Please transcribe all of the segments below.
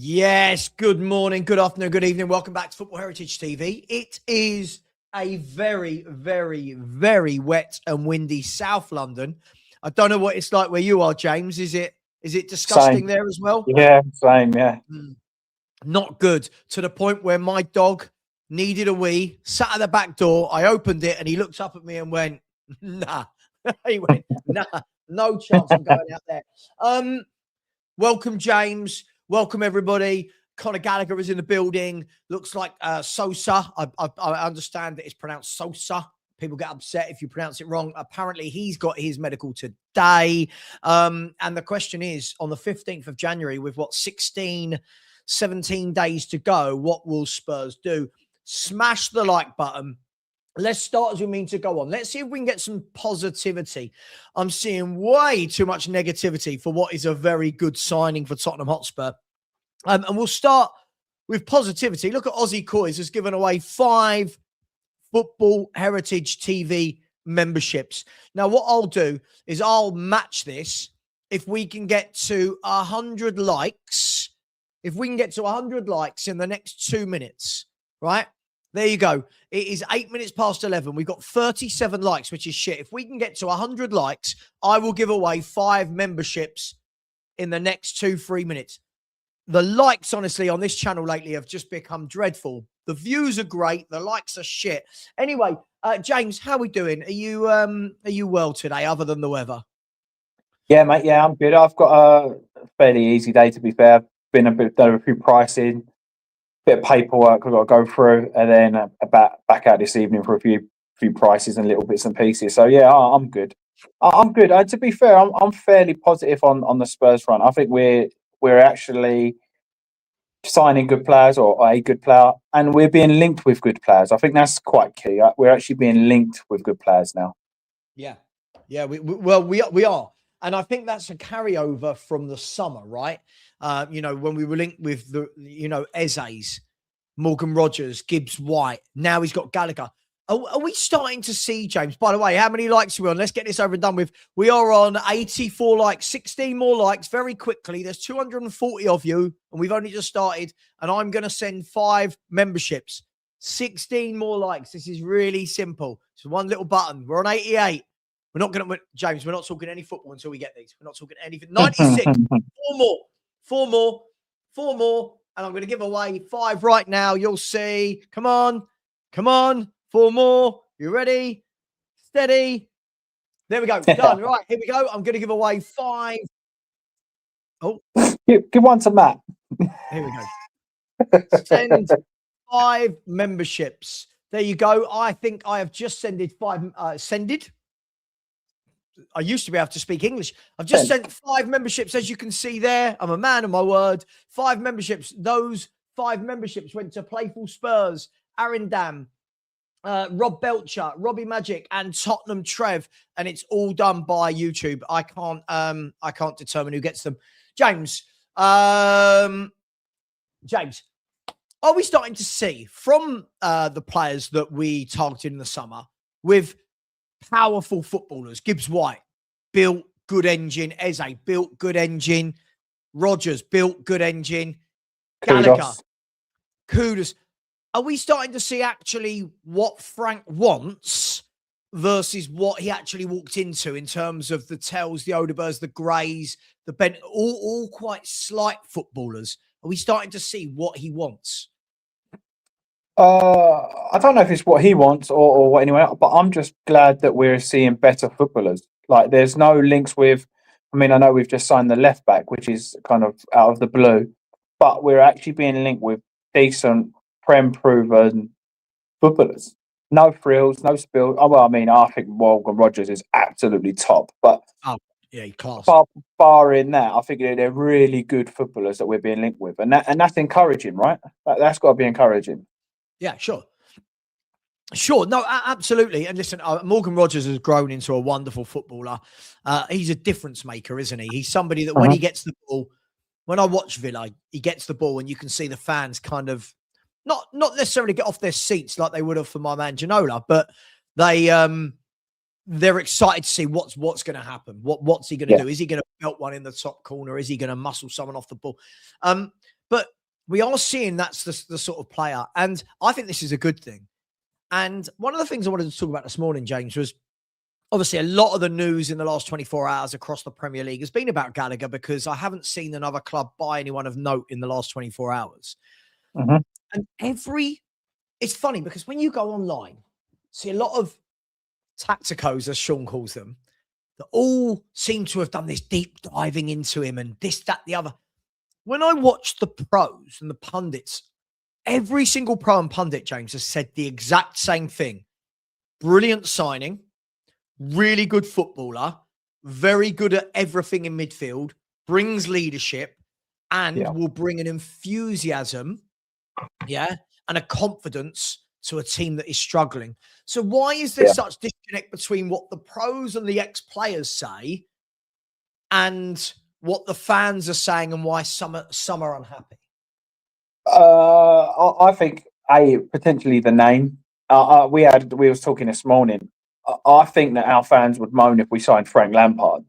Yes, good morning, good afternoon, good evening. Welcome back to Football Heritage TV. It is a very, very, very wet and windy South London. I don't know what it's like where you are, James. Is it disgusting Same. there as well? Yeah, same, yeah. Not good, to the point where my dog needed a wee, sat at the back door. I opened it and he looked up at me and went, nah. He went, nah, no chance I'm going out there. Welcome, James. Welcome, everybody. Conor Gallagher is in the building. Looks like Sosa. I understand that it's pronounced Sosa. People get upset if you pronounce it wrong. Apparently, he's got his medical today. And the question is, on the 15th of January, with 17 days to go, what will Spurs do? Smash the like button. Let's start as we mean to go on. Let's see if we can get some positivity. I'm seeing way too much negativity for what is a very good signing for Tottenham Hotspur. And we'll start with positivity. Look at Aussie Coys has given away 5 Football Heritage TV memberships. Now, what I'll do is I'll match this if we can get to 100 likes. If we can get to 100 likes in the next 2 minutes, right? There you go. It is 8 minutes past 11. We've got 37 likes, which is shit. If we can get to 100 likes, I will give away 5 memberships in the next 2-3 minutes. The likes, honestly, on this channel lately have just become dreadful. The views are great. The likes are shit. Anyway, James, how are we doing? Are you well today, other than the weather? Yeah, mate. Yeah, I'm good. I've got a fairly easy day, to be fair. Done a few pricing, bit of paperwork I've got to go through, and then back out this evening for a few prices and little bits and pieces. So yeah, I'm good. I'm good. To be fair, I'm fairly positive on the Spurs front. I think we're actually signing good players, or a good player, and we're being linked with good players. I think that's quite key. We're actually being linked with good players now. Yeah, we are, and I think that's a carryover from the summer, right? When we were linked with the Eze's, Morgan Rogers, Gibbs White. Now he's got Gallagher. Are we starting to see, James? By the way, how many likes are we on? Let's get this over and done with. We are on 84 likes, 16 more likes very quickly. There's 240 of you, and we've only just started. And I'm going to send 5 memberships. 16 more likes. This is really simple. It's one little button. We're on 88. We're not going to, James, we're not talking any football until we get these. We're not talking anything. 96. 4 more. And I'm going to give away 5 right now. You'll see. Come on. 4 more. You ready? Steady. There we go. Done. Right. Here we go. I'm going to give away 5. Oh. Give one to Matt. Here we go. Send 5 memberships. There you go. I think I have just sended 5. I used to be able to speak English. I've just sent 5 memberships, as you can see there. I'm a man of my word. 5 memberships. Those 5 memberships went to Playful Spurs, Arindam, Rob Belcher, Robbie Magic, and Tottenham Trev, and it's all done by YouTube. I can't determine who gets them. James, are we starting to see from the players that we targeted in the summer with powerful footballers? Gibbs White built good engine. Eze built good engine. Rogers built good engine. Gallagher, kudos. Are we starting to see actually what Frank wants versus what he actually walked into in terms of the Tells, the Odebers, the Greys, the Ben, all quite slight footballers? Are we starting to see what he wants? I don't know if it's what he wants or what anyone else, but I'm just glad that we're seeing better footballers. Like, there's no links with, I mean, I know we've just signed the left back, which is kind of out of the blue, but we're actually being linked with decent, proven footballers. No frills, no spills. Oh, well, I mean, I think Morgan Rogers is absolutely top, but class. Barring that, I think they're really good footballers that we're being linked with, and that's encouraging, right? That's got to be encouraging. Yeah, sure. No, absolutely. And listen, Morgan Rogers has grown into a wonderful footballer. He's a difference maker, isn't he? He's somebody that when he gets the ball, when I watch Villa, he gets the ball and you can see the fans kind of not necessarily get off their seats like they would have for my man Ginola, but they're excited to see what's going to happen. What's he going to do? Is he going to belt one in the top corner? Is he going to muscle someone off the ball? But we are seeing that's the sort of player. And I think this is a good thing. And one of the things I wanted to talk about this morning, James, was obviously a lot of the news in the last 24 hours across the Premier League has been about Gallagher, because I haven't seen another club buy anyone of note in the last 24 hours. Mm-hmm. And it's funny because when you go online, see a lot of tacticos, as Sean calls them, that all seem to have done this deep diving into him and this, that, the other. When I watch the pros and the pundits, every single pro and pundit, James, has said the exact same thing. Brilliant signing, really good footballer, very good at everything in midfield, brings leadership, and will bring an enthusiasm, and a confidence to a team that is struggling. So why is there such disconnect between what the pros and the ex-players say and what the fans are saying, and why some are unhappy? I think potentially the name. We was talking this morning. I think that our fans would moan if we signed Frank Lampard.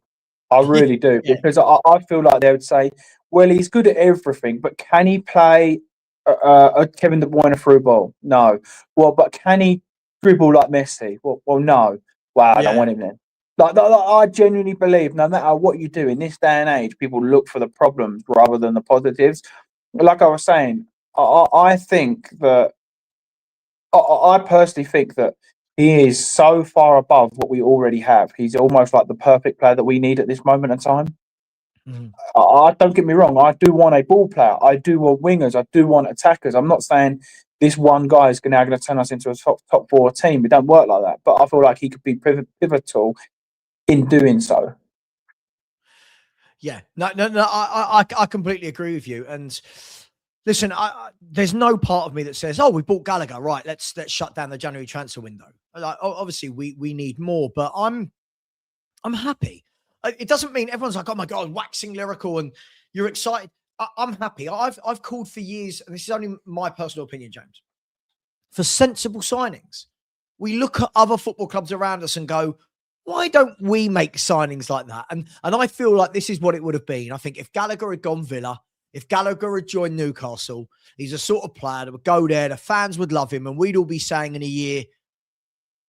I really do, because I feel like they would say, well, he's good at everything, but can he play a Kevin De Bruyne through ball? No. Well, but can he dribble like Messi? Well, no. Wow, I don't want him then. Like, I genuinely believe no matter what you do in this day and age, people look for the problems rather than the positives. Like I was saying, I think that I personally think that he is so far above what we already have. He's almost like the perfect player that we need at this moment in time. I don't get me wrong. I do want a ball player. I do want wingers. I do want attackers. I'm not saying this one guy is now going to turn us into a top four team. It don't work like that. But I feel like he could be pivotal in doing so. Yeah, no. I completely agree with you. And listen, there's no part of me that says, "Oh, we bought Gallagher, right? Let's shut down the January transfer window." Like, obviously, we need more, but I'm happy. It doesn't mean everyone's like, "Oh my god, waxing lyrical," and you're excited. I'm happy. I've called for years, and this is only my personal opinion, James, for sensible signings. We look at other football clubs around us and go, why don't we make signings like that? And I feel like this is what it would have been. I think if Gallagher had gone Villa, if Gallagher had joined Newcastle, he's a sort of player that would go there, the fans would love him, and we'd all be saying in a year,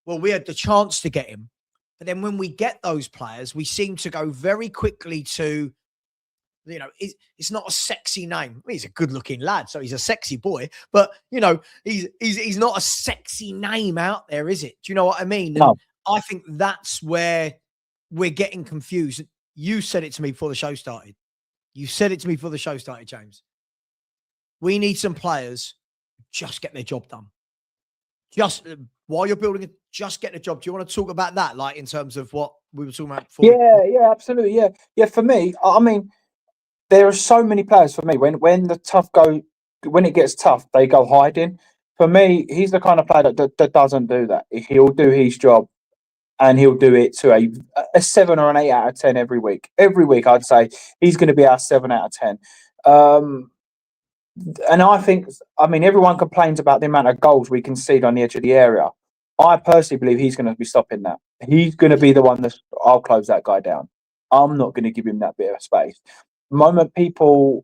well, we had the chance to get him. But then when we get those players, we seem to go very quickly to, it's not a sexy name. I mean, he's a good-looking lad, so he's a sexy boy. But, he's not a sexy name out there, is it? Do you know what I mean? No. And I think that's where we're getting confused. You said it to me before the show started. James. We need some players who just get their job done. Just while you're building it, just get the job. Do you want to talk about that, like in terms of what we were talking about before? Yeah, absolutely. Yeah. For me, I mean, there are so many players for me. When it gets tough, they go hiding. For me, he's the kind of player that doesn't do that. He'll do his job, and he'll do it to a 7 or an 8 out of 10 every week. Every week, I'd say he's going to be our 7 out of 10. And I think, everyone complains about the amount of goals we concede on the edge of the area. I personally believe he's going to be stopping that. He's going to be the one I'll close that guy down. I'm not going to give him that bit of space. The moment people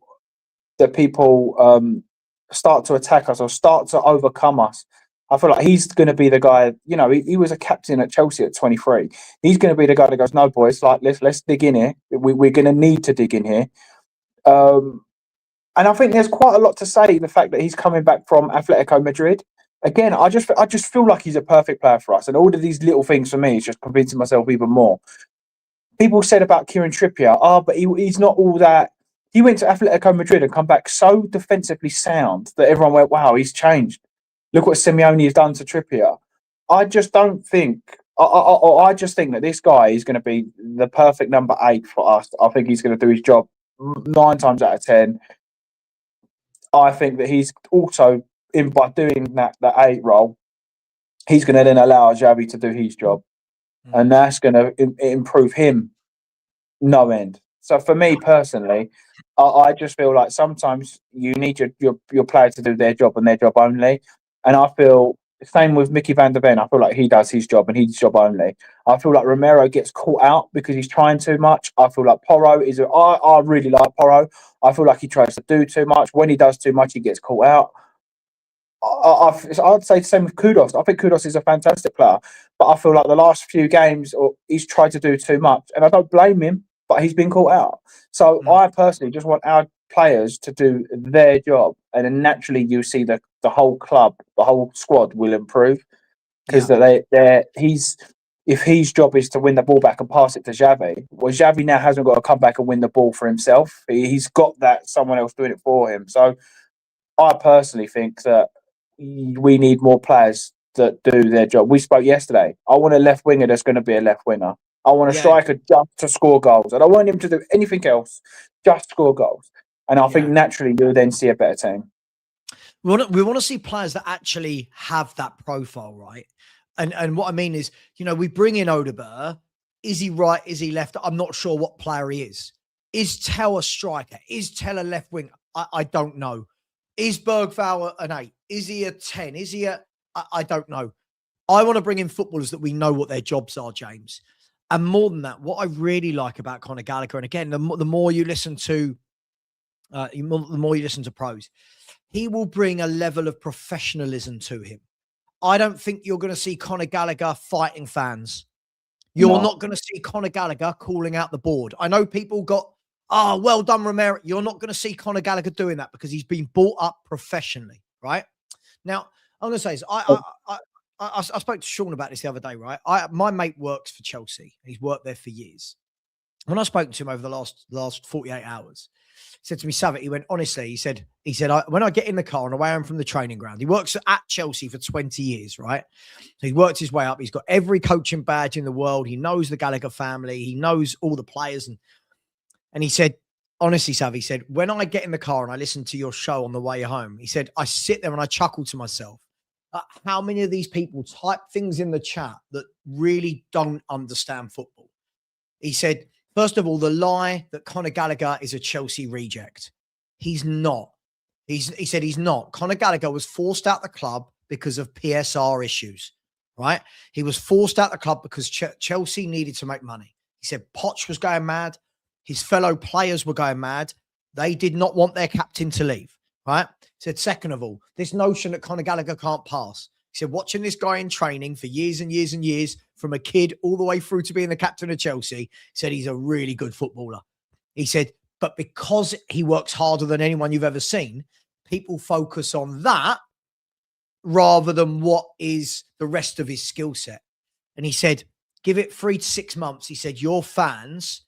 start to attack us or start to overcome us, I feel like he's going to be the guy. He was a captain at Chelsea at 23. He's going to be the guy that goes, "No, boys, like let's dig in here. We're going to need to dig in here." And I think there's quite a lot to say the fact that he's coming back from Atletico Madrid. Again, I just feel like he's a perfect player for us, and all of these little things for me is just convincing myself even more. People said about Kieran Trippier, but he's not all that. He went to Atletico Madrid and come back so defensively sound that everyone went, "Wow, he's changed. Look what Simeone has done to Trippier." I just don't think. I just think that this guy is going to be the perfect number 8 for us. I think he's going to do his job 9 times out of 10. I think that he's also by doing that 8 role, he's going to then allow Xavi to do his job, and that's going to improve him no end. So for me personally, I just feel like sometimes you need your player to do their job and their job only. And I feel same with Mickey van der Ven. I feel like he does his job and his job only. I feel like Romero gets caught out because he's trying too much. I feel like Porro I really like Porro. I feel like he tries to do too much. When he does too much, he gets caught out. I'd say the same with Kudos. I think Kudos is a fantastic player, but I feel like the last few games, he's tried to do too much, and I don't blame him. But he's been caught out. So I personally just want our players to do their job, and then naturally you see the whole club, the whole squad will improve because if his job is to win the ball back and pass it to Xavi, well, Xavi now hasn't got to come back and win the ball for himself. He's got that someone else doing it for him. So I personally think that we need more players that do their job. We spoke yesterday. I want a left winger that's going to be a left winger. I want a striker just to score goals. I don't want him to do anything else, just score goals. And I think naturally you'll then see a better team. We want to see players that actually have that profile, right? And what I mean is, we bring in Odegaard. Is he right? Is he left? I'm not sure what player he is. Is Tell a striker? Is Tell a left winger? I don't know. Is Bergvall an 8? Is he a 10? Is he I don't know. I want to bring in footballers that we know what their jobs are, James. And more than that, what I really like about Conor Gallagher, and again, the more you listen to, the more you listen to pros, he will bring a level of professionalism to him. I don't think you're going to see Conor Gallagher fighting fans. You're not going to see Conor Gallagher calling out the board. I know people got, well done, Romero. You're not going to see Conor Gallagher doing that because he's been brought up professionally, right? Now, I'm going to say this. I spoke to Sean about this the other day, right? My mate works for Chelsea. He's worked there for years. When I spoke to him over the last 48 hours, he said to me, Savva, he went, honestly, he said, when I get in the car on the way home from the training ground, he works at Chelsea for 20 years, right? So he worked his way up. He's got every coaching badge in the world. He knows the Gallagher family. He knows all the players. And he said, honestly, Savva, he said, when I get in the car and I listen to your show on the way home, he said, I sit there and I chuckle to myself. How many of these people type things in the chat that really don't understand football? He said, first of all, the lie that Conor Gallagher is a Chelsea reject. He's not. He said he's not. Conor Gallagher was forced out the club because of PSR issues, right? He was forced out the club because Chelsea needed to make money. He said Poch was going mad. His fellow players were going mad. They did not want their captain to leave, right? He said, second of all, this notion that Conor Gallagher can't pass. He said, watching this guy in training for years and years and years, from a kid all the way through to being the captain of Chelsea, he said he's a really good footballer. He said, but because he works harder than anyone you've ever seen, people focus on that rather than what is the rest of his skill set. And he said, give it 3 to 6 months. He said, your fans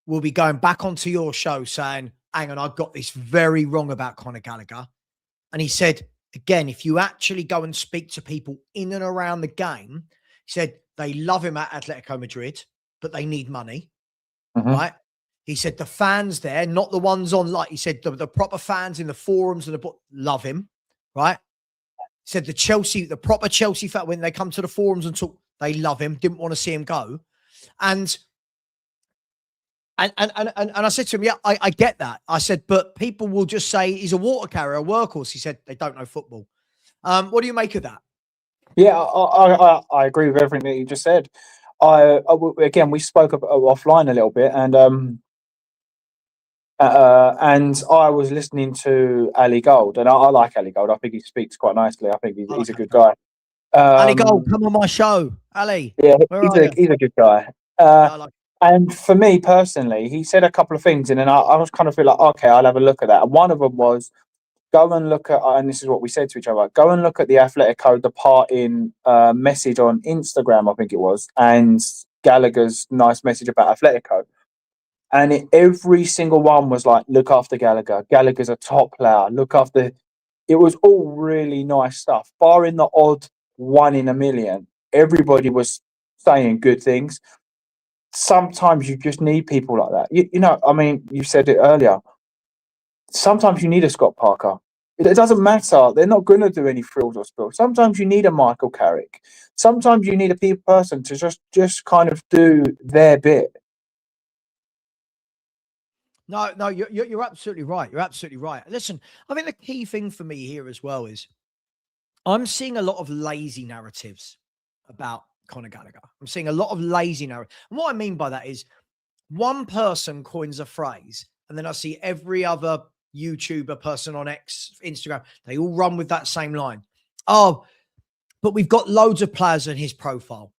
will be going back onto your show saying, hang on, I got this very wrong about Conor Gallagher. And he said, again, if you actually go and speak to people in and around the game, he said they love him at Atletico Madrid, but they need money, right? He said the fans there, not the ones on, like he said, the proper fans in the forums and the book love him, right? He said the proper Chelsea fan, when they come to the forums and talk, they love him, didn't want to see him go. And I said to him, yeah, I get that. I said, but people will just say he's a water carrier, a workhorse. He said they don't know football. What do you make of that? Yeah, I agree with everything that you just said. Again, we spoke offline a little bit, and I was listening to Ali Gold, and I like Ali Gold. I think he speaks quite nicely. I think he's a good guy. Ali Gold, come on my show, Ali. Yeah, he's a good guy. And for me personally, he said a couple of things, and then I was kind of feel like, okay, I'll have a look at that. And one of them was, go and look at, and this is what we said to each other, go and look at the Atletico departing message on Instagram, I think it was, and Gallagher's nice message about Atletico. And every single one was like, look after Gallagher. Gallagher's a top player. Look after. It was all really nice stuff, barring the odd 1 in a million. Everybody was saying good things. Sometimes you just need people like that. You know, I mean, you said it earlier. Sometimes you need a Scott Parker. It doesn't matter. They're not going to do any frills or spills. Sometimes you need a Michael Carrick. Sometimes you need a person to just kind of do their bit. No, you're absolutely right. You're absolutely right. Listen, I think the key thing for me here as well is I'm seeing a lot of lazy narratives about Conor Gallagher. I'm seeing a lot of lazy narrative. And what I mean by that is one person coins a phrase, and then I see every other YouTuber, person on X, Instagram, they all run with that same line. Oh, but we've got loads of players in his profile.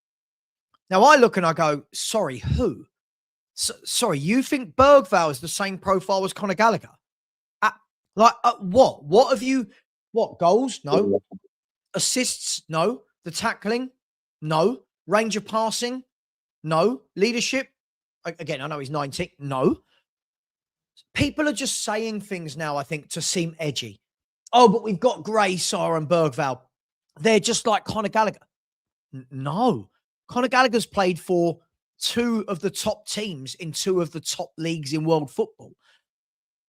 Now I look and I go, sorry, who? Sorry, you think Bergvall is the same profile as Conor Gallagher? What? What have you? What, goals? No. Assists? No. The tackling? No. Range of passing? No. Leadership? Again, I know he's 19. No. People are just saying things now, I think, to seem edgy. Oh, but we've got Gray, Sarr, and Bergvall. They're just like Conor Gallagher. No. Conor Gallagher's played for two of the top teams in two of the top leagues in world football.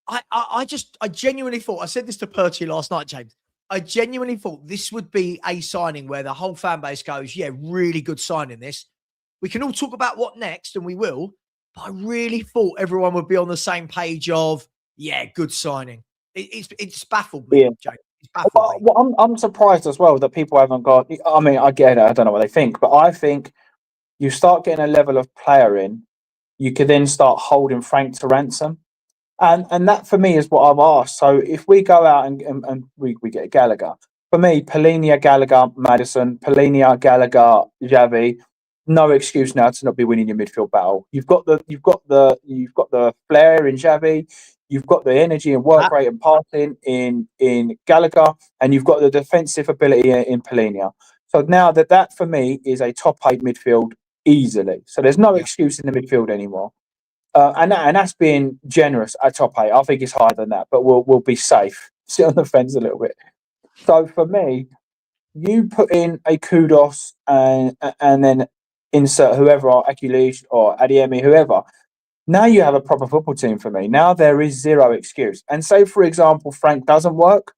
I genuinely thought, I said this to Perchy last night, James. I genuinely thought this would be a signing where the whole fan base goes, yeah, really good signing this. We can all talk about what next, and we will. But I really thought everyone would be on the same page of, yeah, good signing. It's baffled me, James. It's baffled me. Well, I'm surprised as well that people haven't got. I mean, I get it. I don't know what they think, but I think you start getting a level of player in, you could then start holding Frank to ransom. And that for me is what I've asked. So if we go out and we get Gallagher, for me, Polinia, Gallagher, Maddison, Polinia, Gallagher, Xavi, no excuse now to not be winning your midfield battle. You've got the flair in Xavi, you've got the energy and work rate and passing in Gallagher, and you've got the defensive ability in Polinia. So now that for me is a top 8 midfield easily. So there's no excuse in the midfield anymore. And that's being generous at top 8. I think it's higher than that, but we'll be safe. Sit on the fence a little bit. So for me, you put in a Kudos and then insert whoever, or Akulish or Adiemi, whoever. Now you have a proper football team for me. Now there is zero excuse. And say, for example, Frank doesn't work,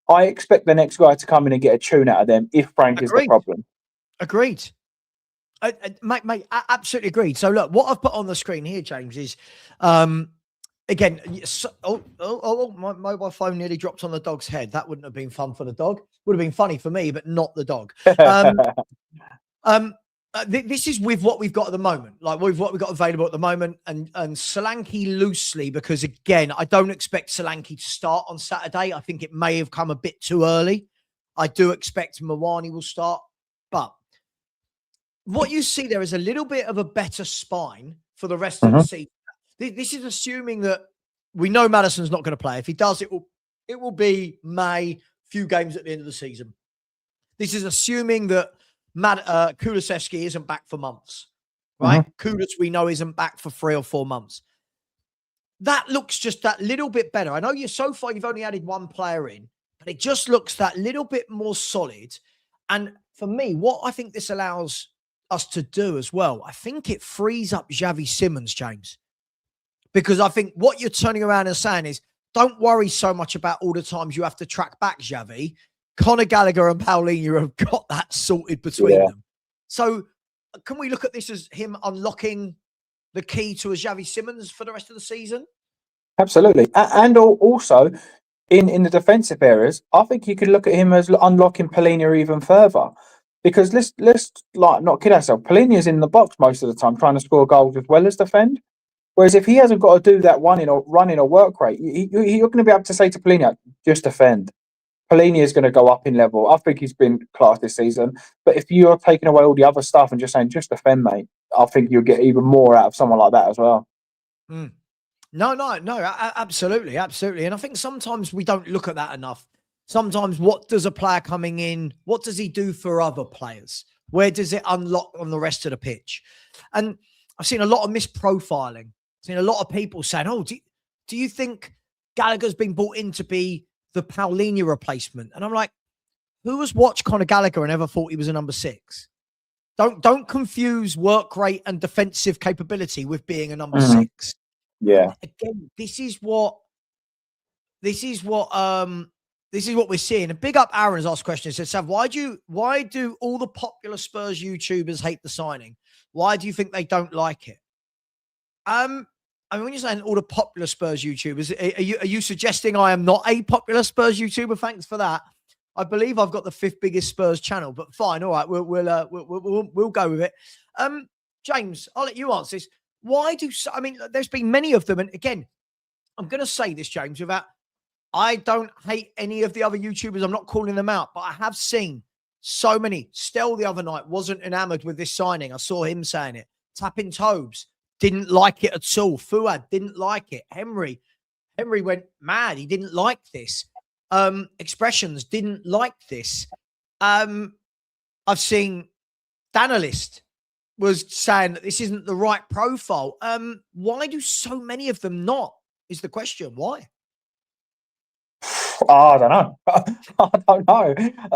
I expect the next guy to come in and get a tune out of them if Frank is the problem. Agreed. Mate, absolutely agreed. So look, what I've put on the screen here, James, is again. My mobile phone nearly dropped on the dog's head. That wouldn't have been fun for the dog. Would have been funny for me, but not the dog. This is with what we've got at the moment, like with what we've got available at the moment, and Solanke loosely, because again, I don't expect Solanke to start on Saturday. I think it may have come a bit too early. I do expect Mawani will start, but what you see there is a little bit of a better spine for the rest of the season. This is assuming that we know Maddison's not going to play. If he does, it will be May, few games at the end of the season. This is assuming that Kulusevski isn't back for months, right? Kudus, we know, isn't back for 3 or 4 months. That looks just that little bit better. I know so far you've only added one player in, but it just looks that little bit more solid. And for me, what I think this allows us to do as well, I think it frees up Xavi Simons, James, because I think what you're turning around and saying is, don't worry so much about all the times you have to track back Xavi. Conor Gallagher and Paulinho have got that sorted between them. So can we look at this as him unlocking the key to a Xavi Simons for the rest of the season? Absolutely. And also in the defensive areas, I think you could look at him as unlocking Polinia even further. Because let's like not kid ourselves. Polinia's in the box most of the time, trying to score goals as well as defend. Whereas if he hasn't got to do that running or work rate, you're going to be able to say to Polinia, just defend. Polinia is going to go up in level. I think he's been class this season. But if you're taking away all the other stuff and just saying, just defend, mate, I think you'll get even more out of someone like that as well. No, absolutely. And I think sometimes we don't look at that enough. Sometimes what does a player coming in, what does he do for other players? Where does it unlock on the rest of the pitch? And I've seen a lot of misprofiling. I've seen a lot of people saying, oh, do you think Gallagher's been brought in to be the Paulinho replacement? And I'm like, who has watched Conor Gallagher and ever thought he was a number 6? Don't confuse work rate and defensive capability with being a number 6. Yeah. Again, this is what we're seeing. And big up Aaron has asked a question. He said, Sav, why do all the popular Spurs YouTubers hate the signing? Why do you think they don't like it? I mean, when you're saying all the popular Spurs YouTubers, are you suggesting I am not a popular Spurs YouTuber? Thanks for that. I believe I've got the 5th biggest Spurs channel, but fine. All right. We'll go with it. James, I'll let you answer this. Why do, I mean, there's been many of them. And again, I'm going to say this, James, without, I don't hate any of the other YouTubers. I'm not calling them out, but I have seen so many. Stell the other night wasn't enamored with this signing. I saw him saying it. Tapping Tobes didn't like it at all. Fuad didn't like it. Henry went mad. He didn't like this. Expressions didn't like this. I've seen Danalist was saying that this isn't the right profile. Why do so many of them not? Is the question. Why? I don't know. I don't know.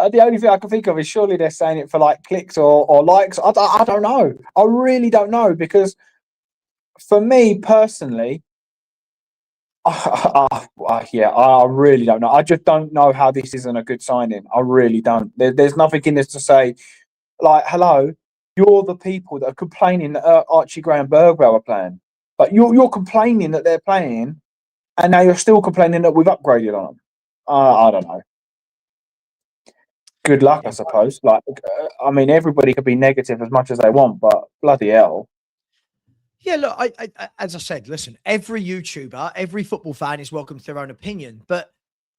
The only thing I can think of is surely they're saying it for like clicks or likes. I don't know. I really don't know, because for me personally, yeah, I really don't know. I just don't know how this isn't a good signing. I really don't. There's nothing in this to say, like, hello, you're the people that are complaining that Archie Gray and Bergwell are playing. But you're complaining that they're playing, and now you're still complaining that we've upgraded on them. I don't know. Good luck, I suppose. Like, I mean, everybody could be negative as much as they want, but bloody hell. Yeah, look, I as I said, listen, every YouTuber, every football fan is welcome to their own opinion. But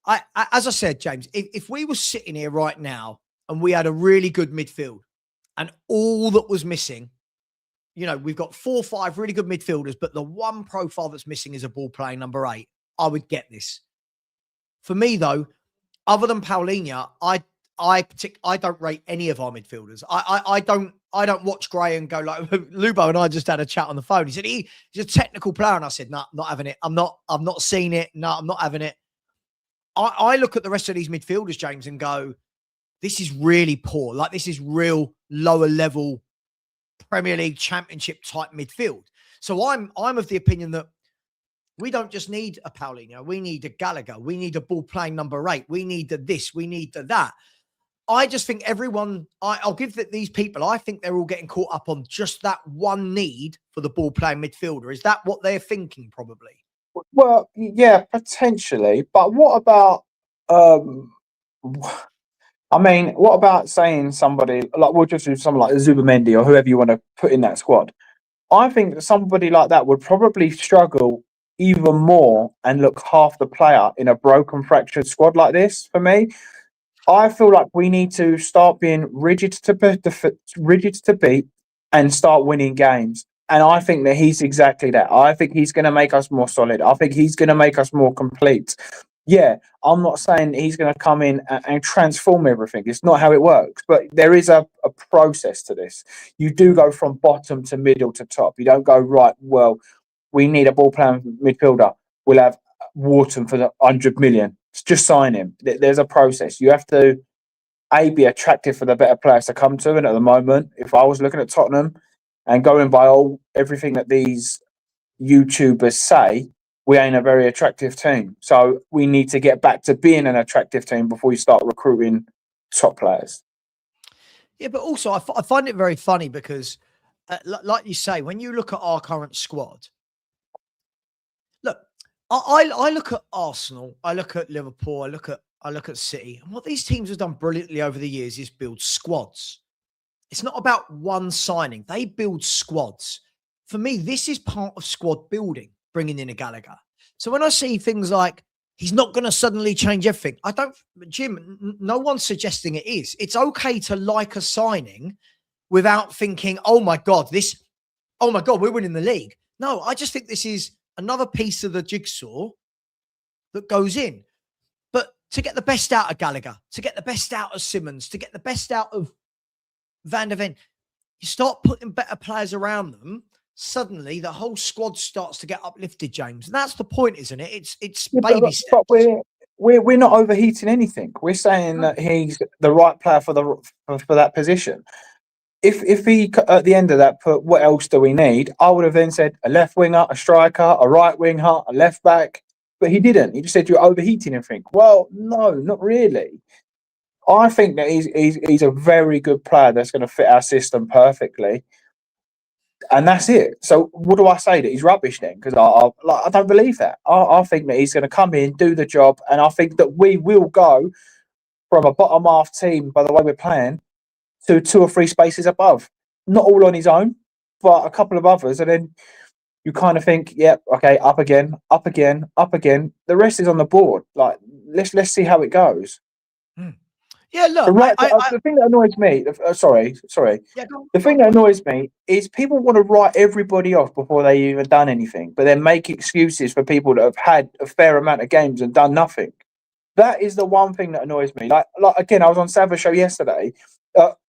as I said, James, if we were sitting here right now and we had a really good midfield and all that was missing, you know, we've got 4 or 5 really good midfielders, but the one profile that's missing is a ball playing number 8, I would get this. For me, though, other than Paulinho, I don't rate any of our midfielders. I don't watch Gray and go like, Lubo and I just had a chat on the phone. He said he's a technical player, and I said, no, not having it. I've not seen it. No, I'm not having it. I look at the rest of these midfielders, James, and go, this is really poor. Like, this is real lower level Premier League Championship type midfield. So I'm of the opinion that we don't just need a Paulinho. We need a Gallagher. We need a ball playing number 8. We need this. We need that. I just think everyone, I'll give these people, I think they're all getting caught up on just that one need for the ball playing midfielder. Is that what they're thinking, probably? Well, yeah, potentially. But what about, I mean, what about saying somebody, like, we'll just do someone like Zubamendi or whoever you want to put in that squad. I think that somebody like that would probably struggle even more and look half the player in a broken, fractured squad like this, for me. I feel like we need to start being rigid to beat and start winning games. And I think that he's exactly that. I think he's going to make us more solid. I think he's going to make us more complete. Yeah, I'm not saying he's going to come in and transform everything. It's not how it works. But there is a process to this. You do go from bottom to middle to top. You don't go, right, well, we need a ball playing midfielder. We'll have Wharton for the 100 million. Just sign him. There's a process. You have to, be attractive for the better players to come to. And at the moment, if I was looking at Tottenham and going by everything that these YouTubers say, we ain't a very attractive team. So we need to get back to being an attractive team before you start recruiting top players. Yeah, but also I find it very funny because, like you say, when you look at our current squad, look, I look at Arsenal, I look at Liverpool, I look at City, and what these teams have done brilliantly over the years is build squads. It's not about one signing; they build squads. For me, this is part of squad building, bringing in a Gallagher. So when I see things like he's not going to suddenly change everything, I don't, Jim. No one's suggesting it is. It's okay to like a signing without thinking, oh my God, we're winning the league. No, I just think this is another piece of the jigsaw that goes in. But to get the best out of Gallagher, to get the best out of Simmons, to get the best out of Van der Ven, you start putting better players around them, suddenly the whole squad starts to get uplifted, James. And that's the point, isn't it? It's baby steps. But we're not overheating anything. We're saying that he's the right player for that position. If he at the end of that put what else do we need, I would have then said a left winger, a striker, a right winger, a left back. But he didn't. He just said you're overheating everything. Well, no, not really. I think that he's a very good player that's going to fit our system perfectly. And that's it. So what do I say, that he's rubbish then? Because I don't believe that. I think that he's going to come in, do the job, and I think that we will go from a bottom half team, by the way we're playing, to 2 or 3 spaces above. Not all on his own, but a couple of others. And then you kind of think, yep, okay, up again, up again, up again. The rest is on the board. Like, let's see how it goes. Yeah, look, the thing that annoys me, sorry. Yeah, The thing that annoys me is people want to write everybody off before they even done anything, but then make excuses for people that have had a fair amount of games and done nothing. That is the one thing that annoys me. Like again, I was on Savva's show yesterday,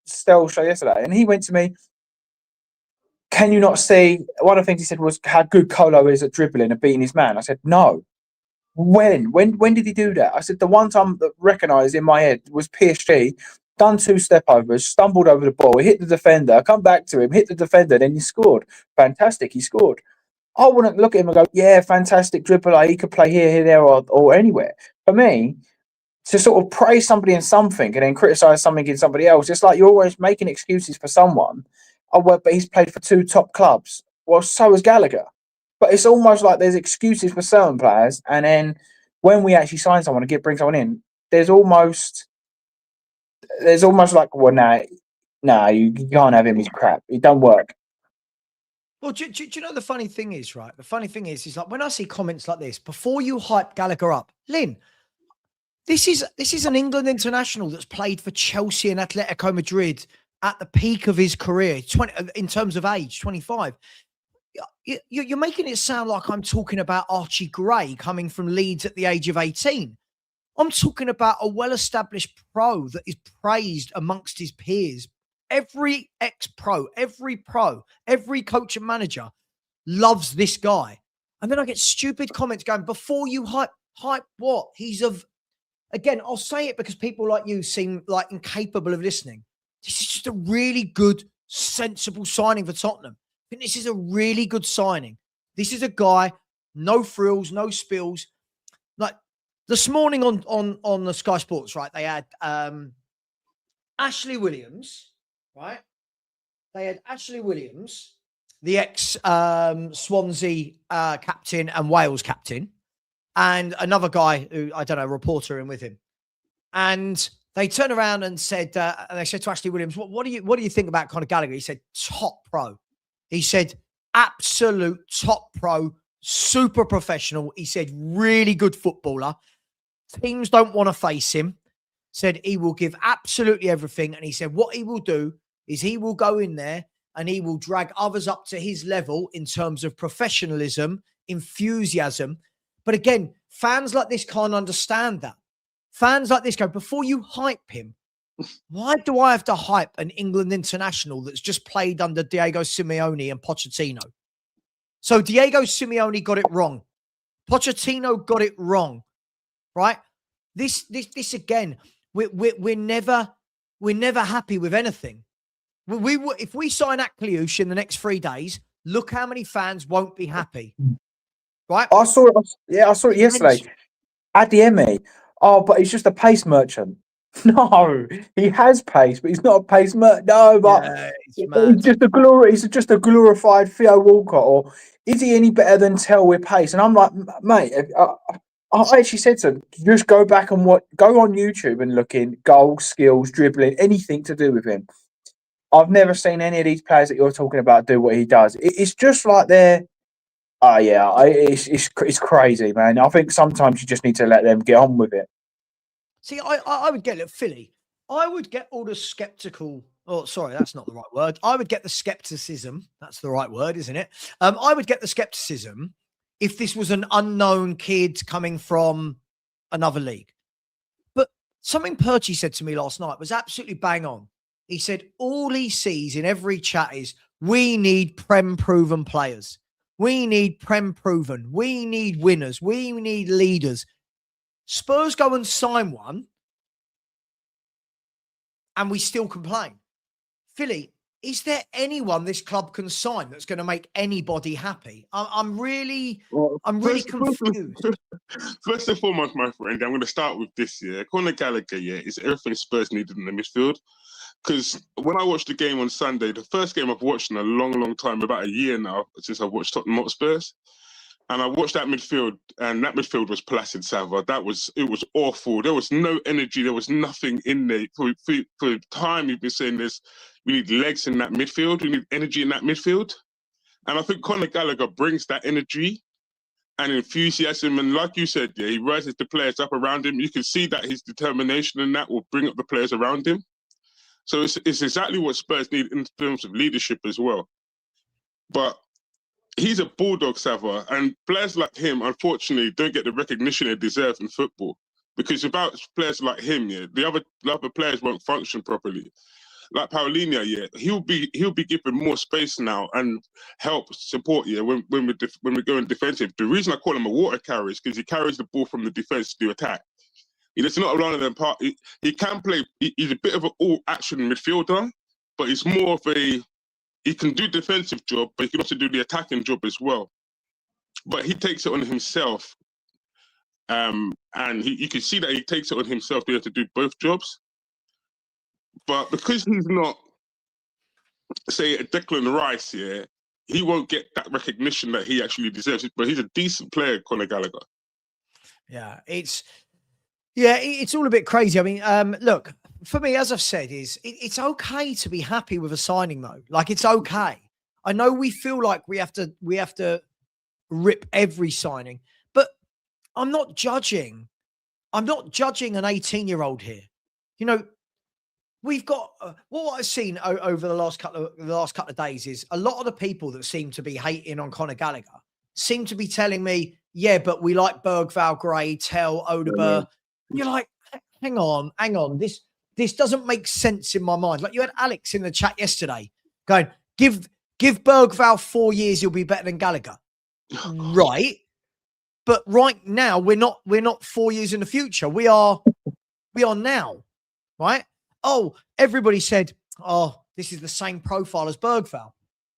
Stell's show yesterday, and he went to me, can you not see, one of the things he said was how good Colo is at dribbling and beating his man. I said, no. When did he do that? I said, the one time that recognised in my head was PSG, done 2 step overs, stumbled over the ball, hit the defender, come back to him, hit the defender, then he scored. Fantastic, he scored. I wouldn't look at him and go, yeah, fantastic dribbler, he could play here, there, or anywhere. For me, to sort of praise somebody in something and then criticise something in somebody else, it's like you're always making excuses for someone. Oh, well, but he's played for 2 top clubs. Well, so has Gallagher. But it's almost like there's excuses for certain players, and then when we actually sign someone and bring someone in, there's almost like, well, nah, you can't have him. He's crap. It don't work. Well, do you know the funny thing is, right? The funny thing is like when I see comments like this, before you hype Gallagher up, Lynn, this is an England international that's played for Chelsea and Atletico Madrid at the peak of his career, in terms of age, 25. You're making it sound like I'm talking about Archie Gray coming from Leeds at the age of 18. I'm talking about a well-established pro that is praised amongst his peers. Every ex-pro, every coach and manager loves this guy. And then I get stupid comments going, before you hype what? Again, I'll say it because people like you seem like incapable of listening. This is just a really good, sensible signing for Tottenham. I think this is a really good signing. This is a guy, no frills, no spills. Like this morning on the Sky Sports, right? They had Ashley Williams, right? They had Ashley Williams, the ex Swansea captain and Wales captain, and another guy who, I don't know, reporter in with him. And they turned around and said, and they said to Ashley Williams, what do you think about Conor Gallagher? He said, top pro. He said, absolute top pro, super professional. He said, really good footballer. Teams don't want to face him. Said he will give absolutely everything. And he said, what he will do is he will go in there and he will drag others up to his level in terms of professionalism, enthusiasm. But again, fans like this can't understand that. Fans like this go, before you hype him, why do I have to hype an England international that's just played under Diego Simeone and Pochettino? So Diego Simeone got it wrong. Pochettino got it wrong, right? This again, we're never happy with anything. If we sign Akliouche in the next 3 days, look how many fans won't be happy, right? I saw it yesterday. Adiemi. Oh, but he's just a pace merchant. No, he has pace, but he's not a pace merchant. No, but he's just a glorified Theo Walcott. Or is he any better than Tell with pace? And I'm like, mate, I actually said to him, just go back and go on YouTube and look in goals, skills, dribbling, anything to do with him. I've never seen any of these players that you're talking about do what he does. It's just like they're. Oh yeah, it's crazy, man. I think sometimes you just need to let them get on with it. See, I would get it, Philly. I would get all the skeptical. Oh, sorry, that's not the right word. I would get the skepticism. That's the right word, isn't it? I would get the skepticism if this was an unknown kid coming from another league. But something Perchy said to me last night was absolutely bang on. He said all he sees in every chat is, we need Prem-proven players. We need Prem-proven. We need winners. We need leaders. Spurs go and sign one, and we still complain. Philly, is there anyone this club can sign that's going to make anybody happy? I'm really confused. First and foremost, my friend, I'm going to start with this. Yeah, Conor Gallagher, is everything Spurs needed in the midfield. Because when I watched the game on Sunday, the first game I've watched in a long, long time, about a year now, since I've watched Tottenham Hotspurs. And I watched that midfield, and that midfield was placid, Savva. It was awful. There was no energy. There was nothing in there. For time, you've been saying this. We need legs in that midfield. We need energy in that midfield. And I think Conor Gallagher brings that energy and enthusiasm. And like you said, yeah, he rises the players up around him. You can see that his determination and that will bring up the players around him. So it's exactly what Spurs need in terms of leadership as well. But he's a bulldog, Savva, and players like him, unfortunately, don't get the recognition they deserve in football. Because without players like him, yeah, the other players won't function properly. Like Paulinho, yeah, he'll be given more space now and help support, yeah, when we go in defensive. The reason I call him a water carrier is because he carries the ball from the defense to attack. He's not one of them part. He can play. He's a bit of an all-action midfielder, but he's more of a. He can do defensive job, but he can also do the attacking job as well. But he takes it on himself, and you can see that he takes it on himself to be able to do both jobs. But because he's not, say, a Declan Rice, yeah, he won't get that recognition that he actually deserves. But he's a decent player, Conor Gallagher. Yeah, it's all a bit crazy. I mean, look, for me, as I've said, it's okay to be happy with a signing, though. Like, it's okay. I know we feel like we have to rip every signing, but I'm not judging. I'm not judging an 18-year-old here. You know, we've got what I've seen over the last couple of days is a lot of the people that seem to be hating on Conor Gallagher seem to be telling me, yeah, but we like Bergvall, Gray, Tell, Odegaard. You're like, hang on. This doesn't make sense in my mind. Like, you had Alex in the chat yesterday going, give Bergvall 4 years, he'll be better than Gallagher. Right. But right now, we're not 4 years in the future. We are now. Right. Oh, everybody said, oh, this is the same profile as Bergvall.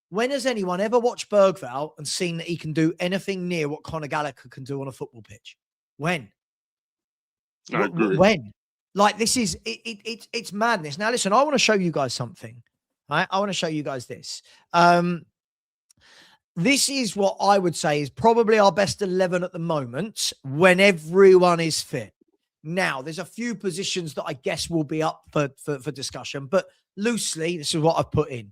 When has anyone ever watched Bergvall and seen that he can do anything near what Conor Gallagher can do on a football pitch? When? I agree. When? Like, this is it's madness. Now, listen, I want to show you guys something. Right? I want to show you guys this. This is what I would say is probably our best 11 at the moment when everyone is fit. Now, there's a few positions that I guess will be up for discussion, but loosely, this is what I've put in.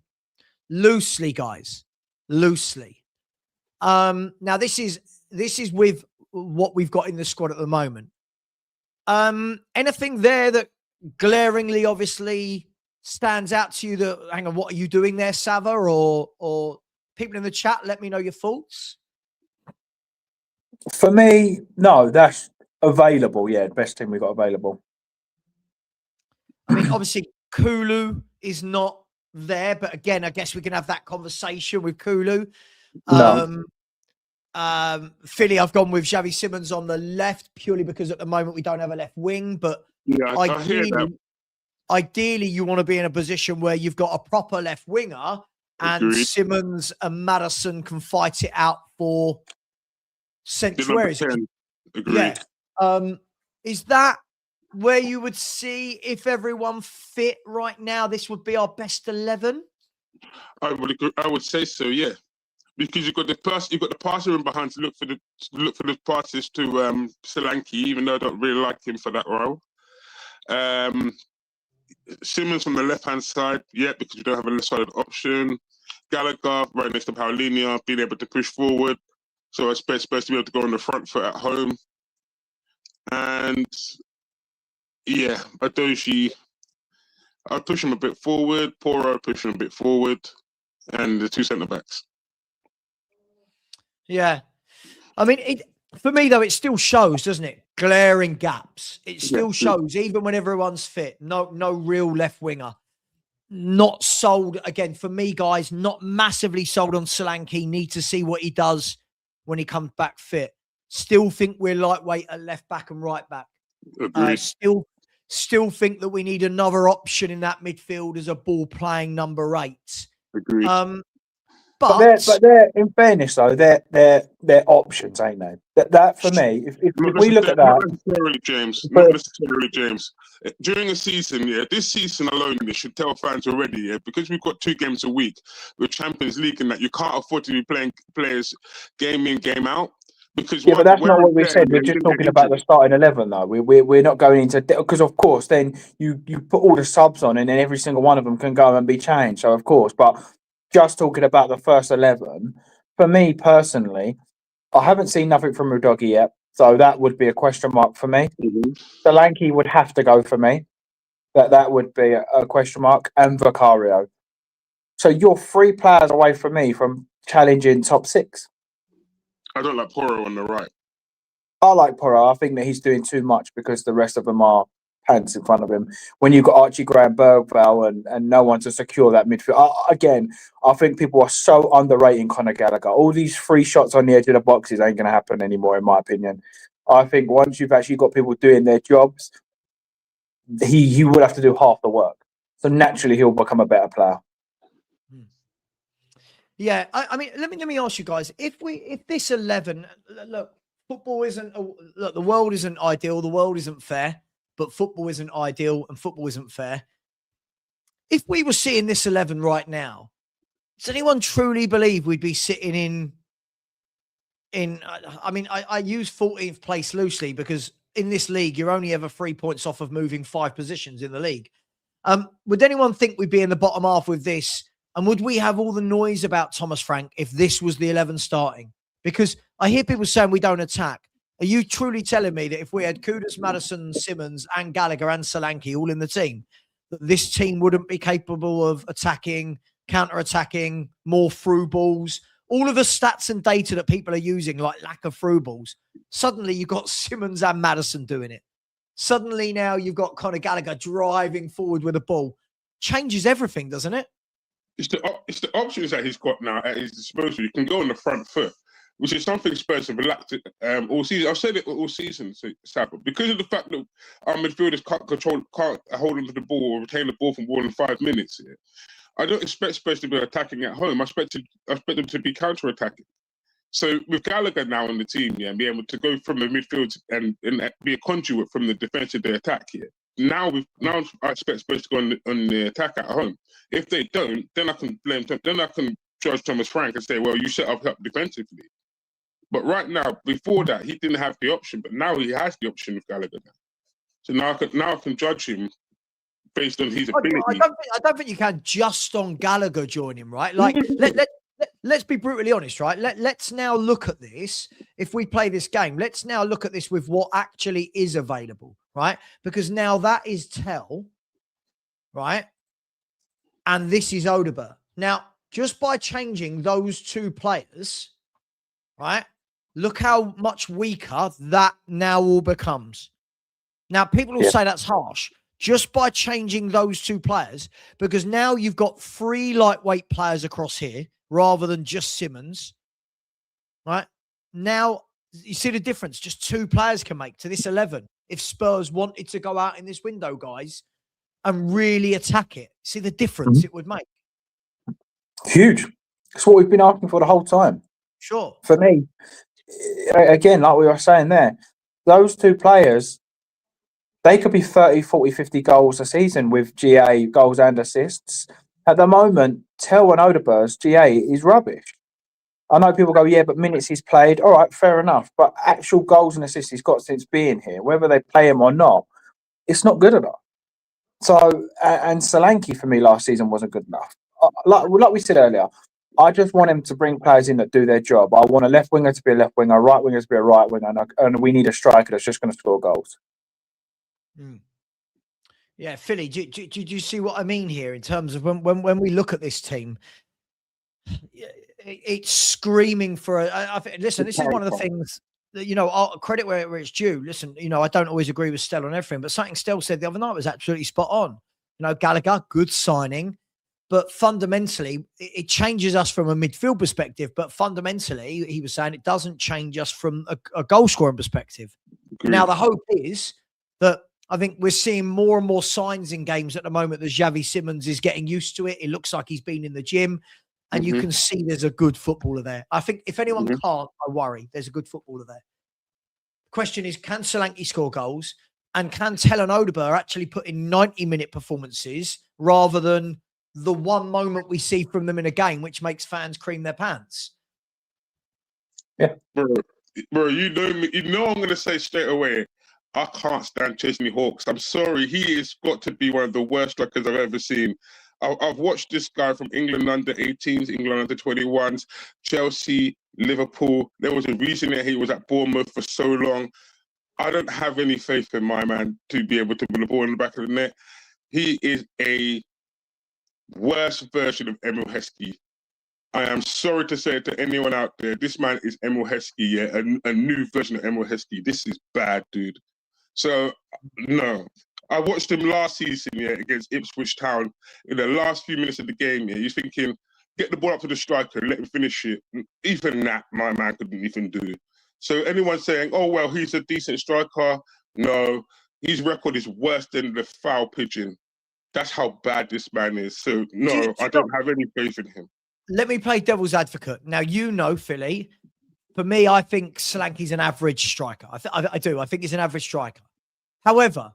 Loosely, guys. Loosely. Now, this is with what we've got in the squad at the moment. Anything there that glaringly, obviously, stands out to you that, hang on, what are you doing there, Savva? Or people in the chat, let me know your thoughts. For me, no, that's available. Yeah, the best team we got available. I mean, obviously, Kulu is not there, but again, I guess we can have that conversation with Kulu. No. Philly, I've gone with Xavi Simons on the left purely because at the moment we don't have a left wing, but yeah, I hear that. Ideally, you want to be in a position where you've got a proper left winger and Agreed. Simons and Maddison can fight it out for central. Where is it? Agreed. Yeah. Is that where you would see if everyone fit right now? This would be our best 11. I would say so. Yeah. Because you've got the passer in behind to look for the passes to Solanke, even though I don't really like him for that role. Simons from the left-hand side, yeah, because you don't have a left-sided option. Gallagher right next to Paulinho, being able to push forward. So I expect Spurs to be able to go on the front foot at home. And yeah, Adoshi, I'll push him a bit forward. Poro, push him a bit forward. And the two centre-backs. Yeah. I mean, for me, though, it still shows, doesn't it? Glaring gaps. It still shows, even when everyone's fit. No real left winger. Not sold, again, for me, guys, not massively sold on Solanke. Need to see what he does when he comes back fit. Still think we're lightweight at left back and right back. Still think that we need another option in that midfield as a ball-playing number 8. Agreed. But they're in fairness though, they're options, ain't they? That for me, if we look at that, not necessarily, James. During a season, yeah, this season alone, they should tell fans already, yeah, because we've got 2 games a week with Champions League and that you can't afford to be playing players game in, game out. Because Yeah, but that's when not he's what we there, said. yeah, We're he's just going to get talking about injured. the starting 11, though. We're not going into, because of course, then you put all the subs on, and then every single one of them can go and be changed. So of course, but just talking about the first 11, for me personally, I haven't seen nothing from Udogie yet, so that would be a question mark for me. Solanke would have to go for me. That would be a question mark, and Vicario. So you're 3 players away from me from challenging top 6. I don't like Porro on the right. I like Porro. I think that he's doing too much because the rest of them are pants in front of him. When you've got Archie Graham, Bergvall, and no one to secure that midfield. Again, I think people are so underrating Conor Gallagher. All these free shots on the edge of the boxes ain't going to happen anymore, in my opinion. I think once you've actually got people doing their jobs, he will have to do half the work. So naturally, he'll become a better player. Yeah, I mean, let me ask you guys: if this 11, look, football isn't look, the world isn't ideal, the world isn't fair, but football isn't ideal and football isn't fair. If we were seeing this 11 right now, does anyone truly believe we'd be sitting in? I mean, I use 14th place loosely because in this league you're only ever 3 points off of moving 5 positions in the league. Would anyone think we'd be in the bottom half with this? And would we have all the noise about Thomas Frank if this was the 11 starting? Because I hear people saying we don't attack. Are you truly telling me that if we had Kudus, Maddison, Simmons, and Gallagher and Solanke all in the team, that this team wouldn't be capable of attacking, counter-attacking, more through balls? All of the stats and data that people are using, like lack of through balls, suddenly you've got Simmons and Maddison doing it. Suddenly now you've got Conor Gallagher driving forward with a ball. Changes everything, doesn't it? It's the options that he's got now at his disposal. You can go on the front foot, which is something Spurs have lacked all season. I've said it all season, Savva, because of the fact that our midfielders can't hold onto the ball or retain the ball for more than 5 minutes. Yeah, I don't expect Spurs to be attacking at home. I expect them to be counter-attacking. So with Gallagher now on the team, yeah, and be able to go from the midfield and be a conduit from the defence to the attack here. Now I expect Spurs to go on the attack at home. If they don't, then I can blame them. Then I can judge Thomas Frank and say, well, you set up defensively. But right now, before that, he didn't have the option, but now he has the option with Gallagher now. So now I can judge him based on his ability. I don't think you can just on Gallagher join him, right? Like let's be brutally honest, right? Let's now look at this. If we play this game, let's now look at this with what actually is available, right? Because now that is Tell, right? And this is Odegaard. Now, just by changing those 2 players, right? Look how much weaker that now all becomes. Now, people will say that's harsh. Just by changing those 2 players, because now you've got 3 lightweight players across here rather than just Simmons, right? Now, you see the difference just 2 players can make to this 11 if Spurs wanted to go out in this window, guys, and really attack it. See the difference it would make? Huge. It's what we've been asking for the whole time. Sure. For me, again, like we were saying there, those 2 players, they could be 30, 40, 50 goals a season with GA goals and assists. At the moment, Tell and Odegaard's GA is rubbish. I know people go, yeah, but minutes he's played. All right, fair enough. But actual goals and assists he's got since being here, whether they play him or not, it's not good enough. So, and Solanke for me last season wasn't good enough. Like we said earlier, I just want him to bring players in that do their job. I want a left winger to be a left winger, a right winger to be a right winger, and we need a striker that's just going to score goals. Yeah, Philly, do you see what I mean here in terms of when we look at this team? It's screaming for listen, this is one of the things that, you know, I'll credit where it's due. Listen, you know, I don't always agree with Stell on everything, but something Stell said the other night was absolutely spot on. You know, Gallagher, good signing, but fundamentally it changes us from a midfield perspective. But fundamentally, he was saying it doesn't change us from a goal scoring perspective. Now, the hope is that I think we're seeing more and more signs in games at the moment that Xavi Simmons is getting used to it. It looks like he's been in the gym. And you can see there's a good footballer there. I think if anyone can't, I worry. There's a good footballer there. The question is, can Solanke score goals? And can Tell and Odegaard actually put in 90-minute performances rather than the one moment we see from them in a game, which makes fans cream their pants? Yeah. bro, you know me. You know I'm going to say straight away, I can't stand Chesney Hawks. I'm sorry. He has got to be one of the worst strikers I've ever seen. I've watched this guy from England under 18s, England under 21s, Chelsea, Liverpool. There was a reason that he was at Bournemouth for so long. I don't have any faith in my man to be able to put the ball in the back of the net. He is a worse version of Emil Heskey. I am sorry to say it to anyone out there. This man is Emil Heskey, yeah, a new version of Emil Heskey. This is bad, dude. So, no. I watched him last season, yeah, against Ipswich Town. In the last few minutes of the game, yeah, you're thinking, get the ball up to the striker and let him finish it. Even that, my man couldn't even do. So anyone saying, oh, well, he's a decent striker, no. His record is worse than the foul pigeon. That's how bad this man is. So, no, I don't have any faith in him. Let me play devil's advocate. Now, you know, Philly, for me, I think Solanke's an average striker. I do. I think he's an average striker. However,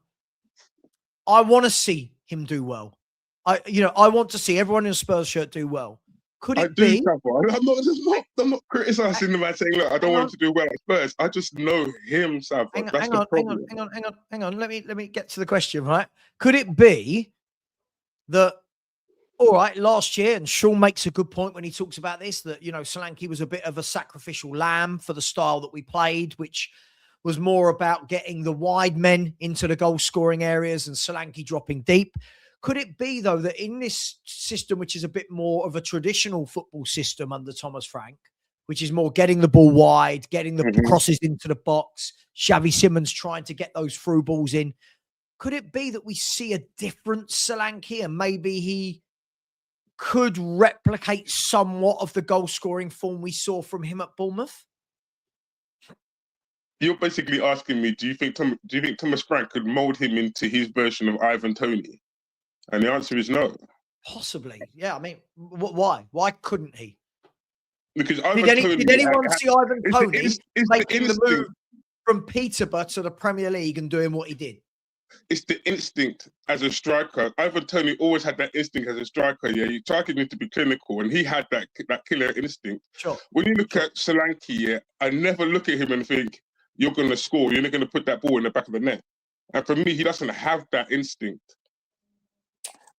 I want to see him do well. I want to see everyone in a Spurs shirt do well. Could it be? I'm not criticizing the man saying, look, I don't want him to do well at Spurs. I just know him, Savva. Hang on. Let me get to the question, right? Could it be that, all right, last year, and Sean makes a good point when he talks about this, that, Solanke was a bit of a sacrificial lamb for the style that we played, which was more about getting the wide men into the goal-scoring areas and Solanke dropping deep. Could it be, though, that in this system, which is a bit more of a traditional football system under Thomas Frank, which is more getting the ball wide, getting the crosses into the box, Xavi Simons trying to get those through balls in, could it be that we see a different Solanke and maybe he could replicate somewhat of the goal-scoring form we saw from him at Bournemouth? You're basically asking me, do you think Thomas Frank could mould him into his version of Ivan Toney? And the answer is no. Possibly, yeah. I mean, why? Why couldn't he? Because did anyone see Ivan Toney making the move from Peterborough to the Premier League and doing what he did? It's the instinct as a striker. Ivan Toney always had that instinct as a striker. Yeah, you striker need to be clinical, and he had that killer instinct. Sure. When you look at Solanke, yeah, I never look at him and think you're going to score. You're not going to put that ball in the back of the net. And for me, he doesn't have that instinct.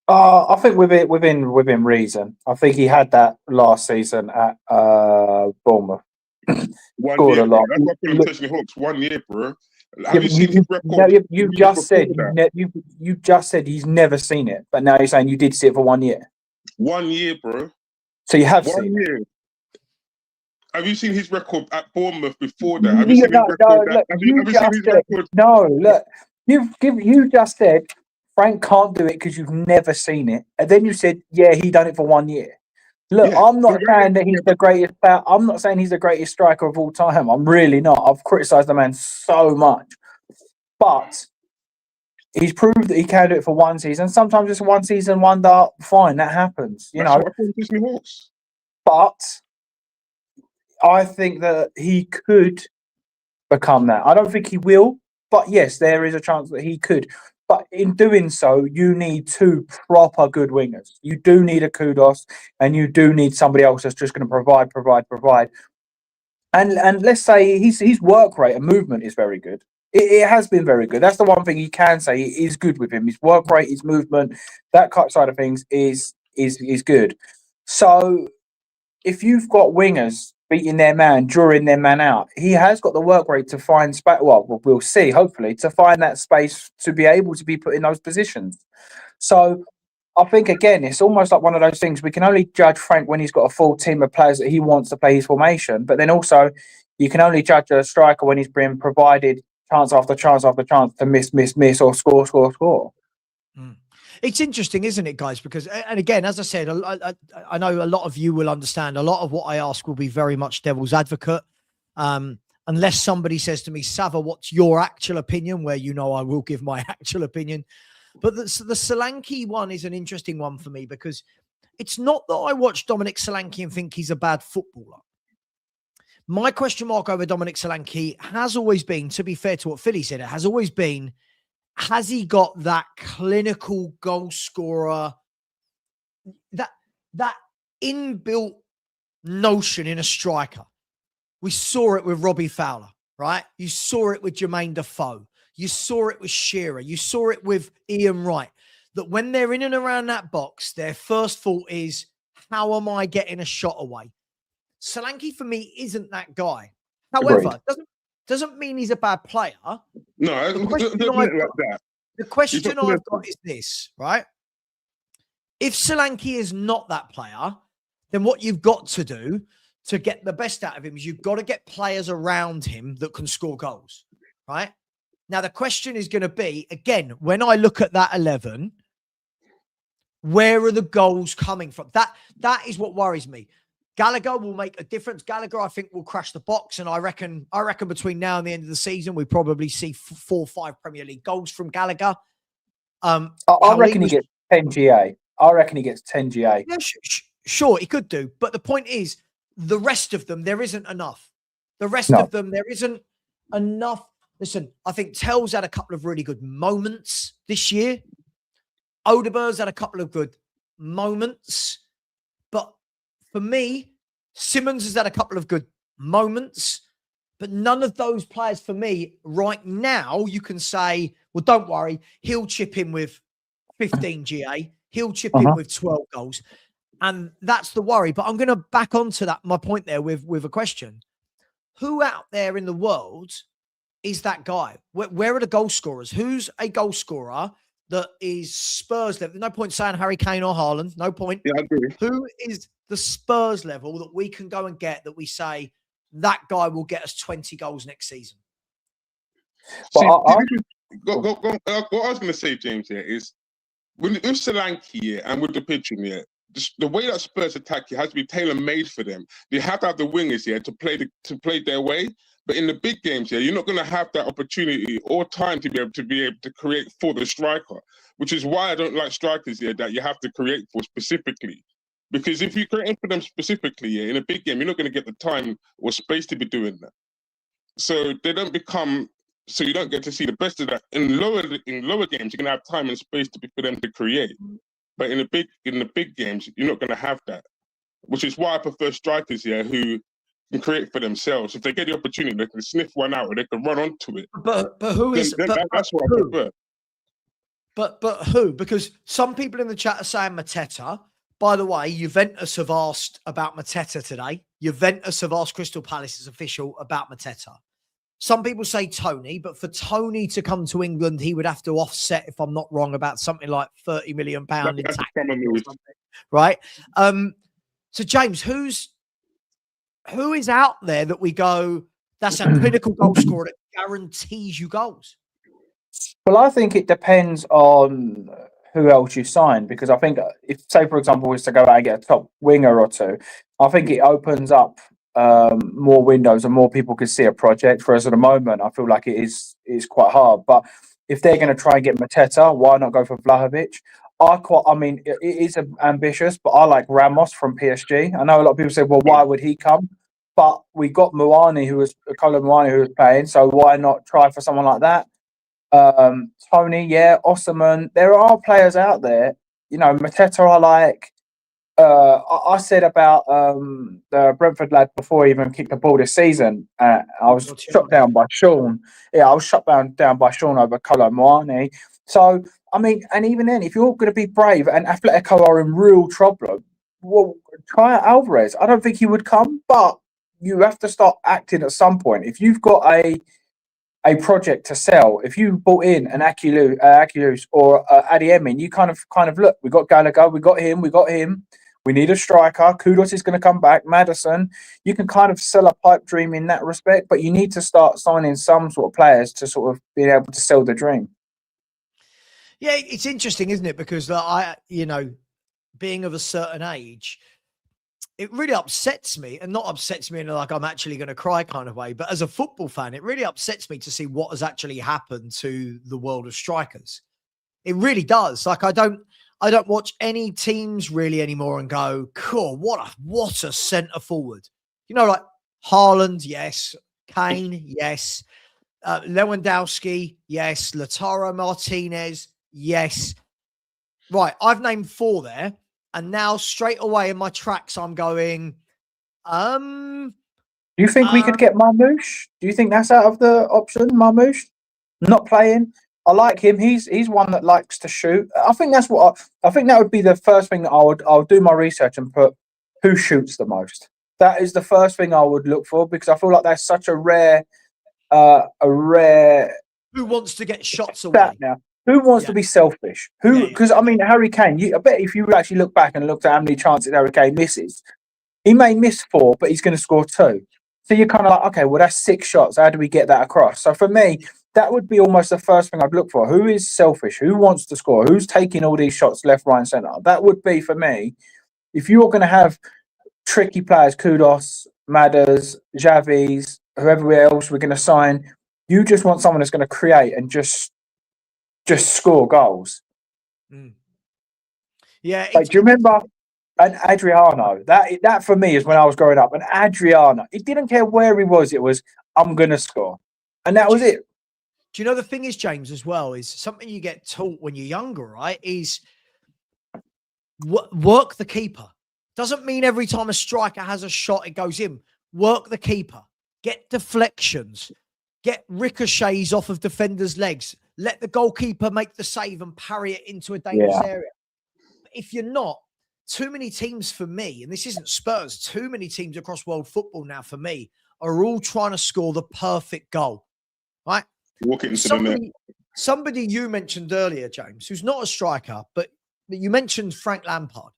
I think within reason. I think he had that last season at Bournemouth. 1 year, bro. That's what I'm pushing Hawks. 1 year, bro. Have you seen his record? You just said he's never seen it, but now you're saying you did see it for 1 year. 1 year, bro. So you have 1 seen year. it. Have you seen his record at Bournemouth before that? Have you seen his record? No, look. You just said Frank can't do it because you've never seen it, and then you said, yeah, he done it for 1 year. Look, yeah, I'm not saying that he's the greatest. I'm not saying he's the greatest striker of all time. I'm really not. I've criticised the man so much, but he's proved that he can do it for one season. Sometimes it's a 1 season wonder. Fine, that happens. You know. But I think that he could become that. I don't think he will, but yes, there is a chance that he could. But in doing so, you need two proper good wingers. You do need a Kudos, and you do need somebody else that's just going to provide. And let's say his work rate and movement is very good. It has been very good. That's the one thing you can say is good with him. His work rate, his movement, that side of things is good. So if you've got wingers beating their man, drawing their man out, he has got the work rate to find space. Well, we'll see, hopefully, to find that space to be able to be put in those positions. So I think, again, it's almost like one of those things. We can only judge Frank when he's got a full team of players that he wants to play his formation. But then also, you can only judge a striker when he's been provided chance after chance after chance to miss, or score. It's interesting, isn't it, guys? Because, and again, as I said, I know a lot of you will understand. A lot of what I ask will be very much devil's advocate. Unless somebody says to me, Savva, what's your actual opinion? Where, I will give my actual opinion. But the Solanke one is an interesting one for me, because it's not that I watch Dominic Solanke and think he's a bad footballer. My question mark over Dominic Solanke has always been, to be fair to what Philly said, it has always been, has he got that clinical goal scorer, that inbuilt notion in a striker, We saw it with Robbie Fowler, right? You saw it with Jermaine Defoe. You saw it with Shearer. You saw it with Ian Wright. That when they're in and around that box, their first thought is, how am I getting a shot away? Solanke, for me, isn't that guy. However, doesn't mean he's a bad player. No, the question I've got is this, right? If Solanke is not that player, then what you've got to do to get the best out of him is you've got to get players around him that can score goals, right? Now, the question is going to be, again, when I look at that 11, where are the goals coming from? That is what worries me. Gallagher will make a difference. Gallagher, I think, will crash the box. And I reckon between now and the end of the season, we probably see 4 or 5 Premier League goals from Gallagher. I reckon he gets 10 GA. I reckon he gets 10 GA. Yeah, sure, he could do. But the point is, the rest of them, there isn't enough. The rest of them, there isn't enough. Listen, I think Tell's had a couple of really good moments this year. Odeberg's had a couple of good moments. But for me, Simmons has had a couple of good moments. But none of those players, for me, right now, you can say, well, don't worry, he'll chip in with 15 GA. He'll chip in with 12 goals. And that's the worry. But I'm going to back onto that, my point there with a question. Who out there in the world is that guy? Where are the goal scorers? Who's a goal scorer that is Spurs level? No point saying Harry Kane or Haaland. No point. Yeah, I agree. Who is the Spurs level that we can go and get that we say that guy will get us 20 goals next season? See, what I was going to say, James, here is with Solanke and with the pitching here, the way that Spurs attack has to be tailor-made for them. They have to have the wingers here to play their way. But in the big games here, you're not going to have that opportunity or time to be able to create for the striker, which is why I don't like strikers here that you have to create for specifically. Because if you create for them specifically here, in a big game, you're not going to get the time or space to be doing that. So they don't become. So you don't get to see the best of that. In lower games, you're going to have time and space for them to create. But in the big games, you're not going to have that. Which is why I prefer strikers here who can create for themselves. If they get the opportunity, they can sniff one out or they can run onto it. But who is? That's what I prefer. But who? Because some people in the chat are saying Mateta. By the way, Juventus have asked about Mateta today. Juventus have asked Crystal Palace's official about Mateta. Some people say Tony, but for Tony to come to England, he would have to offset, if I'm not wrong, about something like £30 million in tax. Right? So, James, who is out there that we go, that's a pinnacle goal scorer that guarantees you goals? Well, I think it depends on who else you sign, because I think if, say, for example, was to go out and get a top winger or two, I think it opens up more windows and more people can see a project. For us at the moment, I feel like it is quite hard. But if they're going to try and get Mateta, why not go for Vlahovic? I mean, it is ambitious, but I like Ramos from PSG. I know a lot of people say, well, why would he come? But we got Colin Muani, who was playing, so why not try for someone like that? Tony, yeah, Osman. There are players out there. You know, Mateta, I like. I said about the Brentford lad before he even kicked the ball this season. I was shut down by Sean. Yeah, I was shut down by Sean over Colin Muani. So, I mean, and even then, if you're going to be brave and Atletico are in real trouble, well, try Alvarez. I don't think he would come, but you have to start acting at some point. If you've got a project to sell, if you bought in an Akulus or Adeyemi, you kind of look, we got Gallagher, we got him. We need a striker. Kudos is going to come back. Maddison, you can kind of sell a pipe dream in that respect, but you need to start signing some sort of players to sort of be able to sell the dream. Yeah, it's interesting, isn't it? Because being of a certain age, it really upsets me, and not upsets me in like I'm actually going to cry kind of way, but as a football fan, it really upsets me to see what has actually happened to the world of strikers. It really does. Like I don't watch any teams really anymore and go, cool, what a centre forward. You know, like Haaland, yes. Kane, yes. Lewandowski, yes. Lautaro Martinez, yes. Right, I've named 4 there. And now straight away in my tracks, I'm going, Do you think we could get Marmoush? Do you think that's out of the option? Marmoush not playing. I like him. He's one that likes to shoot. I think that's what I think that would be the first thing that I'll do my research and put who shoots the most. That is the first thing I would look for, because I feel like that's such a rare Who wants to get shots away now. Who wants to be selfish? Who? Because I mean, Harry Kane. I bet if you actually look back and looked at how many chances Harry Kane misses, he may miss 4, but he's going to score 2. So you're kind of like, okay, well, that's 6 shots. How do we get that across? So for me, that would be almost the first thing I'd look for. Who is selfish? Who wants to score? Who's taking all these shots left, right, and centre? That would be, for me, if you're going to have tricky players, Kudos, Madders, Javis, whoever else we're going to sign, you just want someone that's going to create and just score goals. Yeah. Like, do you remember an Adriano? That for me is when I was growing up. An Adriano, he didn't care where he was. It was, I'm going to score. And that was it. Do you know the thing is, James, as well, is something you get taught when you're younger, right? Is work the keeper. Doesn't mean every time a striker has a shot, it goes in. Work the keeper. Get deflections. Get ricochets off of defenders' legs. Let the goalkeeper make the save and parry it into a dangerous area. If you're not, too many teams for me, and this isn't Spurs, too many teams across world football now for me are all trying to score the perfect goal, right? Walk it into the net. Somebody you mentioned earlier, James, who's not a striker, but you mentioned Frank Lampard.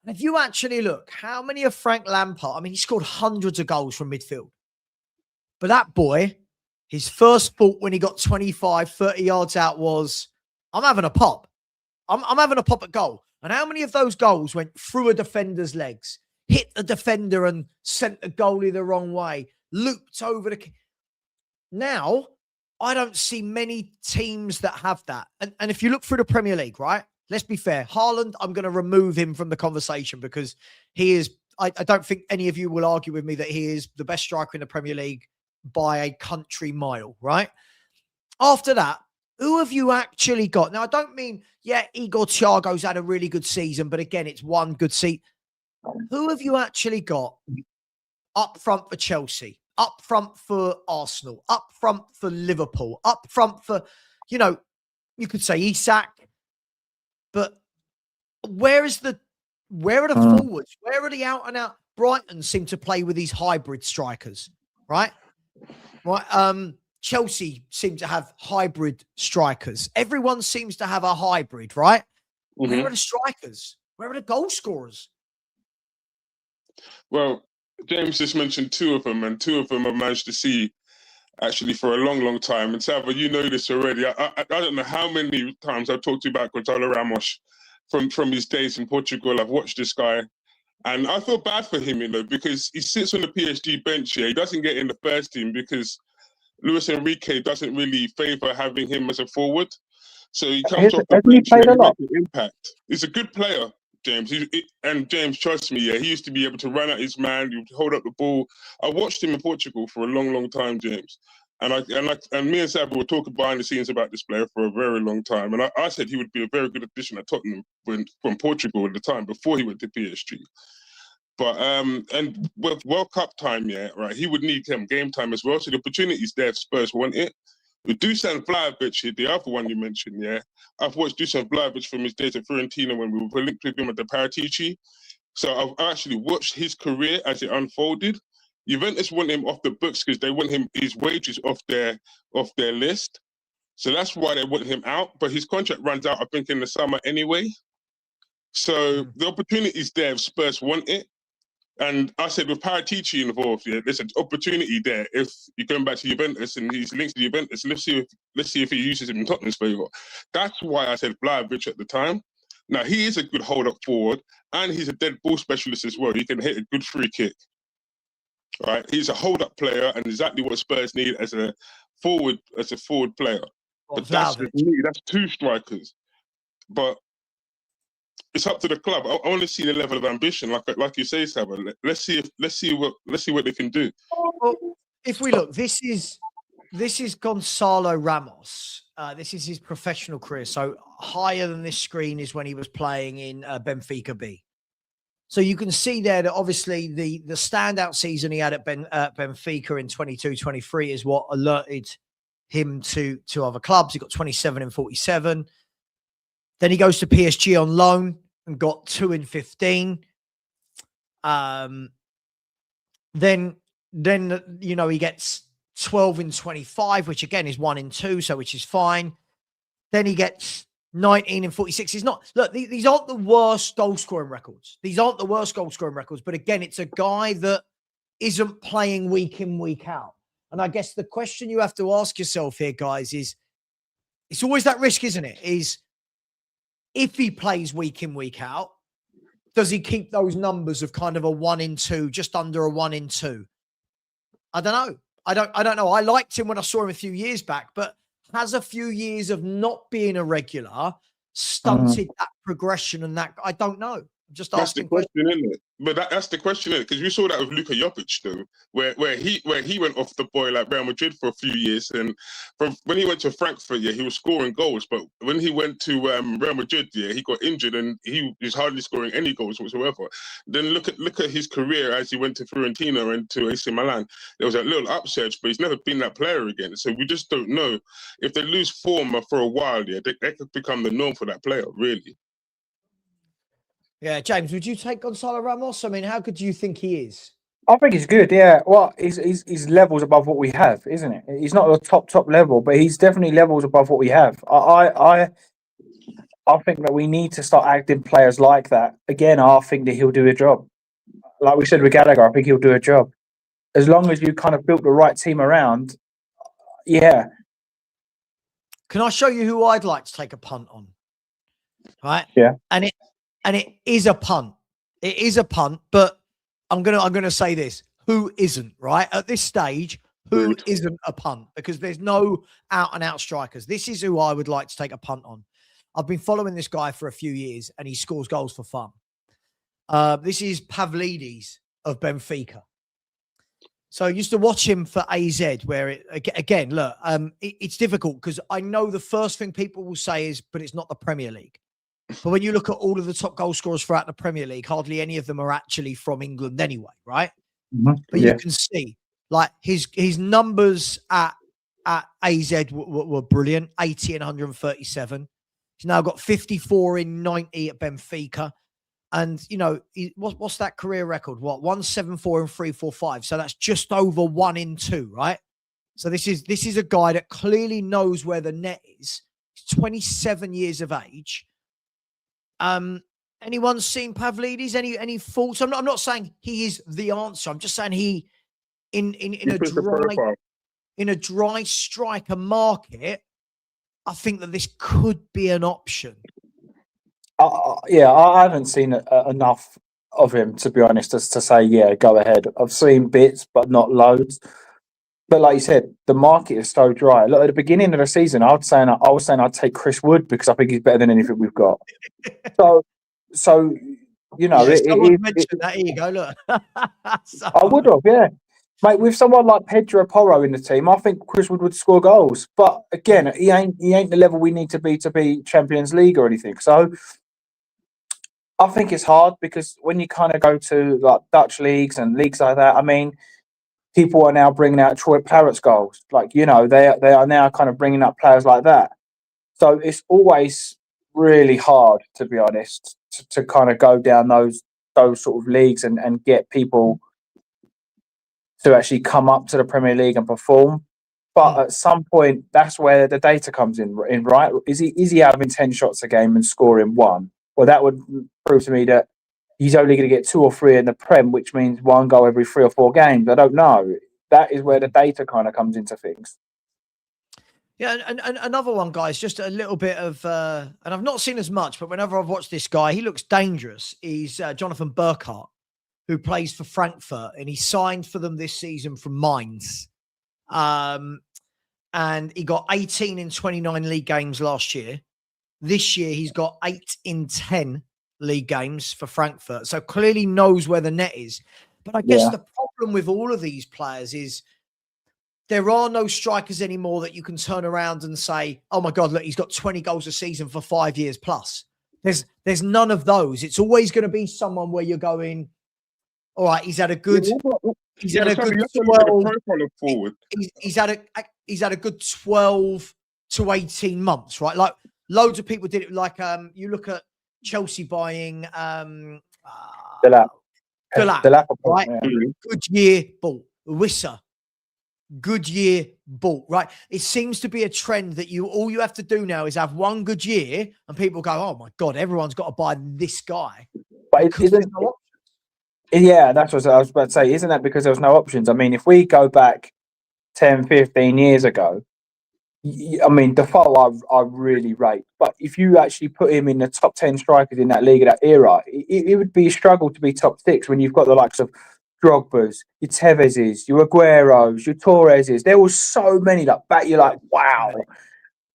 And if you actually look, how many of Frank Lampard, I mean, he scored hundreds of goals from midfield. But that boy, his first thought when he got 25, 30 yards out was, I'm having a pop. I'm having a pop at goal. And how many of those goals went through a defender's legs, hit the defender and sent the goalie the wrong way, looped over the... Now, I don't see many teams that have that. And if you look through the Premier League, right? Let's be fair. Haaland, I'm going to remove him from the conversation because he is... I don't think any of you will argue with me that he is the best striker in the Premier League by a country mile, right? After that, who have you actually got? Now, I don't mean, Igor Thiago's had a really good season, but again, it's one good seat. Who have you actually got up front for Chelsea, up front for Arsenal, up front for Liverpool, up front for, you could say Isak, but where are the forwards? Where are the out and out? Brighton seem to play with these hybrid strikers, right? Right. Chelsea seem to have hybrid strikers. Everyone seems to have a hybrid, right? Mm-hmm. Where are the strikers? Where are the goal scorers? Well, James just mentioned 2 of them, and 2 of them I've managed to see actually for a long, long time. And Savva, you know this already. I don't know how many times I've talked to you about Gonzalo Ramos from his days in Portugal. I've watched this guy, and I feel bad for him, because he sits on the PSG bench here. He doesn't get in the first team because Luis Enrique doesn't really favour having him as a forward. So he comes off the bench and makes an impact. He's a good player, James. And James, trust me, he used to be able to run at his man, he would hold up the ball. I watched him in Portugal for a long, long time, James. And me and Savva were talking behind the scenes about this player for a very long time. And I said he would be a very good addition at Tottenham from Portugal at the time, before he went to PSG. But and with World Cup time, right, he would need game time as well. So the opportunity's there if Spurs want it. With Dusan Vlahovic, the other one you mentioned, I've watched Dusan Vlahovic from his days at Fiorentina when we were linked with him at the Paratici. So I've actually watched his career as it unfolded. Juventus want him off the books because they want his wages off their list. So that's why they want him out. But his contract runs out, I think, in the summer anyway. So the opportunity's there if Spurs want it. And I said with Paratici involved, there's an opportunity there. If you're going back to Juventus and he's linked to Juventus, let's see if he uses him in Tottenham's favour. That's why I said Vlahovic at the time. Now, he is a good hold-up forward, and he's a dead ball specialist as well. He can hit a good free kick. Right? He's a hold-up player, and exactly what Spurs need as a forward player. But that's 2 strikers. But it's up to the club. I want to see the level of ambition, like you say, Savva. Let's see what they can do. Well, if we look, this is Gonzalo Ramos. This is his professional career. So higher than this screen is when he was playing in Benfica B. So you can see there that obviously the standout season he had at Benfica in 22-23 is what alerted him to other clubs. He got 27 and 47. Then he goes to PSG on loan and got 2 in 15. Then he gets 12 in 25, which again is 1 in 2, so which is fine. Then he gets 19 and 46. He's not, look, these aren't the worst goal scoring records. These aren't the worst goal scoring records, but again, it's a guy that isn't playing week in, week out. And I guess the question you have to ask yourself here, guys, is it's always that risk, isn't it? Is if he plays week in, week out, does he keep those numbers of kind of a 1 in 2, just under a 1 in 2? I don't know. I don't know. I liked him when I saw him a few years back, but has a few years of not being a regular stunted that progression and that? I don't know. I'm just asking. That's the question, isn't it? But that's the question, isn't it? Because we saw that with Luka Jokic, though, where he went off the boil like Real Madrid for a few years, and from when he went to Frankfurt, he was scoring goals, but when he went to Real Madrid, he got injured and he was hardly scoring any goals whatsoever. Then look at his career as he went to Fiorentina and to AC Milan. There was a little upsurge, but he's never been that player again. So we just don't know if they lose form for a while. They could become the norm for that player, really. Yeah, James, would you take Gonzalo Ramos? I mean, how good do you think he is? I think he's good, yeah. Well, he's levels above what we have, isn't it? He's not the top level, but he's definitely levels above what we have. I think that we need to start acting players like that. Again, I think that he'll do a job. Like we said with Gallagher, I think he'll do a job. As long as you kind of built the right team around, yeah. Can I show you who I'd like to take a punt on? Right? Yeah. And it is a punt. It is a punt, but I'm gonna say this: who isn't, right? At this stage, who isn't a punt? Because there's no out and out strikers. This is who I would like to take a punt on. I've been following this guy for a few years, and he scores goals for fun. This is Pavlidis of Benfica. So I used to watch him for AZ, where it's difficult because I know the first thing people will say is, but it's not the Premier League. But when you look at all of the top goal scorers throughout the Premier League, hardly any of them are actually from England anyway, right? Mm-hmm. But you can see, like, his numbers at AZ were brilliant, 80 and 137. He's now got 54 in 90 at Benfica. And, what's that career record? 174 and 345. So that's just over 1 in 2, right? So this is a guy that clearly knows where the net is. He's 27 years of age. Anyone seen Pavlidis? Any thoughts? I'm not saying he is the answer. I'm just saying he in a dry striker market, I think that this could be an option. I haven't seen enough of him, to be honest, as to say, yeah, go ahead. I've seen bits, but not loads. But like you said, the market is so dry. Look, at the beginning of the season, I was saying I'd take Chris Wood because I think he's better than anything we've got. So you know, mentioned that. Here you go. Look, I would have, yeah, mate. With someone like Pedro Porro in the team, I think Chris Wood would score goals. But again, he ain't the level we need to be Champions League or anything. So I think it's hard because when you kind of go to like Dutch leagues and leagues like that, I mean, people are now bringing out Troy Parrott's goals. Like, they are now kind of bringing up players like that. So it's always really hard, to be honest, to kind of go down those sort of leagues and get people to actually come up to the Premier League and perform. But at some point, that's where the data comes in, right? Is he having 10 shots a game and scoring 1? Well, that would prove to me that he's only going to get 2 or 3 in the Prem, which means 1 goal every 3 or 4 games. I don't know. That is where the data kind of comes into things. Yeah, and another one, guys, just a little bit of, and I've not seen as much, but whenever I've watched this guy, he looks dangerous. He's Jonathan Burkhardt, who plays for Frankfurt, and he signed for them this season from Mainz. And he got 18 in 29 league games last year. This year, he's got 8 in 10 league games for Frankfurt. So clearly knows where the net is. But I guess the problem with all of these players is there are no strikers anymore that you can turn around and say, oh my God, look, he's got 20 goals a season for 5 years plus. There's none of those. It's always going to be someone where you're going, all right, he's had a good. He's had a good 12. He's had a good 12 to 18 months, right? Like loads of people did it. Like you look at Chelsea buying Delap, right? Yeah. Goodyear bought Wissa. Goodyear bought, right? It seems to be a trend that all you have to do now is have one good year, and people go, "Oh my god, everyone's got to buy this guy." But yeah, that's what I was about to say. Isn't that because there was no options? I mean, if we go back 10, 15 years ago, I mean, Defoe I really rate. But if you actually put him in the top 10 strikers in that league at that era, it would be a struggle to be top 6 when you've got the likes of Drogba's, your Tevez's, your Aguero's, your Torres's. There was so many you're like, wow.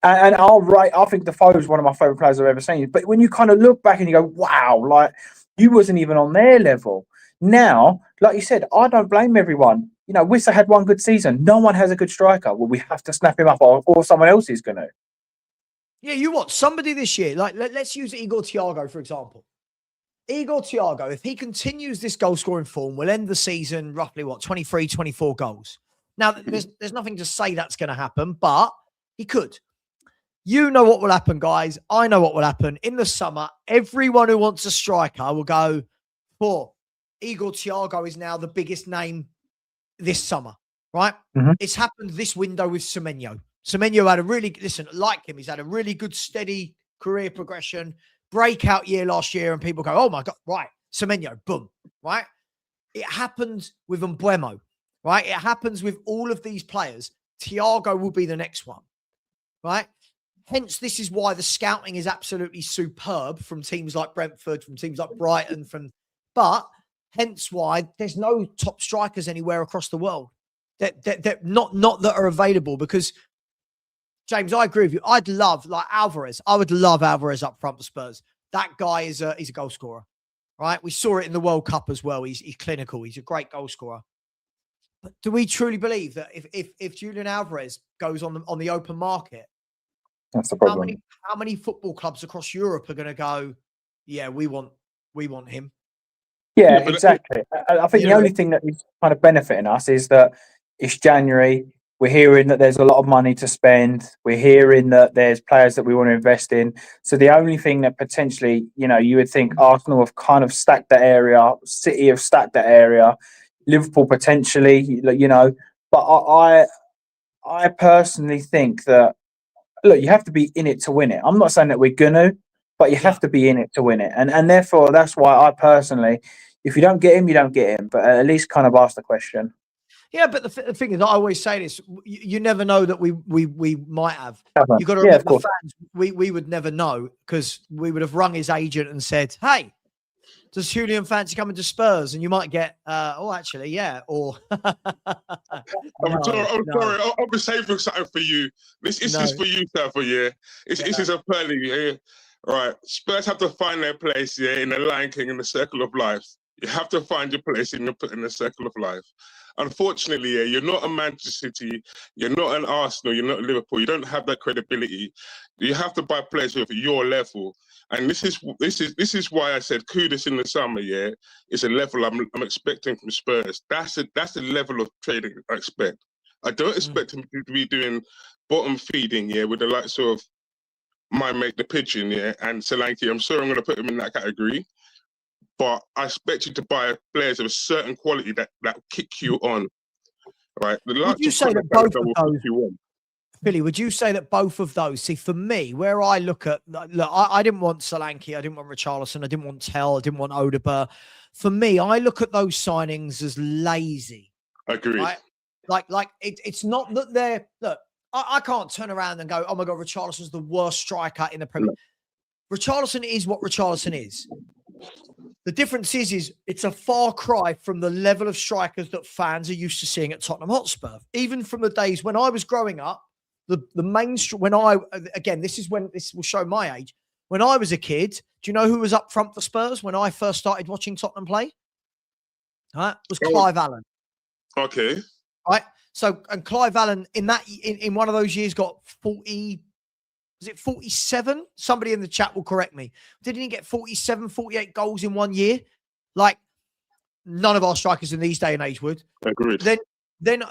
And I think Defoe is one of my favourite players I've ever seen. But when you kind of look back and you go, wow, like you wasn't even on their level. Now, like you said, I don't blame everyone. You know, Wissa had one good season. No one has a good striker. Well, we have to snap him up or someone else is going to. Yeah, you want somebody this year. Like, let's use Igor Thiago, for example. Igor Thiago, if he continues this goal-scoring form, will end the season roughly, 23, 24 goals. Now, there's nothing to say that's going to happen, but he could. You know what will happen, guys. I know what will happen. In the summer, everyone who wants a striker will go, Igor Thiago is now the biggest name this summer, right? Mm-hmm. It's happened this window with Semenyo. Semenyo had he's had a really good, steady career progression, breakout year last year, and people go, oh my God, right, Semenyo, boom, right? It happened with Mbeumo, right? It happens with all of these players. Thiago will be the next one, right? Hence, this is why the scouting is absolutely superb from teams like Brentford, from teams like Brighton, but hence why there's no top strikers anywhere across the world that not that are available. Because James, I agree with you. I'd love like Alvarez. I would love Alvarez up front for Spurs. That guy he's a goal scorer, right? We saw it in the World Cup as well. He's clinical. He's a great goal scorer. But do we truly believe that if Julian Alvarez goes on the open market, that's the problem? How many football clubs across Europe are going to go, yeah, we want him? Yeah, exactly. I think the only thing that is kind of benefiting us is that it's January. We're hearing that there's a lot of money to spend. We're hearing that there's players that we want to invest in. So the only thing that potentially, you would think Arsenal have kind of stacked that area, City have stacked that area, Liverpool potentially, But I personally think that, look, you have to be in it to win it. I'm not saying that we're going to, but you have to be in it to win it. And therefore, that's why I personally, if you don't get him, you don't get him. But at least kind of ask the question. Yeah, but the thing is, I always say this: you never know that we might have. You got to remember, the fans. We would never know because we would have rung his agent and said, "Hey, does Julian fancy coming to Spurs?" And you might get, actually, yeah, or. I'm sorry. I'll be saving something for you. This is for you, Savva. Yeah, this is a pearly. Yeah, right. Spurs have to find their place. Yeah, in the Lion King, in the circle of life. You have to find your place in the circle of life. Unfortunately, yeah, you're not a Manchester City, you're not an Arsenal, you're not Liverpool. You don't have that credibility. You have to buy players with your level, and this is why I said Kudus in the summer. Yeah, it's a level I'm expecting from Spurs. That's the level of trading I expect. I don't expect him to be doing bottom feeding. Yeah, with the likes of my mate the Pigeon. Yeah, and Solanke. I'm sorry, I'm going to put him in that category. But I expect you to buy players of a certain quality that kick you on, right? Would you say that both of those, Billy? Would you say that both of those? See, for me, where I look, I didn't want Solanke, I didn't want Richarlison, I didn't want Tell, I didn't want Odegaard. For me, I look at those signings as lazy. I agree. Right? Like it's not that they're I can't turn around and go, oh my God, Richarlison's the worst striker in the Premier League. Richarlison is what Richarlison is. The difference is it's a far cry from the level of strikers that fans are used to seeing at Tottenham Hotspur. Even from the days when I was growing up, the mainstream, this will show my age. When I was a kid, do you know who was up front for Spurs when I first started watching Tottenham play? Right? It was Clive Allen. Okay. Right? So, and Clive Allen in one of those years got 40 Was it 47? Somebody in the chat will correct me. Didn't he get 47, 48 goals in 1 year? Like, none of our strikers in these day and age would. Agreed. Then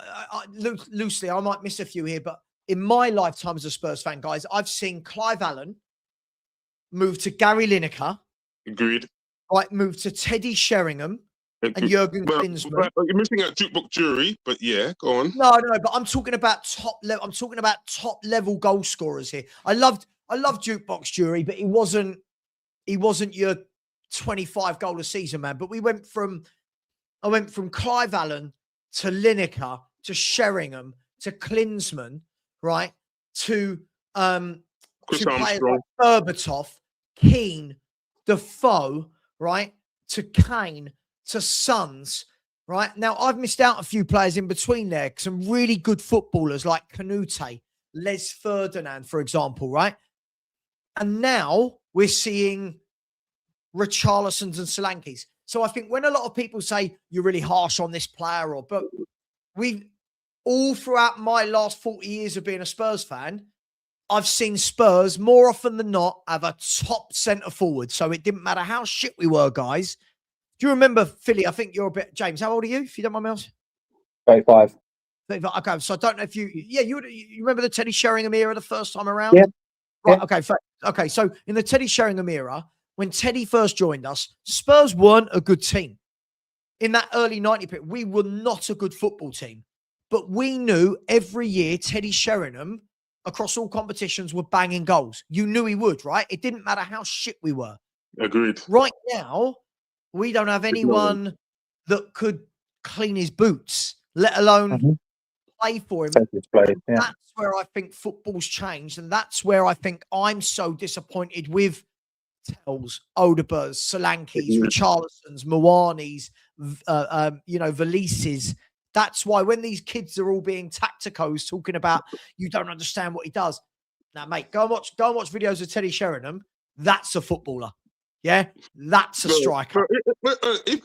loosely, I might miss a few here, but in my lifetime as a Spurs fan, guys, I've seen Clive Allen move to Gary Lineker. Agreed. Right, move to Teddy Sheringham and Jurgen Klinsmann. You're missing out Jukebox Jury, but yeah, go on. No, but I'm talking about top level. I'm talking about top level goal scorers here. I loved Jukebox Jury, but he wasn't your 25 goal a season man. But I went from Clive Allen to Lineker to Sheringham to Klinsmann, right? To Chris players Armstrong, like Berbatov, Keane, Defoe, right? To Kane, to Sons, right? Now, I've missed out a few players in between there. Some really good footballers like Canute, Les Ferdinand, for example, right? And now we're seeing Richarlisons and Solankis. So I think when a lot of people say you're really harsh on this player, but we've all throughout my last 40 years of being a Spurs fan, I've seen Spurs more often than not have a top centre forward. So it didn't matter how shit we were, guys. Do you remember, Philly? I think you're a bit, James, how old are you, if you don't mind me asking? 35. Okay, so I don't know if you remember the Teddy Sheringham era the first time around? Yeah. Right, yeah. Okay, so in the Teddy Sheringham era, when Teddy first joined us, Spurs weren't a good team. In that early 90 period, we were not a good football team. But we knew every year Teddy Sheringham, across all competitions, were banging goals. You knew he would, right? It didn't matter how shit we were. Agreed. Right now, we don't have anyone that could clean his boots, let alone play for him. That's where I think football's changed. And that's where I think I'm so disappointed with Tells, Odebers, Solankis, Richarlisons, Mwanis, Valises. That's why when these kids are all being tacticos talking about you don't understand what he does. Now, mate, go and watch videos of Teddy Sheringham. That's a footballer. Yeah, that's a striker.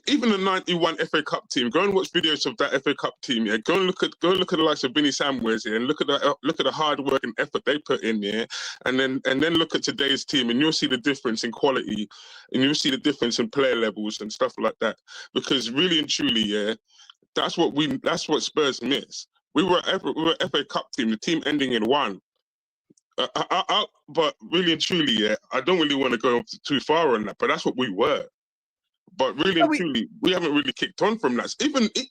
Even the 91 FA Cup team, go and watch videos of that FA Cup team. Yeah, go and look at the likes of Vinny Samwers here, and look at the hard work and effort they put in there, and then look at today's team, and you'll see the difference in quality, and you'll see the difference in player levels and stuff like that. Because really and truly, yeah, that's what Spurs miss. We were an FA Cup team, the team ending in 1. But really and truly, yeah, I don't really want to go too far on that, but that's what we were. But really and truly, we haven't really kicked on from that.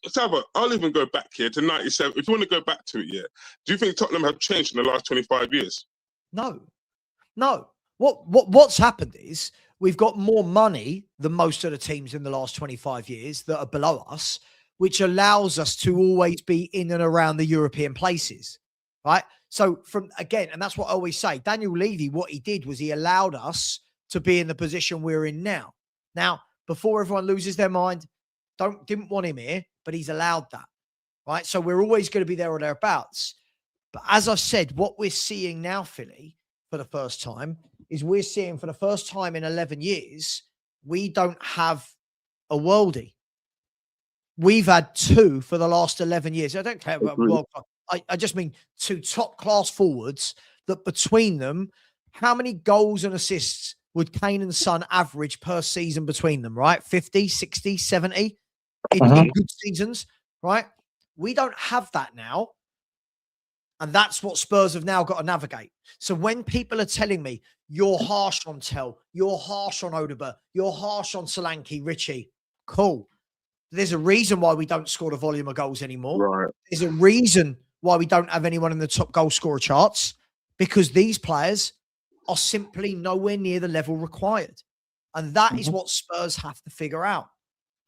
Savva, I'll even go back here to 97. If you want to go back to it, yeah. Do you think Tottenham have changed in the last 25 years? No. What's happened is we've got more money than most of the teams in the last 25 years that are below us, which allows us to always be in and around the European places, right? So and that's what I always say, Daniel Levy, what he did was he allowed us to be in the position we're in now. Now, before everyone loses their mind, didn't want him here, but he's allowed that, right? So we're always going to be there or thereabouts. But as I said, what we're seeing now, Philly, for the first time, is we're seeing for the first time in 11 years, we don't have a worldie. We've had 2 for the last 11 years. I don't care about World Cup. I just mean 2 top-class forwards that between them, how many goals and assists would Kane and Son average per season between them, right? 50, 60, 70 in good seasons, right? We don't have that now. And that's what Spurs have now got to navigate. So when people are telling me, you're harsh on Tell, you're harsh on Odegaard, you're harsh on Solanke, Richie, cool. There's a reason why we don't score the volume of goals anymore. Right. There's a reason why we don't have anyone in the top goal scorer charts, because these players are simply nowhere near the level required. And that is what Spurs have to figure out.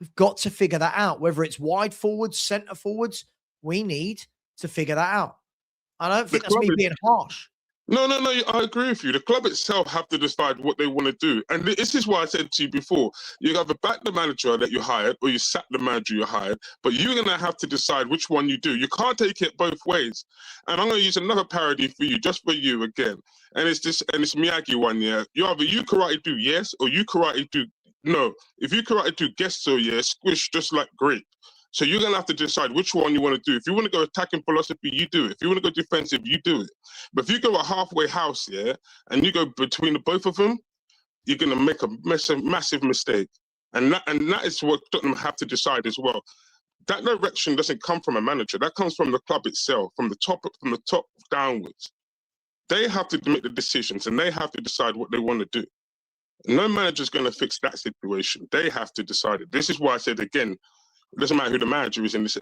We've got to figure that out. Whether it's wide forwards, centre forwards, we need to figure that out. I don't think that's me being harsh. No, I agree with you. The club itself have to decide what they want to do. And this is why I said to you before, you either back the manager that you hired or you sack the manager you hired, but you're going to have to decide which one you do. You can't take it both ways. And I'm going to use another parody for you, just for you again. And it's Miyagi one, yeah. You karate do yes, or you karate do no. If you karate do guess so, yeah, squish just like grape. So you're going to have to decide which one you want to do. If you want to go attacking philosophy, you do it. If you want to go defensive, you do it. But if you go a halfway house, and you go between the both of them, you're going to make a massive mistake. And that is what Tottenham have to decide as well. That direction doesn't come from a manager. That comes from the club itself, from the top downwards. They have to make the decisions, and they have to decide what they want to do. No manager's going to fix that situation. They have to decide it. This is why I said again, it doesn't matter who the manager is in this.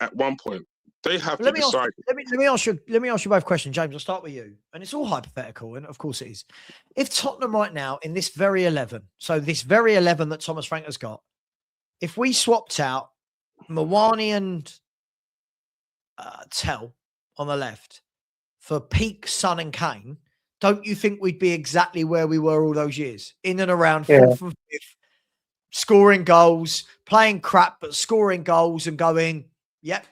At one point, they have to decide. Let me ask you both questions, James. I'll start with you, and it's all hypothetical, and of course it is. If Tottenham right now in this very 11, so this very 11 that Thomas Frank has got, if we swapped out Mawani and Tell on the left for Peak, Son, and Kane, don't you think we'd be exactly where we were all those years, in and around fourth and fifth, scoring goals, playing crap but scoring goals and going, yep.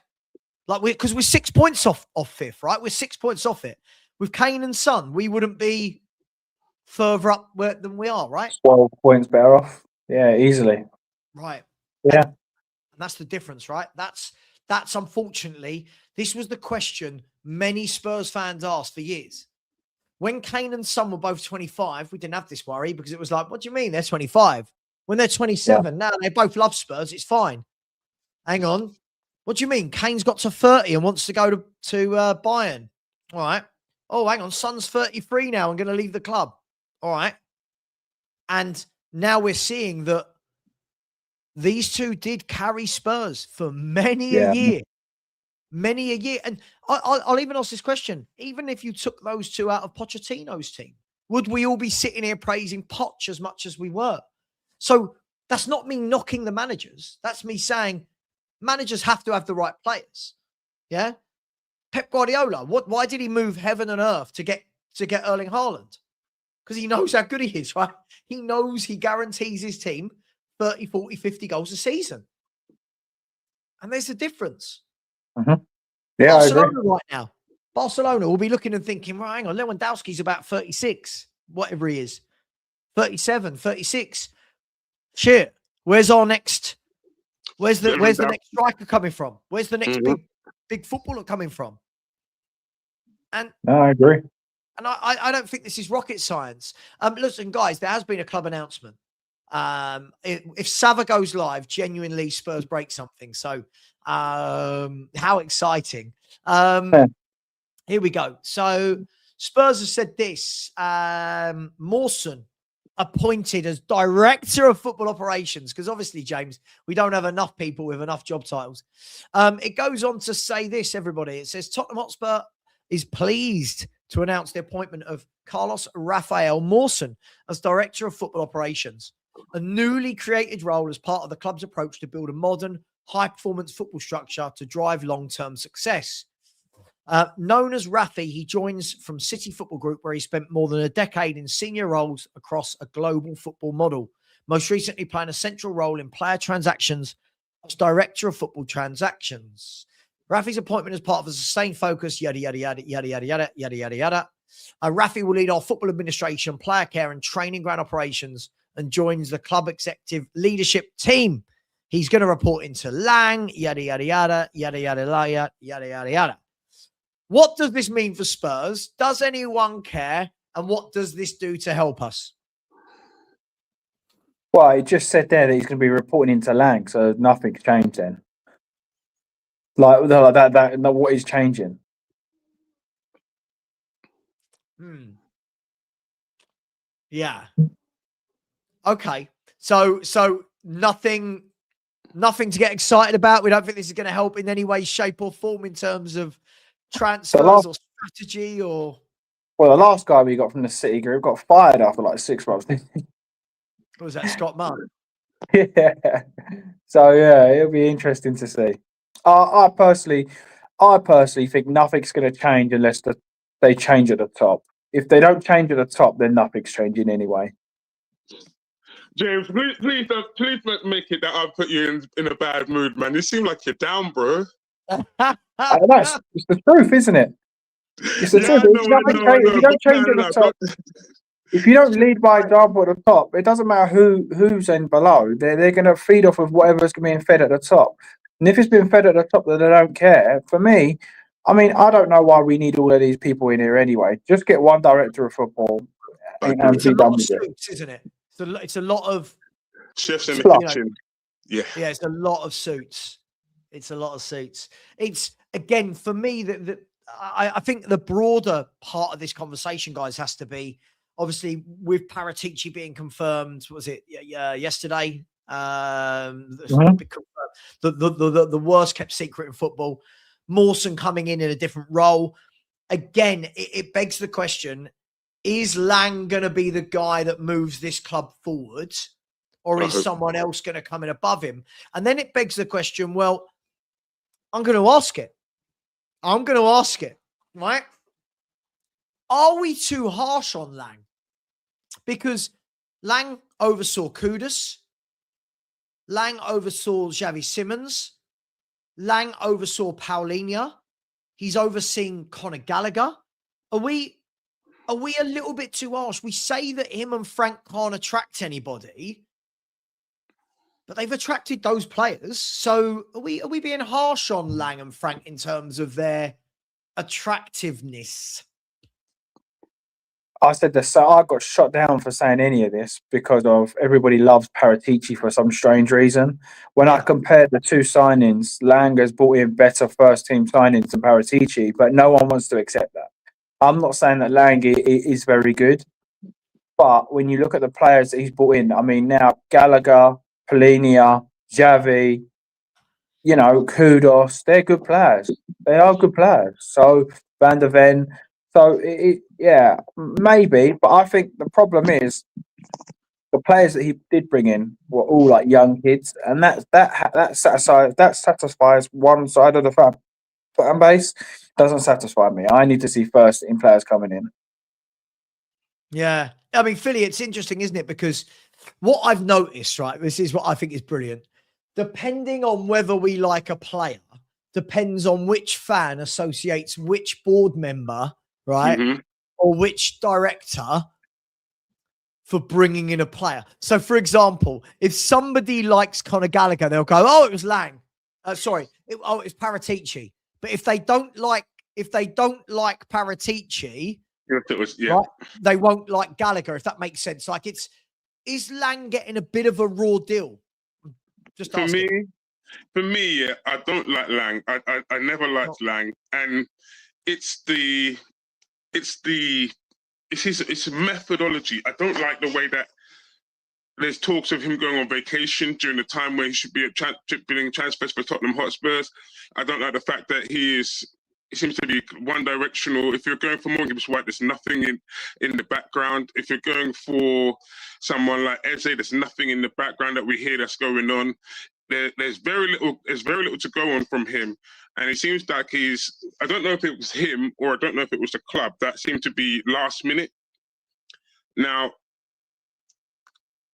Like because we're 6 points off fifth, right? We're 6 points off it. With Kane and Son, we wouldn't be further up than we are, right? 12 points better off. Yeah, easily. Right. Yeah. And that's the difference, right? That's unfortunately, this was the question many Spurs fans asked for years. When Kane and Son were both 25, we didn't have this worry because it was like, what do you mean they're 25? When they're 27, now they both love Spurs, it's fine. Hang on. What do you mean? Kane's got to 30 and wants to go to Bayern. All right. Oh, hang on. Son's 33 now and going to leave the club. All right. And now we're seeing that these two did carry Spurs for many a year. Many a year. And I'll even ask this question. Even if you took those two out of Pochettino's team, would we all be sitting here praising Poch as much as we were? So that's not me knocking the managers. That's me saying managers have to have the right players. Yeah. Pep Guardiola, why did he move heaven and earth to get Erling Haaland? Because he knows how good he is, right? He knows he guarantees his team 30, 40, 50 goals a season. And there's a difference. Mm-hmm. Yeah, Barcelona right now. Barcelona will be looking and thinking, well, hang on, Lewandowski's about 36, whatever he is. 37, 36. Shit. Where's the next striker coming from? Where's the next big footballer coming from? And no, I agree. And I don't think this is rocket science. Listen, guys, there has been a club announcement. If Savva goes live, genuinely Spurs break something. So how exciting. Here we go. So Spurs have said this. Mawson appointed as director of football operations, because obviously, James, we don't have enough people with enough job titles. It goes on to say this, everybody. It says Tottenham Hotspur is pleased to announce the appointment of Carlos Rafael Mawson as director of football operations, a newly created role as part of the club's approach to build a modern, high-performance football structure to drive long-term success. Known as Rafi, he joins from City Football Group, where he spent more than a decade in senior roles across a global football model, most recently playing a central role in player transactions as director of football transactions. Rafi's appointment is part of a sustained focus, yada, yada, yada, yada, yada, yada, yada, yada, yada. Rafi will lead our football administration, player care, and training ground operations and joins the club executive leadership team. He's going to report into Lang, yada, yada, yada, yada, yada, yada, yada, yada, yada. What does this mean for Spurs? Does anyone care? And what does this do to help us? Well, it just said there that he's going to be reporting into Lang, so nothing's changed then. Like that, what is changing? Yeah. Okay. So nothing to get excited about. We don't think this is going to help in any way, shape, or form in terms of transfers or strategy or. Well, the last guy we got from the City group got fired after like 6 months. What was that, Scott Marr? Yeah. So yeah, it'll be interesting to see. I personally think nothing's going to change unless they change at the top. If they don't change at the top, then nothing's changing anyway. James, please don't make it that I'll put you in a bad mood, man. You seem like you're down, bro. It's the truth, isn't it? It's the truth. If you don't change at the top, if you don't lead by example at the top, it doesn't matter who's in below. They're going to feed off of whatever's being fed at the top. And if it's been fed at the top that they don't care, for me, I mean, I don't know why we need all of these people in here anyway. Just get one director of football and It's a be lot done of with it. suits, isn't it? It's a lot of Chefs in the Fluff. kitchen. Yeah. Yeah, it's a lot of suits. It's a lot of suits. It's again for me that I think the broader part of this conversation, guys, has to be obviously with Paratici being confirmed. Was it yesterday? The worst kept secret in football. Mawson coming in a different role. Again, it begs the question: is Lang going to be the guy that moves this club forward? Or is someone else going to come in above him? And then it begs the question, well, I'm going to ask it. Right? Are we too harsh on Lang? Because Lang oversaw Kudus. Lang oversaw Xavi Simons. Lang oversaw Paulinho. He's overseen Conor Gallagher. Are we a little bit too harsh? We say that him and Frank can't attract anybody, but they've attracted those players. So are we being harsh on Lang and Frank in terms of their attractiveness? I said this, so I got shot down for saying any of this because of everybody loves Paratici for some strange reason. When I compared the two signings, Lang has brought in better first team signings than Paratici, but no one wants to accept that. I'm not saying that Lang is very good, but when you look at the players that he's brought in, I mean, now Gallagher, Paulinho, Xavi, you know, Kudos, they're good players. They are good players. So Van der Ven. So yeah, maybe, but I think the problem is the players that he did bring in were all like young kids, and that satisfies one side of the fan base. Doesn't satisfy me. I need to see first team players coming in. Yeah, I mean, Philly, it's interesting, isn't it? Because what I've noticed, right, this is what I think is brilliant. Depending on whether we like a player, depends on which fan associates which board member, right? Mm-hmm. Or which director for bringing in a player. So, for example, if somebody likes Conor Gallagher, they'll go, "Oh, it was Lang." It's Paratici. But if they don't like Paratici, right, they won't like Gallagher. If that makes sense, like is Lang getting a bit of a raw deal? Just for me, yeah, I don't like Lang. I never liked Lang, and it's his methodology. I don't like the way that there's talks of him going on vacation during the time where he should be being transferred for Tottenham Hotspurs. I don't like the fact that he seems to be one directional. If you're going for Morgan Gibbs White, there's nothing in the background. If you're going for someone like Eze, there's nothing in the background that we hear that's going on. There's very little to go on from him. And it seems like I don't know if it was him or I don't know if it was the club that seemed to be last minute. Now,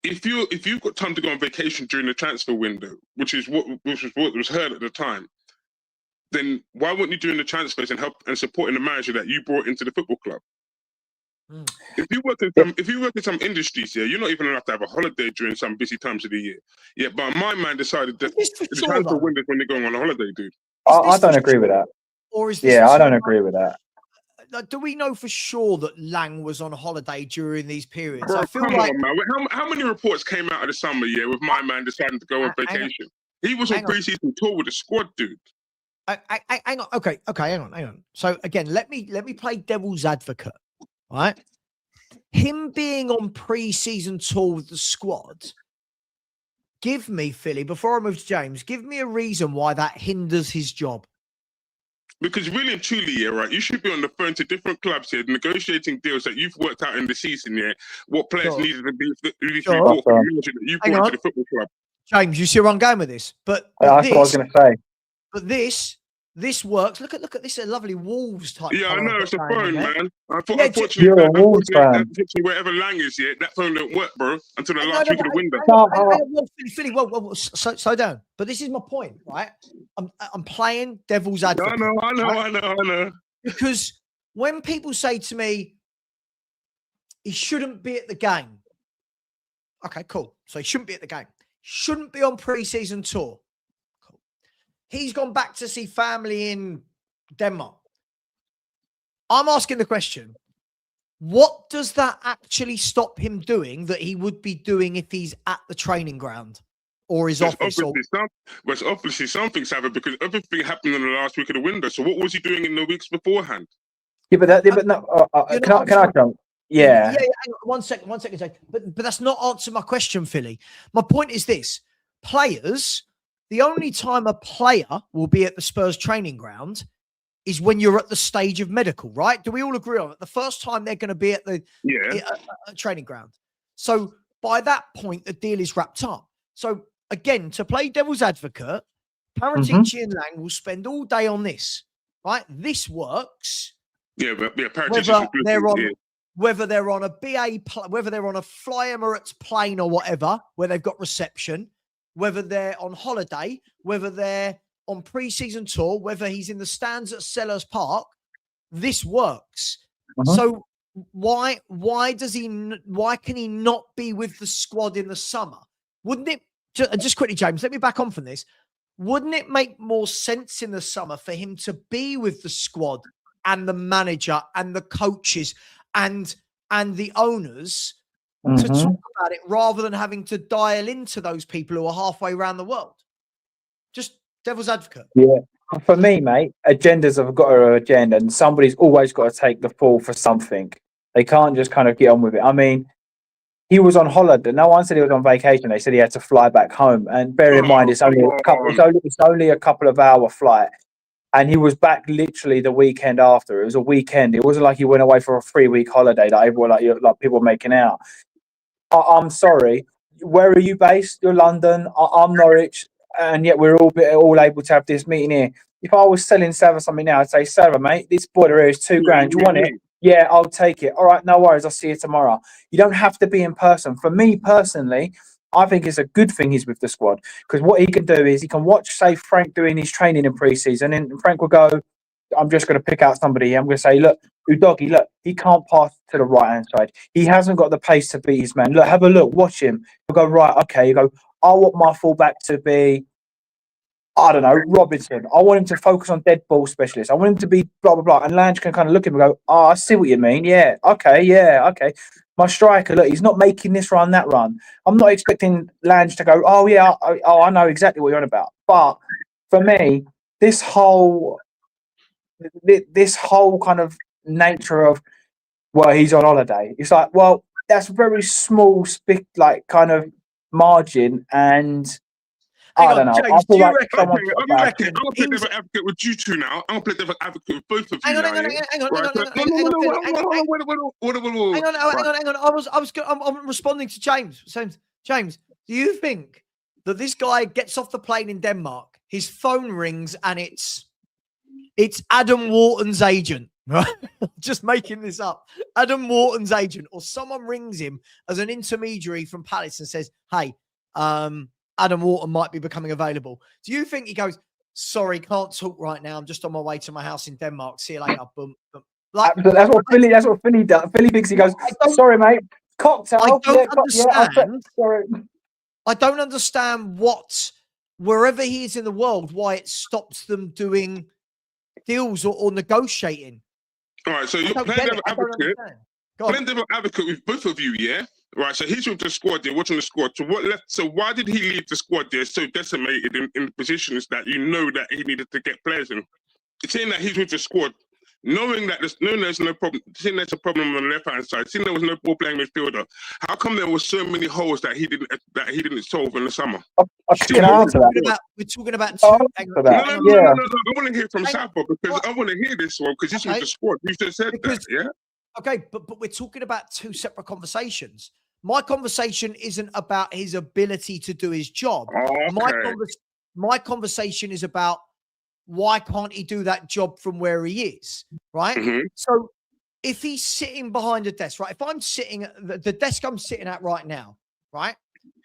if you've got time to go on vacation during the transfer window, which was what was heard at the time, then why weren't you doing the transfers and help and supporting the manager that you brought into the football club? If you work in some industries here, you're not even allowed to have a holiday during some busy times of the year. Yeah, but my man decided that the transfer window is when they're going on a holiday, dude. I don't agree with that. Or is this I don't agree with that. Do we know for sure that Lang was on holiday during these periods? Bro, I feel come like on, man. How many reports came out of the summer, with my man deciding to go on vacation? He was on pre-season tour with the squad, dude. Hang on. Okay, hang on. So again, let me play devil's advocate, right? Him being on pre-season tour with the squad, give me, Philly, before I move to James, give me a reason why that hinders his job. Because really and truly, right, you should be on the phone to different clubs here, negotiating deals that you've worked out in the season, what players needed to be bought from that you brought into the football club. James, you see where I'm going with this? But that's what I was going to say. But this works. Look at this, a lovely Wolves type. Yeah, I know, it's a phone, man. Unfortunately, wherever Lang is, that phone don't work, bro, until the last week of the window. Philly, whoa, slow down. But this is my point, right? I'm playing devil's advocate. I know. Because when people say to me, he shouldn't be at the game. Okay, cool. So he shouldn't be at the game. Shouldn't be on pre-season tour. Cool. He's gone back to see family in Denmark. I'm asking the question, what does that actually stop him doing that he would be doing if he's at the training ground or his office? There's obviously something, Savva, because everything happened in the last week of the window. So what was he doing in the weeks beforehand? Yeah, but no. Can I jump? Yeah. Hang on, one second, Jake. But that's not answering my question, Philly. My point is this: players, the only time a player will be at the Spurs training ground is when you're at the stage of medical, right? Do we all agree on it? The first time they're going to be at the training ground. So by that point, the deal is wrapped up. So again, to play devil's advocate, Paratici and Lang will spend all day on this, right? This works. Yeah, but whether they're on a BA, whether they're on a Fly Emirates plane or whatever, where they've got reception, whether they're on holiday, whether they're on pre-season tour, whether he's in the stands at Sellers Park, this works. So why can he not be with the squad in the summer? Wouldn't it, just quickly, James, let me back on from this. Wouldn't it make more sense in the summer for him to be with the squad and the manager and the coaches and the owners to talk about it rather than having to dial into those people who are halfway around the world? Just devil's advocate. Yeah. For me, mate, agendas have got an agenda and somebody's always got to take the fall for something. They can't just kind of get on with it. I mean, he was on holiday. No one said he was on vacation. They said he had to fly back home. And bear in mind, it's only a couple of hour flight. And he was back literally the weekend after. It was a weekend. It wasn't like he went away for a 3-week holiday that everyone like people were making out. I'm sorry. Where are you based? You're London. I'm Norwich. And yet we're all able to have this meeting here. If I was selling Savva something now, I'd say, Savva, mate, this boiler here is £2,000. Do you want it? Yeah, I'll take it. All right, no worries. I'll see you tomorrow. You don't have to be in person. For me personally, I think it's a good thing he's with the squad, because what he can do is he can watch, say, Frank doing his training in pre-season, and Frank will go, I'm just going to pick out somebody. I'm going to say, look, Udogie, look, he can't pass to the right-hand side. He hasn't got the pace to beat his man. Look, have a look, watch him. He'll go, right, okay. You go, I want my fullback to be, I don't know, Robinson. I want him to focus on dead ball specialist. I want him to be blah, blah, blah. And Lange can kind of look at him and go, oh, I see what you mean. Yeah, okay. My striker, look, he's not making this run, that run. I'm not expecting Lange to go, oh, yeah, I know exactly what you're on about. But for me, this whole kind of nature of, well, he's on holiday. It's like, well, that's very small, like kind of margin, and I don't know. James, do you reckon? I'm going to play devil's advocate with you two now. I'm going to play devil's advocate with both of you. Hang on. I'm responding to James. James, do you think that this guy gets off the plane in Denmark, his phone rings, and it's Adam Wharton's agent, right? Just making this up. Adam Wharton's agent, or someone rings him as an intermediary from Palace and says, hey, Adam Wharton might be becoming available. Do you think he goes, sorry, can't talk right now. I'm just on my way to my house in Denmark. See you later. Boom, boom. Like, that's what Philly does. Philly thinks, he goes, sorry, mate. Cocktail. I don't understand. Sorry. I don't understand wherever he is in the world, why it stops them doing deals or negotiating. All right, so you're playing devil advocate with both of you, yeah? Right, so he's with the squad, they're watching the squad. So why did he leave the squad there so decimated in positions that you know that he needed to get players in? It's saying that he's with the squad, knowing there's no problem, seeing there's a problem on the left-hand side, seeing there was no ball playing midfielder. How come there were so many holes that he didn't solve in the summer? We're talking about two. No. I want to hear from Savva, because I want to hear this one, because this was the squad. You just said that, yeah? Okay, but we're talking about two separate conversations. My conversation isn't about his ability to do his job. Okay. My conversation is about why can't he do that job from where he is, right? Mm-hmm. So if he's sitting behind a desk, right? If I'm sitting at the desk I'm sitting at right now, right?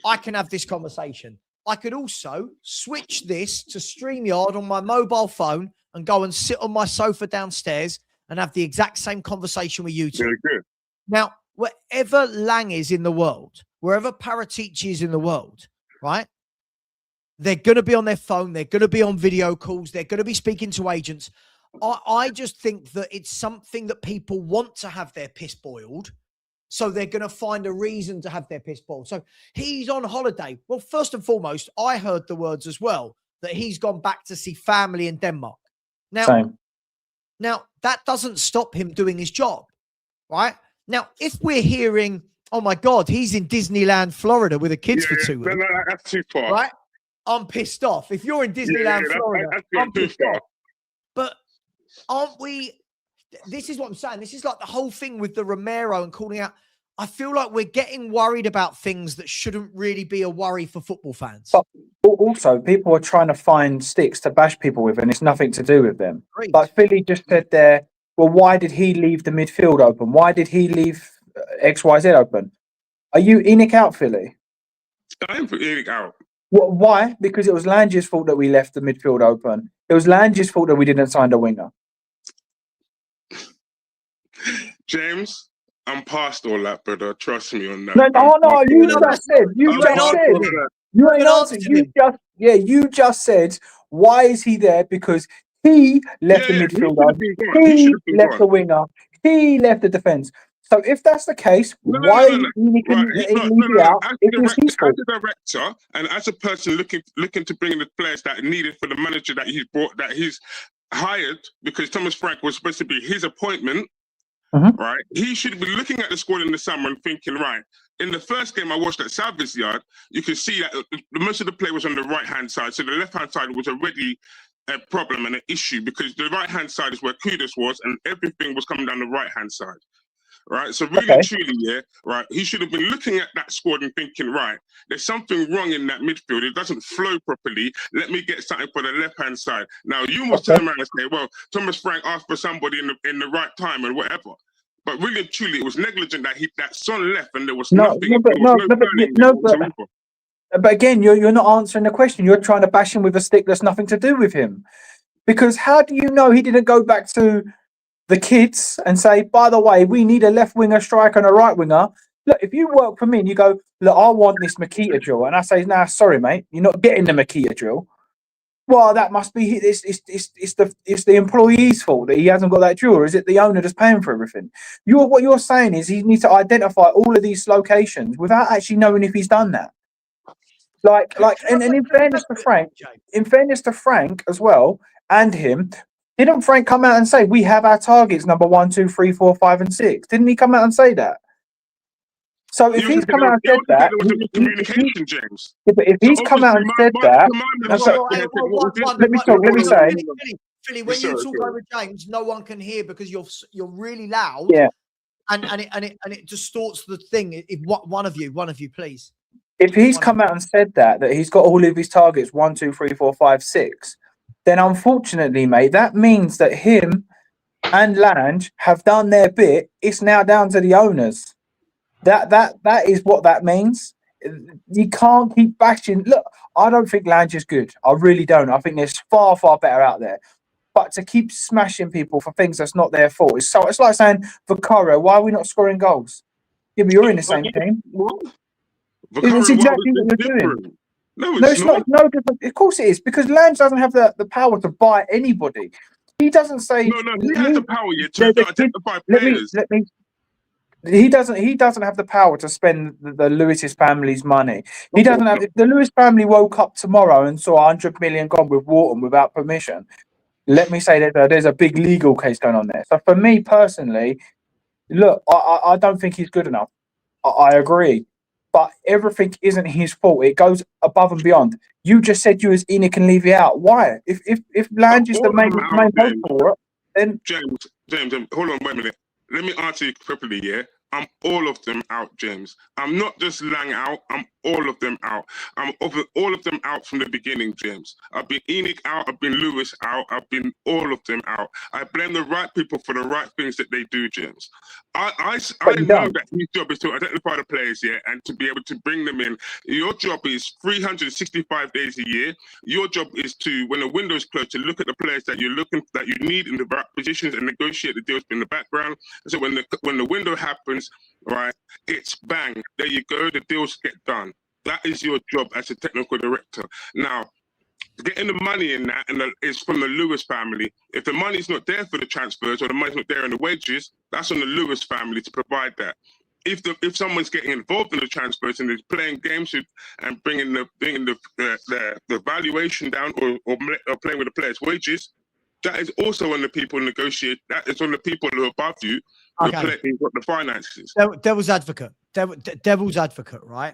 I can have this conversation. I could also switch this to StreamYard on my mobile phone and go and sit on my sofa downstairs and have the exact same conversation with you two. Very good. Now, wherever Lang is in the world, wherever Paratici is in the world, right? They're going to be on their phone. They're going to be on video calls. They're going to be speaking to agents. I just think that it's something that people want to have their piss boiled. So they're going to find a reason to have their piss boiled. So he's on holiday. Well, first and foremost, I heard the words as well that he's gone back to see family in Denmark. Now that doesn't stop him doing his job, right? Now, if we're hearing, oh my God, he's in Disneyland, Florida with the kids for 2 weeks. No, that's too far. Right? I'm pissed off. If you're in Disneyland, Florida, I'm pissed off. But aren't we? This is what I'm saying. This is like the whole thing with the Romero and calling out. I feel like we're getting worried about things that shouldn't really be a worry for football fans. But also, people are trying to find sticks to bash people with, and it's nothing to do with them. Great. Like Philly just said there, well, why did he leave the midfield open? Why did he leave XYZ open? Are you ENIC out, Philly? I am ENIC out. Why? Because it was Lange's fault that we left the midfield open. It was Lange's fault that we didn't sign the winger. James, I'm past all that, brother. Trust me on that. No. You just said. You ain't answered. You just said. Why is he there? Because he left the midfield open. He left the winger. He left the defence. So if that's the case, why are you leave out if it's his fault? As a director and as a person looking to bring in the players that are needed for the manager that he's hired, because Thomas Frank was supposed to be his appointment, right? He should be looking at the squad in the summer and thinking, right, in the first game I watched at Savva's Yard, you can see that most of the play was on the right-hand side. So the left-hand side was already a problem and an issue, because the right-hand side is where Kudus was and everything was coming down the right-hand side. Right, so really, truly, right, he should have been looking at that squad and thinking, right, there's something wrong in that midfield. It doesn't flow properly. Let me get something for the left-hand side. Now, you must turn around and say, well, Thomas Frank asked for somebody in the right time and whatever. But really and truly, it was negligent that Son left and there was nothing. But again, you're not answering the question. You're trying to bash him with a stick that's nothing to do with him. Because how do you know he didn't go back to the kids and say, by the way, we need a left winger, striker, and a right winger? Look, if you work for me and you go, look, I want this Makita drill, and I say, nah, sorry, mate, you're not getting the Makita drill. Well, that must be it's the employee's fault that he hasn't got that drill, or is it the owner that's paying for everything? What you're saying is he needs to identify all of these locations without actually knowing if he's done that. And in fairness to Frank as well, and him. Didn't Frank come out and say, we have our targets, number 1, 2, 3, 4, 5, and 6? Didn't he come out and say that? So if he's come out and said that... communication, James. But if he's come out and said that... Let me say... Philly, when you talk over James, no one can hear because you're really loud. Yeah. And it distorts the thing. One of you, please. If he's come out and said that he's got all of his targets, 1, 2, 3, 4, 5, 6... then unfortunately, mate, that means that him and Lange have done their bit. It's now down to the owners. That is what that means. You can't keep bashing. Look, I don't think Lange is good. I really don't. I think there's far, far better out there. But to keep smashing people for things that's not their fault, it's like saying, Vicario, why are we not scoring goals? Yeah, but you're in the same team. It's exactly what you're doing. No, it's not. No, of course it is, because Lange doesn't have the power to buy anybody. He doesn't say. No, he has the power to identify players. He doesn't have the power to spend the Lewis's family's money. He doesn't have. If the Lewis family woke up tomorrow and saw 100 million gone with Wharton without permission, let me say that there's a big legal case going on there. So for me personally, look, I don't think he's good enough. I agree. But everything isn't his fault. It goes above and beyond. You just said you was ENIC and leave you out. Why? If Lange is the main hope for it, then James, hold on, wait a minute. Let me answer you properly, yeah? I'm all of them out, James. I'm not just Lang out. I'm all of them out. I'm all of them out from the beginning, James. I've been ENIC out. I've been Lewis out. I've been all of them out. I blame the right people for the right things that they do, James. I know that his job is to identify the players, yeah, and to be able to bring them in. Your job is 365 days a year. Your job is to, when the window is closed, to look at the players that you need in the right positions and negotiate the deals in the background. So when the window happens, right, it's bang. There you go. The deals get done. That is your job as a technical director. Now, getting the money in that, and it's from the Lewis family. If the money's not there for the transfers, or the money's not there in the wages, that's on the Lewis family to provide that. If someone's getting involved in the transfers and is playing games and bringing the valuation down, or playing with the players' wages, that is also on the people negotiate. That is on the people who are above you, who've got the finances. Devil's advocate, devil's advocate, right?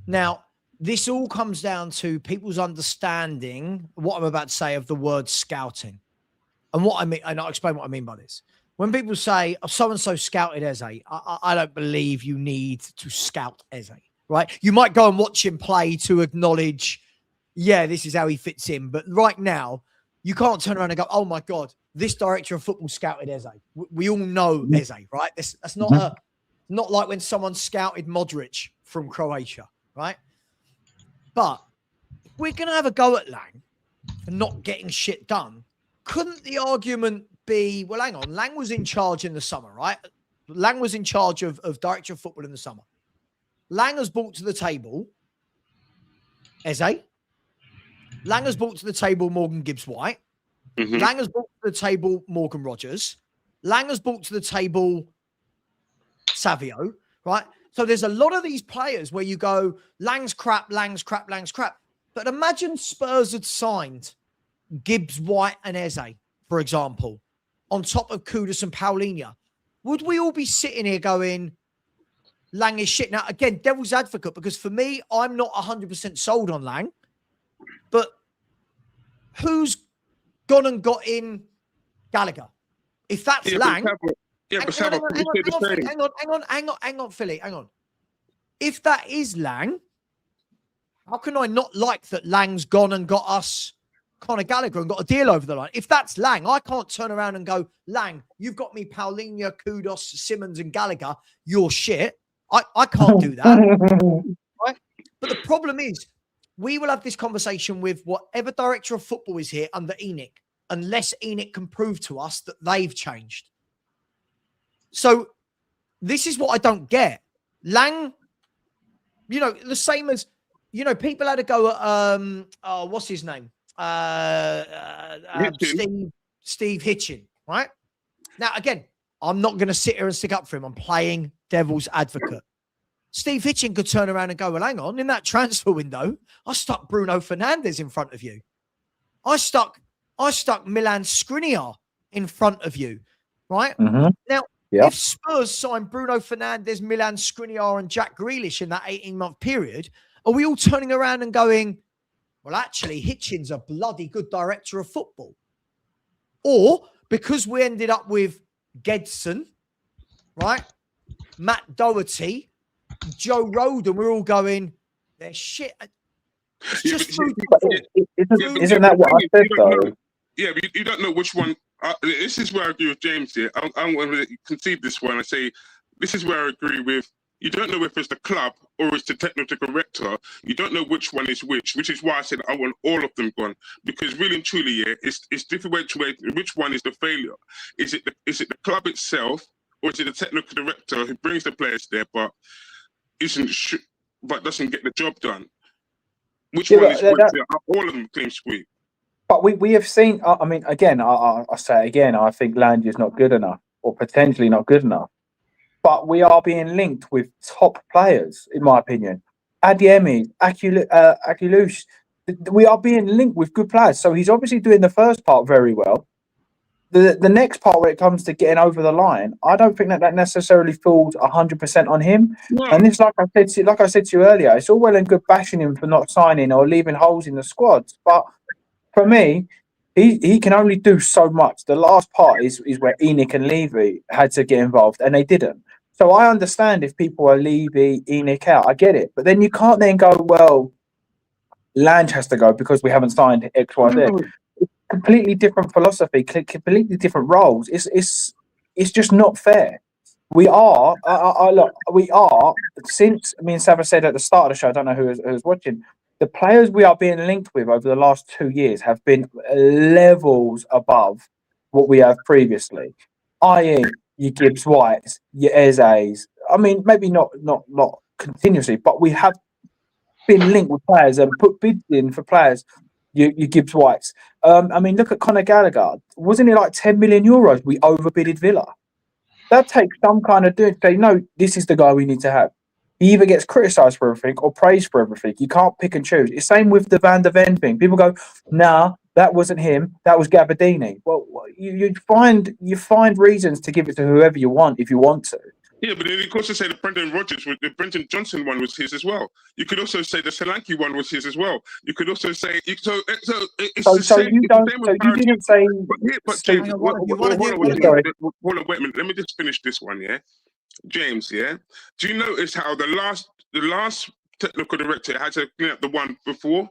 Now, this all comes down to people's understanding what I'm about to say of the word scouting, and what I mean. And I'll explain what I mean by this. When people say, oh, so-and-so scouted Eze, I don't believe you need to scout Eze, right? You might go and watch him play to acknowledge, yeah, this is how he fits in. But right now, you can't turn around and go, oh, my God, this director of football scouted Eze. We all know Eze, right? That's not not like when someone scouted Modric from Croatia, right? But we're going to have a go at Lang for not getting shit done. Couldn't the argument be, well, hang on, Lang was in charge in the summer, right? Lang was in charge of director of football in the summer. Lang has brought to the table Eze. Lang has brought to the table Morgan Gibbs-White. Mm-hmm. Lang has brought to the table Morgan Rogers. Lang has brought to the table Savio, right? So there's a lot of these players where you go, Lang's crap, Lang's crap, Lang's crap. But imagine Spurs had signed Gibbs, White and Eze, for example, on top of Kudus and Paulinho. Would we all be sitting here going, Lang is shit? Now, again, devil's advocate, because for me, I'm not 100% sold on Lang. But who's gone and got in Gallagher? If that's Lang... Hang on, Philly, hang on. If that is Lang, how can I not like that Lang's gone and got us Conor Gallagher and got a deal over the line? If that's Lang, I can't turn around and go, Lang, you've got me Paulinho, Kudos, Simmons and Gallagher. You're shit. I can't do that. Right? But the problem is, we will have this conversation with whatever director of football is here under ENIC, unless ENIC can prove to us that they've changed. So this is what I don't get. Lang, you know, the same as, you know, people had to go at, what's his name? Steve Hitchin, right? Now, again, I'm not going to sit here and stick up for him. I'm playing devil's advocate. Steve Hitchin could turn around and go, well, hang on, in that transfer window, I stuck Bruno Fernandes in front of you. I stuck Milan Skriniar in front of you, right? Mm-hmm. Now, yep. If Spurs signed Bruno Fernandes, Milan Skriniar and Jack Grealish in that 18-month period, are we all turning around and going, well, actually, Hitchin's a bloody good director of football? Or because we ended up with Gedson, right? Matt Doherty, Joe Roden, we're all going, they're shit. It's just isn't that what I said, though? Yeah, but you don't know which one. This is where I agree with James here. I'm going to concede this one and say this is where I agree with. You don't know if it's the club or it's the technical director. You don't know which one is which is why I said I want all of them gone. Because really and truly, yeah, it's different which one is the failure. Is it the club itself, or is it the technical director who brings the players there but doesn't get the job done? Which one is which? All of them clean sweep. But we have seen. I mean, again, I say it again. I think Landy is not good enough, or potentially not good enough. But we are being linked with top players, in my opinion. Adiemi, Akilush. We are being linked with good players. So he's obviously doing the first part very well. The next part, when it comes to getting over the line, I don't think that necessarily falls 100% on him. No. And this, like I said to you earlier, it's all well and good bashing him for not signing or leaving holes in the squads. But for me, he can only do so much. The last part is where ENIC and Levy had to get involved, and they didn't. So I understand if people are Levy, ENIC out. I get it. But then you can't then go, well, Lange has to go because we haven't signed X, Y, Z. No. Completely different philosophy, completely different roles. It's just not fair. We are, since me and Savva said at the start of the show, I don't know who was watching, the players we are being linked with over the last 2 years have been levels above what we have previously. I.e., your Gibbs Whites, your Eze's. I mean, maybe not continuously, but we have been linked with players and put bids in for players. You Gibbs Whites. I mean, look at Conor Gallagher. Wasn't it like 10 million euros we overbidded Villa? That takes some kind of doing to say, no, this is the guy we need to have. He either gets criticised for everything or praised for everything. You can't pick and choose. It's same with the Van der Ven thing. People go, nah, that wasn't him. That was Gabardini. Well, you find reasons to give it to whoever you want if you want to. Yeah, but then you could also say the the Brendan Johnson one was his as well. You could also say the Solanke one was his as well. You could also say it's the same. You didn't say. Hold on, wait a minute. Let me just finish this one, yeah. James, yeah. Do you notice how the last technical director had to clean up the one before?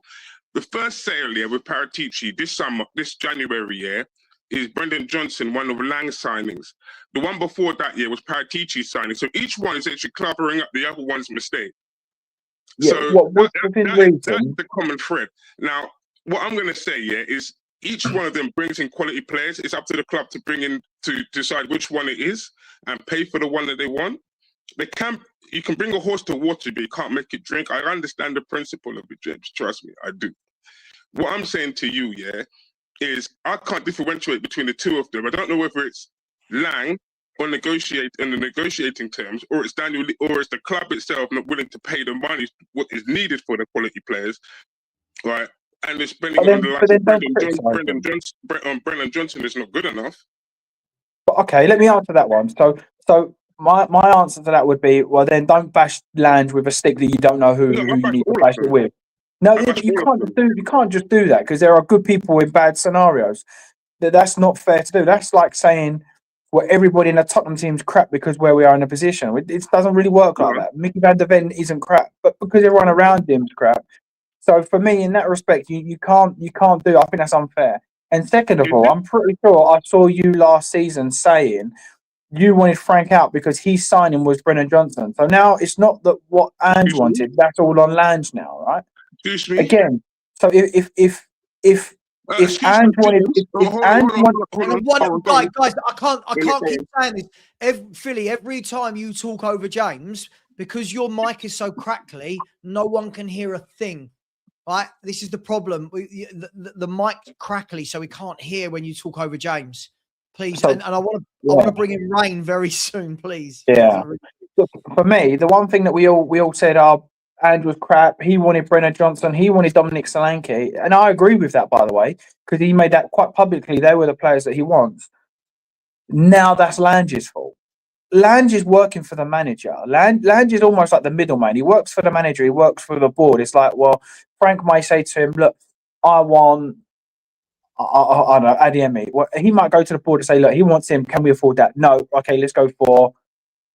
The first sale, yeah, with Paratici this January, yeah, is Brendan Johnson, one of Lang's signings. The one before that year was Paratici's signing. So each one is actually covering up the other one's mistake. Yeah, so that's the common thread. Now, what I'm going to say, yeah, is each one of them brings in quality players. It's up to the club to bring in to decide which one it is and pay for the one that they want. You can bring a horse to water, but you can't make it drink. I understand the principle of it, James. Trust me, I do. What I'm saying to you, yeah, is I can't differentiate between the two of them. I don't know whether it's Lang or negotiate in the negotiating terms, or it's Daniel, or it's the club itself not willing to pay the money what is needed for the quality players, right? And they're spending on the likes of Brendan Johnson is not good enough. But okay, let me answer that one. So my answer to that would be, well, then don't bash Lange with a stick that you don't know who you need to bash it with. No, you can't just do that, because there are good people in bad scenarios. That's not fair to do. That's like saying, well, everybody in the Tottenham team's crap because where we are in a position. It doesn't really work like that. Mickey van der Ven isn't crap, but because everyone around him's crap. So for me, in that respect, you can't do. I think that's unfair. And second of all, I'm pretty sure I saw you last season saying you wanted Frank out because his signing was Brennan Johnson. So now it's not that what Ange wanted. That's all on Lange now, right? Excuse me. Again, so if Ange wanted, guys, I can't keep saying this. Philly, every time you talk over James, because your mic is so crackly, no one can hear a thing. Right? This is the problem. The mic's crackly, so we can't hear when you talk over James. Please, so, and I want to bring in Rain very soon, please. Yeah. For me, the one thing that we all said, Ange was crap. He wanted Brennan Johnson. He wanted Dominic Solanke. And I agree with that, by the way, because he made that quite publicly. They were the players that he wants. Now that's Lange's fault. Lange is working for the manager. Lange is almost like the middleman. He works for the manager. He works for the board. It's like, well, Frank might say to him, look, I want, I don't know, Adeyemi. Well, he might go to the board and say, look, he wants him. Can we afford that? No. Okay, let's go for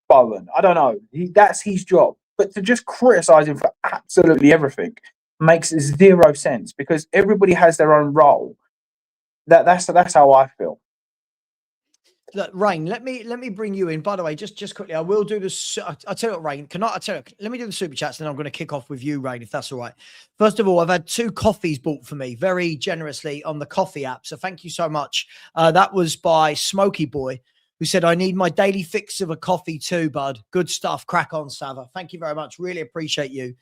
Bowen. I don't know. That's his job. But to just criticise him for absolutely everything makes zero sense, because everybody has their own role. That's how I feel. Look, Rain, let me bring you in. By the way, just quickly, I will do this. I'll tell you what, Rain, let me do the super chats, and then I'm going to kick off with you, Rain, if that's all right. First of all, I've had 2 coffees bought for me very generously on the coffee app. So thank you so much. That was by Smoky Boy, who said, I need my daily fix of a coffee too, bud. Good stuff. Crack on, Savva. Thank you very much. Really appreciate you.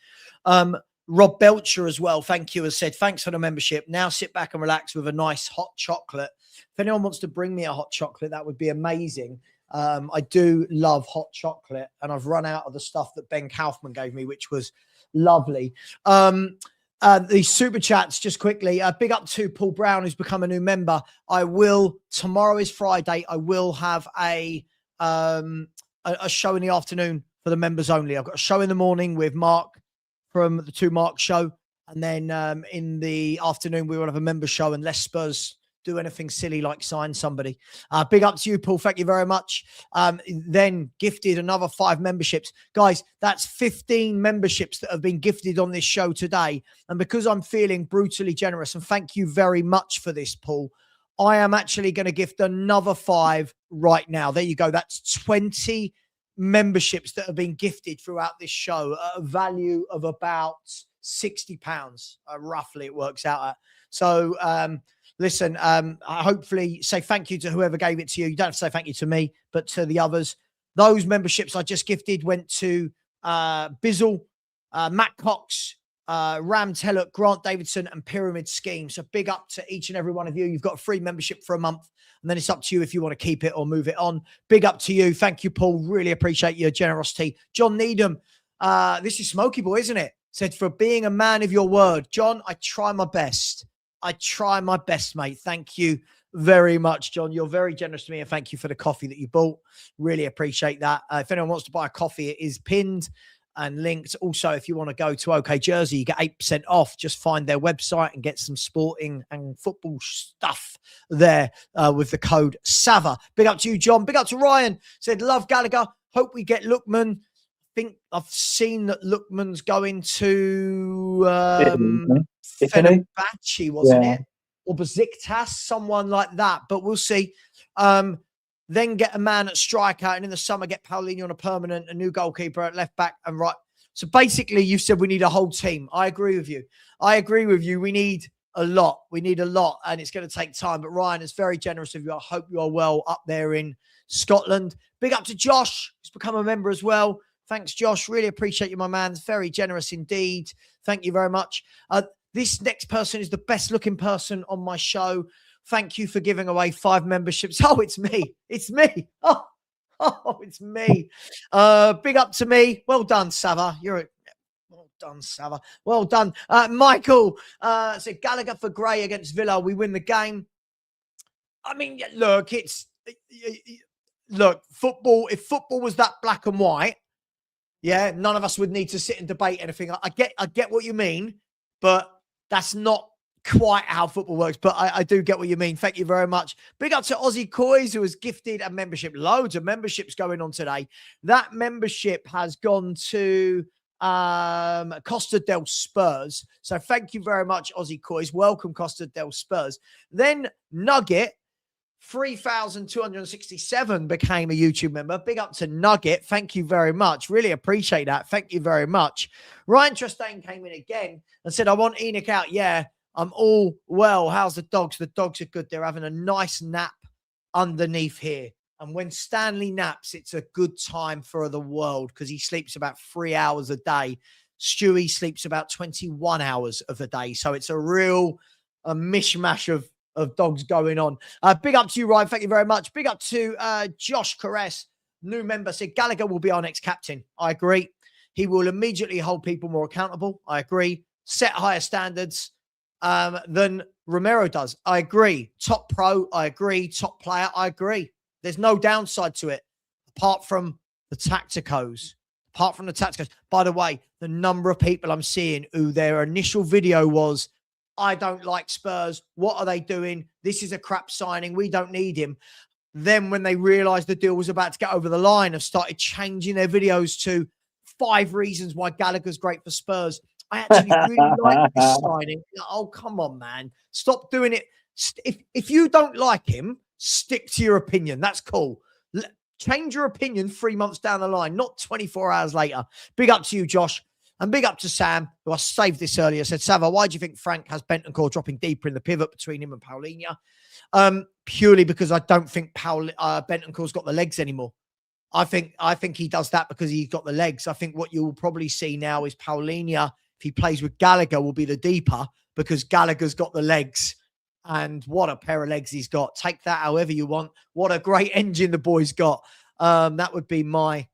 Rob Belcher as well, thank you, has said, thanks for the membership. Now sit back and relax with a nice hot chocolate. If anyone wants to bring me a hot chocolate, that would be amazing. I do love hot chocolate, and I've run out of the stuff that Ben Kaufman gave me, which was lovely. The super chats, just quickly. Big up to Paul Brown, who's become a new member. Tomorrow is Friday. I will have a show in the afternoon for the members only. I've got a show in the morning with Mark from the 2 Mark show. And then in the afternoon, we will have a member show, unless Spurs do anything silly like sign somebody. Big up to you, Paul. Thank you very much. Then gifted another 5 memberships. Guys, that's 15 memberships that have been gifted on this show today. And because I'm feeling brutally generous, and thank you very much for this, Paul, I am actually going to gift another 5 right now. There you go. That's 20 memberships that have been gifted throughout this show at a value of about £60, roughly it works out at. So, listen, I hopefully say thank you to whoever gave it to you. You don't have to say thank you to me, but to the others. Those memberships I just gifted went to Bizzle, Matt Cox, Ram Tellock, Grant Davidson, and Pyramid Scheme. So big up to each and every one of you. You've got a free membership for a month, and then it's up to you if you want to keep it or move it on. Big up to you. Thank you, Paul. Really appreciate your generosity. John Needham, this is Smoky Boy, isn't it? Said, for being a man of your word. John, I try my best. I try my best, mate. Thank you very much, John. You're very generous to me, and thank you for the coffee that you bought. Really appreciate that. If anyone wants to buy a coffee, it is pinned and linked. Also, if you want to go to OK Jersey, you get 8% off. Just find their website and get some sporting and football stuff there with the code SAVA. Big up to you, John. Big up to Ryan. Said, love Gallagher. Hope we get Lookman. think I've seen that Lookman's going to Fenerbahce, wasn't it? Or Besiktas, someone like that. But we'll see. Then get a man at striker, and in the summer get Paulinho on a permanent, a new goalkeeper at left back and right. So basically, you said we need a whole team. I agree with you. We need a lot. We need a lot, and it's going to take time. But Ryan is very generous of you. I hope you are well up there in Scotland. Big up to Josh, who's become a member as well. Thanks, Josh. Really appreciate you, my man. It's very generous indeed. Thank you very much. This next person is the best looking person on my show. Thank you for giving away 5 memberships. Oh, it's me. It's me. Oh, it's me. Big up to me. Well done, Savva. Well done, Savva. Well done. Michael said Gallagher for Gray against Villa. We win the game. I mean, look, football, if football was that black and white, yeah, none of us would need to sit and debate anything. I get what you mean, but that's not quite how football works, but I do get what you mean. Thank you very much. Big up to Aussie Coys, who has gifted a membership. Loads of memberships going on today. That membership has gone to Costa del Spurs. So thank you very much, Aussie Coys. Welcome, Costa del Spurs. Then Nugget, 3,267 became a YouTube member. Big up to Nugget. Thank you very much. Really appreciate that. Thank you very much. Ryan Trustain came in again and said, I want Enoch out. Yeah. I'm all well. How's the dogs? The dogs are good. They're having a nice nap underneath here. And when Stanley naps, it's a good time for the world because he sleeps about 3 hours a day. Stewie sleeps about 21 hours of the day. So it's a real mishmash of dogs going on. Big up to you, Ryan. Thank you very much. Big up to Josh Caress, new member, said Gallagher will be our next captain. I agree. He will immediately hold people more accountable. I agree. Set higher standards than Romero does. I agree. Top pro, I agree. Top player, I agree. There's no downside to it, apart from the tacticos. By the way, the number of people I'm seeing who their initial video was, I don't like Spurs. What are they doing? This is a crap signing. We don't need him. Then when they realized the deal was about to get over the line, have started changing their videos to 5 reasons why Gallagher's great for Spurs. I actually really like this signing. Oh, come on, man. Stop doing it. If you don't like him, stick to your opinion. That's cool. Change your opinion 3 months down the line, not 24 hours later. Big up to you, Josh. And big up to Sam, who I saved this earlier, said, Savva, why do you think Frank has Bentancur dropping deeper in the pivot between him and Paulinho? Purely because I don't think Bentancur's got the legs anymore. I think he does that because he's got the legs. I think what you'll probably see now is Paulinho, if he plays with Gallagher, will be the deeper because Gallagher's got the legs. And what a pair of legs he's got. Take that however you want. What a great engine the boy's got. That would be my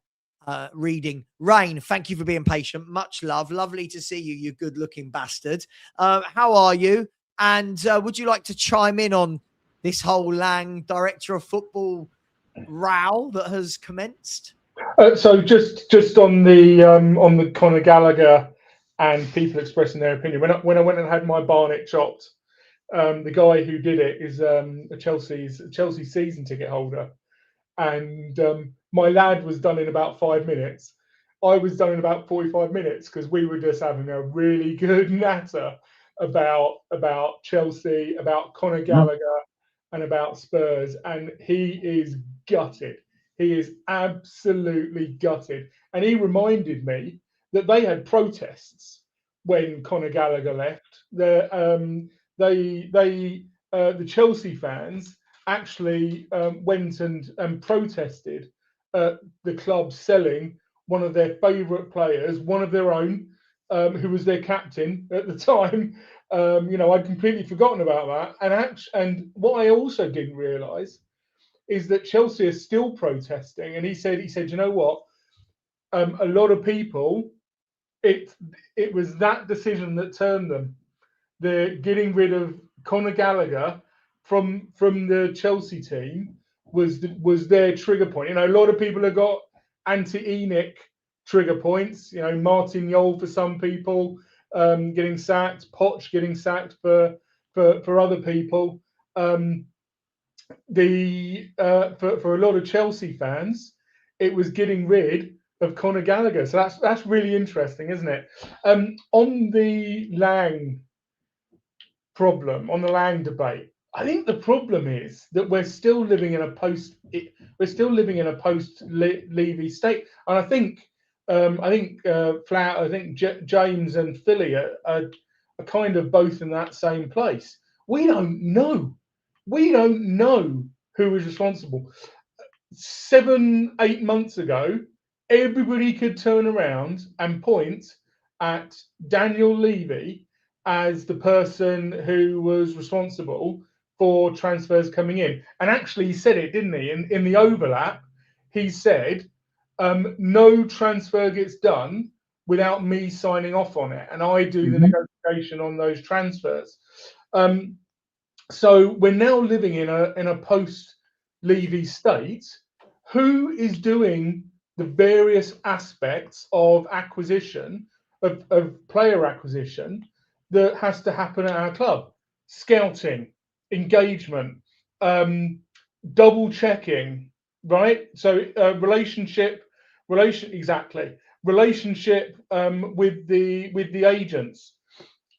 reading. Rain, thank you for being patient. Much love. Lovely to see you, you good-looking bastard. How are you? And would you like to chime in on this whole Lang director of football row that has commenced? So just on the Conor Gallagher and people expressing their opinion. When I went and had my Barnet chopped, the guy who did it is a Chelsea season ticket holder, and my lad was done in about 5 minutes. I was done in about 45 minutes because we were just having a really good natter about Chelsea, about Conor Gallagher, and about Spurs, and he is gutted. He is absolutely gutted, and he reminded me that they had protests when Conor Gallagher left. The Chelsea fans actually went and protested the club selling one of their favourite players, one of their own, who was their captain at the time. I'd completely forgotten about that. And what I also didn't realise is that Chelsea are still protesting. And he said, you know what? A lot of people, it was that decision that turned them. The getting rid of Conor Gallagher from the Chelsea team was their trigger point. A lot of people have got anti-Enoch trigger points. Martin Yole for some people getting sacked, Poch getting sacked for other people. For a lot of Chelsea fans, it was getting rid of Conor Gallagher. So that's really interesting, isn't it? On the Lang problem, on the Lang debate, I think the problem is that we're still living in a post-Levy state, and I think James and Philly are kind of both in that same place. We don't know who is responsible. 7-8 months ago, everybody could turn around and point at Daniel Levy as the person who was responsible for transfers coming in. And actually, he said it, didn't he? In the overlap, he said, no transfer gets done without me signing off on it. And I do the negotiation on those transfers. So we're now living in a post-Levy state. Who is doing the various aspects of acquisition, of player acquisition that has to happen at our club? Scouting, engagement, double checking, right? So relationship with the agents,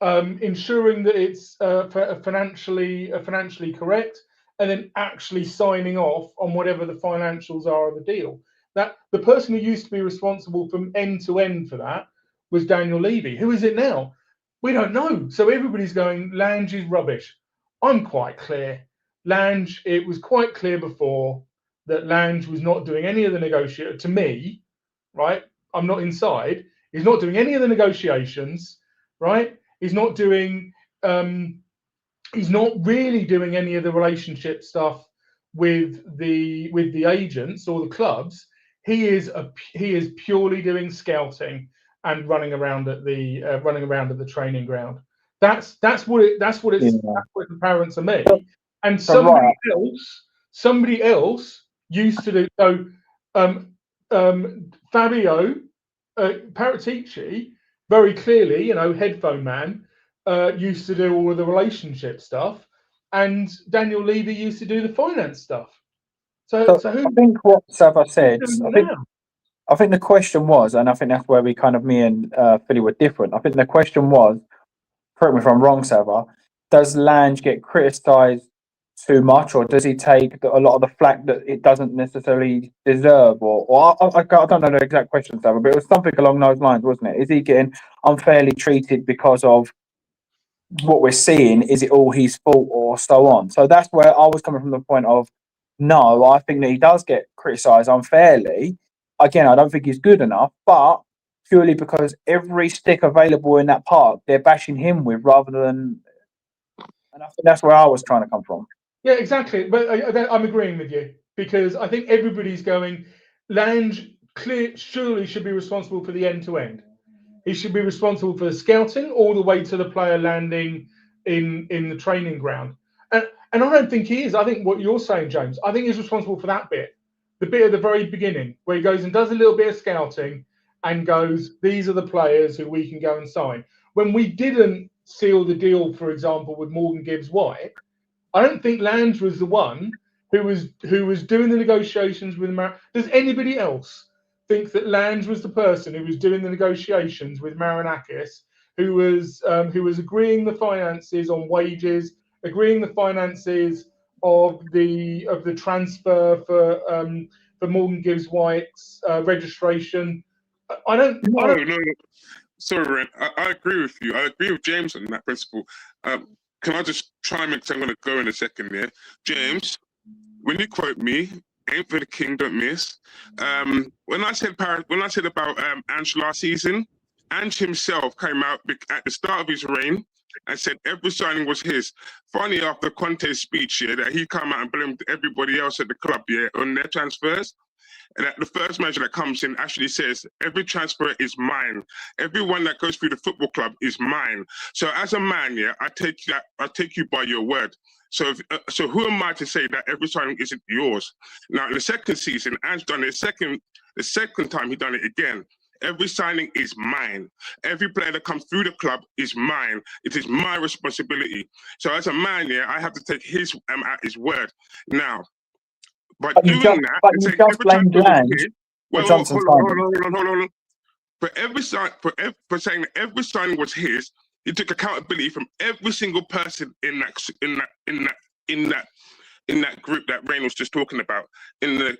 ensuring that it's financially correct, and then actually signing off on whatever the financials are of the deal. That the person who used to be responsible from end to end for that was Daniel Levy. Who is it now? We don't know. So everybody's going, Lange is rubbish. I'm quite clear. Lange, it was quite clear before that Lange was not doing any of the negotiation. To me, right? I'm not inside. He's not doing any of the negotiations, right? He's not doing. He's not really doing any of the relationship stuff with the agents or the clubs. He is purely doing scouting and running around at the training ground. That's what it's apparent to me. And somebody else used to do so. Fabio Paratici, very clearly, headphone man, used to do all of the relationship stuff, and Daniel Levy used to do the finance stuff. So who, I think what Savva said, now? I think the question was, and I think that's where me and Philly were different. I think the question was, correct me if I'm wrong, Savva, does Lange get criticised too much, or does he take a lot of the flack that it doesn't necessarily deserve? Or I don't know the exact question, Savva, but it was something along those lines, wasn't it? Is he getting unfairly treated because of what we're seeing? Is it all his fault, or so on? So that's where I was coming from, the point of, no, I think that he does get criticised unfairly. Again, I don't think he's good enough, but purely because every stick available in that park, they're bashing him with, rather than. And I think that's where I was trying to come from. Yeah, exactly. But I'm agreeing with you, because I think everybody's going, Lange surely should be responsible for the end-to-end. He should be responsible for the scouting all the way to the player landing in the training ground. And I don't think he is. I think what you're saying, James, I think he's responsible for that bit. The bit at the very beginning where he goes and does a little bit of scouting and goes, these are the players who we can go and sign. When we didn't seal the deal, for example, with Morgan Gibbs-White, I don't think Lange was the one who was doing the negotiations with Does anybody else think that Lange was the person who was doing the negotiations with Marinakis, who was agreeing the finances on wages, agreeing the finances of the transfer for Morgan Gibbs-White's registration? I don't. No. Sorry, Ren. I agree with you. I agree with James on that principle. Can I just chime in, because I'm going to go in a second here? James, when you quote me, ain't for the king, don't miss. When I said about Ange last season, Ange himself came out at the start of his reign and said every signing was his. Funny, after Conte's speech here, that he came out and blamed everybody else at the club on their transfers. And that the first manager that comes in actually says, every transfer is mine. Everyone that goes through the football club is mine. So as a man, I take you by your word. So so who am I to say that every signing isn't yours? Now, in the second season, Ange done it the second time he done it again. Every signing is mine. Every player that comes through the club is mine. It is my responsibility. So as a man, I have to take his at his word. Now, by doing that, but you just blamed Lange for Johnson's signing. hold on. For saying that every signing was his, he took accountability from every single person in that group that Rain was just talking about. In the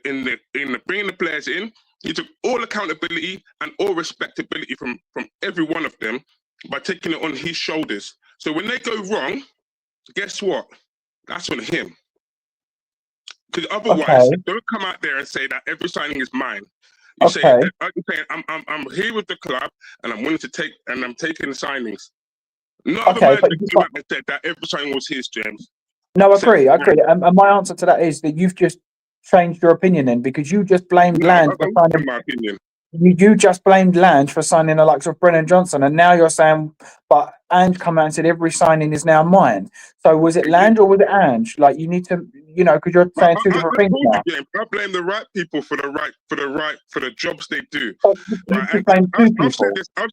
bringing the players in, he took all accountability and all respectability from every one of them by taking it on his shoulders. So when they go wrong, guess what? That's on him. Because otherwise, don't come out there and say that every signing is mine. You say, I'm here with the club and I'm willing to take, and I'm taking the signings. Not other manager came out and said that every signing was his, James. No, I agree. And my answer to that is that you've just changed your opinion then, because you just blamed Lange for signing. My opinion. You just blamed Lange for signing the likes of Brennan Johnson, and now you're saying, but Ange come out and said every signing is now mine. So was it Lange or was it Ange? Like, you need to, because you're saying two different things now. I blame the right people for the jobs they do. I've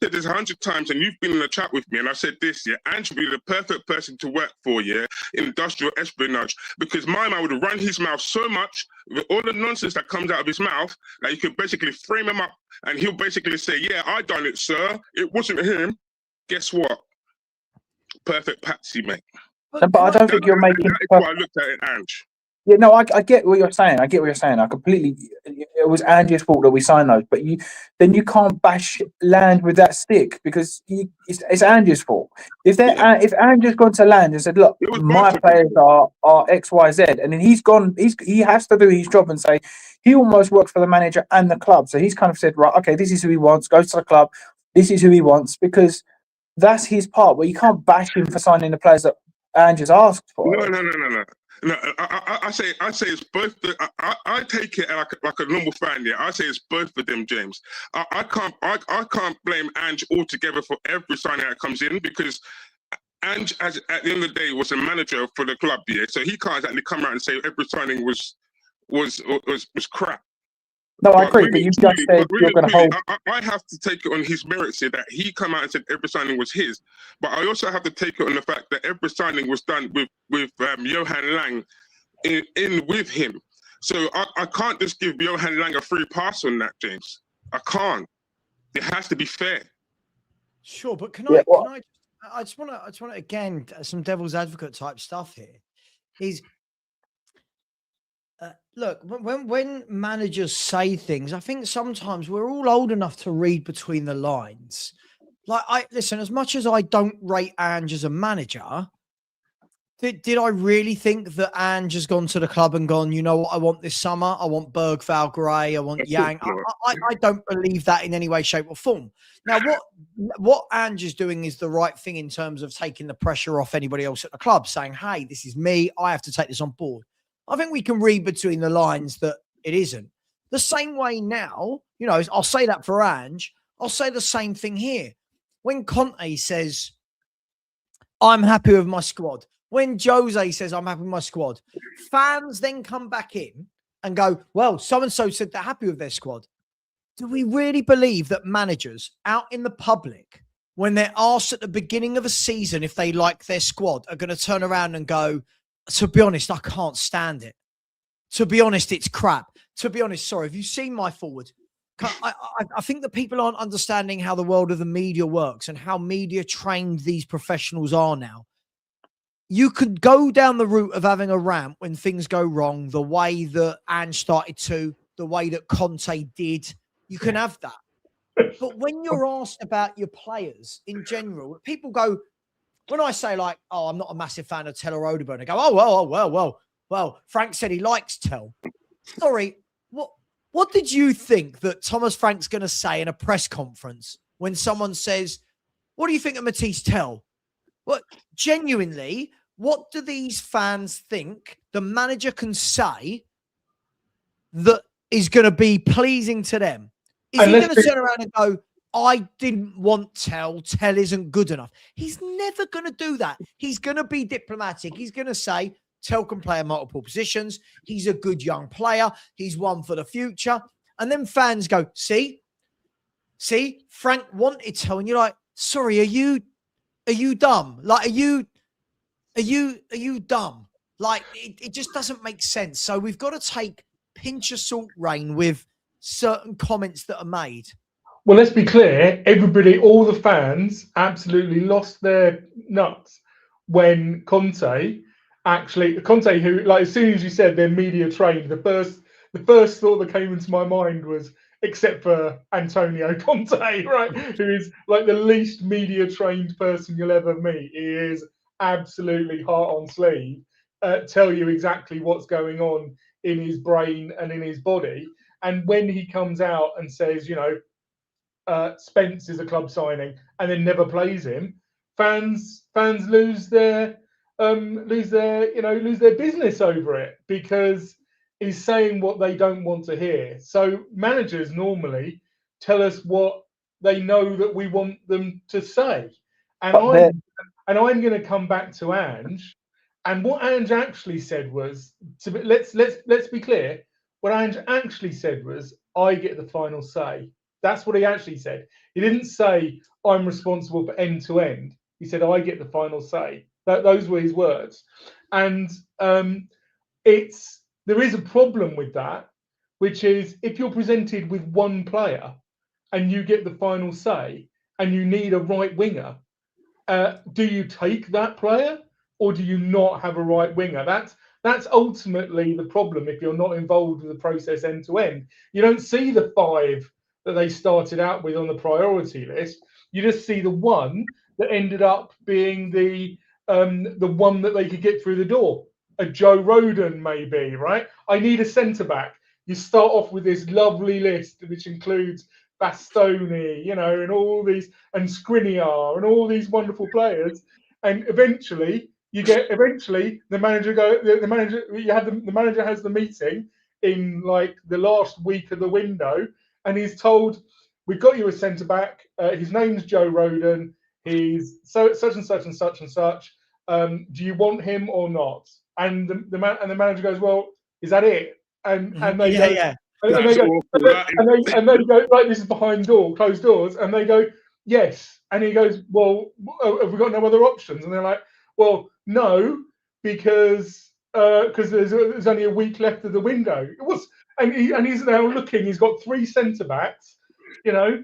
said this 100 times, and you've been in a chat with me, and I said this, Ange would be the perfect person to work for, in industrial espionage, because my man would run his mouth so much with all the nonsense that comes out of his mouth that you could basically frame him up, and he'll basically say, yeah, I done it, sir. It wasn't him. Guess what? Perfect patsy, mate. But I don't think you're making. That's why I looked at it, Ange. Yeah, no, I get what you're saying. I completely. It was Ange's fault that we signed those, but you can't bash Lange with that stick, because it's Ange's fault. If Ange has gone to Lange and said, "Look, my players are X, Y, Z," and then he's gone, he has to do his job and say he almost works for the manager and the club. So he's kind of said, right, okay, this is who he wants. Goes to the club. This is who he wants, because that's his part. But you can't bash him for signing the players that Ange has asked for. No, I say it's both. I take it like a normal fan. I say it's both of them, James. I can't blame Ange altogether for every signing that comes in, because Ange, at the end of the day, was a manager for the club. So he can't exactly come out and say every signing was crap. No, I agree, but you just said you're going to hold. I have to take it on his merits here that he come out and said every signing was his, but I also have to take it on the fact that every signing was done with Johan Lang in with him. So I can't just give Johan Lang a free pass on that, James. I can't. It has to be fair. Sure, but I just want to again, some devil's advocate type stuff here. Look, when managers say things, I think sometimes we're all old enough to read between the lines. Like, listen, as much as I don't rate Ange as a manager, did I really think that Ange has gone to the club and gone, you know what I want this summer? I want Bergvall Gray, I want Yang. I don't believe that in any way, shape or form. Now, what Ange is doing is the right thing in terms of taking the pressure off anybody else at the club, saying, hey, this is me. I have to take this on board. I think we can read between the lines that it isn't. The same way now, I'll say that for Ange. I'll say the same thing here. When Conte says, I'm happy with my squad. When Jose says, I'm happy with my squad. Fans then come back in and go, well, so-and-so said they're happy with their squad. Do we really believe that managers out in the public, when they're asked at the beginning of a season if they like their squad, are going to turn around and go, to be honest, I can't stand it. To be honest, it's crap. To be honest, sorry, have you seen my forward? I think that people aren't understanding how the world of the media works and how media trained these professionals are now. You could go down the route of having a rant when things go wrong, the way that Ange started to, the way that Conte did. You can have that. But when you're asked about your players in general, people go, when I say like, oh, I'm not a massive fan of Tell or Odeburn, I go, well, Frank said he likes Tell. Sorry, what did you think that Thomas Frank's going to say in a press conference when someone says, what do you think of Matisse Tell? Well, genuinely, what do these fans think the manager can say that is going to be pleasing to them? Is he going to turn around and go, I didn't want Tell isn't good enough? He's never going to do that. He's going to be diplomatic. He's going to say, Tell can play in multiple positions. He's a good young player. He's one for the future. And then fans go, see, Frank wanted Tell. And you're like, sorry, are you dumb? Like, are you dumb? Like, it just doesn't make sense. So we've got to take pinch of salt, Rain, with certain comments that are made. Well, let's be clear. Everybody, all the fans absolutely lost their nuts when Conte, who, like, as soon as you said they're media trained, the first thought that came into my mind was, except for Antonio Conte, right, who is like the least media trained person you'll ever meet. He is absolutely heart on sleeve, tell you exactly what's going on in his brain and in his body. And when he comes out and says, Spence is a club signing, and then never plays him, fans lose their business over it, because he's saying what they don't want to hear. So managers normally tell us what they know that we want them to say. And I'm going to come back to Ange. And what Ange actually said was, let's be clear. What Ange actually said was, I get the final say. That's what he actually said. He didn't say, I'm responsible for end to end. He said, I get the final say. Those were his words. And there is a problem with that, which is, if you're presented with one player and you get the final say and you need a right winger, do you take that player or do you not have a right winger? That's ultimately the problem if you're not involved with the process end to end. You don't see the 5 that they started out with on the priority list. You just see the one that ended up being the one that they could get through the door. A Joe Rodon, maybe, right? I need a centre-back. You start off with this lovely list, which includes Bastoni, and all these, and Skriniar, and all these wonderful players. And eventually the manager has the meeting in like the last week of the window, and he's told, we've got you a centre-back. His name's Joe Rodon. He's such and such and such and such. Do you want him or not? And the manager goes, well, is that it? And they go, and they go, right, this is closed doors. And they go, yes. And he goes, well, have we got no other options? And they're like, well, no, because there's only a week left of the window. It was, and he's now looking. He's got 3 centre backs, and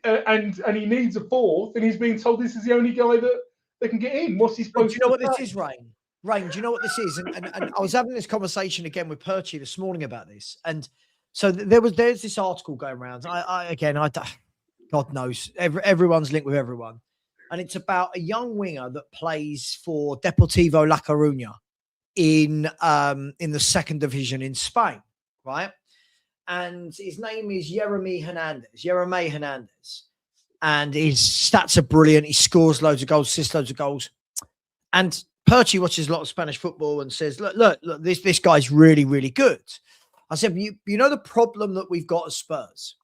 he needs a 4th, and he's being told this is the only guy that they can get in. What's he supposed to do? Do you know what this is, Rain? Rain, do you know what this is? And I was having this conversation again with Perchy this morning about this. And so there's this article going around. God knows, everyone's linked with everyone. And it's about a young winger that plays for Deportivo La Coruña in the 2nd division in Spain, right? And his name is Yeremy Hernandez. And his stats are brilliant. He scores loads of goals, assists loads of goals. And Perchy watches a lot of Spanish football and says, look, this guy's really, really good. I said, you know, the problem that we've got as Spurs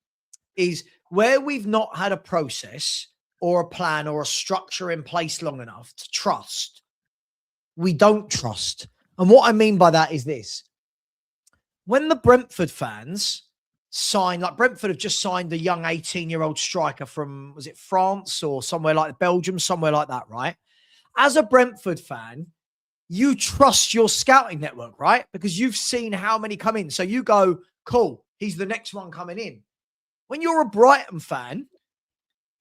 is where we've not had a process or a plan or a structure in place long enough to trust, we don't trust. And what I mean by that is this. When the Brentford fans sign, like Brentford have just signed a young 18-year-old striker from, was it France or somewhere like Belgium, somewhere like that, right? As a Brentford fan, you trust your scouting network, right? Because you've seen how many come in. So you go, cool, he's the next one coming in. When you're a Brighton fan,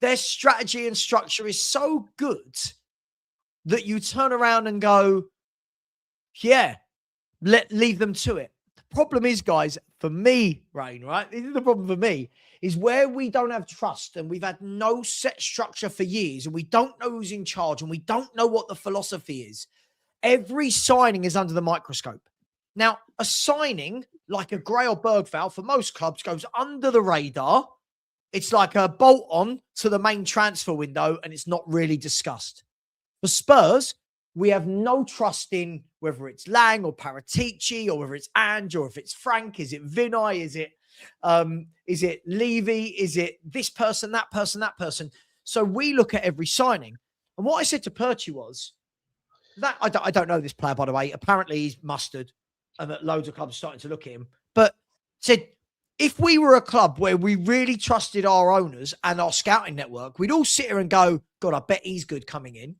their strategy and structure is so good that you turn around and go, yeah, leave them to it. The problem is, guys, for me, Rain, right? This is the problem for me, is where we don't have trust and we've had no set structure for years and we don't know who's in charge and we don't know what the philosophy is. Every signing is under the microscope. Now, a signing like a Gray or Bergvall for most clubs goes under the radar It's like a bolt on to the main transfer window, and it's not really discussed. For Spurs, we have no trust in whether it's Lang or Paratici, or whether it's Ange, or if it's Frank. Is it Vinay? Is it Levy? Is it this person, that person, that person? So we look at every signing. And what I said to Perchy was that I don't know this player, by the way. Apparently he's mustard, and that loads of clubs are starting to look at him. But said, if we were a club where we really trusted our owners and our scouting network, we'd all sit here and go, God, I bet he's good coming in.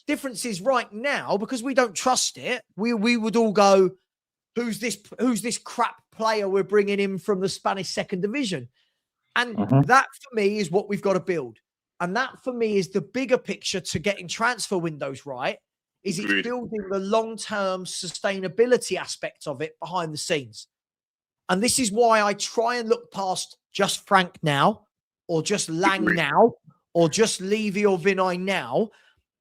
Difference is right now, because we don't trust it, we would all go, who's this crap player we're bringing in from the Spanish second division? And that for me is what we've got to build. And that for me is the bigger picture to getting transfer windows right, is it's building the long-term sustainability aspect of it behind the scenes. And this is why I try and look past just Frank now, or just Lang now, or just Levy or Vinay now.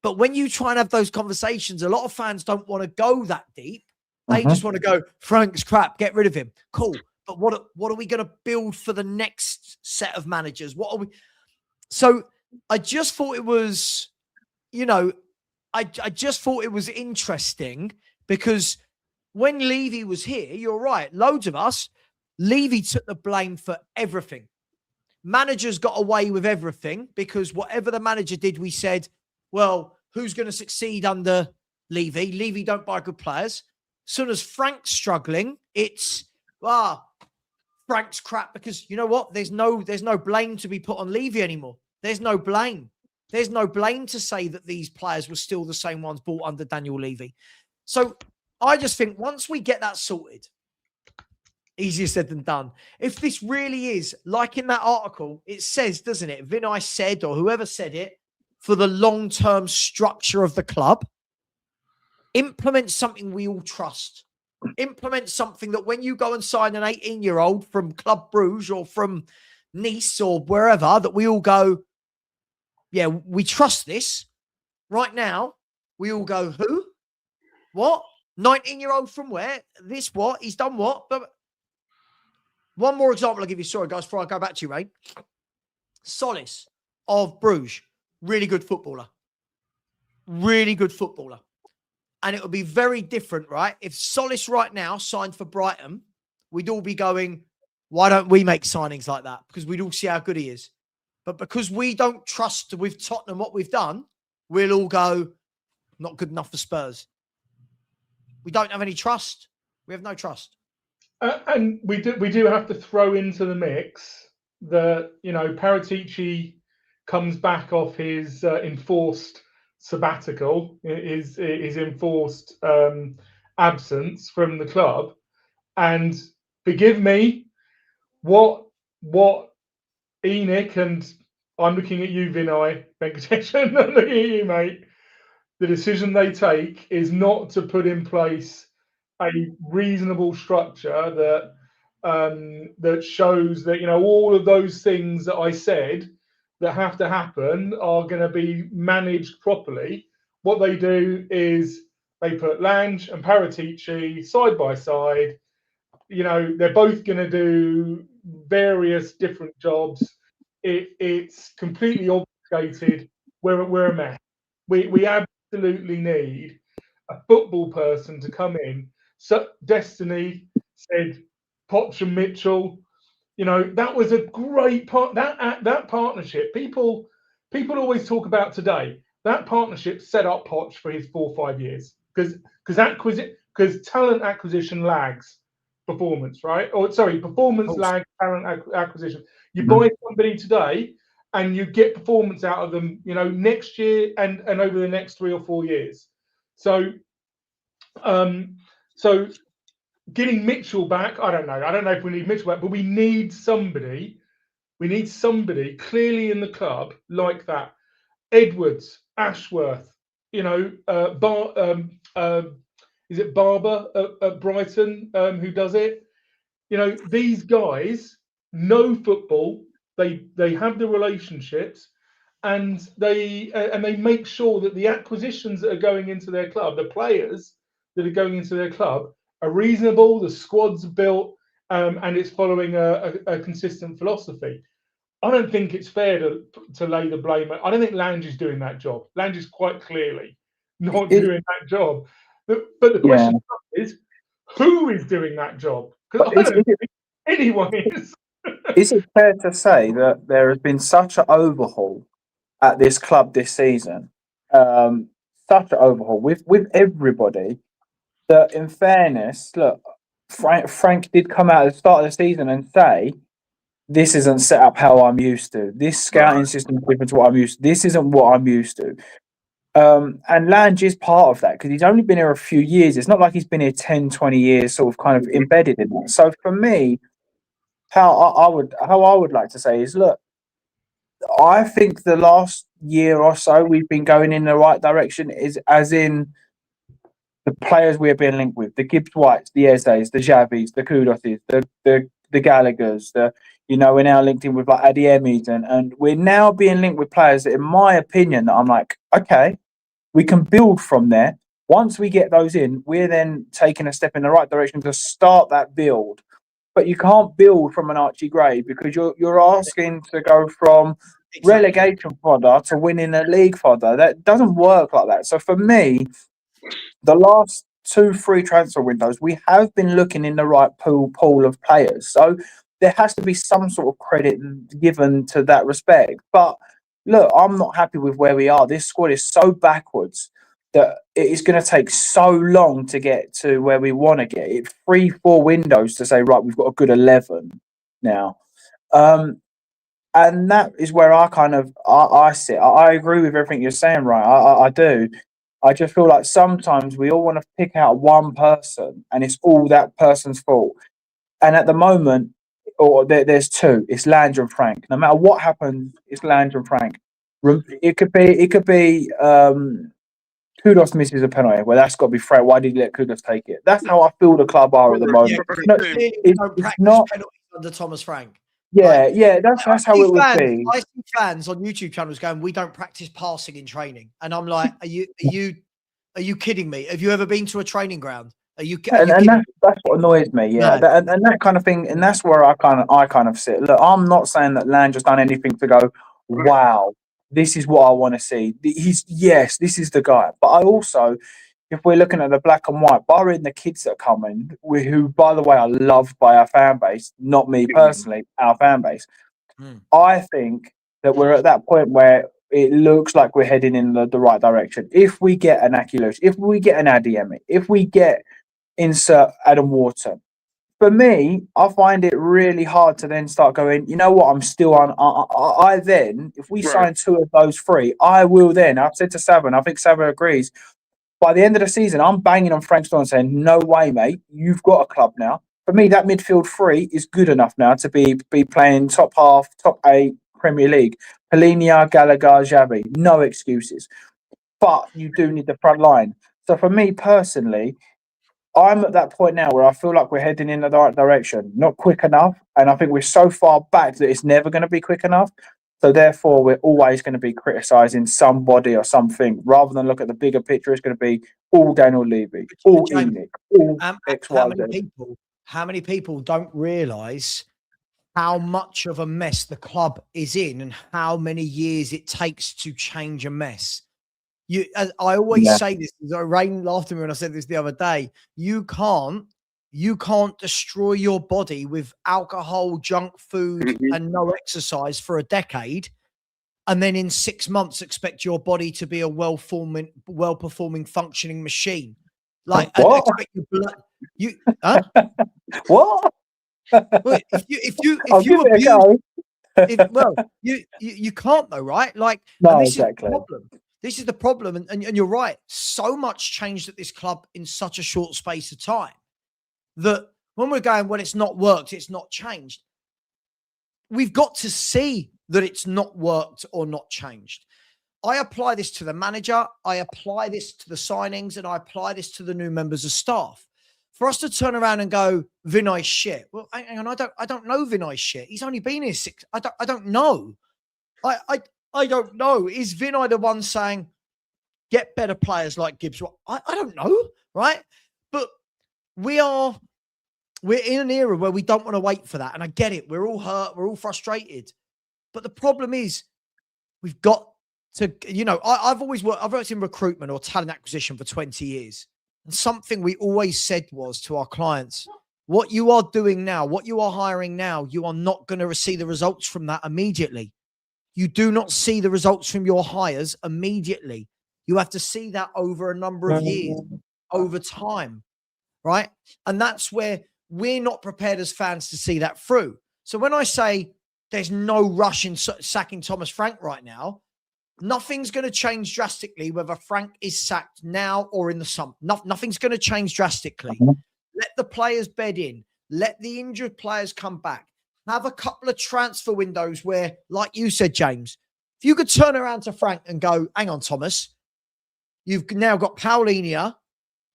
But when you try and have those conversations, a lot of fans don't want to go that deep. They just want to go, Frank's crap, get rid of him. Cool. But what are we going to build for the next set of managers? What are we? So I just thought it was, I just thought it was interesting, because when Levy was here, you're right, loads of us, Levy took the blame for everything. Managers got away with everything, because whatever the manager did, we said, well, who's going to succeed under Levy? Levy don't buy good players. As soon as Frank's struggling, it's, Frank's crap, because you know what? There's no blame to be put on Levy anymore. There's no blame. There's no blame to say that these players were still the same ones bought under Daniel Levy. So I just think once we get that sorted, easier said than done. If this really is, like in that article, it says, doesn't it? Vinay said, or whoever said it, for the long-term structure of the club, implement something we all trust. Implement something that when you go and sign an 18-year-old from Club Bruges or from Nice or wherever, that we all go, yeah, we trust this. Right now, we all go, who? What? 19-year-old from where? This what? He's done what? But one more example I'll give you. Sorry, guys, before I go back to you, Ray. Solis of Bruges. Really good footballer. Really good footballer. And it would be very different, right? If Solis right now signed for Brighton, we'd all be going, why don't we make signings like that? Because we'd all see how good he is. But because we don't trust with Tottenham what we've done, we'll all go, not good enough for Spurs. We don't have any trust. We have no trust. And we do have to throw into the mix that, Paratici comes back off his enforced sabbatical, his enforced absence from the club, and forgive me, what Enoch, and I'm looking at you, Vinay Venkatesh, I'm looking at you, mate. The decision they take is not to put in place a reasonable structure that shows that all of those things that I said that have to happen are going to be managed properly. What they do is they put Lange and Paratici side by side. They're both going to do various different jobs. It's completely obfuscated. We're a mess. We absolutely need a football person to come in. So Destiny said Poch and Mitchell. That was a great part. That partnership, people always talk about today. That partnership set up Poch for his 4 or 5 years, because talent acquisition lags performance, right? Or sorry, performance lags talent acquisition. You buy somebody today, and you get performance out of them, next year and over the next 3 or 4 years. So getting Mitchell back, I don't know if we need Mitchell back, but we need somebody clearly in the club like that. Edwards, Ashworth, is it Barber at Brighton who does it? These guys know football. They have the relationships, and they make sure that the acquisitions that are going into their club, the players that are going into their club, are reasonable. The squad's built, and it's following a consistent philosophy. I don't think it's fair to lay the blame. I don't think Lange is doing that job. Lange is quite clearly not doing that job. But the Yeah, question is, who is doing that job? Because but I don't think anyone is. is it fair to say that there has been such an overhaul at this club this season, um, such an overhaul with everybody, that in fairness, look, Frank did come out at the start of the season and say, this isn't set up how I'm used to. This scouting system is different to what I'm used to. This isn't what I'm used to. And Lange is part of that because he's only been here a few years. It's not like he's been here 10, 20 years, sort of kind of embedded in that. So for me, how I would like to say is, look, I think the last year or so we've been going in the right direction, is as in the players we're being linked with, the Gibbs Whites, the Eze's, the Xavis, the Kudoses, the Gallaghers, we're now linked in with like Adiemis, and we're now being linked with players that, in my opinion, that I'm like, okay, we can build from there. Once we get those in, we're then taking a step in the right direction to start that build. But you can't build from an Archie Gray because you're asking to go from relegation fodder to winning a league fodder. That doesn't work like that. So for me, the last 2-3 transfer windows, we have been looking in the right pool of players. So there has to be some sort of credit given to that respect. But look, I'm not happy with where we are. This squad is so backwards that it is going to take so long to get to where we want to get. It's 3-4 windows to say, right, we've got a good 11 now. And that is where I sit. I agree with everything you're saying, right? I do. I just feel like sometimes we all want to pick out one person and it's all that person's fault. And at the moment, there's two. It's Lange and Frank. No matter what happens, it's Lange and Frank. It could be Kudos misses a penalty. Well, that's got to be Frank. Why did you let Kudos take it? That's how I feel the club are at the moment. No, it's not penalties under Thomas Frank. Yeah. That's how it would be. I see fans on YouTube channels going, "We don't practice passing in training," and I'm like, "Are you kidding me? Have you ever been to a training ground? Are you and that's what annoys me, yeah. No. And that kind of thing, and that's where I kind of sit. Look, I'm not saying that Lange has done anything to go, wow, this is what I want to see. This is the guy. But I also, if we're looking at the black and white, barring the kids that come in, who, by the way, are loved by our fan base, not me personally, our fan base, I think that we're at that point where it looks like we're heading in the right direction. If we get an Aculos, if we get an Adiemi, if we get insert Adam Wharton, for me, I find it really hard to then start going, you know what, I'm still on. I then, if we sign 2 of those 3, I will then, I've said to Savva, and I think Savva agrees, by the end of the season, I'm banging on Frank's door and saying, no way, mate, you've got a club now. For me, that midfield 3 is good enough now to be playing top half, top 8 Premier League. Polinia, Gallagher, Xavi, no excuses. But you do need the front line. So for me personally, I'm at that point now where I feel like we're heading in the right direction. Not quick enough. And I think we're so far back that it's never going to be quick enough. So therefore, we're always going to be criticising somebody or something. Rather than look at the bigger picture, it's going to be all Daniel Levy, all Enoch, all X, Y, Z. How many people don't realise how much of a mess the club is in and how many years it takes to change a mess? I always say this. Rain laughed at me when I said this the other day. You can't destroy your body with alcohol, junk food, and no exercise for a decade, and then in 6 months expect your body to be a well-performing, functioning machine. Like, what? Expect your blood. Huh? What? Well, if you abuse, you can't though, right? Like, no, this exactly. is the problem. This is the problem, and you're right. So much changed at this club in such a short space of time that when we're going, well, it's not worked, it's not changed. We've got to see that it's not worked or not changed. I apply this to the manager, I apply this to the signings, and I apply this to the new members of staff. For us to turn around and go, Vinay's shit. Well, hang on, I don't know Vinay's shit. He's only been here 6. I don't know. I don't know. Is Vinay the one saying, get better players like Gibbs? I don't know, right? But we're in an era where we don't want to wait for that. And I get it. We're all hurt. We're all frustrated. But the problem is, we've got to, I've worked in recruitment or talent acquisition for 20 years. And something we always said was to our clients, what you are doing now, what you are hiring now, you are not going to see the results from that immediately. You do not see the results from your hires immediately. You have to see that over a number of years, over time, right? And that's where we're not prepared as fans to see that through. So when I say there's no rush in sacking Thomas Frank right now, nothing's going to change drastically whether Frank is sacked now or in the summer. Nothing's going to change drastically. Let the players bed in. Let the injured players come back. Have a couple of transfer windows where, like you said, James, if you could turn around to Frank and go, hang on, Thomas, you've now got Paulinho,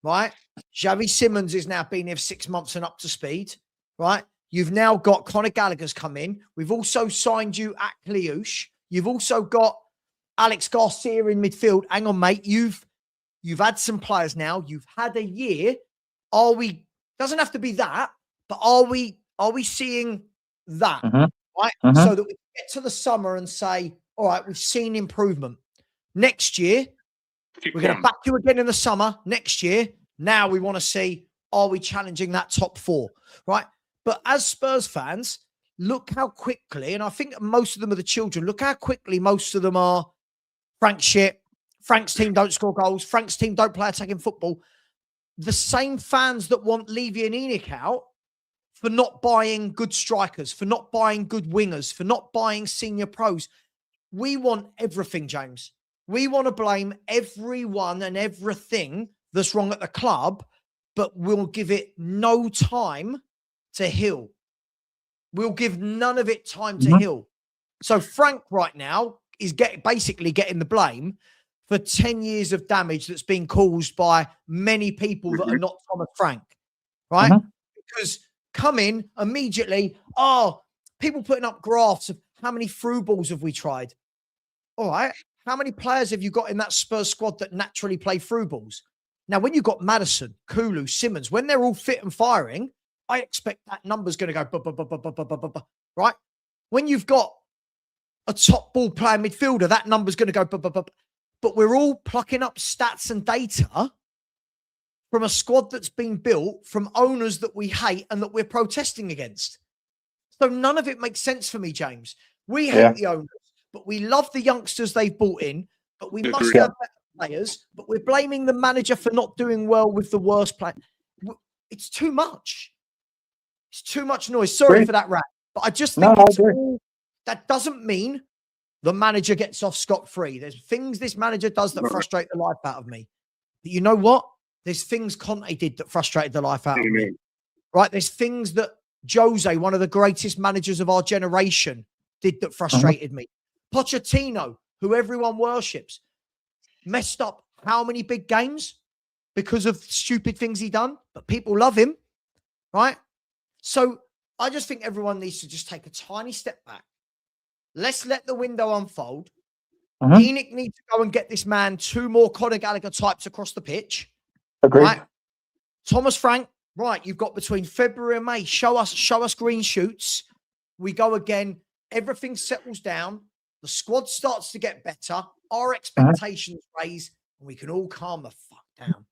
right? Xavi Simons is now been here for 6 months and up to speed, right? You've now got Conor Gallagher's come in. We've also signed you at Kliush. You've also got Alex Garcia in midfield. Hang on, mate. You've had some players now. You've had a year. Doesn't have to be that, but are we seeing that, right? So that we get to the summer and say, all right, we've seen improvement. Next year, we're going to back you again in the summer. Next year, now we want to see, are we challenging that top 4, right? But as Spurs fans, look how quickly, and I think most of them are the children, look how quickly most of them are Frank shit, Frank's team don't score goals, Frank's team don't play attacking football. The same fans that want Levy and Enoch out for not buying good strikers, for not buying good wingers, for not buying senior pros. We want everything, James. We want to blame everyone and everything that's wrong at the club, but we'll give it no time to heal. We'll give none of it time to heal. So Frank right now is basically getting the blame for 10 years of damage that's been caused by many people that are not Thomas Frank, right? Because come in immediately, people putting up graphs of how many through balls have we tried? All right. How many players have you got in that Spurs squad that naturally play through balls? Now, when you've got Maddison, Kulu, Simmons, when they're all fit and firing, I expect that number's going to go, right? When you've got a top ball player midfielder, that number's going to go, but we're all plucking up stats and data from a squad that's been built from owners that we hate and that we're protesting against. So none of it makes sense for me, James. We hate the owners, but we love the youngsters they've brought in, but we must have better players, but we're blaming the manager for not doing well with the worst player. It's too much. It's too much noise. Sorry for that rant, but I just think that doesn't mean the manager gets off scot-free. There's things this manager does that frustrate the life out of me. But you know what? There's things Conte did that frustrated the life out of me. Right? There's things that Jose, one of the greatest managers of our generation, did that frustrated me. Pochettino, who everyone worships, messed up how many big games because of stupid things he done, but people love him, right? So I just think everyone needs to just take a tiny step back. Let's let the window unfold. Enoch needs to go and get this man 2 more Conor Gallagher types across the pitch. Agreed. Right? Thomas Frank, right, you've got between February and May. Show us green shoots. We go again. Everything settles down. The squad starts to get better. Our expectations raise, and we can all calm the fuck down.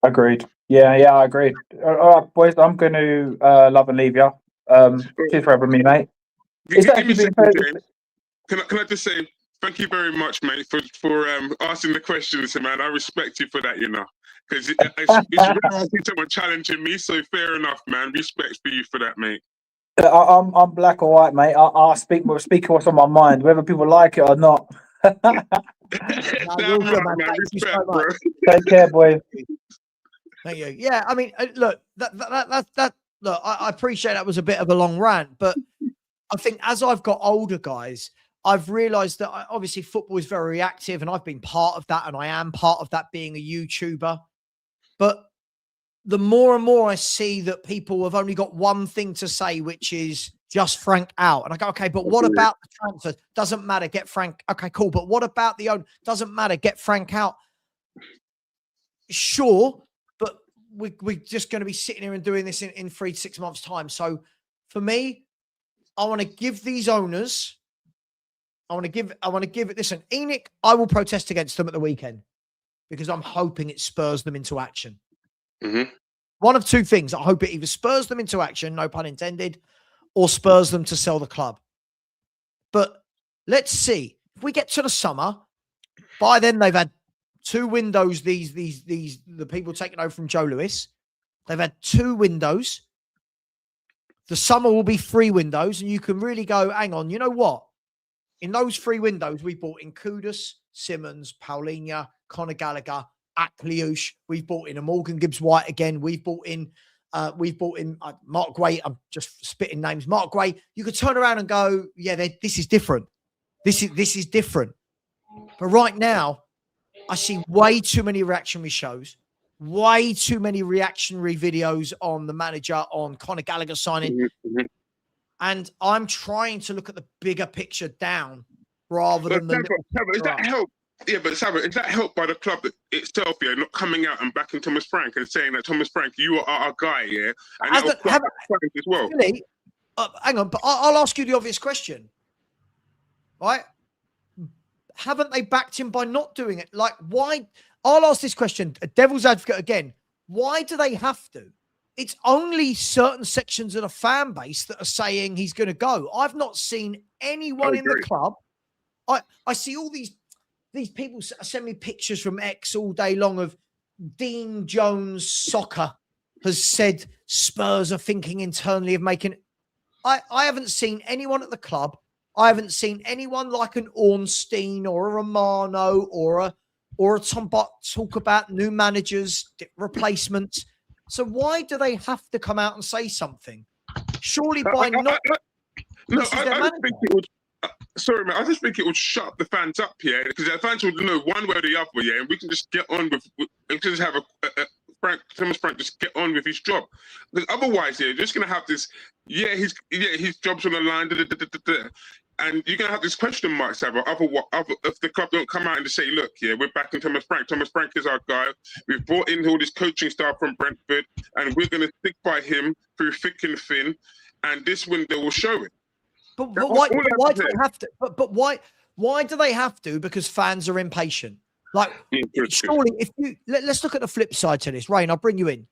Agreed. Yeah, I agree. All right, boys, I'm going to love and leave you. Cheers for having me, mate. Give me a second, James. Can I just say thank you very much, mate, for asking the questions, man. I respect you for that, because it's rare I see someone challenging me. So fair enough, man. Respect for you for that, mate. I'm black or white, mate. I speak what's on my mind, whether people like it or not. Respect, bro. Take care, boys. Thank you. Yeah, I mean, look, look, I appreciate that was a bit of a long rant, but I think as I've got older, guys, I've realized that obviously football is very reactive, and I've been part of that, and I am part of that being a YouTuber. But the more and more I see that people have only got one thing to say, which is just Frank out. And I go, okay, but what about the transfer? Doesn't matter. Get Frank. Okay, cool. But what about the own? Doesn't matter. Get Frank out. Sure. But we're just going to be sitting here and doing this in 3 to 6 months' time. So for me, I want to give these owners I want to give it. Listen, ENIC, I will protest against them at the weekend because I'm hoping it spurs them into action. Mm-hmm. One of two things. I hope it either spurs them into action, no pun intended, or spurs them to sell the club. But let's see. If we get to the summer, by then they've had 2 windows. The people taking over from Joe Lewis, they've had 2 windows. The summer will be 3 windows, and you can really go, hang on, you know what? In those 3 windows, we bought in Kudus, Simmons, Paulinho, Conor Gallagher, Akliush. We've bought in a Morgan Gibbs-White again. We've bought in Mark Gray. I'm just spitting names. Mark Gray. You could turn around and go, yeah, this is different. This is different. But right now, I see way too many reactionary shows, way too many reactionary videos on the manager, on Conor Gallagher signing. Mm-hmm. And I'm trying to look at the bigger picture down rather than the little Savva, is that help? Yeah, but Savva, is that helped by the club itself, yeah, not coming out and backing Thomas Frank and saying that Thomas Frank, you are our guy, yeah? And that will Frank as well. Really, hang on, but I'll ask you the obvious question, right? Haven't they backed him by not doing it? Like, why? I'll ask this question, a devil's advocate again. Why do they have to? It's only certain sections of the fan base that are saying he's going to go. I've not seen anyone in the club. I see all these people send me pictures from X all day long of Dean Jones Soccer has said Spurs are thinking internally of making. I haven't seen anyone at the club. I haven't seen anyone like an Ornstein or a Romano or a Tom Bott talk about new managers, replacements. So why do they have to come out and say something? Surely by not. No, I don't think it would. Sorry, man. I just think it would shut the fans up here because the fans would know one way or the other, yeah, and we can just get on with just have Thomas Frank just get on with his job. Because otherwise, yeah, you're just gonna have this. His job's on the line, and you're gonna have this question mark, Savva. If the club don't come out and say, look, yeah, we're backing Thomas Frank. Thomas Frank is our guy. We've brought in all this coaching staff from Brentford, and we're gonna stick by him through thick and thin. And this window will show it. But why do they have to? But why do they have to? Because fans are impatient. Like, surely, if you let's look at the flip side to this. Rain, I'll bring you in.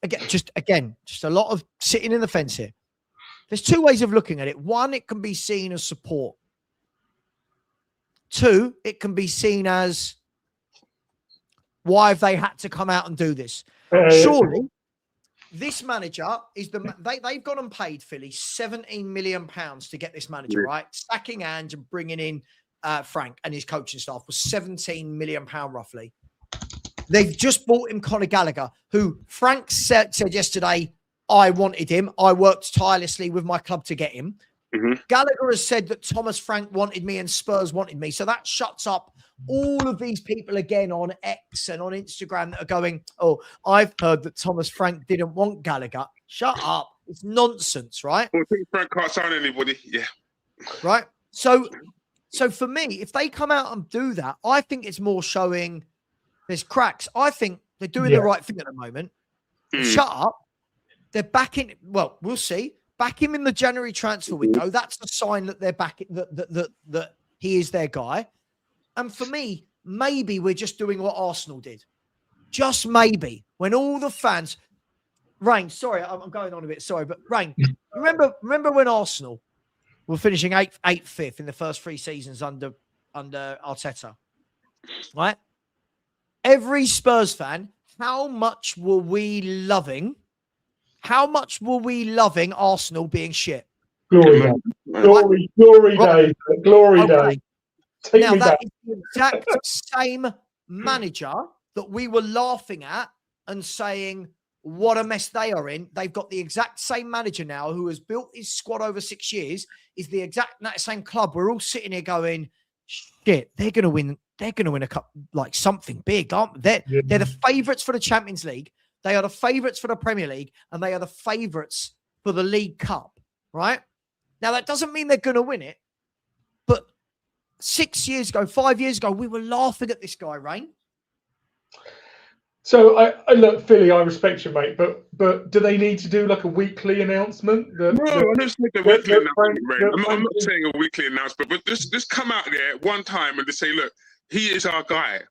Again, just a lot of sitting in the fence here. There's 2 ways of looking at it. 1, it can be seen as support. 2, it can be seen as why have they had to come out and do this? Surely. This manager is they've gone and paid Philly £17 million to get this manager, right? Sacking Ange and bringing in Frank and his coaching staff was £17 million roughly. They've just bought him Conor Gallagher, who Frank said yesterday, I wanted him. I worked tirelessly with my club to get him. Mm-hmm. Gallagher has said that Thomas Frank wanted me and Spurs wanted me. So that shuts up all of these people again on X and on Instagram that are going, oh, I've heard that Thomas Frank didn't want Gallagher. Shut up. It's nonsense, right? Well, I think Frank can't sign anybody. Yeah. Right. So for me, if they come out and do that, I think it's more showing there's cracks. I think they're doing the right thing at the moment. Shut up. They're backing. Well, we'll see. Back him in the January transfer window. That's a sign that they're back. That he is their guy. And for me, maybe we're just doing what Arsenal did. Just maybe. When all the fans... Rain, sorry, I'm going on a bit. Sorry, but Rain, remember when Arsenal were finishing 8th, 5th in the first 3 seasons under Arteta? Right? Every Spurs fan, how much were we loving Arsenal being shit? Glory days. Glory days. Now, that is the exact same manager that we were laughing at and saying, what a mess they are in. They've got the exact same manager now who has built his squad over 6 years, is the exact same club. We're all sitting here going, shit, they're going to win. They're going to win a cup, like something big, aren't they? They're the favourites for the Champions League. They are the favourites for the Premier League, and they are the favourites for the League Cup, right? Now, that doesn't mean they're going to win it, but 6 years ago, 5 years ago, we were laughing at this guy, Rain. So I look, Philly, I respect you, mate, but do they need to do like a weekly announcement? No, I don't think a weekly announcement, Ray. I'm not saying a weekly announcement, but just come out there one time and just say, look, he is our guy.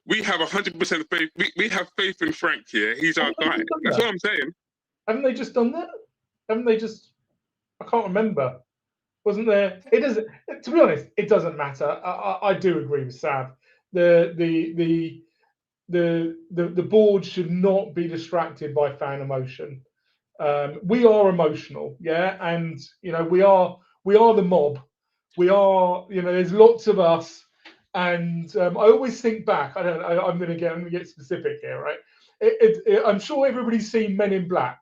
We have 100% faith. We have faith in Frank here. He's our guy. That's what I'm saying. Haven't they just done that? Haven't they just? I can't remember. Wasn't there? It doesn't. To be honest, it doesn't matter. I do agree with Sav. The board should not be distracted by fan emotion. We are emotional, yeah, and you know we are the mob. We are, you know, there's lots of us, and I always think back. I'm going to get specific here, right? I'm sure everybody's seen Men in Black,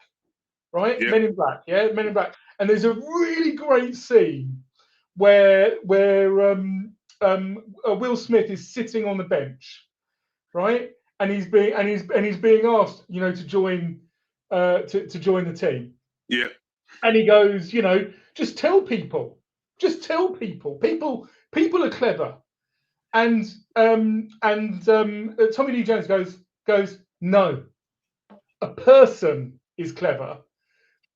right? Yep. Men in Black, yeah, Men in Black, and there's a really great scene where Will Smith is sitting on the bench, right, and he's being asked, you know, to join the team. Yeah. And he goes, you know, just tell people. People are clever. And Tommy Lee Jones goes, no. A person is clever.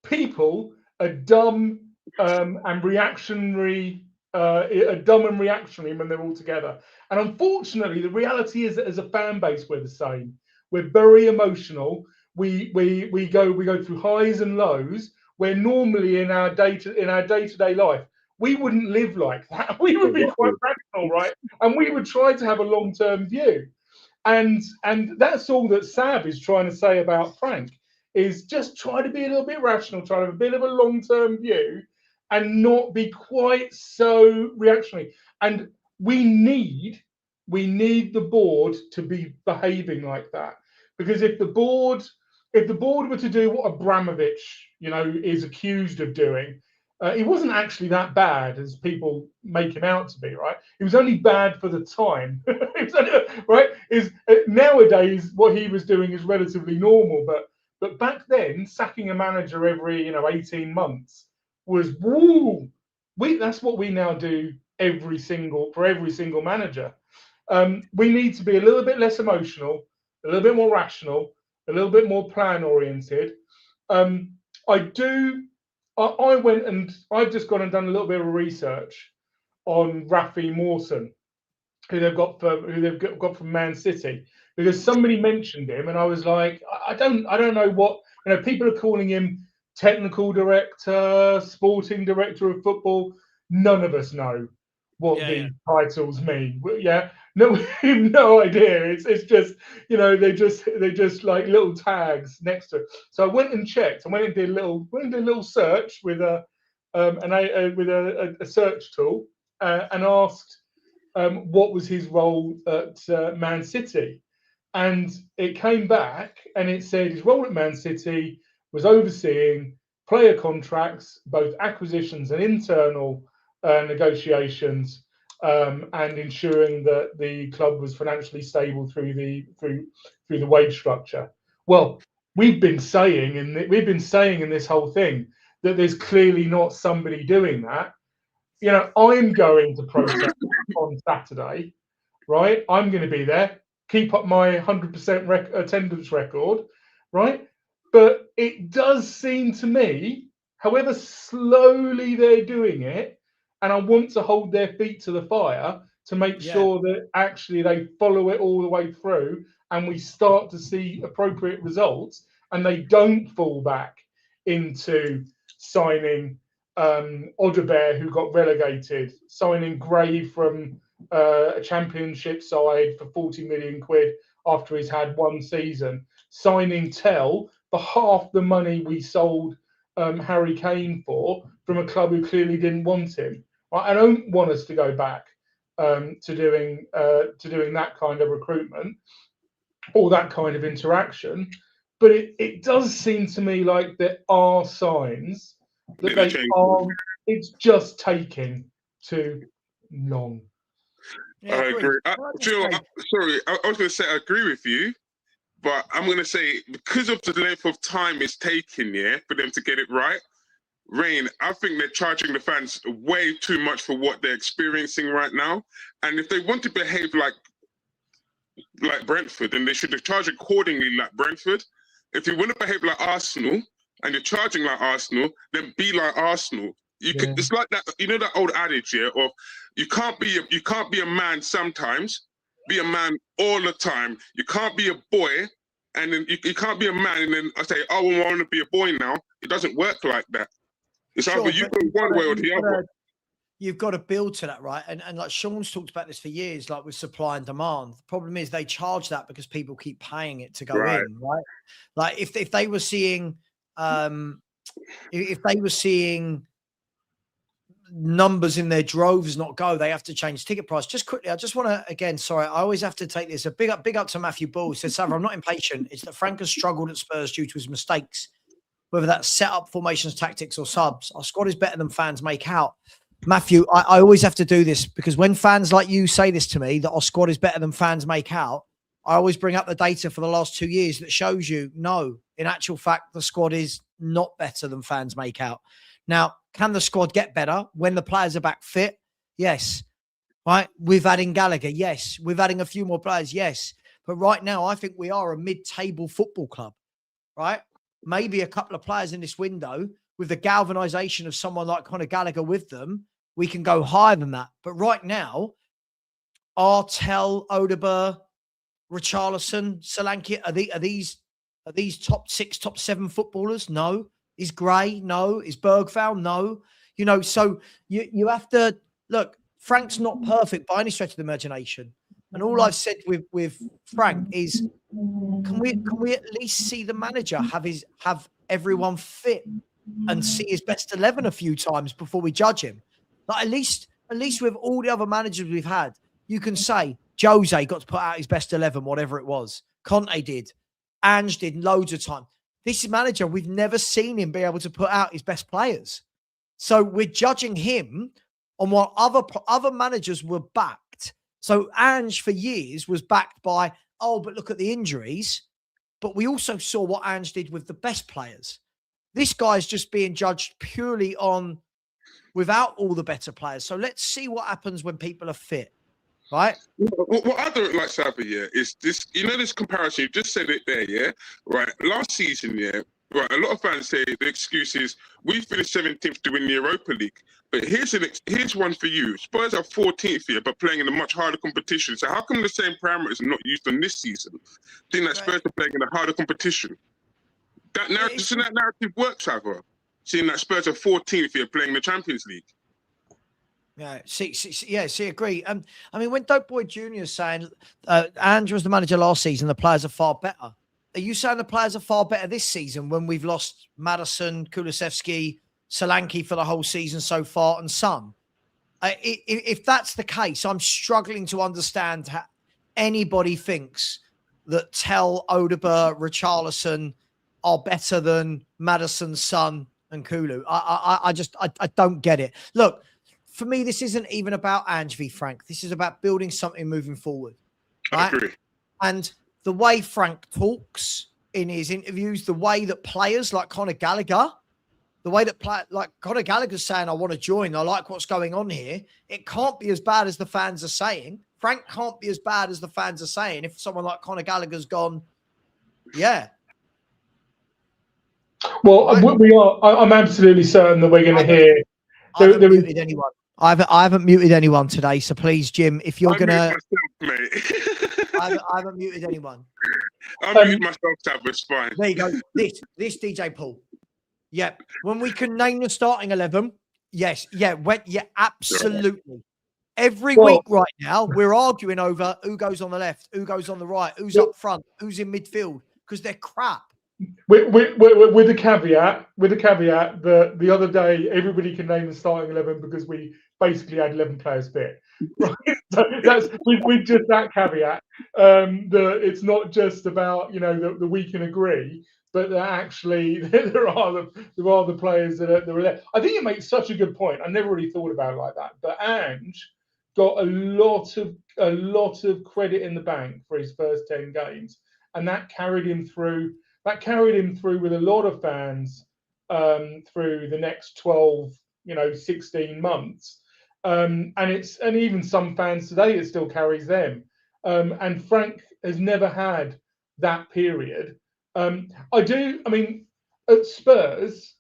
People are dumb and reactionary. Dumb and reactionary when they're all together. And unfortunately, the reality is that as a fan base, we're the same. We're very emotional. We go through highs and lows. Where normally in our day-to-day life, we wouldn't live like that. We would be quite rational, right? And we would try to have a long-term view. And that's all that Sav is trying to say about Frank, is just try to be a little bit rational, try to have a bit of a long-term view and not be quite so reactionary. And we need the board to be behaving like that. Because if the board were to do what Abramovich, you know, is accused of doing, he wasn't actually that bad as people make him out to be, right? He was only bad for the time, right? Nowadays what he was doing is relatively normal, but back then sacking a manager every 18 months was woo. That's what we now do for every single manager. We need to be a little bit less emotional, a little bit more rational, a little bit more plan oriented. I've just gone and done a little bit of research on Rafi Mawson, who they've got from Man City, because somebody mentioned him, and I was like, I don't know what, you know, people are calling him technical director, sporting director of football. None of us know what these titles mean. Yeah, no, no idea. It's just, you know, they're just like little tags next to it. So I went and checked. I went and did a little search with a search tool and asked what was his role at Man City, and it came back and it said his role at Man City was overseeing player contracts, both acquisitions and internal negotiations, and ensuring that the club was financially stable through the wage structure. Well, we've been saying in this whole thing that there's clearly not somebody doing that. You know, I'm going to protest on Saturday, right? I'm going to be there, keep up my 100% attendance record, right? But it does seem to me, however slowly they're doing it, and I want to hold their feet to the fire to make sure that actually they follow it all the way through and we start to see appropriate results, and they don't fall back into signing Odobert, who got relegated, signing Gray from a championship side for 40 million quid after he's had one season, signing Tell for half the money we sold Harry Kane for from a club who clearly didn't want him. I don't want us to go back to doing that kind of recruitment or that kind of interaction, but it does seem to me like there are signs that it's just taking too long. I agree. Sorry, I was going to say I agree with you, but I'm going to say because of the length of time it's taking, for them to get it right, Rain, I think they're charging the fans way too much for what they're experiencing right now. And if they want to behave like like Brentford, and they should charge accordingly like Brentford. If you want to behave like Arsenal and you're charging like Arsenal, then be like Arsenal. You can. It's like that. You know that old adage, yeah, of you can't be a man sometimes. Be a man all the time. You can't be a boy, and then you can't be a man, and then I say, oh, I want to be a boy now. It doesn't work like that. It's either you go one way or the other. You've got to build to that, right? And like Sean's talked about this for years, like with supply and demand. The problem is they charge that because people keep paying it to go in, right? Like if they were seeing if they were seeing numbers in their droves not go, they have to change ticket price. Just quickly, I just want to, again, sorry, I always have to take this. A big up to Matthew Ball. Said, Savva, I'm not impatient. It's that Frank has struggled at Spurs due to his mistakes, whether that's set up formations, tactics, or subs. Our squad is better than fans make out. Matthew, I always have to do this because when fans like you say this to me, that our squad is better than fans make out, I always bring up the data for the last 2 years that shows you, no, in actual fact, the squad is not better than fans make out. Now, can the squad get better when the players are back fit? Yes. Right? We've adding Gallagher. Yes. We're adding a few more players. Yes. But right now, I think we are a mid-table football club, right? Maybe a couple of players in this window with the galvanization of someone like Conor Gallagher with them, we can go higher than that. But right now, Artel, Odegaard, Richarlison, Solanke, are these top 6, top 7 footballers? No. Is Gray? No. Is Bergvall? No. You know, so you have to look. Frank's not perfect by any stretch of the imagination. And all I've said with Frank is, can we at least see the manager have everyone fit and see his best 11 a few times before we judge him? Like at least with all the other managers we've had, you can say Jose got to put out his best 11, whatever it was. Conte did. Ange did loads of time. This manager, we've never seen him be able to put out his best players. So we're judging him on what other managers were backed. So Ange for years was backed by, oh, but look at the injuries. But we also saw what Ange did with the best players. This guy's just being judged purely on without all the better players. So let's see what happens when people are fit, right? What I don't like, Savva, yeah, is this, you know, this comparison, you just said it there, yeah? Right, last season, yeah, right, a lot of fans say the excuse is, we finished 17th to win the Europa League. But here's one for you. Spurs are 14th here, but playing in a much harder competition. So how come the same parameters are not used on this season? Seeing that Spurs are playing in a harder competition. That narrative works, Savva. Seeing that Spurs are 14th here playing the Champions League. Yeah, see, agree. I mean, when Dope Boy Jr. is saying Andrew was the manager last season, the players are far better. Are you saying the players are far better this season when we've lost Maddison, Kulusevski, Solanke for the whole season so far, and Son? If that's the case, I'm struggling to understand how anybody thinks that Tell, Odegaard, Richarlison are better than Maddison, Son, and Kulu. I don't get it. Look, for me, this isn't even about Ange v. Frank. This is about building something moving forward. Right? I agree. And the way Frank talks in his interviews, the way that players like Conor Gallagher, the way that like Conor Gallagher's saying, I want to join, I like what's going on here. It can't be as bad as the fans are saying. Frank can't be as bad as the fans are saying if someone like Conor Gallagher's gone, yeah. Well, we are. I'm absolutely certain that we're going to hear. I haven't muted anyone. I haven't muted anyone today, so please, Jim, if you're gonna, I haven't muted anyone. I muted myself, Tab, it's fine. There you go. This DJ Paul. Yeah, when we can name the starting 11, yes, yeah, absolutely. Every week right now, we're arguing over who goes on the left, who goes on the right, who's up front, who's in midfield, because they're crap. With the caveat that the other day everybody can name the starting 11 because we basically had 11 players fit. Right? So that's with just that caveat. It's not just about that we can agree, but that actually there are the players that are there. I think you make such a good point. I never really thought about it like that. But Ange got a lot of credit in the bank for his first 10 games, and that carried him through. That carried him through with a lot of fans through the next 12, 16 months. And even some fans today, it still carries them. And Frank has never had that period. I mean, at Spurs,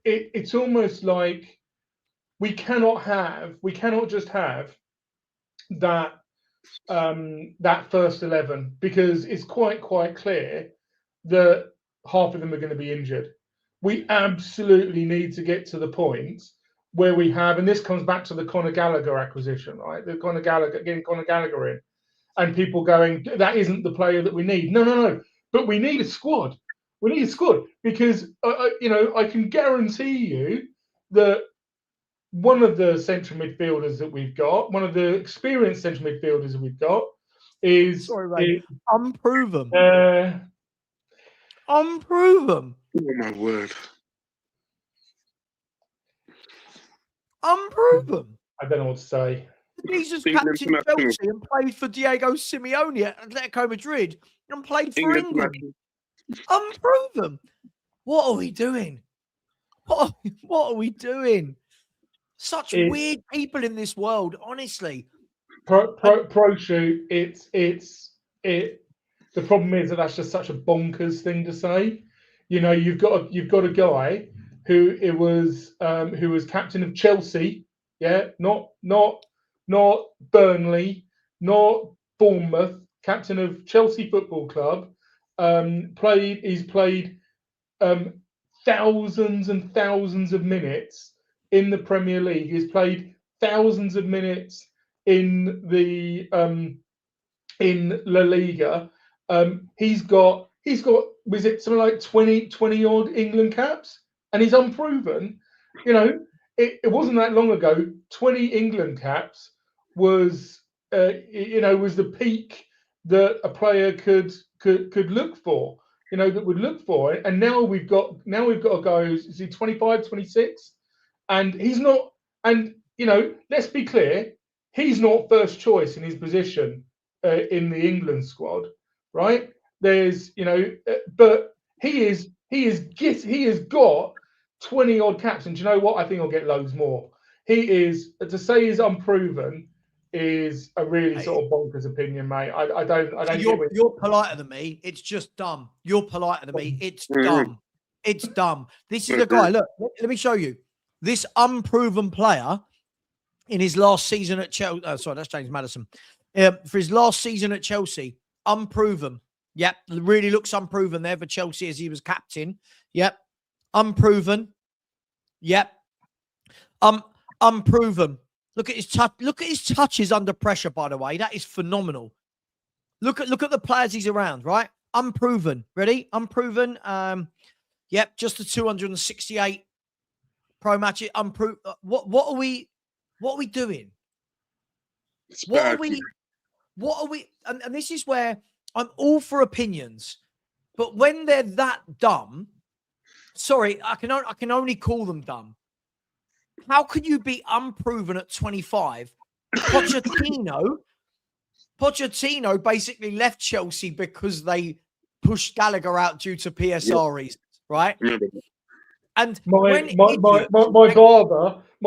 it's almost like we cannot just have that that first 11, because it's quite clear that half of them are going to be injured. We absolutely need to get to the point where we have, and this comes back to the Conor Gallagher acquisition, right? The getting Conor Gallagher in, and people going, that isn't the player that we need. No. But we need a squad. We need a squad because I can guarantee you that one of the central midfielders that we've got, one of the experienced central midfielders that we've got, is unproven. Oh Unproven. my word! Unproven. I don't know what to say. Jesus captain Chelsea and played for Diego Simeone at Atletico Madrid and played for England. Unproven. What are we doing? What are we doing? Such weird people in this world, honestly. Pro shoot. The problem is that that's just such a bonkers thing to say. You know, you've got a guy who was captain of Chelsea. Yeah, not Burnley, not Bournemouth. Captain of Chelsea Football Club. He's played thousands and thousands of minutes in the Premier League. He's played thousands of minutes in the in La Liga. He's got was it something like 20 odd England caps, and he's unproven. You know, it wasn't that long ago. 20 England caps was was the peak that a player could look for. You know, that would look for it. And now we've got a guy who's 25, 26, and he's not. And let's be clear, he's not first choice in his position in the England squad, right? There's but he has got 20 odd caps, and do you know what? I think he'll get loads more. He is, to say he's unproven is a really sort of bonkers opinion, mate. I don't. You're politer than me. It's just dumb. You're politer than me. It's dumb. It's dumb. This is a guy. Look, let me show you. This unproven player in his last season at Chelsea. Oh, sorry, that's James Maddison. For his last season at Chelsea, unproven. Yep, really looks unproven there for Chelsea as he was captain. Yep, unproven. Yep, unproven. Look at his touch. Look at his touches under pressure. By the way, that is phenomenal. Look at the players he's around. Right, unproven. Ready? Unproven. Yep, just the 268 pro matches. Unproven. What are we doing? What are we? And this is where I'm all for opinions, but when they're that dumb, sorry, I can only call them dumb. How can you be unproven at 25? Pochettino basically left Chelsea because they pushed Gallagher out due to PSR reasons, right? And my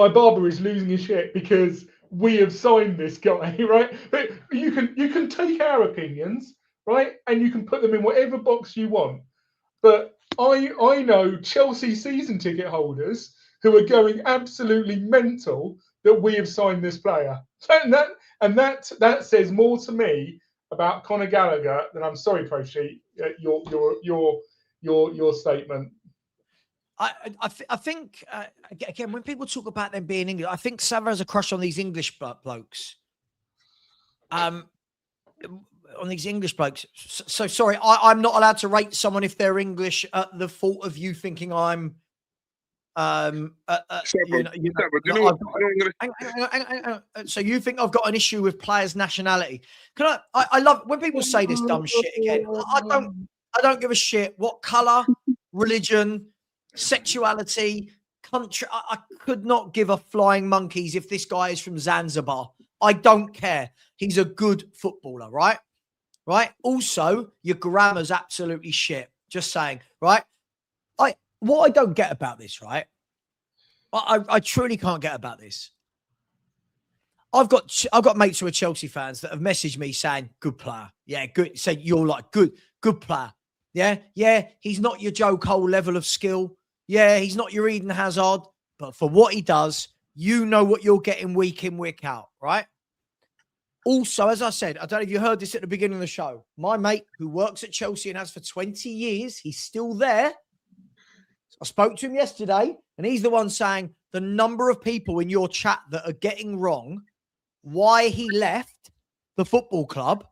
barber is losing his shit because we have signed this guy, right? But you can take our opinions, right, and you can put them in whatever box you want. But I know Chelsea season ticket holders who are going absolutely mental that we have signed this player, and that says more to me about Conor Gallagher than, I'm sorry, Pro Sheet, your statement. I think again, when people talk about them being English, I think Savva has a crush on these English blokes. On these English blokes. So sorry, I'm not allowed to rate someone if they're English at the fault of you thinking I'm. So you think I've got an issue with players' nationality? I love when people say this dumb shit again. I don't give a shit what colour, religion, sexuality, country. I could not give a flying monkeys if this guy is from Zanzibar. I don't care. He's a good footballer, right? Right. Also, your grammar's absolutely shit. Just saying, right? What I don't get about this, right? I truly can't get about this. I've got mates who are Chelsea fans that have messaged me saying, good player. Yeah, good. So you're like, good player. Yeah. He's not your Joe Cole level of skill. Yeah, he's not your Eden Hazard. But for what he does, you know what you're getting week in, week out, right? Also, as I said, I don't know if you heard this at the beginning of the show. My mate who works at Chelsea and has for 20 years, he's still there. I spoke to him yesterday, and he's the one saying the number of people in your chat that are getting wrong why he left the football club,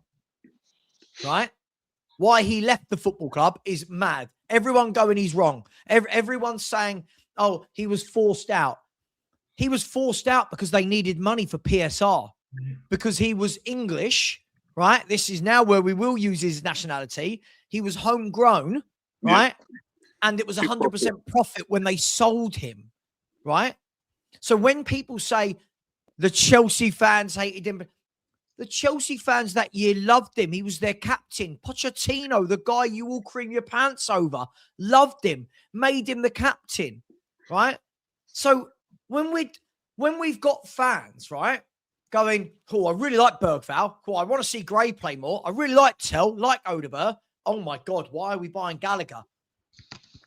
right? Why he left the football club is mad. Everyone going he's wrong. Everyone's saying, oh, he was forced out. He was forced out because they needed money for PSR, because he was English, right? This is now where we will use his nationality. He was homegrown, right? Yeah. And it was 100% profit when they sold him, right? So when people say the Chelsea fans hated him, the Chelsea fans that year loved him. He was their captain. Pochettino, the guy you all cream your pants over, loved him, made him the captain, right? So when we've got fans, right, going, oh, I really like Bergvall. Cool, I want to see Gray play more. I really like Tell, like Odegaard. Oh my God, why are we buying Gallagher?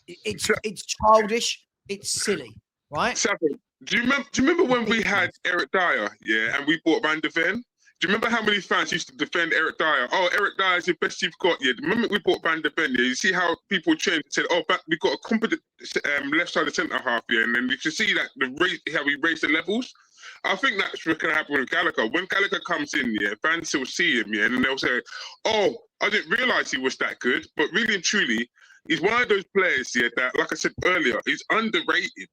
It's childish. It's silly, right? Savva, do you remember when we had Eric Dyer, yeah, and we bought Van de Ven? Do you remember how many fans used to defend Eric Dyer? Oh, Eric Dyer is the best you've got. Yeah, the moment we bought Van de Ven, yeah, you see how people changed and said, oh, we've got a competent left side of centre half, yeah, and then you can see that how we raised the levels. I think that's what's going to happen with Gallagher. When Gallagher comes in, yeah, fans will see him, yeah, and then they'll say, oh, I didn't realise he was that good. But really and truly, he's one of those players, yeah, that, like I said earlier, he's underrated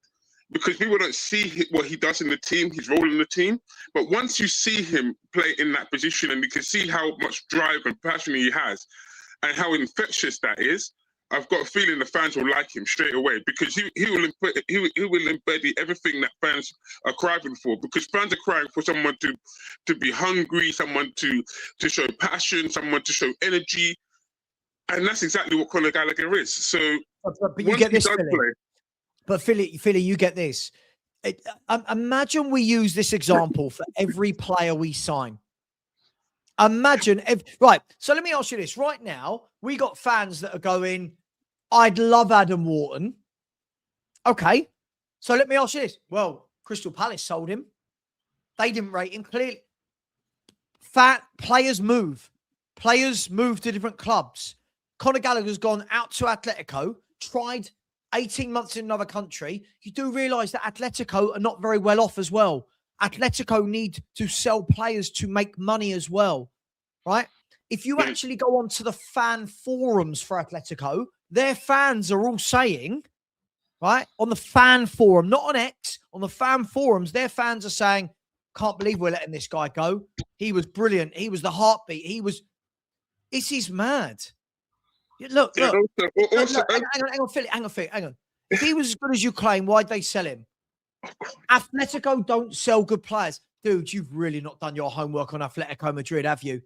because people don't see what he does in the team, his role in the team. But once you see him play in that position and you can see how much drive and passion he has and how infectious that is, I've got a feeling the fans will like him straight away because he will embody everything that fans are crying for, because fans are crying for someone to be hungry, someone to show passion, someone to show energy. And that's exactly what Conor Gallagher is. So, but you get this, Philly. But Philly, you get this. Imagine we use this example for every player we sign. Imagine, right. So let me ask you this. Right now, we got fans that are going, I'd love Adam Wharton. Okay. So let me ask you this. Well, Crystal Palace sold him. They didn't rate him clearly. Players move. Players move to different clubs. Conor Gallagher's gone out to Atletico, tried 18 months in another country. You do realise that Atletico are not very well off as well. Atletico need to sell players to make money as well, right? If you actually go onto the fan forums for Atletico, their fans are all saying, right, on the fan forum, not on X, on the fan forums, their fans are saying, can't believe we're letting this guy go. He was brilliant. He was the heartbeat. This is mad. Look. Hang on, Philly, hang on. If he was as good as you claim, why'd they sell him? Atletico don't sell good players. Dude, you've really not done your homework on Atletico Madrid, have you?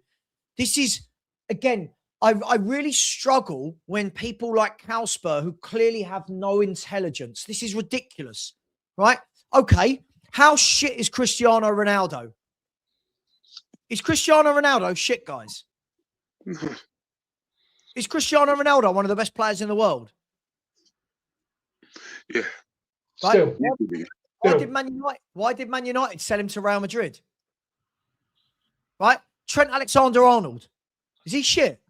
This is, again, I really struggle when people like Hotspur, who clearly have no intelligence. This is ridiculous, right? Okay, how shit is Cristiano Ronaldo? Is Cristiano Ronaldo shit, guys? Is Cristiano Ronaldo one of the best players in the world? Yeah. Right? Still. Why did Man United sell him to Real Madrid? Right? Trent Alexander-Arnold. Is he shit?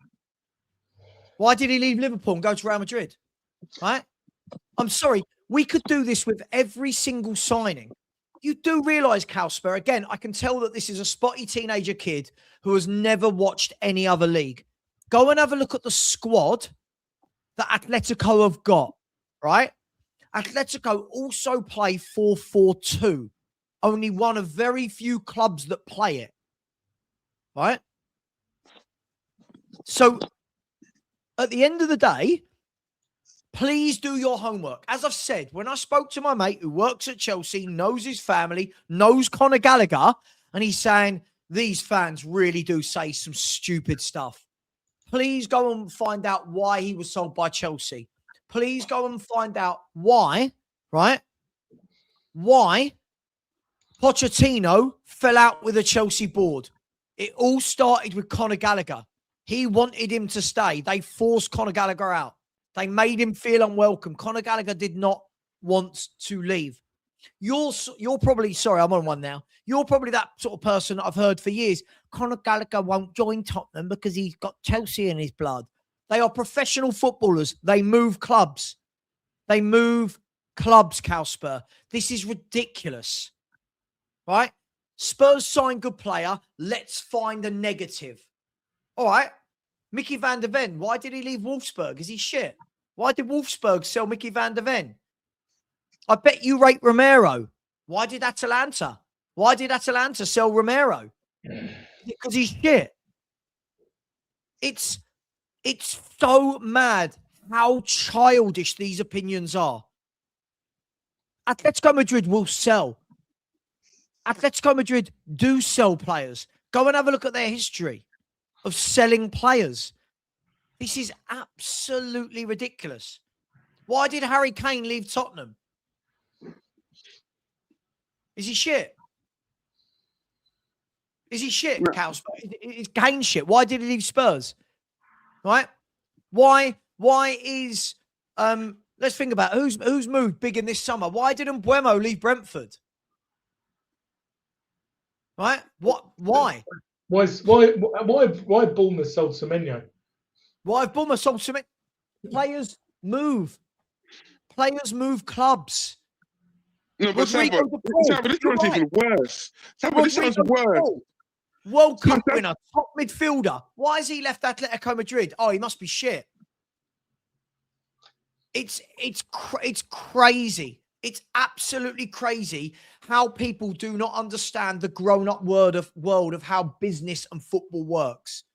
Why did he leave Liverpool and go to Real Madrid? Right? I'm sorry. We could do this with every single signing. You do realise, Hotspur, again, I can tell that this is a spotty teenager kid who has never watched any other league. Go and have a look at the squad that Atletico have got, right? Atletico also play 4-4-2. Only one of very few clubs that play it, right? So, at the end of the day, please do your homework. As I've said, when I spoke to my mate who works at Chelsea, knows his family, knows Conor Gallagher, and he's saying, these fans really do say some stupid stuff. Please go and find out why he was sold by Chelsea. Please go and find out why, right? Why Pochettino fell out with the Chelsea board. It all started with Conor Gallagher. He wanted him to stay. They forced Conor Gallagher out. They made him feel unwelcome. Conor Gallagher did not want to leave. You're probably, sorry, I'm on one now. You're probably that sort of person that I've heard for years. Conor Gallagher won't join Tottenham because he's got Chelsea in his blood. They are professional footballers. They move clubs. They move clubs, Hotspur. This is ridiculous. Right? Spurs sign good player. Let's find a negative. All right. Mickey van der Ven. Why did he leave Wolfsburg? Is he shit? Why did Wolfsburg sell Mickey van der Ven? I bet you rate Romero. Why did Atalanta? Why did Atalanta sell Romero? Because he's shit. It's so mad how childish these opinions are. Atletico Madrid will sell. Atletico Madrid do sell players. Go and have a look at their history of selling players. This is absolutely ridiculous. Why did Harry Kane leave Tottenham? Is he shit? Is he shit, No. Is Kane shit? Why did he leave Spurs? Right? Why is let's think about who's moved big in this summer. Why didn't Buemo leave Brentford? Right? What? Why? Why Bournemouth sold Semenyo? Why have Bournemouth sold Semenyo? Players move. Players move clubs. No, but Rodrigo Savva, de Paul, Savva, this you're sounds right. even worse. Savva, this sounds Rodrigo de worse. Paul, World Cup that- winner, top midfielder. Why has he left Atletico Madrid? Oh, he must be shit. It's crazy. It's absolutely crazy how people do not understand the grown-up world of how business and football works.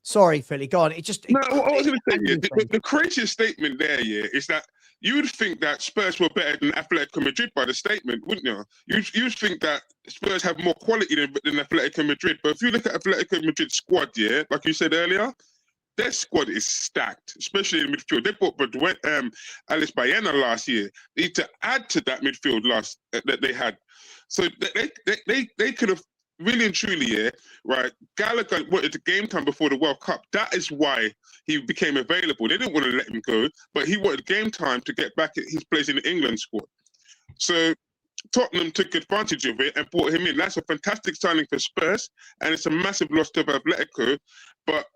Sorry, Philly. Go on. No, what I was going to say, yeah, the craziest statement there, yeah, is that you would think that Spurs were better than Atletico Madrid by the statement, wouldn't you? You'd think that Spurs have more quality than Atletico Madrid. But if you look at Atletico Madrid's squad, yeah, like you said earlier, their squad is stacked, especially in midfield. They bought Alice Baena last year. They need to add to that midfield that they had. So they could have really and truly, yeah, right. Gallagher wanted the game time before the World Cup. That is why he became available. They didn't want to let him go, but he wanted game time to get back at his place in the England squad. So Tottenham took advantage of it and brought him in. That's a fantastic signing for Spurs, and it's a massive loss to Atletico, but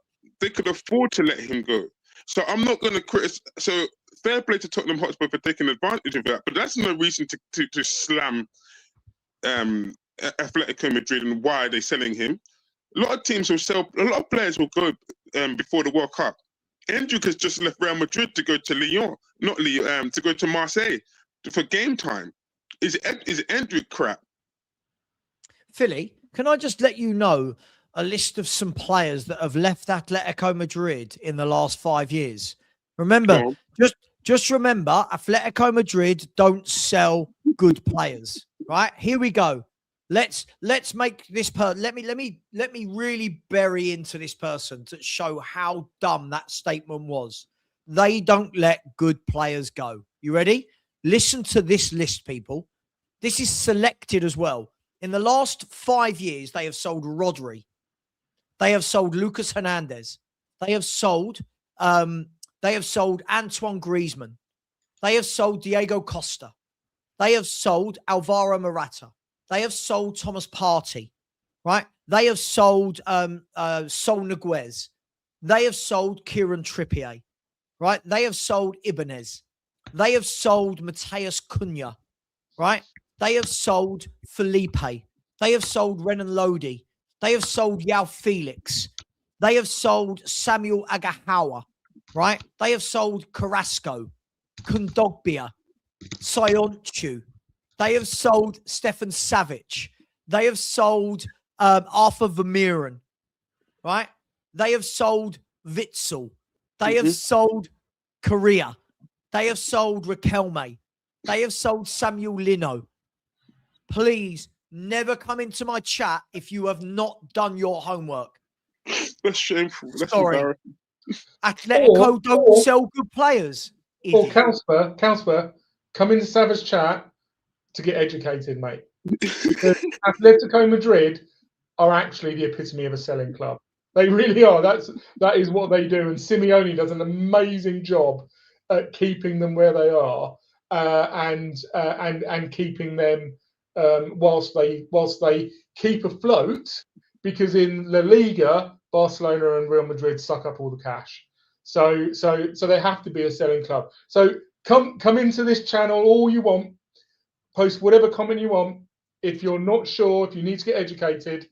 they could afford to let him go. So I'm not going to criticize. So fair play to Tottenham Hotspur for taking advantage of that, but that's no reason to slam Atletico Madrid and why they're selling him. A lot of teams will sell. A lot of players will go before the World Cup. Endrick has just left Real Madrid to go to Lyon, not Lyon, to go to Marseille for game time. Is Endrick crap? Philly, can I just let you know a list of some players that have left Atletico Madrid in the last 5 years? Remember, just remember, Atletico Madrid don't sell good players. Right? Here we go. Let's make this let me really bury into this person to show how dumb that statement was. They don't let good players go. You ready? Listen to this list, people. This is selected as well. In the last 5 years, they have sold Rodri. They have sold Lucas Hernandez. They have sold Antoine Griezmann. They have sold Diego Costa. They have sold Alvaro Morata. They have sold Thomas Partey, right? They have sold Sol Niguez. They have sold Kieran Trippier, right? They have sold Ibanez. They have sold Mateus Cunha, right? They have sold Felipe. They have sold Renan Lodi. They have sold Yao Felix. They have sold Samuel Agahawa, right? They have sold Carrasco, Kondogbia, Sionchu. They have sold Stefan Savic. They have sold Arthur Vermeeren, right? They have sold Witzel. They have sold Correa. They have sold Riquelme. They have sold Samuel Lino. Please never come into my chat if you have not done your homework. That's shameful. That's Sorry. embarrassing. Atletico don't sell good players. Or Idiot. Councillor, come into Savage chat. to get educated, mate. Because Atletico Madrid are actually the epitome of a selling club. They really are. That is what they do, and Simeone does an amazing job at keeping them where they are, and keeping them whilst they keep afloat. Because in La Liga, Barcelona and Real Madrid suck up all the cash, so they have to be a selling club. So come into this channel all you want, post whatever comment you want. If you're not sure, if you need to get educated,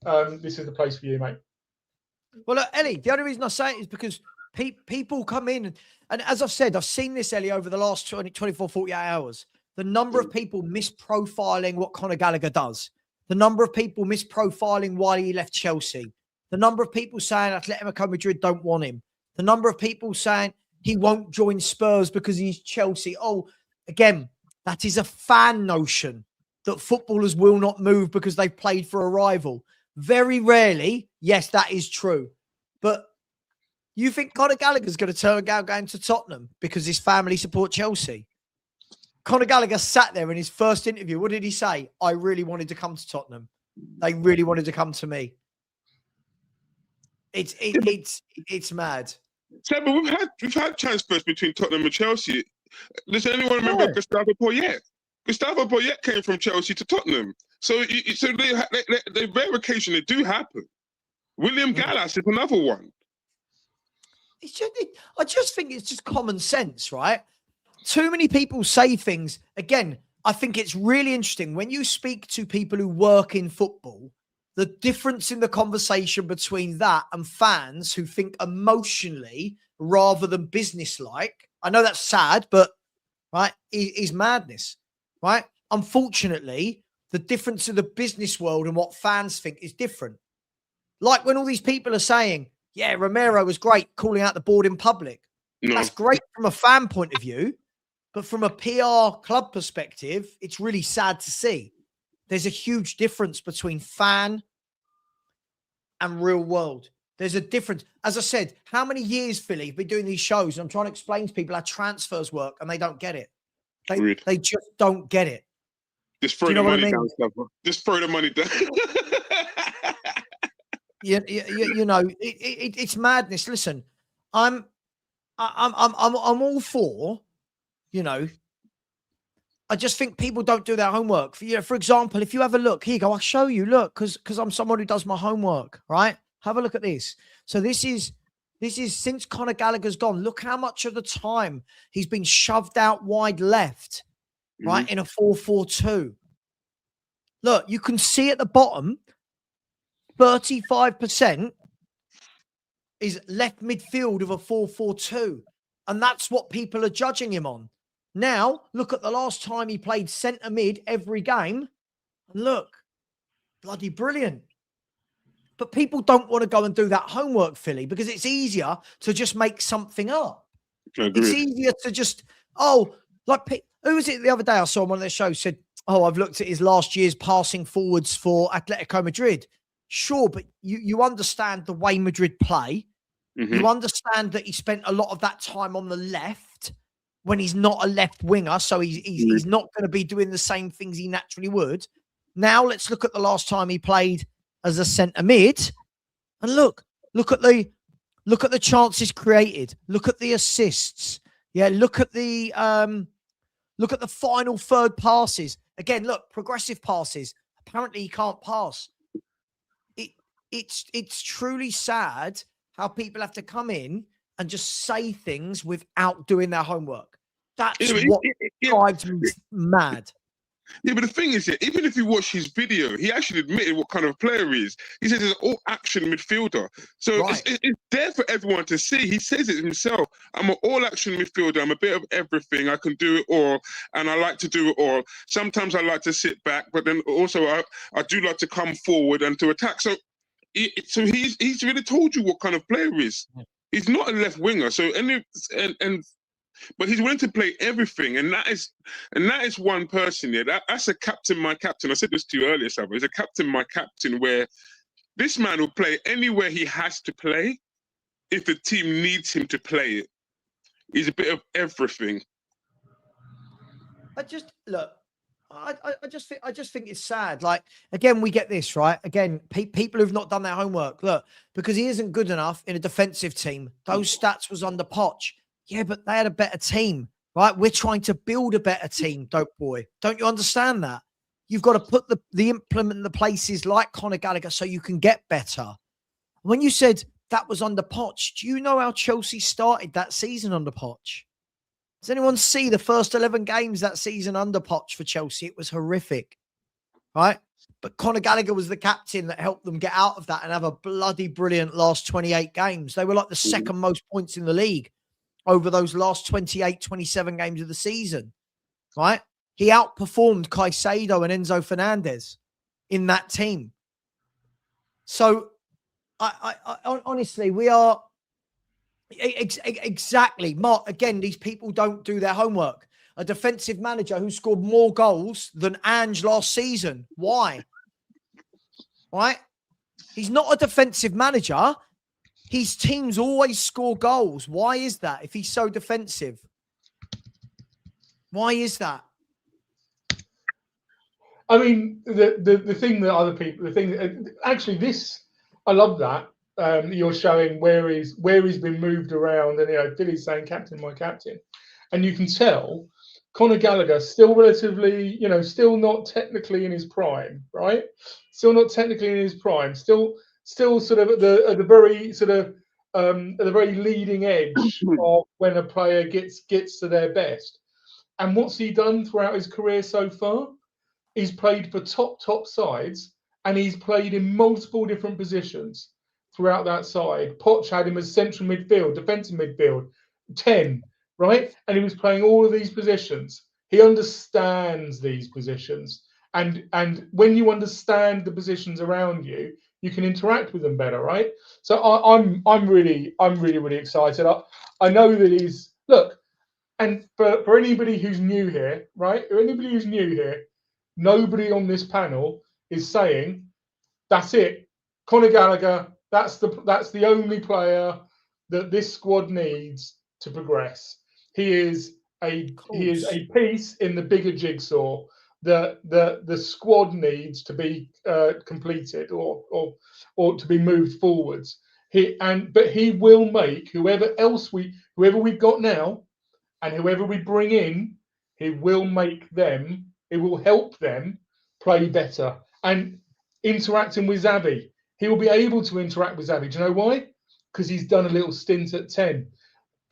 this is the place for you, mate. Well, look, Ellie, the only reason I say it is because people come in, and as I've said, I've seen this, Ellie, over the last 24, 48 hours. The number of people misprofiling what Conor Gallagher does. The number of people misprofiling why he left Chelsea. The number of people saying Atletico Madrid don't want him. The number of people saying he won't join Spurs because he's Chelsea. Oh, again, that is a fan notion that footballers will not move because they've played for a rival. Very rarely, yes, that is true. But you think Conor Gallagher's going to turn down going to Tottenham because his family support Chelsea? Conor Gallagher sat there in his first interview. What did he say? I really wanted to come to Tottenham. They really wanted to come to me. It's mad. So, but we've had transfers between Tottenham and Chelsea. Does anyone remember Gustavo Poyet? Gustavo Poyet came from Chelsea to Tottenham. So the verification, they do happen. William Gallas is another one. I just think it's just common sense, right? Too many people say things. Again, I think it's really interesting when you speak to people who work in football, the difference in the conversation between that and fans who think emotionally rather than business-like. I know that's sad, but right, is madness, right? Unfortunately, the difference in the business world and what fans think is different. Like when all these people are saying, yeah, Romero was great calling out the board in public. No. That's great from a fan point of view. But from a PR club perspective, it's really sad to see. There's a huge difference between fan and real world. There's a difference. As I said, how many years, Philly, have been doing these shows? And I'm trying to explain to people how transfers work, and they don't get it. They just don't get it. Just throw the money down, stuff. Just throw the money down. you know, it's madness. Listen, I'm all for. You know, I just think people don't do their homework. For example, if you have a look, here you go, I'll show you, look, because I'm someone who does my homework, right? Have a look at this. So this is since Conor Gallagher's gone, look how much of the time he's been shoved out wide left, right, in a 4-4-2. Look, you can see at the bottom, 35% is left midfield of a 4-4-2. And that's what people are judging him on. Now, look at the last time he played centre mid every game. And look, bloody brilliant. But people don't want to go and do that homework, Philly, because it's easier to just make something up. It's easier to just, who was it the other day I saw on one of their shows said, I've looked at his last year's passing forwards for Atletico Madrid. Sure, but you understand the way Madrid play. You understand that he spent a lot of that time on the left when he's not a left winger, so he's not going to be doing the same things he naturally would. Now let's look at the last time he played as a centre mid, and look at the chances created. Look at the assists. Yeah, look at the final third passes. Again, look, progressive passes. Apparently, he can't pass. It's truly sad how people have to come in and just say things without doing their homework. That's what drives me mad. Yeah, but the thing is, even if you watch his video, he actually admitted what kind of player he is. He says he's an all-action midfielder. So it's there for everyone to see. He says it himself. I'm an all-action midfielder. I'm a bit of everything. I can do it all, and I like to do it all. Sometimes I like to sit back, but then also I do like to come forward and to attack. So he's really told you what kind of player he is. He's not a left winger. So but he's willing to play everything, and that is one person. Yeah, that's a captain, my captain. I said this to you earlier, Savva. He's a captain, my captain, where this man will play anywhere he has to play if the team needs him to play it. He's a bit of everything. Look. I just think it's sad. Like, again, we get this, right? Again, people who've not done their homework. Look, because he isn't good enough in a defensive team. Those stats was under Poch. Yeah, but they had a better team, right? We're trying to build a better team, dope boy. Don't you understand that? You've got to put the implement in the places like Conor Gallagher so you can get better. When you said that was under Poch, do you know how Chelsea started that season under Poch? Does anyone see the first 11 games that season under Poch for Chelsea? It was horrific, right? But Conor Gallagher was the captain that helped them get out of that and have a bloody brilliant last 28 games. They were like the second most points in the league over those last 28, 27 games of the season, right? He outperformed Caicedo and Enzo Fernandez in that team. So, I honestly, we are... Exactly, Mark. Again, these people don't do their homework. A defensive manager who scored more goals than Ange last season. Why? Right? He's not a defensive manager. His teams always score goals. Why is that? If he's so defensive, why is that? I mean, the thing that other people, actually, this, I love that. You're showing where he's been moved around, and Billy's saying captain, my captain, and you can tell Conor Gallagher still relatively, still not technically in his prime, right? Still not technically in his prime. Still sort of at the very sort of at the very leading edge of when a player gets to their best. And what's he done throughout his career so far? He's played for top sides, and he's played in multiple different positions throughout that side. Poch had him as central midfield, defensive midfield, 10, right? And he was playing all of these positions. He understands these positions. And when you understand the positions around you, you can interact with them better, right? So I'm really excited. I know that he's, look, and for anybody who's new here, right? Anybody who's new here, nobody on this panel is saying, that's it. Conor Gallagher, that's the only player that this squad needs to progress. He is a piece in the bigger jigsaw that the squad needs to be completed or to be moved forwards. But he will make whoever we've got now and whoever we bring in, he will make them. It will help them play better and interacting with Xavi. He will be able to interact with Xavi. Do you know why? Because he's done a little stint at 10.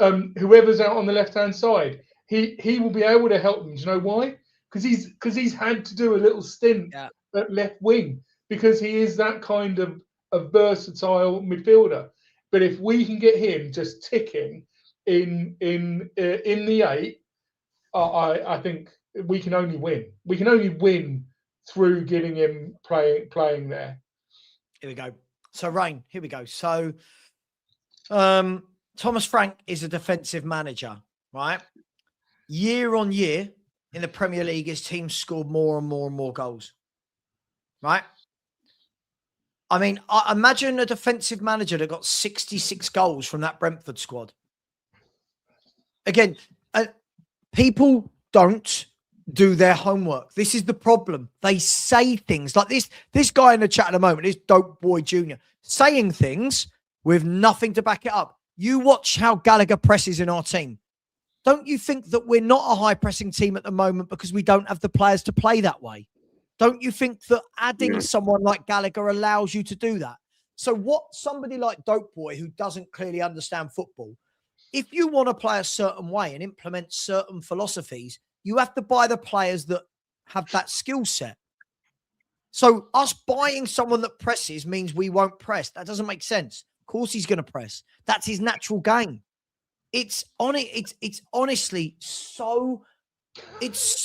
Whoever's out on the left-hand side, he will be able to help them. Do you know why? Because he's had to do a little stint at left wing because he is that kind of a versatile midfielder. But if we can get him just ticking in the 8, I think we can only win. We can only win through getting him playing there. Here we go. So, Rain, here we go. So, Thomas Frank is a defensive manager, right? Year on year in the Premier League, his team scored more and more and more goals, right? I mean, I imagine a defensive manager that got 66 goals from that Brentford squad. Again, people don't do their homework. This is the problem. They say things like this guy in the chat at the moment, this Dope Boy Jr., saying things with nothing to back it up. You watch how Gallagher presses in our team. Don't you think that we're not a high-pressing team at the moment because we don't have the players to play that way? Don't you think that adding someone like Gallagher allows you to do that? So what somebody like Dope Boy, who doesn't clearly understand football, if you want to play a certain way and implement certain philosophies, you have to buy the players that have that skill set. So us buying someone that presses means we won't press. That doesn't make sense. Of course he's going to press. That's his natural game. It's honestly so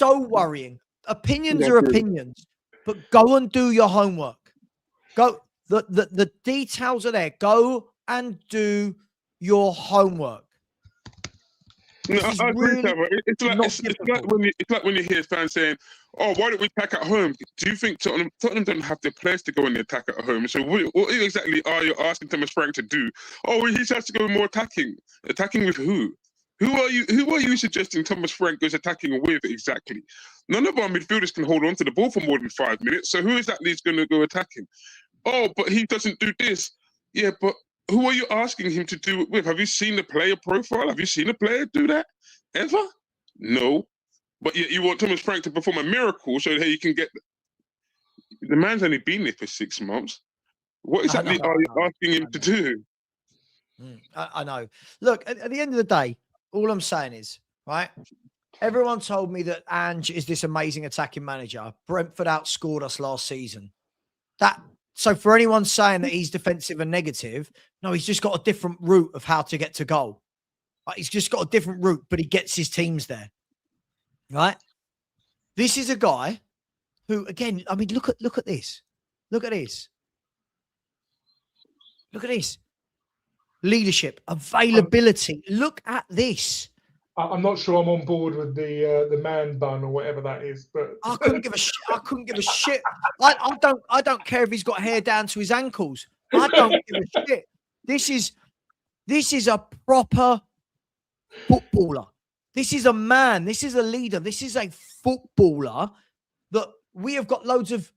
worrying. Opinions are opinions, but go and do your homework. Go. The details are there. Go and do your homework. No, I agree with that. It's like when you hear fans saying, "Oh, why don't we attack at home?" Do you think Tottenham don't have the players to go and attack at home? So what exactly are you asking Thomas Frank to do? Oh, well, he has to go more attacking. Attacking with who? Who are you suggesting Thomas Frank goes attacking with exactly? None of our midfielders can hold on to the ball for more than 5 minutes. So who is that he's going to go attacking? Oh, but he doesn't do this. Yeah, but who are you asking him to do it with? Have you seen the player profile? Have you seen a player do that ever? No. But yet you want Thomas Frank to perform a miracle so that he can get. The man's only been there for 6 months. What exactly are you asking him to do? I know. Look, at the end of the day, all I'm saying is, right, everyone told me that Ange is this amazing attacking manager. Brentford outscored us last season. So for anyone saying that he's defensive and negative, no, he's just got a different route of how to get to goal. Right? He's just got a different route, but he gets his teams there. Right? This is a guy who, again, I mean, look at this. Look at this. Look at this. Leadership, availability. Look at this. I'm not sure I'm on board with the man bun or whatever that is, but I couldn't give a shit. I couldn't give a shit. I don't care if he's got hair down to his ankles. I don't give a shit. This is a proper footballer. This is a man. This is a leader. This is a footballer that we've got loads of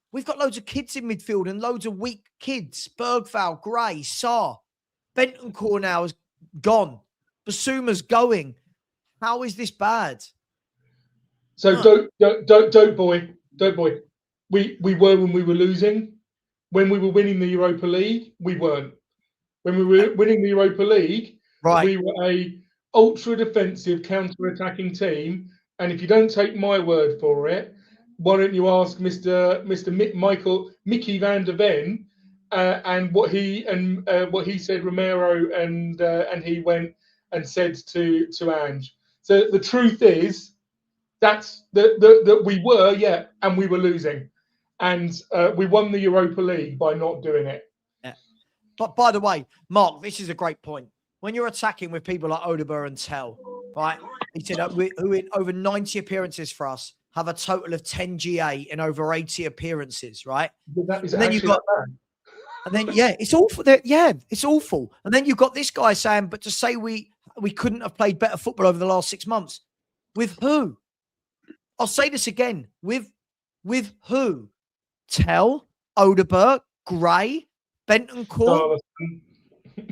kids in midfield and loads of weak kids. Bergval, Gray, Sarr, Bentancur now is gone. Basuma's going. How is this bad? So don't boy. We were when we were losing. When we were winning the Europa League, we weren't. When we were winning the Europa League, right, we were a ultra defensive, counter-attacking team. And if you don't take my word for it, why don't you ask Mr. Mickey van der Ven and what he said Romero and he went and said to Ange. So the truth is that's that we were, and we were losing. And we won the Europa League by not doing it. Yeah. But by the way, Mark, this is a great point. When you're attacking with people like Odegaard and Tell, right? He said who in over 90 appearances for us have a total of 10 GA in over 80 appearances, right? And then you've got, and then it's awful. It's awful. And then you've got this guy saying, but to say we couldn't have played better football over the last 6 months. With who? I'll say this again. With who? Tell, Odegaard, Gray, Bentancur,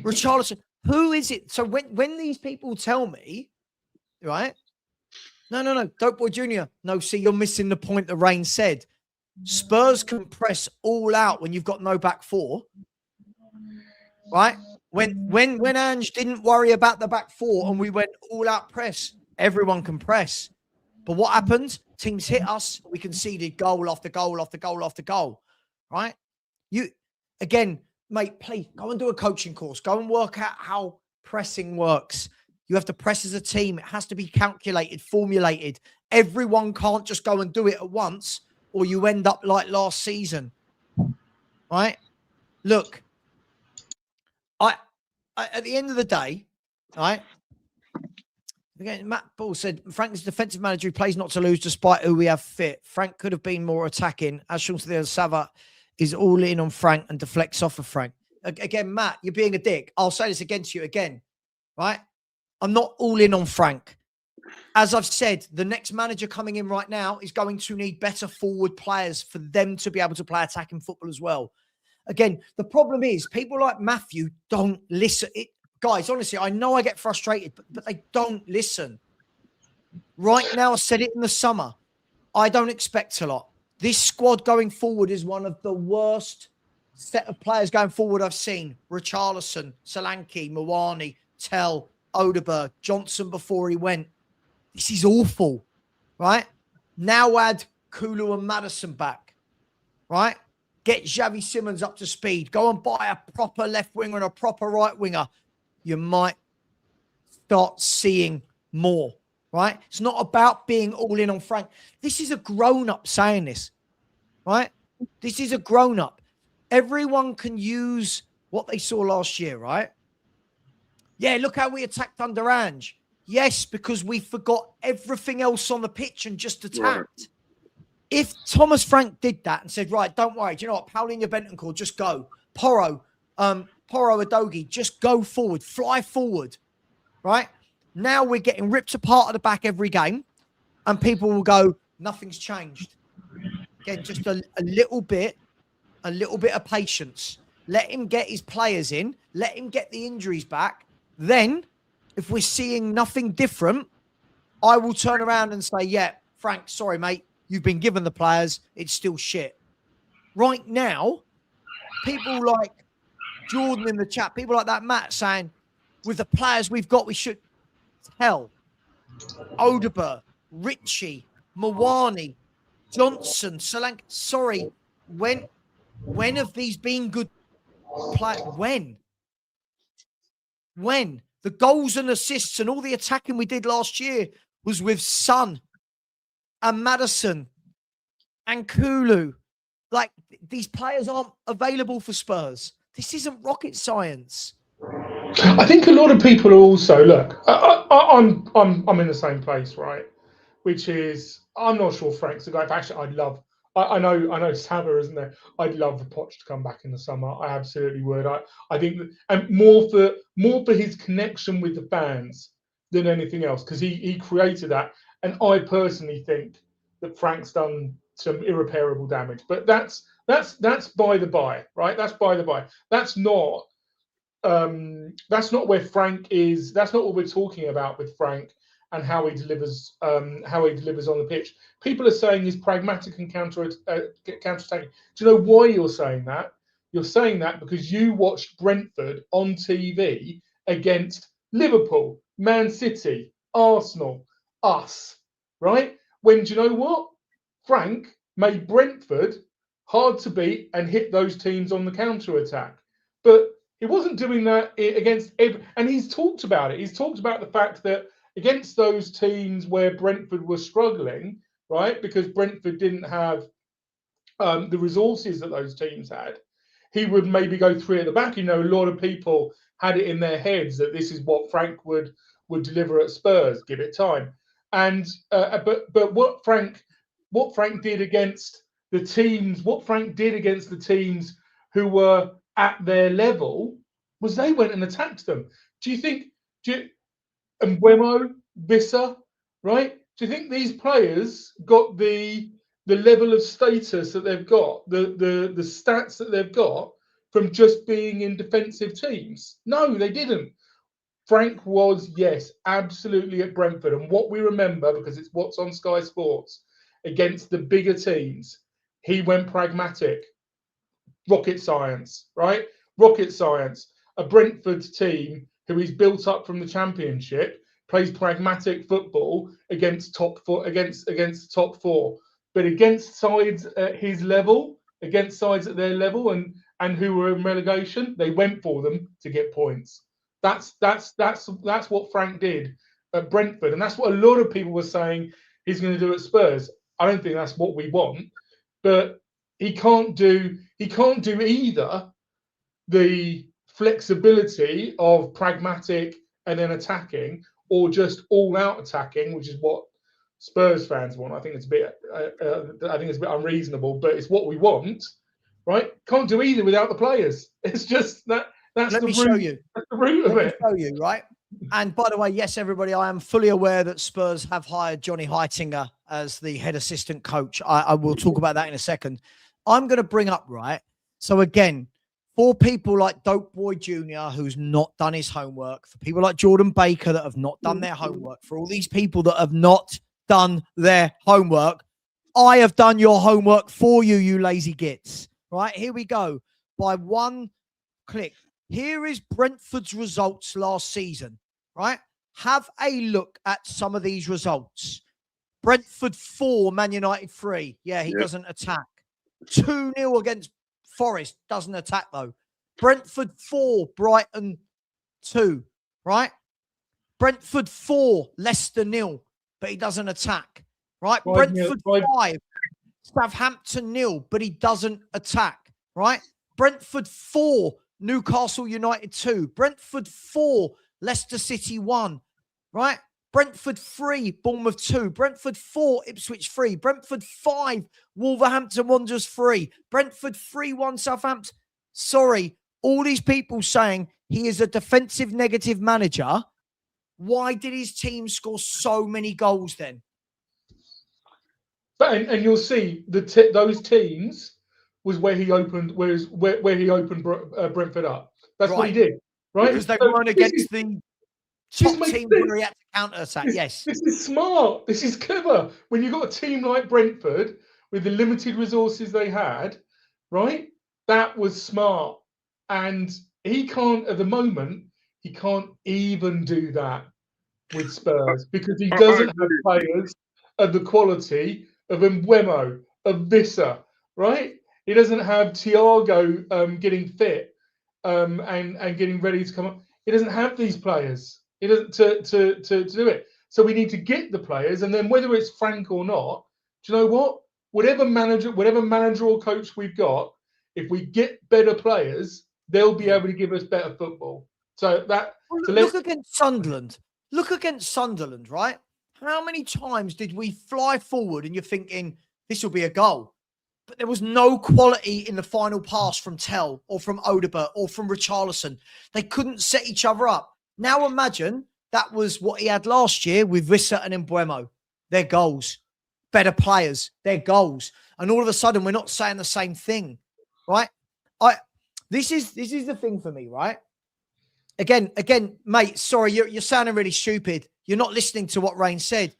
Richarlison. Who is it? So when these people tell me, right? No, Dope Boy Jr. No, see, you're missing the point that Rain said. Spurs can press all out when you've got no back four, right? When Ange didn't worry about the back four and we went all out press, everyone can press. But what happened? Teams hit us. We conceded goal after goal after goal after goal, right? You, again, mate, please go and do a coaching course. Go and work out how pressing works. You have to press as a team. It has to be calculated, formulated. Everyone can't just go and do it at once or you end up like last season, right? Look, I at the end of the day, right? Again, Matt Ball said, Frank is a defensive manager who plays not to lose despite who we have fit. Frank could have been more attacking. As Sean said, Savva is all in on Frank and deflects off of Frank. Again, Matt, you're being a dick. I'll say this against you again, right? I'm not all in on Frank. As I've said, the next manager coming in right now is going to need better forward players for them to be able to play attacking football as well. Again, the problem is people like Matthew don't listen. Guys, honestly, I know I get frustrated, but they don't listen. Right now, I said it in the summer. I don't expect a lot. This squad going forward is one of the worst set of players going forward I've seen. Richarlison, Solanke, Mawani, Tell, Odegaard, Johnson before he went. This is awful, right? Now add Kulu and Maddison back, right? Get Xavi Simons up to speed. Go and buy a proper left winger and a proper right winger. You might start seeing more, right? It's not about being all in on Frank. This is a grown-up saying this, right? This is a grown-up. Everyone can use what they saw last year, right? Yeah, look how we attacked under Ange. Yes, because we forgot everything else on the pitch and just attacked. Right. If Thomas Frank did that and said, right, don't worry, do you know what? Paulinho Bentancur, just go. Porro Adogi, just go forward, fly forward, right? Now we're getting ripped apart at the back every game, and people will go, nothing's changed. Again, just a little bit of patience. Let him get his players in. Let him get the injuries back. Then, if we're seeing nothing different, I will turn around and say, yeah, Frank, sorry, mate. You've been given the players. It's still shit. Right now, people like Jordan in the chat, people like that, Matt, saying, with the players we've got, we should tell Odeber, Ritchie, Mawani, Johnson, Solanke. Sorry, when have these been good players? When? The goals and assists and all the attacking we did last year was with Son and Maddison and Kulu. Like, these players aren't available for Spurs. This isn't rocket science. I think a lot of people are also, look, I'm in the same place, right? Which is, I'm not sure Frank's the guy. Actually, I know Savva, isn't there? I'd love the Poch to come back in the summer. I absolutely would. I think, and more for his connection with the fans than anything else, because he created that. And I personally think that Frank's done some irreparable damage. But that's by the by, right? That's by the by. That's not where Frank is. That's not what we're talking about with Frank and how he delivers on the pitch. People are saying he's pragmatic and counter-attacking. Do you know why you're saying that? You're saying that because you watched Brentford on TV against Liverpool, Man City, Arsenal, us, right? When, do you know what? Frank made Brentford hard to beat and hit those teams on the counter-attack. But he wasn't doing that against and he's talked about it. He's talked about the fact that against those teams where Brentford was struggling, right, because Brentford didn't have the resources that those teams had, he would maybe go three at the back. You know, a lot of people had it in their heads that this is what Frank would deliver at Spurs. Give it time. And but what Frank did against the teams, who were at their level, was they went and attacked them. And Wemo, Visser, right? Do you think these players got the level of status that they've got, the stats that they've got from just being in defensive teams? No, they didn't. Frank was, yes, absolutely at Brentford. And what we remember, because it's what's on Sky Sports, against the bigger teams, he went pragmatic. Rocket science, right? Rocket science. A Brentford team who is built up from the Championship plays pragmatic football against top four, against top four, but against sides at his level, against sides at their level, and who were in relegation, they went for them to get points. That's what Frank did at Brentford, and that's what a lot of people were saying he's going to do at Spurs. I don't think that's what we want, but he can't do either the flexibility of pragmatic and then attacking, or just all-out attacking, which is what Spurs fans want. I think it's a bit unreasonable, but it's what we want, right? Can't do either without the players. It's just that. That's the root of it. Show you, right? And by the way, yes, everybody, I am fully aware that Spurs have hired Johnny Heitinger as the head assistant coach. I will talk about that in a second. I'm going to bring up, right? So again, for people like Dope Boy Jr., who's not done his homework, for people like Jordan Baker that have not done their homework, for all these people that have not done their homework, I have done your homework for you, you lazy gits. Right? Here we go. By one click. Here is Brentford's results last season, right? Have a look at some of these results. Brentford 4, Man United 3. Yeah, he doesn't attack. 2-0 against Forest, doesn't attack though. Brentford 4, Brighton 2, right? Brentford 4, Leicester 0, but he doesn't attack, right? Brentford 5, Southampton 0, but he doesn't attack, right? Brentford 4, Newcastle United 2, Brentford 4, Leicester City 1, right? Brentford 3, Bournemouth 2, Brentford 4, Ipswich 3, Brentford 5, Wolverhampton Wanderers 3, Brentford 3-1, Southampton. Sorry, all these people saying he is a defensive negative manager. Why did his team score so many goals then? But and you'll see those teams was where he opened where he opened Brentford up. That's what he did, right? Because they So weren't against the top team where he had to counter attack. Yes. This is smart. This is clever. When you've got a team like Brentford with the limited resources they had, right? That was smart. And he can't, at the moment, he can't even do that with Spurs because he doesn't have players of the quality of Mbeumo, of Visser, right? He doesn't have Thiago getting fit and getting ready to come up. He doesn't have these players. He doesn't to do it. So we need to get the players, and then whether it's Frank or not, do you know what? Whatever manager or coach we've got, if we get better players, they'll be able to give us better football. So that look against Sunderland. Look against Sunderland, right? How many times did we fly forward and you're thinking this will be a goal? But there was no quality in the final pass from Tell or from Odegaard or from Richarlison. They couldn't set each other up. Now imagine that was what he had last year with Visser and Mbeumo. Their goals. Better players. Their goals. And all of a sudden, we're not saying the same thing, right? This is the thing for me, right? Again, mate, sorry, you're sounding really stupid. You're not listening to what Rain said.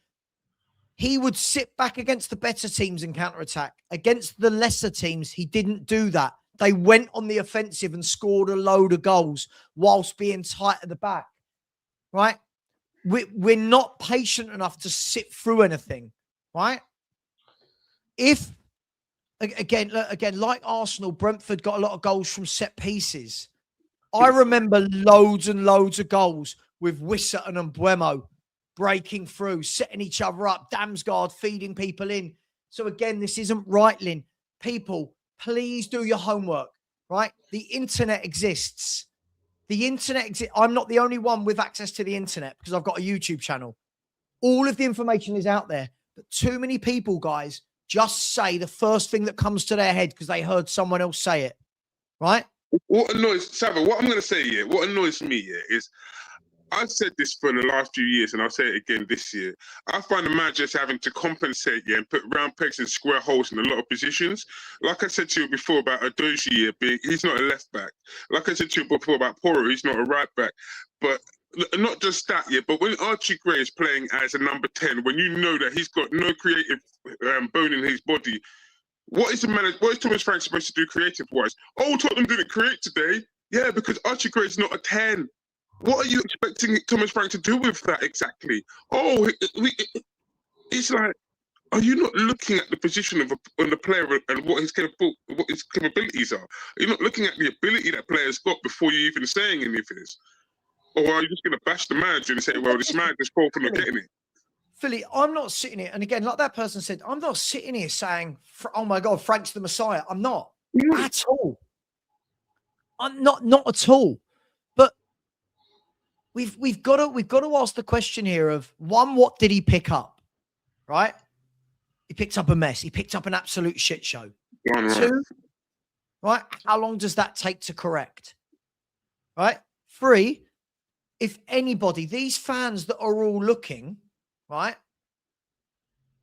He would sit back against the better teams and counterattack. Against the lesser teams, he didn't do that. They went on the offensive and scored a load of goals whilst being tight at the back, right? We're not patient enough to sit through anything, right? If, again, like Arsenal, Brentford got a lot of goals from set pieces. I remember loads and loads of goals with Visser and Mbeumo breaking through, setting each other up, Damsgaard feeding people in. So again, this isn't right, Lynn. People, please do your homework, right? The internet exists. The internet exists. I'm not the only one with access to the internet because I've got a YouTube channel. All of the information is out there. But too many people, guys, just say the first thing that comes to their head because they heard someone else say it, right? What annoys Savva, what I'm going to say here, what annoys me here is, I've said this for the last few years, and I'll say it again this year. I find the managers having to compensate and put round pegs in square holes in a lot of positions. Like I said to you before about Adoji, he's not a left back. Like I said to you before about Poro, he's not a right back. But not just that, but when Archie Gray is playing as a number 10, when you know that he's got no creative bone in his body, what is Thomas Frank supposed to do creative-wise? Oh, Tottenham didn't create today. Yeah, because Archie Gray is not a 10. What are you expecting Thomas Frank to do with that exactly? Oh, it's like, are you not looking at the position of the player and what his capabilities are? You're not looking at the ability that players got before you even saying any of this. Or are you just going to bash the manager and say, well, this manager's fault for not getting it? Philly, I'm not sitting here, and again, like that person said, I'm not sitting here saying, oh my God, Frank's the Messiah. I'm not at all. I'm not at all. But we've got to ask the question here of one, what did he pick up? Right? He picked up a mess. He picked up an absolute shit show. Two, right? How long does that take to correct? Right? Three, if anybody, these fans that are all looking, right?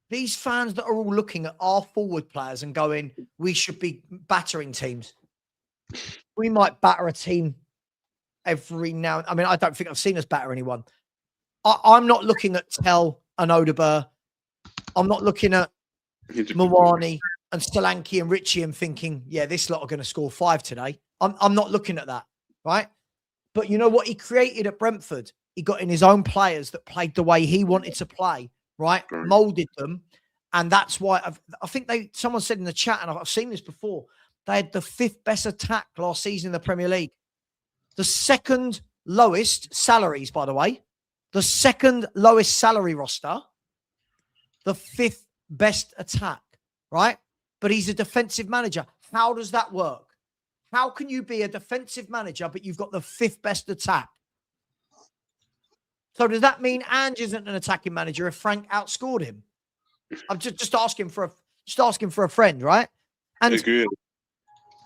These fans that are all looking at our forward players and going, we should be battering teams. We might batter a team every now. I mean, I don't think I've seen us batter anyone. I'm not looking at Tell and Odegaard. I'm not looking at Mawani and Solanke and Richie and thinking, yeah, this lot are going to score 5 today. I'm not looking at that, right? But you know what he created at Brentford? He got in his own players that played the way he wanted to play, right? Molded them. And that's why I think someone said in the chat, and I've seen this before, they had the 5th best attack last season in the Premier League. The 2nd lowest salaries, by the way. The 2nd lowest salary roster. The 5th best attack, right? But he's a defensive manager. How does that work? How can you be a defensive manager, but you've got the 5th best attack? So does that mean Ange isn't an attacking manager if Frank outscored him? I'm just asking for a friend, right? And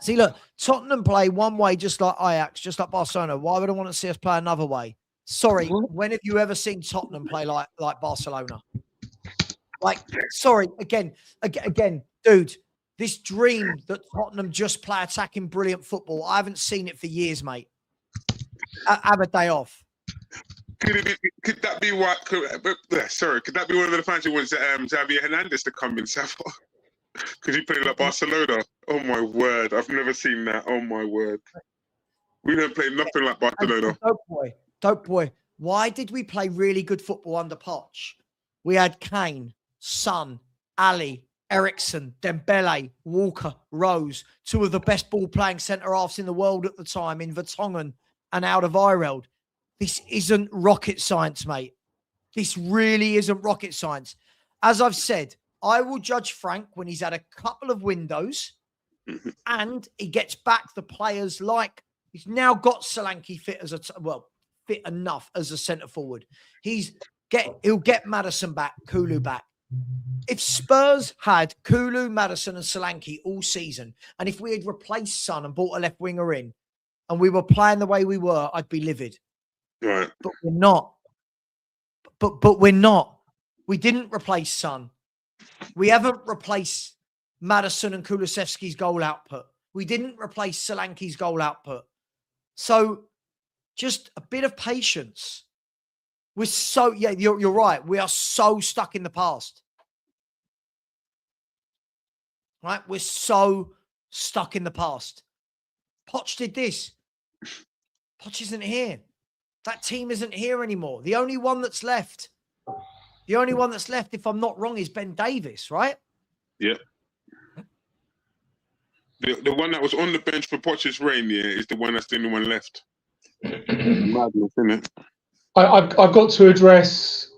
see, look, Tottenham play one way just like Ajax, just like Barcelona. Why would I want to see us play another way? Sorry, when have you ever seen Tottenham play like Barcelona? Like, sorry, again, dude, this dream that Tottenham just play attacking brilliant football, I haven't seen it for years, mate. Have a day off. Could that be what? Could that be one of the fans who wants Xavier Hernandez to come in, Savva? Because he played at Barcelona. Oh my word, I've never seen that. Oh my word, we don't play nothing like Barcelona. Dope boy. Why did we play really good football under Poch? We had Kane, Son, Ali, Ericsson, Dembele, Walker, Rose, two of the best ball-playing centre-halves in the world at the time in Vertonghen and Alderweireld. This isn't rocket science, mate. This really isn't rocket science. As I've said, I will judge Frank when he's had a couple of windows and he gets back the players like he's now got Solanke fit as fit enough as a centre forward. He'll get Maddison back, Kulu back. If Spurs had Kulu, Maddison and Solanke all season, and if we had replaced Son and brought a left winger in and we were playing the way we were, I'd be livid. Right. But we're not. But we're not. We didn't replace Son. We haven't replaced Maddison and Kulusevski's goal output. We didn't replace Solanke's goal output. So just a bit of patience. You're right. We are so stuck in the past. Right? We're so stuck in the past. Poch did this. Poch isn't here. That team isn't here anymore. The only one that's left, if I'm not wrong, is Ben Davies, right? Yeah. The one that was on the bench for Poch's reign, is the one that's the only one left. Madness, isn't it? I've got to address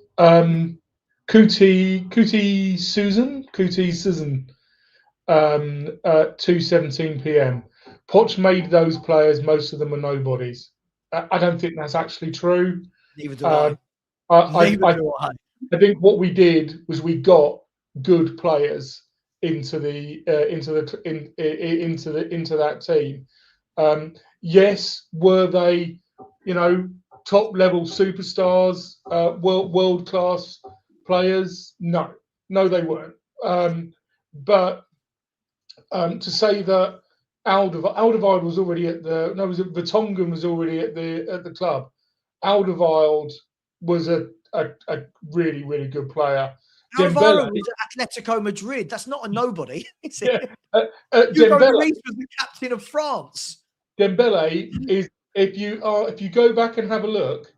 Cootie Susan, 2:17 p.m. Poch made those players, most of them are nobodies. I don't think that's actually true. Neither do I. I think what we did was we got good players into that team. Yes, were they, top level superstars, world class players? No, they weren't. But to say that Alderweireld was already Vertonghen was already at the club. Alderweireld was a really, really good player. Alderweireld was at Atletico Madrid. That's not a nobody, is it? Dembele was the captain of France. Dembele is, if you go back and have a look,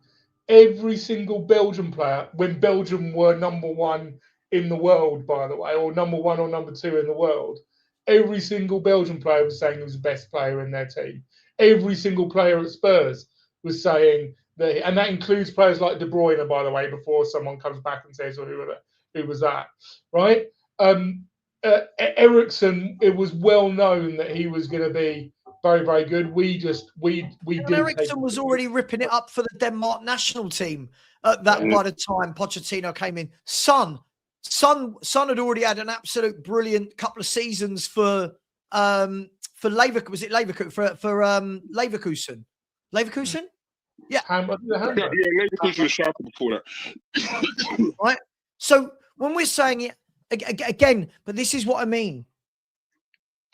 every single Belgian player, when Belgium were number one in the world, by the way, or number one or number two in the world, every single Belgian player was saying he was the best player in their team. Every single player at Spurs was saying that, and that includes players like De Bruyne, by the way, before someone comes back and says, who was that, right? Ericsson, it was well known that he was going to be very, very good. Ericsson was already ripping it up for the Denmark national team by the time Pochettino came in. Son had already had an absolute brilliant couple of seasons for Leverkusen. Was it Leverkusen for Leverkusen? Leverkusen? Yeah. Leverkusen was sharp before that. Right. So when we're saying it again, but this is what I mean.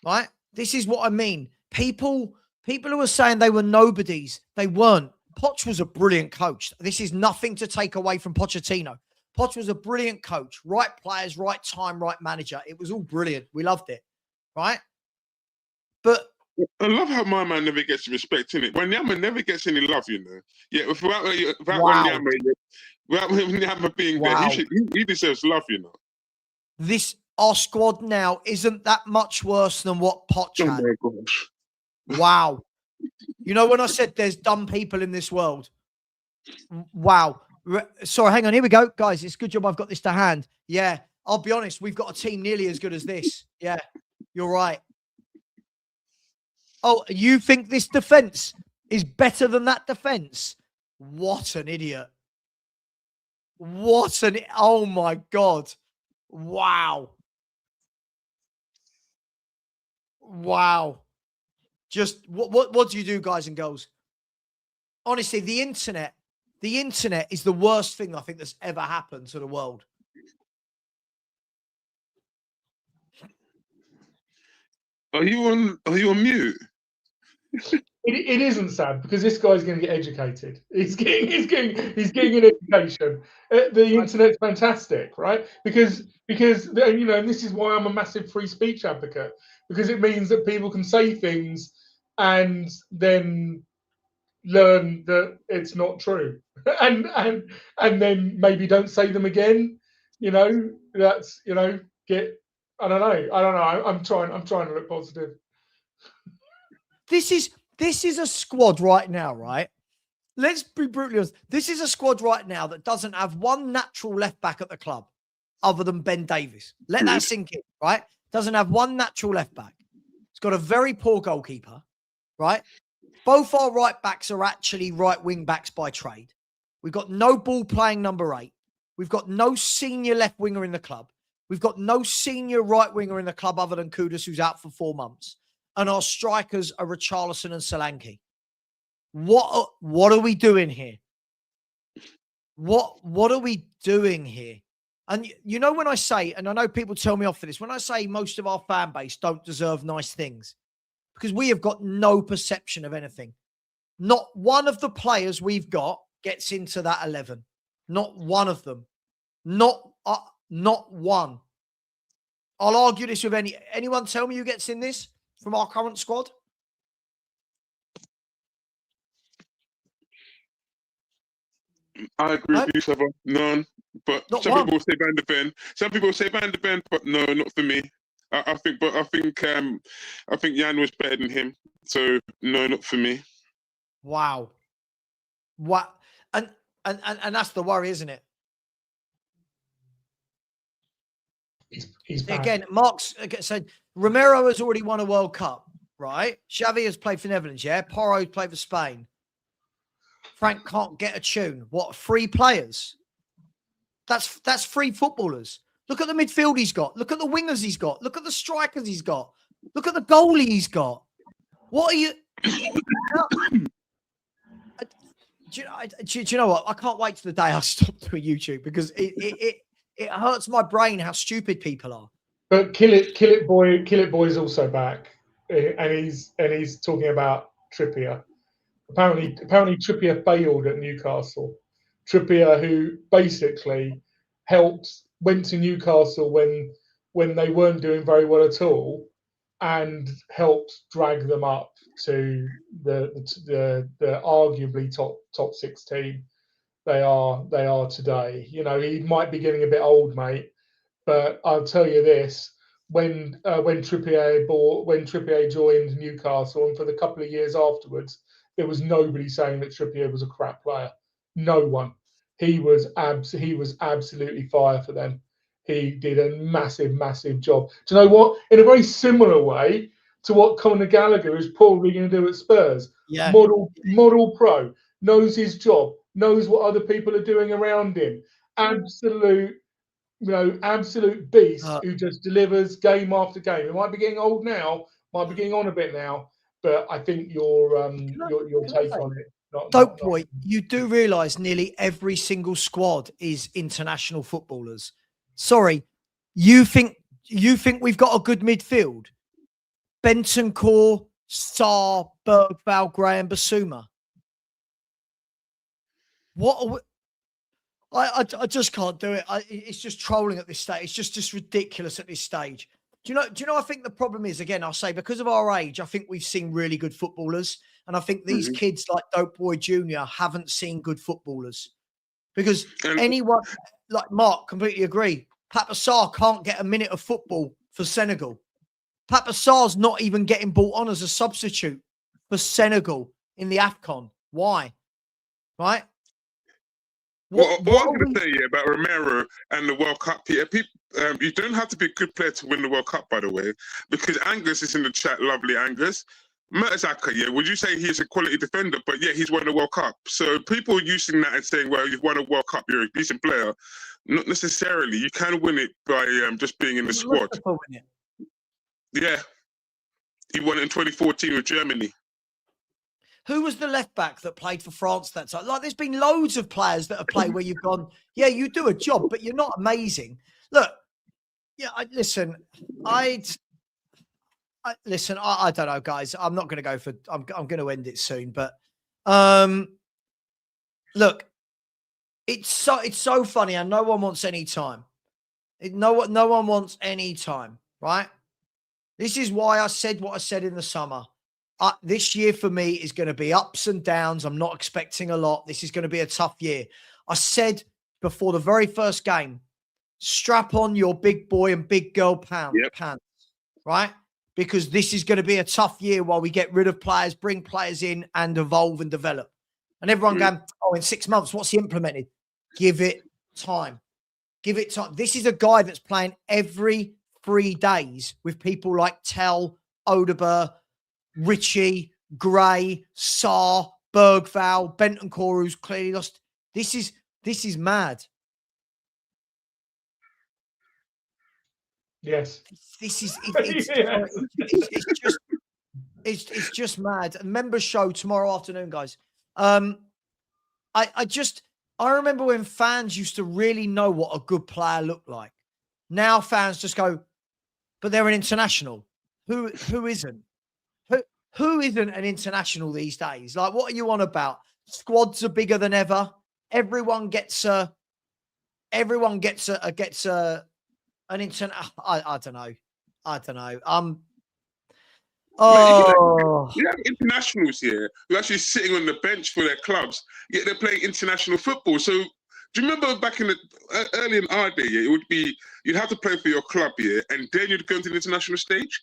Right? This is what I mean. People who are saying they were nobodies, they weren't. Poch was a brilliant coach. This is nothing to take away from Pochettino. Poch was a brilliant coach. Right players, right time, right manager. It was all brilliant. We loved it. Right? But I love how my man never gets respect, innit? Wanyama never gets any love, Yeah, without Wanyama being there, he deserves love, Our squad now isn't that much worse than what Poch had. Oh my gosh. Wow. When I said there's dumb people in this world. Wow. Sorry, hang on. Here we go. Guys, it's a good job I've got this to hand. Yeah, I'll be honest. We've got a team nearly as good as this. Yeah, you're right. Oh, you think this defense is better than that defense? What an idiot. Oh my God. Wow. Just what do you do, guys and girls? Honestly, the internet the internet is the worst thing I think that's ever happened to the world. Are you on mute? It isn't sad because this guy's going to get educated. He's getting an education. The internet's fantastic, right? Because and this is why I'm a massive free speech advocate, because it means that people can say things and then learn that it's not true, and then maybe don't say them again. That's get. I don't know. I'm trying to look positive. This is a squad right now, right? Let's be brutally honest. This is a squad right now that doesn't have one natural left back at the club other than Ben Davies. Let that sink in, right? Doesn't have one natural left back. It's got a very poor goalkeeper, right? Both our right backs are actually right wing backs by trade. We've got no ball playing number 8. We've got no senior left winger in the club. We've got no senior right winger in the club other than Kudus, who's out for 4 months. And our strikers are Richarlison and Solanke. What are we doing here? What are we doing here? And when I say, and I know people tell me off for this, when I say most of our fan base don't deserve nice things, because we have got no perception of anything. Not one of the players we've got gets into that 11. Not one of them. Not one. I'll argue this with anyone. Tell me who gets in this from our current squad. I agree with you, Savva. None. But Not some one. people say Van de Ven. Some people say Van de Ven, but no, not for me. I think Jan was better than him. So no, not for me. Wow. What? And that's the worry, isn't it? He's bad. Again, Mark's said Romero has already won a World Cup, right? Xavi has played for Netherlands, yeah? Porro's played for Spain. Frank can't get a tune. What, 3 players? That's 3 footballers. Look at the midfield he's got. Look at the wingers he's got. Look at the strikers he's got. Look at the goalie he's got. What are you... Do you know what? I can't wait till the day I stop doing YouTube because it hurts my brain how stupid people are. But Kill It Boy is also back, and he's talking about Trippier. Apparently Trippier failed at Newcastle. Trippier, who basically went to Newcastle when they weren't doing very well at all, and helped drag them up to the arguably top 6 team they are today. He might be getting a bit old, mate, but I'll tell you this: when Trippier joined Newcastle, and for the couple of years afterwards, there was nobody saying that Trippier was a crap player. No one. He was absolutely fire for them. He did a massive job. Do you know what? In a very similar way to what Conor Gallagher is probably going to do at Spurs. Yeah. Model pro, knows his job, knows what other people are doing around him. Absolute beast who just delivers game after game. He might be getting old now, might be getting on a bit now, but I think your take on it. Dope boy, you do realise nearly every single squad is international footballers. Sorry, you think we've got a good midfield? Bentancur, Sarr, Bergvall, Graham, Basuma. What are we, I just can't do it. It's just trolling at this stage. It's just ridiculous at this stage. Do you know? I think the problem is, again, I'll say, because of our age, I think we've seen really good footballers, and I think these kids like Dope Boy Jr. haven't seen good footballers, because anyone like Mark completely agree. Papa Sarr can't get a minute of football for Senegal. Papa Sarr's not even getting brought on as a substitute for Senegal in the AFCON. Why? Right? What I'm going to say about Romero and the World Cup here, people, you don't have to be a good player to win the World Cup, by the way, because Angus is in the chat. Lovely Angus. Mertesacker, yeah, would you say he's a quality defender? But yeah, he's won the World Cup. So people using that and saying, well, you've won a World Cup, you're a decent player. Not necessarily. You can win it by just being in the squad. Yeah. He won it in 2014 with Germany. Who was the left back that played for France that time? Like, there's been loads of players that have played where you've gone, yeah, you do a job, but you're not amazing. Look, yeah, listen, I don't know, guys. I'm not going to go for. I'm going to end it soon, but look, it's so funny, and no one wants any time. No one wants any time, right? This is why I said what I said in the summer. This year for me is going to be ups and downs. I'm not expecting a lot. This is going to be a tough year. I said before the very first game, strap on your big boy and big girl pants, right? Because this is going to be a tough year while we get rid of players, bring players in, and evolve and develop. And everyone going, oh, in 6 months, what's he implemented? Give it time. Give it time. This is a guy that's playing every 3 days with people like Tell, Odeber, Richie, Gray, Sarr, Bergval, Bentancur, who's clearly lost. This is mad. Yes. This is it's just mad. Member show tomorrow afternoon, guys. I remember when fans used to really know what a good player looked like. Now fans just go, but they're an international. Who isn't? Who isn't an international these days? Like, what are you on about? Squads are bigger than ever. Everyone gets an internet. I don't know. You have internationals here who are actually sitting on the bench for their clubs, yet they're playing international football. So, do you remember back in the early in our day? It would be you'd have to play for your club here, and then you'd go to the international stage.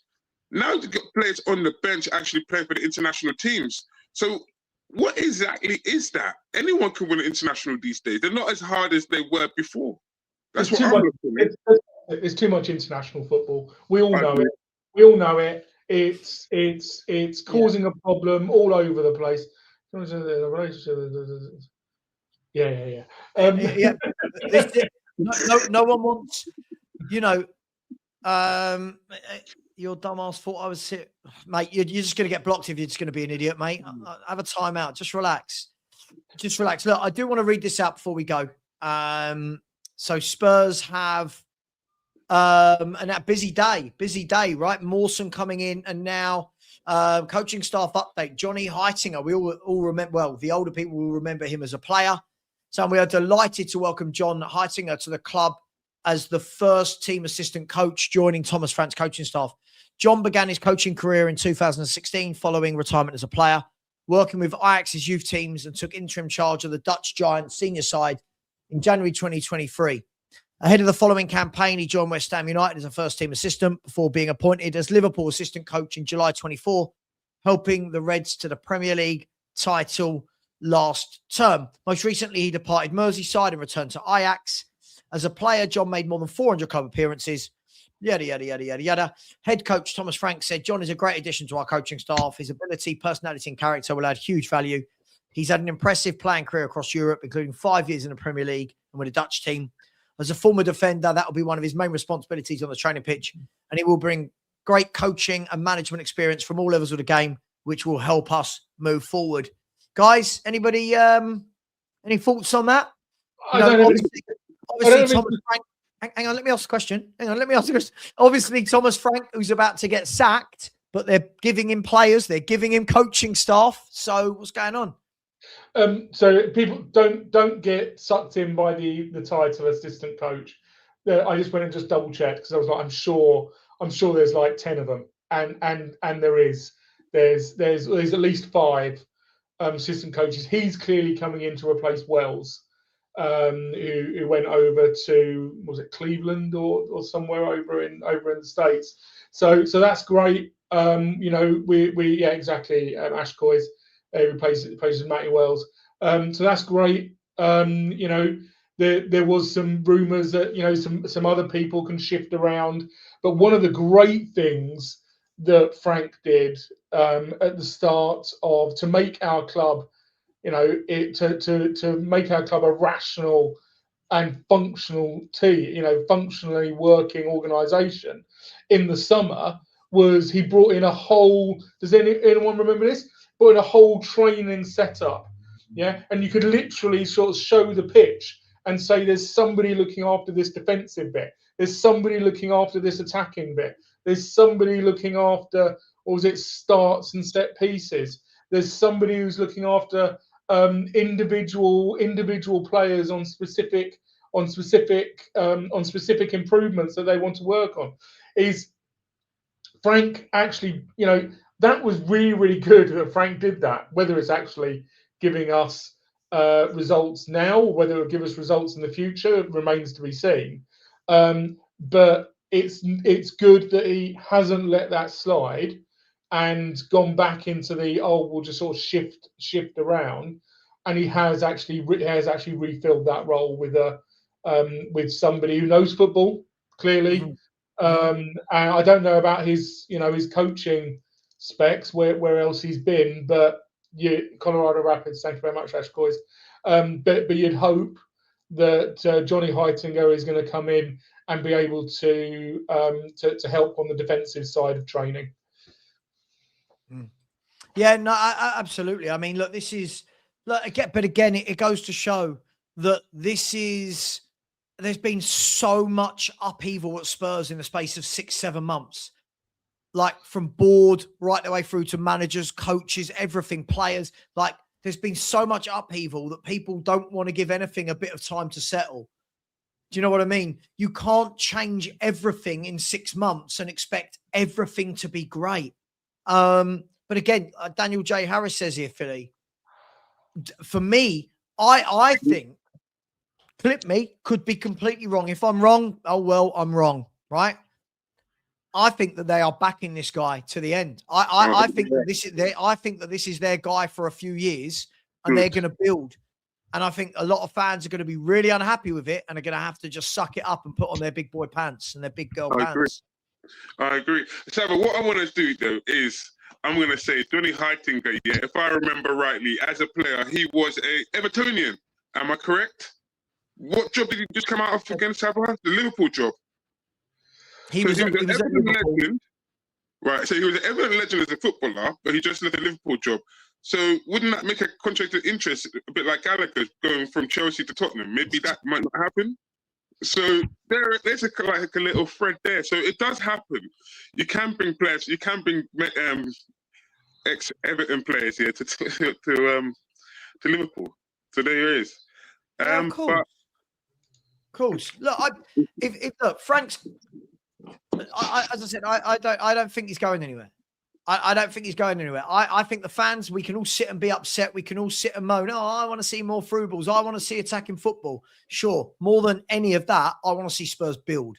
Now you've got players on the bench actually playing for the international teams. So, what exactly is that? Anyone can win an international these days. They're not as hard as they were before. That's what I'm looking at. It's too much international football. We all know it. We all know it. It's causing a problem all over the place. Yeah. No one wants, your dumbass thought I was sick. Mate, you're just going to get blocked if you're just going to be an idiot, mate. Have a timeout. Just relax. Look, I do want to read this out before we go. So Spurs have a busy day, right? Mawson coming in, and now coaching staff update. Johnny Heitinger, we all remember, well, the older people will remember him as a player. So we are delighted to welcome John Heitinger to the club as the first team assistant coach, joining Thomas Frank's coaching staff. John began his coaching career in 2016 following retirement as a player, working with Ajax's youth teams, and took interim charge of the Dutch Giants senior side in January 2023. Ahead of the following campaign, he joined West Ham United as a first-team assistant before being appointed as Liverpool assistant coach in July 24, helping the Reds to the Premier League title last term. Most recently, he departed Merseyside and returned to Ajax. As a player, John made more than 400 club appearances. Yada, yada, yada, yada, yada. Head coach Thomas Frank said, John is a great addition to our coaching staff. His ability, personality, and character will add huge value. He's had an impressive playing career across Europe, including 5 years in the Premier League and with a Dutch team. As a former defender, that will be one of his main responsibilities on the training pitch, and he will bring great coaching and management experience from all levels of the game, which will help us move forward. Guys, anybody, any thoughts on that? Obviously, Thomas Frank. Hang on, let me ask the question. Obviously, Thomas Frank, who's about to get sacked, but they're giving him players, they're giving him coaching staff. So, what's going on? So people don't get sucked in by the title assistant coach. I just went and just double checked because I was like, I'm sure there's like 10 of them, and there's at least 5 assistant coaches. He's clearly coming in to replace Wells, who went over to, was it Cleveland or somewhere over in the States. So that's great. Exactly. Ash Coys replaces Matty Wells. So that's great. There was some rumours that some other people can shift around, but one of the great things that Frank did at the start of to make our club, to make our club a rational and functional team, functionally working organisation in the summer, was he brought in a whole. Does anyone remember this? put in a whole training setup. Yeah, and you could literally sort of show the pitch and say there's somebody looking after this defensive bit. There's somebody looking after this attacking bit. There's somebody looking after, or was it starts and set pieces? There's somebody who's looking after individual players on specific improvements that they want to work on. Is Frank actually, that was really, really good that Frank did that. Whether it's actually giving us results now, or whether it'll give us results in the future, remains to be seen. But it's good that he hasn't let that slide and gone back into we'll just sort of shift around, and he has actually refilled that role with somebody who knows football clearly. And I don't know about his coaching specs, where else he's been, but Colorado Rapids, thank you very much, Ash Coys. But you'd hope that Johnny Heitinger is going to come in and be able to help on the defensive side of training. Yeah, no, absolutely. I mean, look, but again, it goes to show that there's been so much upheaval at Spurs in the space of 6-7 months. Like from board right the way through to managers, coaches, everything, players. Like there's been so much upheaval that people don't want to give anything a bit of time to settle. Do you know what I mean? You can't change everything in 6 months and expect everything to be great. But again, Daniel J. Harris says here, Philly, for me, I think, clip me, could be completely wrong. If I'm wrong, oh, well, I'm wrong, right? I think that they are backing this guy to the end. I think that this is their guy for a few years, and they're going to build. And I think a lot of fans are going to be really unhappy with it, and are going to have to just suck it up and put on their big boy pants and their big girl pants. I agree. Savva, what I want to do though is I'm going to say Johnny Heitinger. Yeah, if I remember rightly, as a player, he was a Evertonian. Am I correct? What job did he just come out of against Savva? The Liverpool job. He was an Everton legend, right? So he was an Everton legend as a footballer, but he just left the Liverpool job. So wouldn't that make a contract of interest, a bit like Gallagher going from Chelsea to Tottenham? Maybe that might not happen. So there's like a little thread there. So it does happen. You can bring players. You can bring ex-Everton players here to Liverpool. So there is. Cool. But, cool. Look, look, Frank's. As I said, I don't think he's going anywhere. I don't think he's going anywhere. I think the fans, we can all sit and be upset. We can all sit and moan. Oh, I want to see more through balls. I want to see attacking football. Sure. More than any of that, I want to see Spurs build.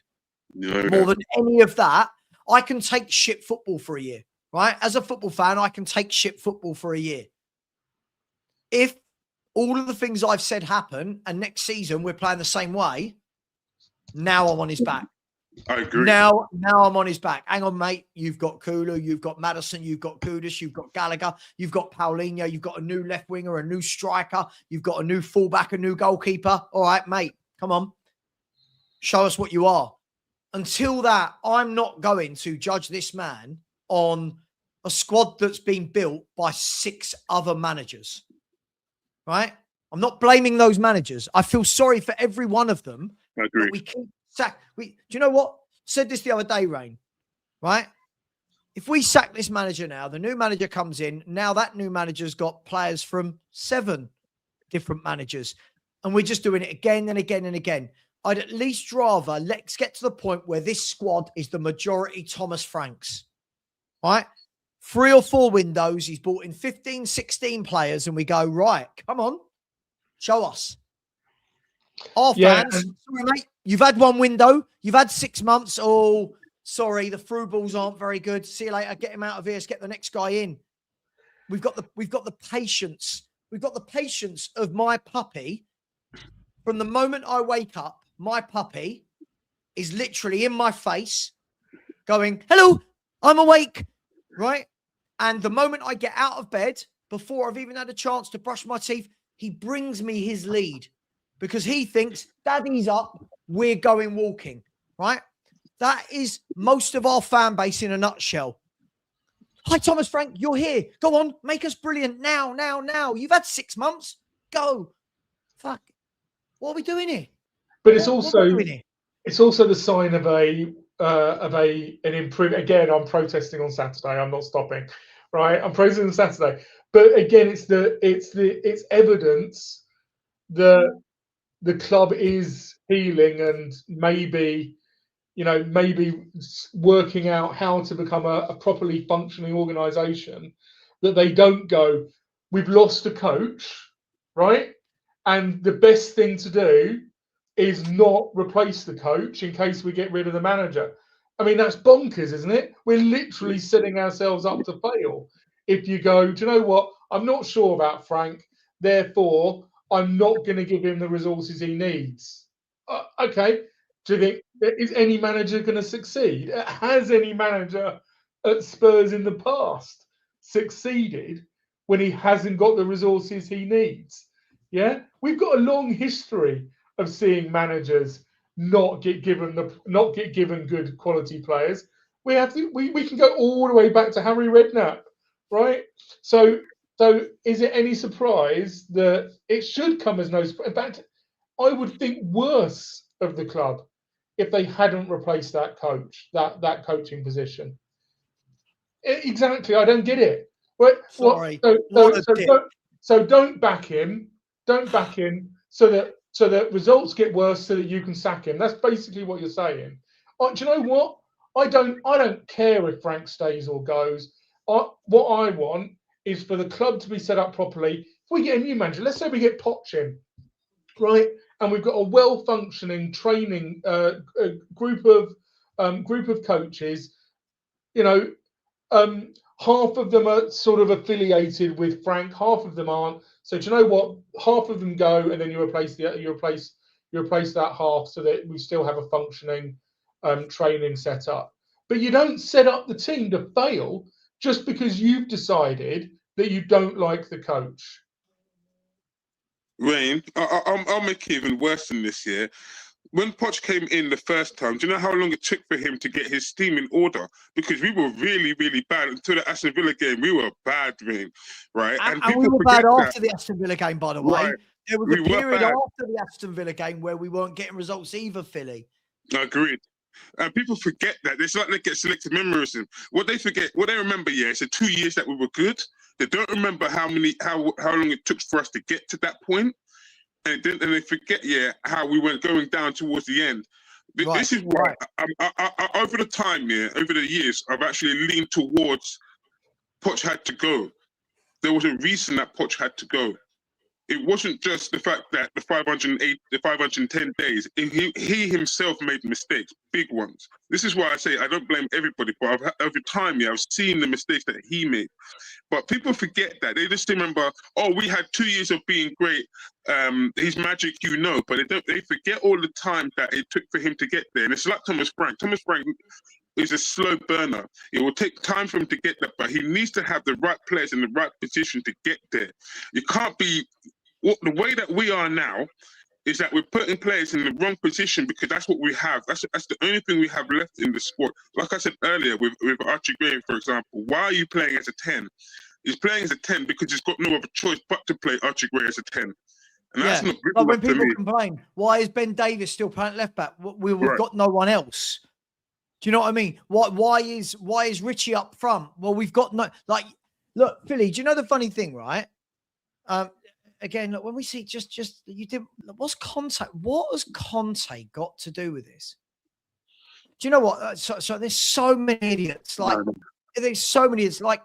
More than any of that, I can take shit football for a year, right? As a football fan, I can take shit football for a year. If all of the things I've said happen and next season we're playing the same way, now I'm on his back. I agree. Now I'm on his back. Hang on, mate. You've got Kulu, you've got Maddison, you've got Kudus, you've got Gallagher, you've got Paulinho, you've got a new left winger, a new striker, you've got a new fullback, a new goalkeeper. All right, mate, come on. Show us what you are. Until that, I'm not going to judge this man on a squad that's been built by 6 other managers. Right? I'm not blaming those managers. I feel sorry for every one of them. I agree. We keep do you know what? Said this the other day, Rain, right? If we sack this manager now, the new manager comes in. Now that new manager's got players from 7 different managers. And we're just doing it again and again and again. I'd at least rather let's get to the point where this squad is the majority Thomas Franks, right? 3 or 4 windows. He's brought in 15, 16 players and we go, right, come on, show us. Our fans, sorry, mate, you've had 1 window, you've had 6 months. Oh, sorry, the through balls aren't very good. See you later. Get him out of here. Let's get the next guy in. We've got the patience. We've got the patience of my puppy. From the moment I wake up, my puppy is literally in my face, going, "Hello, I'm awake," right? And the moment I get out of bed, before I've even had a chance to brush my teeth, he brings me his lead. Because he thinks, Daddy's up, we're going walking, right? That is most of our fan base in a nutshell. Hi, Thomas Frank, you're here. Go on, make us brilliant now. You've had 6 months. Go. Fuck. What are we doing here? But it's What are we also doing here? it's also the sign of an improvement. Again, I'm protesting on Saturday. I'm not stopping. Right, I'm protesting on Saturday. But again, it's evidence that the club is healing and maybe working out how to become a properly functioning organisation. That they don't go, we've lost a coach, right? And the best thing to do is not replace the coach in case we get rid of the manager. I mean, that's bonkers, isn't it? We're literally setting ourselves up to fail. If you go, do you know what? I'm not sure about Frank, therefore, I'm not going to give him the resources he needs. Okay. Do you think, is any manager going to succeed? Has any manager at Spurs in the past succeeded when he hasn't got the resources he needs? Yeah, we've got a long history of seeing managers not get given good quality players. We can go all the way back to Harry Redknapp, right? So is it any surprise that it should come as no surprise? In fact, I would think worse of the club if they hadn't replaced that coach, that coaching position. Exactly, I don't get it. Sorry. What a dick. So don't back him. Don't back him so that results get worse so that you can sack him. That's basically what you're saying. Do you know what? I don't care if Frank stays or goes. What I want is for the club to be set up properly. If we get a new manager, let's say we get Poch in, right, and we've got a well-functioning training group of coaches. Half of them are sort of affiliated with Frank, half of them aren't. So do you know what? Half of them go, and then you replace that half so that we still have a functioning training setup. But you don't set up the team to fail just because you've decided that you don't like the coach. Rain, I'll make it even worse than this year. When Poch came in the first time, do you know how long it took for him to get his team in order? Because we were really, really bad. Until the Aston Villa game, we were bad, Rain, right? And we were bad after the Aston Villa game, by the way. Right. There was a period after the Aston Villa game where we weren't getting results either, Philly. Agreed. And people forget that. It's like they get selective memorism. What they remember, it's the 2 years that we were good. They don't remember how long it took for us to get to that point. And they forget, how we went going down towards the end. This is why over the time, over the years, I've actually leaned towards Poch had to go. There was a reason that Poch had to go. It wasn't just the fact that the 510 days, he himself made mistakes, big ones. This is why I say I don't blame everybody, but over time, I've seen the mistakes that he made. But people forget that. They just remember, we had 2 years of being great. He's magic, but they forget all the time that it took for him to get there. And it's like Thomas Frank. Thomas Frank is a slow burner. It will take time for him to get there, but he needs to have the right players in the right position to get there. You can't be the way that we are now. Is that we're putting players in the wrong position because that's what we have. That's the only thing we have left in the squad. Like I said earlier with Archie Gray, for example, why are you playing as a 10? He's playing as a 10 because he's got no other choice but to play Archie Gray as a 10. And that's not good enough when people for me. complain, why is Ben Davies still playing left back? We've got no one else. Do you know what I mean? Why is Richie up front? Well, we've got no, like, look, Philly, do you know the funny thing, right? Again, look, when we see what has Conte got to do with this? Do you know what? So there's so many idiots. There's so many idiots. Like,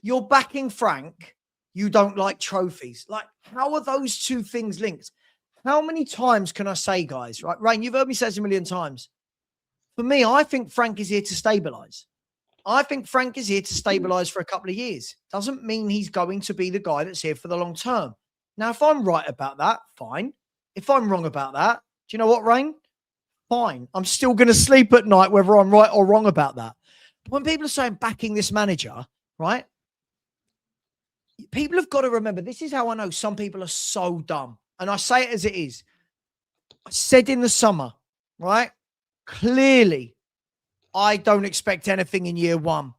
you're backing Frank, you don't like trophies. Like, how are those two things linked? How many times can I say, guys, right? Rain, you've heard me say this a million times. For me, I think Frank is here to stabilise. I think Frank is here to stabilise for a couple of years. Doesn't mean he's going to be the guy that's here for the long term. Now, if I'm right about that, fine. If I'm wrong about that, do you know what, Rain? Fine. I'm still going to sleep at night whether I'm right or wrong about that. But when people are saying backing this manager, right? People have got to remember, this is how I know some people are so dumb. And I say it as it is. I said in the summer, right? Clearly, I don't expect anything in year one.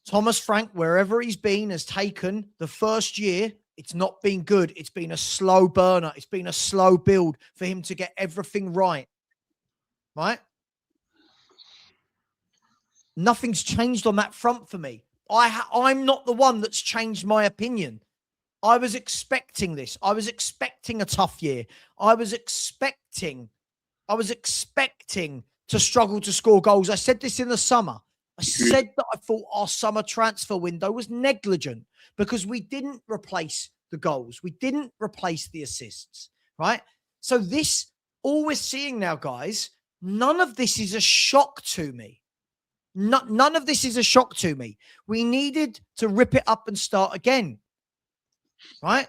Thomas Frank, wherever he's been, has taken the first year. It's not been good. It's been a slow burner. It's been a slow build for him to get everything right. Right? Nothing's changed on that front for me. I'm not the one that's changed my opinion. I was expecting this. I was expecting a tough year. I was expecting to struggle to score goals. I said this in the summer. I said that I thought our summer transfer window was negligent because we didn't replace the goals. We didn't replace the assists, right? So this, all we're seeing now, guys, none of this is a shock to me. None of this is a shock to me. We needed to rip it up and start again, right?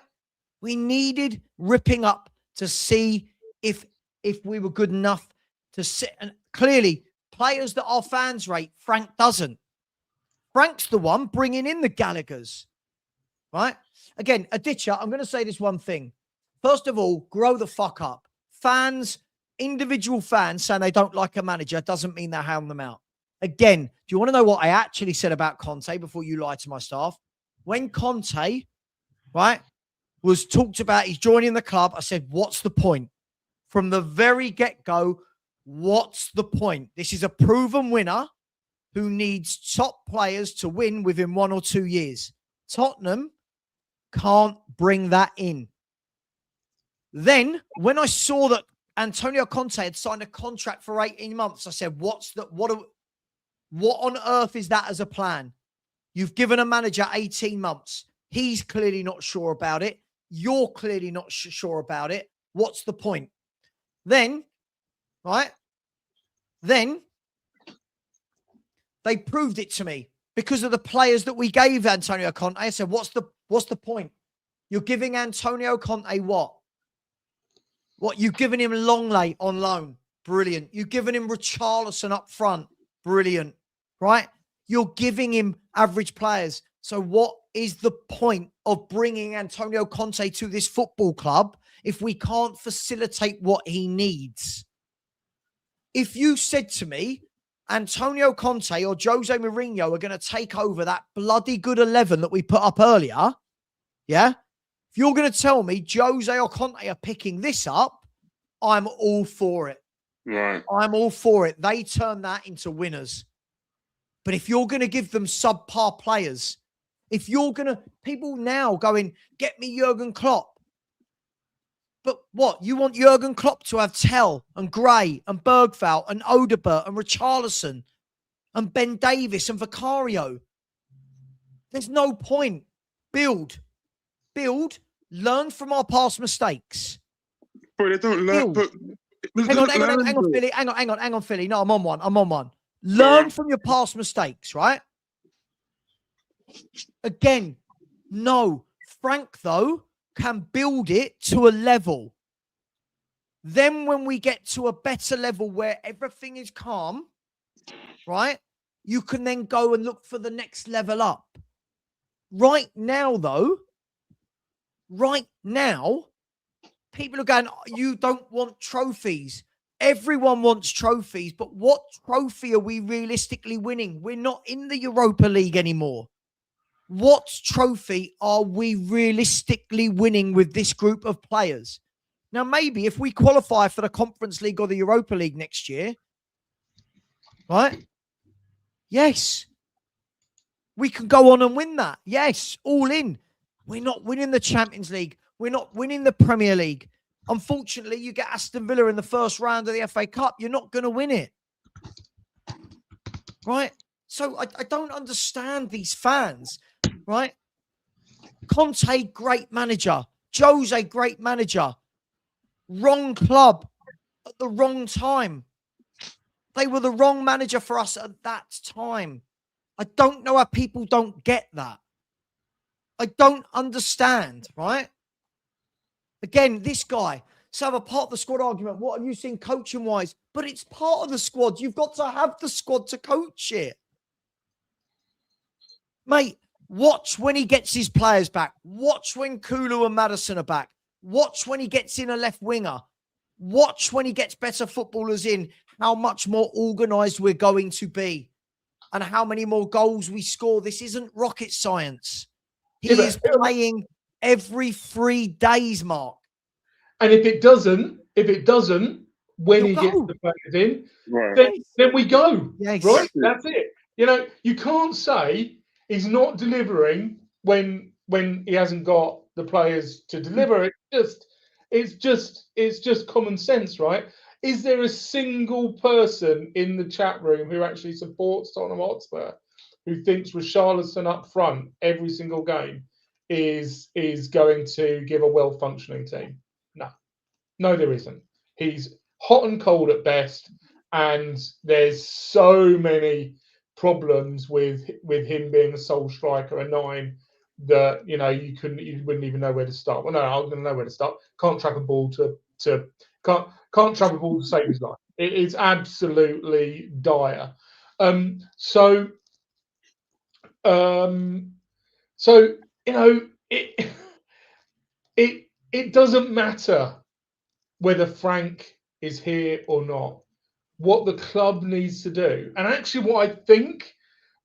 We needed ripping up to see if we were good enough to sit. And clearly, players that our fans rate, Frank doesn't. Frank's the one bringing in the Gallaghers, right? Again, Aditya, I'm going to say this one thing. First of all, grow the fuck up. Fans, individual fans saying they don't like a manager doesn't mean they hound them out. Again, do you want to know what I actually said about Conte before you lie to my staff? When Conte, right, was talked about, he's joining the club, I said, what's the point? From the very get-go, what's the point? This is a proven winner who needs top players to win within 1 or 2 years. Tottenham can't bring that in. Then, when I saw that Antonio Conte had signed a contract for 18 months, I said, what on earth is that as a plan? You've given a manager 18 months. He's clearly not sure about it. You're clearly not sure about it. What's the point? Then, right? Then they proved it to me because of the players that we gave Antonio Conte. I said, what's the point? You're giving Antonio Conte what? What? You've given him Longley on loan. Brilliant. You've given him Richarlison up front. Brilliant. Right? You're giving him average players. So what is the point of bringing Antonio Conte to this football club if we can't facilitate what he needs? If you said to me, Antonio Conte or Jose Mourinho are going to take over that bloody good 11 that we put up earlier, yeah? If you're going to tell me Jose or Conte are picking this up, I'm all for it. Right. I'm all for it. They turn that into winners. But if you're going to give them subpar players, if you're going to, people now going, get me Jurgen Klopp. But what? You want Jurgen Klopp to have Tell and Gray and Bergvall and Odegaard and Richarlison and Ben Davis and Vicario. There's no point. Build, learn from our past mistakes. But they don't learn. But hang on, Philly. Hang on, Philly. No, I'm on one. Learn from your past mistakes, right? Again, no. Frank, though, can build it to a level. Then when we get to a better level where everything is calm, right, you can then go and look for the next level up. Right now, though, people are going, you don't want trophies. Everyone wants trophies, but what trophy are we realistically winning? We're not in the Europa League anymore. What trophy are we realistically winning with this group of players? Now, maybe if we qualify for the Conference League or the Europa League next year, right? Yes. We can go on and win that. Yes, all in. We're not winning the Champions League. We're not winning the Premier League. Unfortunately, you get Aston Villa in the first round of the FA Cup. You're not going to win it. Right? So I don't understand these fans. Right? Conte, great manager. Jose, great manager. Wrong club at the wrong time. They were the wrong manager for us at that time. I don't know how people don't get that. I don't understand, right? Again, this guy, Savva, part of the squad argument. What have you seen coaching-wise? But it's part of the squad. You've got to have the squad to coach it. Mate, watch when he gets his players back. Watch when Kulu and Maddison are back. Watch when he gets in a left winger. Watch when he gets better footballers in, how much more organised we're going to be. and how many more goals we score. This isn't rocket science. He Yeah, is playing every 3 days, Mark. And if it doesn't, when He'll he gets go. the players in, Right. then we go. Yes. Right? That's it. You know, you can't say he's not delivering when he hasn't got the players to deliver. It's just common sense, right? Is there a single person in the chat room who actually supports Tottenham Hotspur who thinks Richarlison up front every single game is going to give a well-functioning team? No, there isn't. He's hot and cold at best, and there's so many problems with him being a sole striker, a 9, that you wouldn't even know where to start. Well, no, I'm going to know where to start. Can't track a ball can't track a ball to save his life. It is absolutely dire. So you know, it doesn't matter whether Frank is here or not. What the club needs to do, and actually what I think,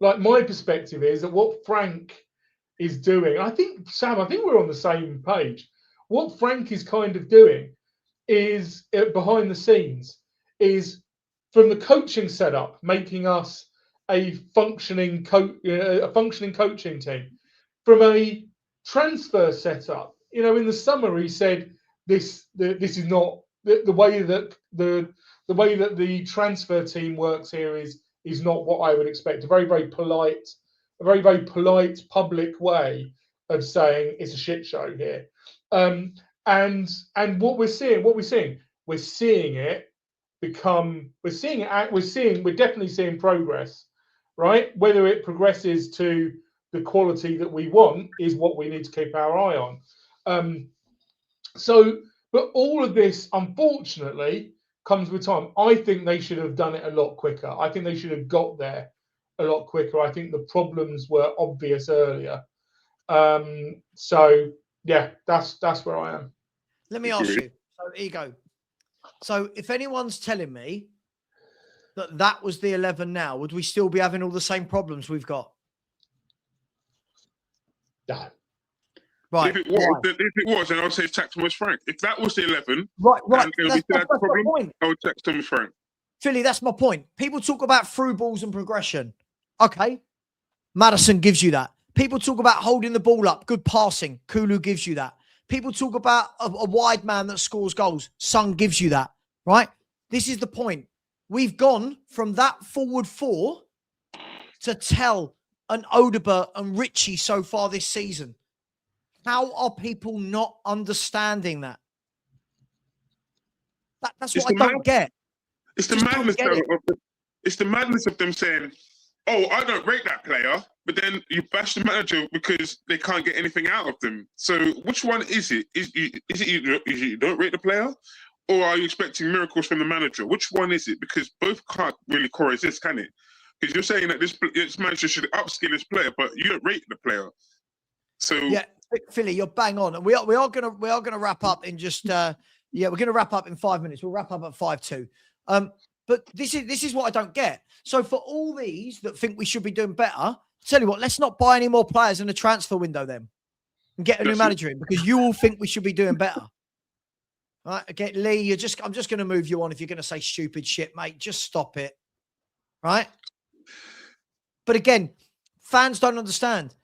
like my perspective is that what Frank is doing, I think, Sam, I think we're on the same page. What Frank is kind of doing is, behind the scenes, is from the coaching setup, making us a functioning coaching team. From a transfer setup, you know, in the summer he said this is not the way that the transfer team works here is not what I would expect. A very, very polite public way of saying it's a shit show here. And what we're seeing, we're definitely seeing progress, right? Whether it progresses to the quality that we want is what we need to keep our eye on. But all of this, unfortunately, comes with time. I think they should have done it a lot quicker. I think they should have got there a lot quicker. I think the problems were obvious earlier. So yeah, that's where I am. Let me ask you. So, Ego. So, if anyone's telling me that was the 11 now, would we still be having all the same problems we've got? No. Right. If it was, then I would say tax Thomas Frank. If that was the 11, right. And that's my point. I would tax Thomas Frank. Philly, that's my point. People talk about through balls and progression. Okay. Maddison gives you that. People talk about holding the ball up, good passing. Kulu gives you that. People talk about a wide man that scores goals. Son gives you that, right? This is the point. We've gone from that forward 4 to Tell and Odobert and Richie so far this season. How are people not understanding that? That's what I don't get. It's the madness. It's the madness of them saying, "Oh, I don't rate that player," but then you bash the manager because they can't get anything out of them. So, which one is it? Is it you don't rate the player, or are you expecting miracles from the manager? Which one is it? Because both can't really coexist, can it? Because you're saying that this manager should upskill this player, but you don't rate the player. So yeah, Philly, you're bang on, and we are gonna wrap up in just we're gonna wrap up in 5 minutes. We'll wrap up at 5:02. But this is what I don't get. So for all these that think we should be doing better, tell you what, let's not buy any more players in the transfer window then, and get a new manager in, because you all think we should be doing better. All right, okay, Lee, I'm just gonna move you on if you're gonna say stupid shit, mate. Just stop it. Right? But again, fans don't understand.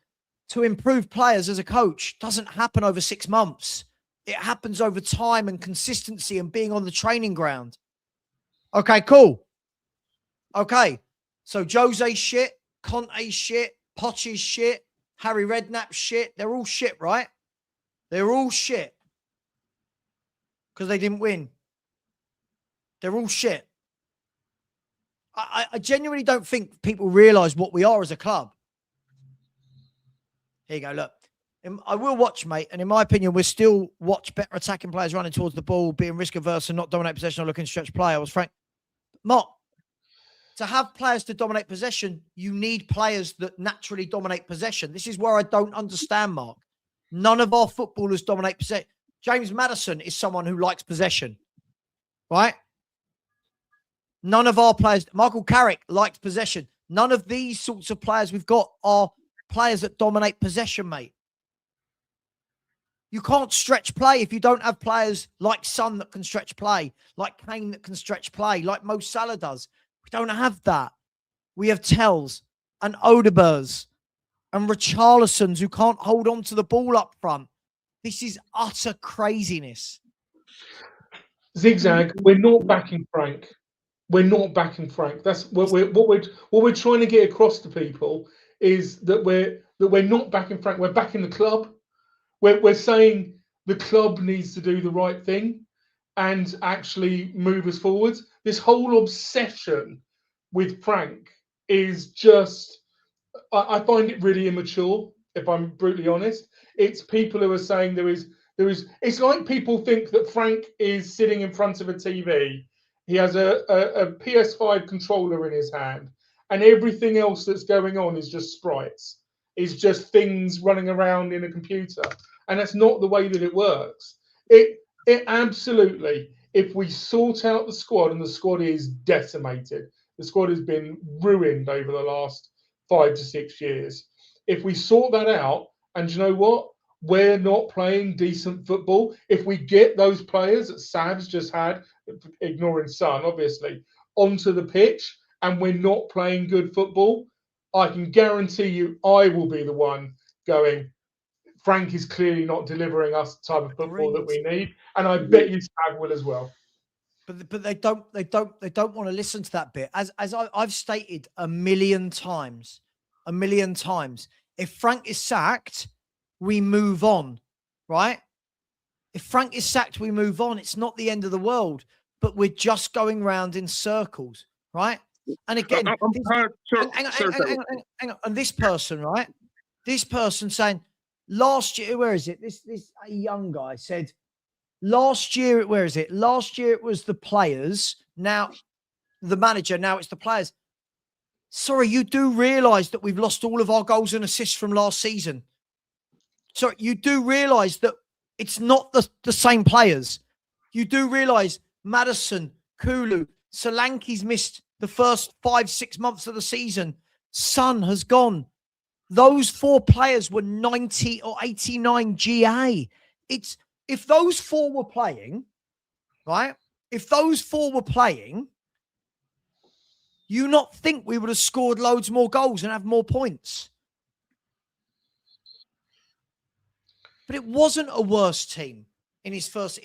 To improve players as a coach doesn't happen over 6 months. It happens over time and consistency and being on the training ground. Okay, cool. Okay, so Jose's shit, Conte's shit, Poch's shit, Harry Redknapp's shit. They're all shit, right? They're all shit. Because they didn't win. They're all shit. I genuinely don't think people realise what we are as a club. Here you go, look. I will watch, mate, and in my opinion, we'll still watch better attacking players running towards the ball, being risk-averse and not dominate possession or looking to stretch play. I was frank. Mark, to have players to dominate possession, you need players that naturally dominate possession. This is where I don't understand, Mark. None of our footballers dominate possession. James Maddison is someone who likes possession, right? None of our players, Michael Carrick likes possession. None of these sorts of players we've got are players that dominate possession, mate. You can't stretch play if you don't have players like Son that can stretch play, like Kane that can stretch play, like Mo Salah does. We don't have that. We have Tells and Odebers and Richarlisons who can't hold on to the ball up front. This is utter craziness. Zigzag, we're not backing Frank. We're not backing Frank. That's what we're trying to get across to people is that we're not backing Frank. We're backing the club. We're saying the club needs to do the right thing and actually move us forwards. This whole obsession with Frank is just, I find it really immature, if I'm brutally honest. It's people who are saying there is, it's like people think that Frank is sitting in front of a TV. He has a PS5 controller in his hand, and everything else that's going on is just sprites. Is just things running around in a computer. And that's not the way that it works. It absolutely, if we sort out the squad, and the squad is decimated, the squad has been ruined over the last 5 to 6 years. If we sort that out, and you know what? We're not playing decent football. If we get those players that Sav's just had, ignoring Son, obviously, onto the pitch, and we're not playing good football, I can guarantee you I will be the one going, Frank is clearly not delivering us the type of football that we need, and I bet you Sav will as well. But they don't want to listen to that bit. As I've stated a million times, if Frank is sacked, we move on, right? If Frank is sacked, we move on. It's not the end of the world, but we're just going round in circles, right? And again, hang on. And this person, right? This person saying last year, where is it? This a young guy said last year. Where is it? Last year it was the players. Now the manager. Now it's the players. Sorry, you do realise that we've lost all of our goals and assists from last season. So you do realise that it's not the same players. You do realise Maddison, Kulu, Solanke's missed the first 5-6 months of the season. Son has gone. Those 4 players were 90 or 89 GA. It's if those 4 were playing, right? If those 4 were playing, you not think we would have scored loads more goals and have more points. But it wasn't a worse team in his first.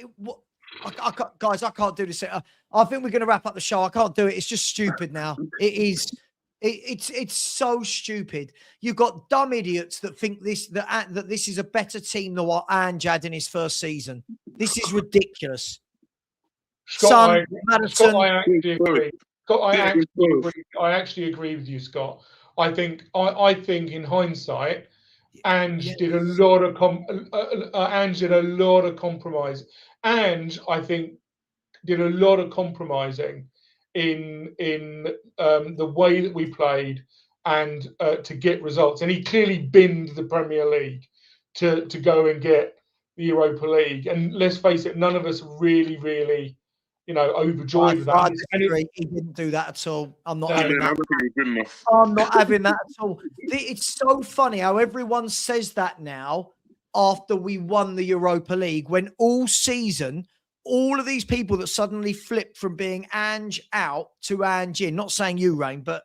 Guys, I can't do this. I think we're going to wrap up the show. I can't do it. It's just stupid now. It is. It's so stupid. You've got dumb idiots that think that this is a better team than what Ange had in his first season. This is ridiculous. Scott, Maddison. I actually agree with you, Scott. I think in hindsight, Ange did a lot of compromise. Ange, I think, did a lot of compromising in the way that we played and to get results. And he clearly binned the Premier League to go and get the Europa League. And let's face it, none of us really, really, overjoyed with that. He didn't do that at all. I'm not having that. I'm not having that at all. It's so funny how everyone says that now after we won the Europa League, when all season, all of these people that suddenly flipped from being Ange out to Ange in, not saying you, Rain, but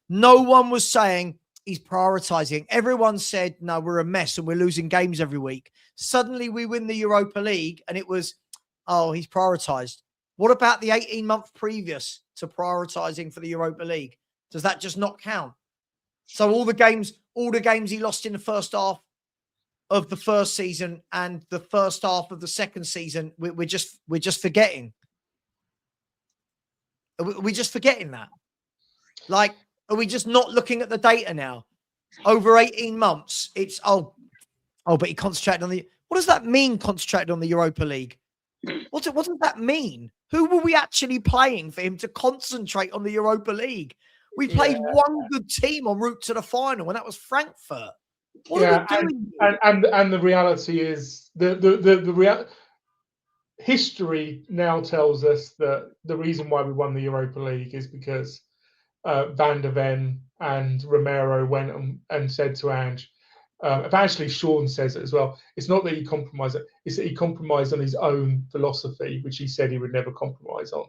no one was saying he's prioritising. Everyone said, no, we're a mess and we're losing games every week. Suddenly we win the Europa League and it was, oh, he's prioritised. What about the 18-month previous to prioritising for the Europa League? Does that just not count? So all the games he lost in the first half of the first season and the first half of the second season, we're just forgetting. We're just forgetting that. Like, are we just not looking at the data now? Over 18 months, it's but he concentrated on what does that mean? Concentrated on the Europa League? What does that mean? Who were we actually playing for him to concentrate on the Europa League? We played one good team en route to the final, and that was Frankfurt. What are we doing? And the reality is the history now tells us that the reason why we won the Europa League is because Van der Ven and Romero went and said to Ange, actually Sean says it as well, it's not that he compromised it, it's that he compromised on his own philosophy, which he said he would never compromise on.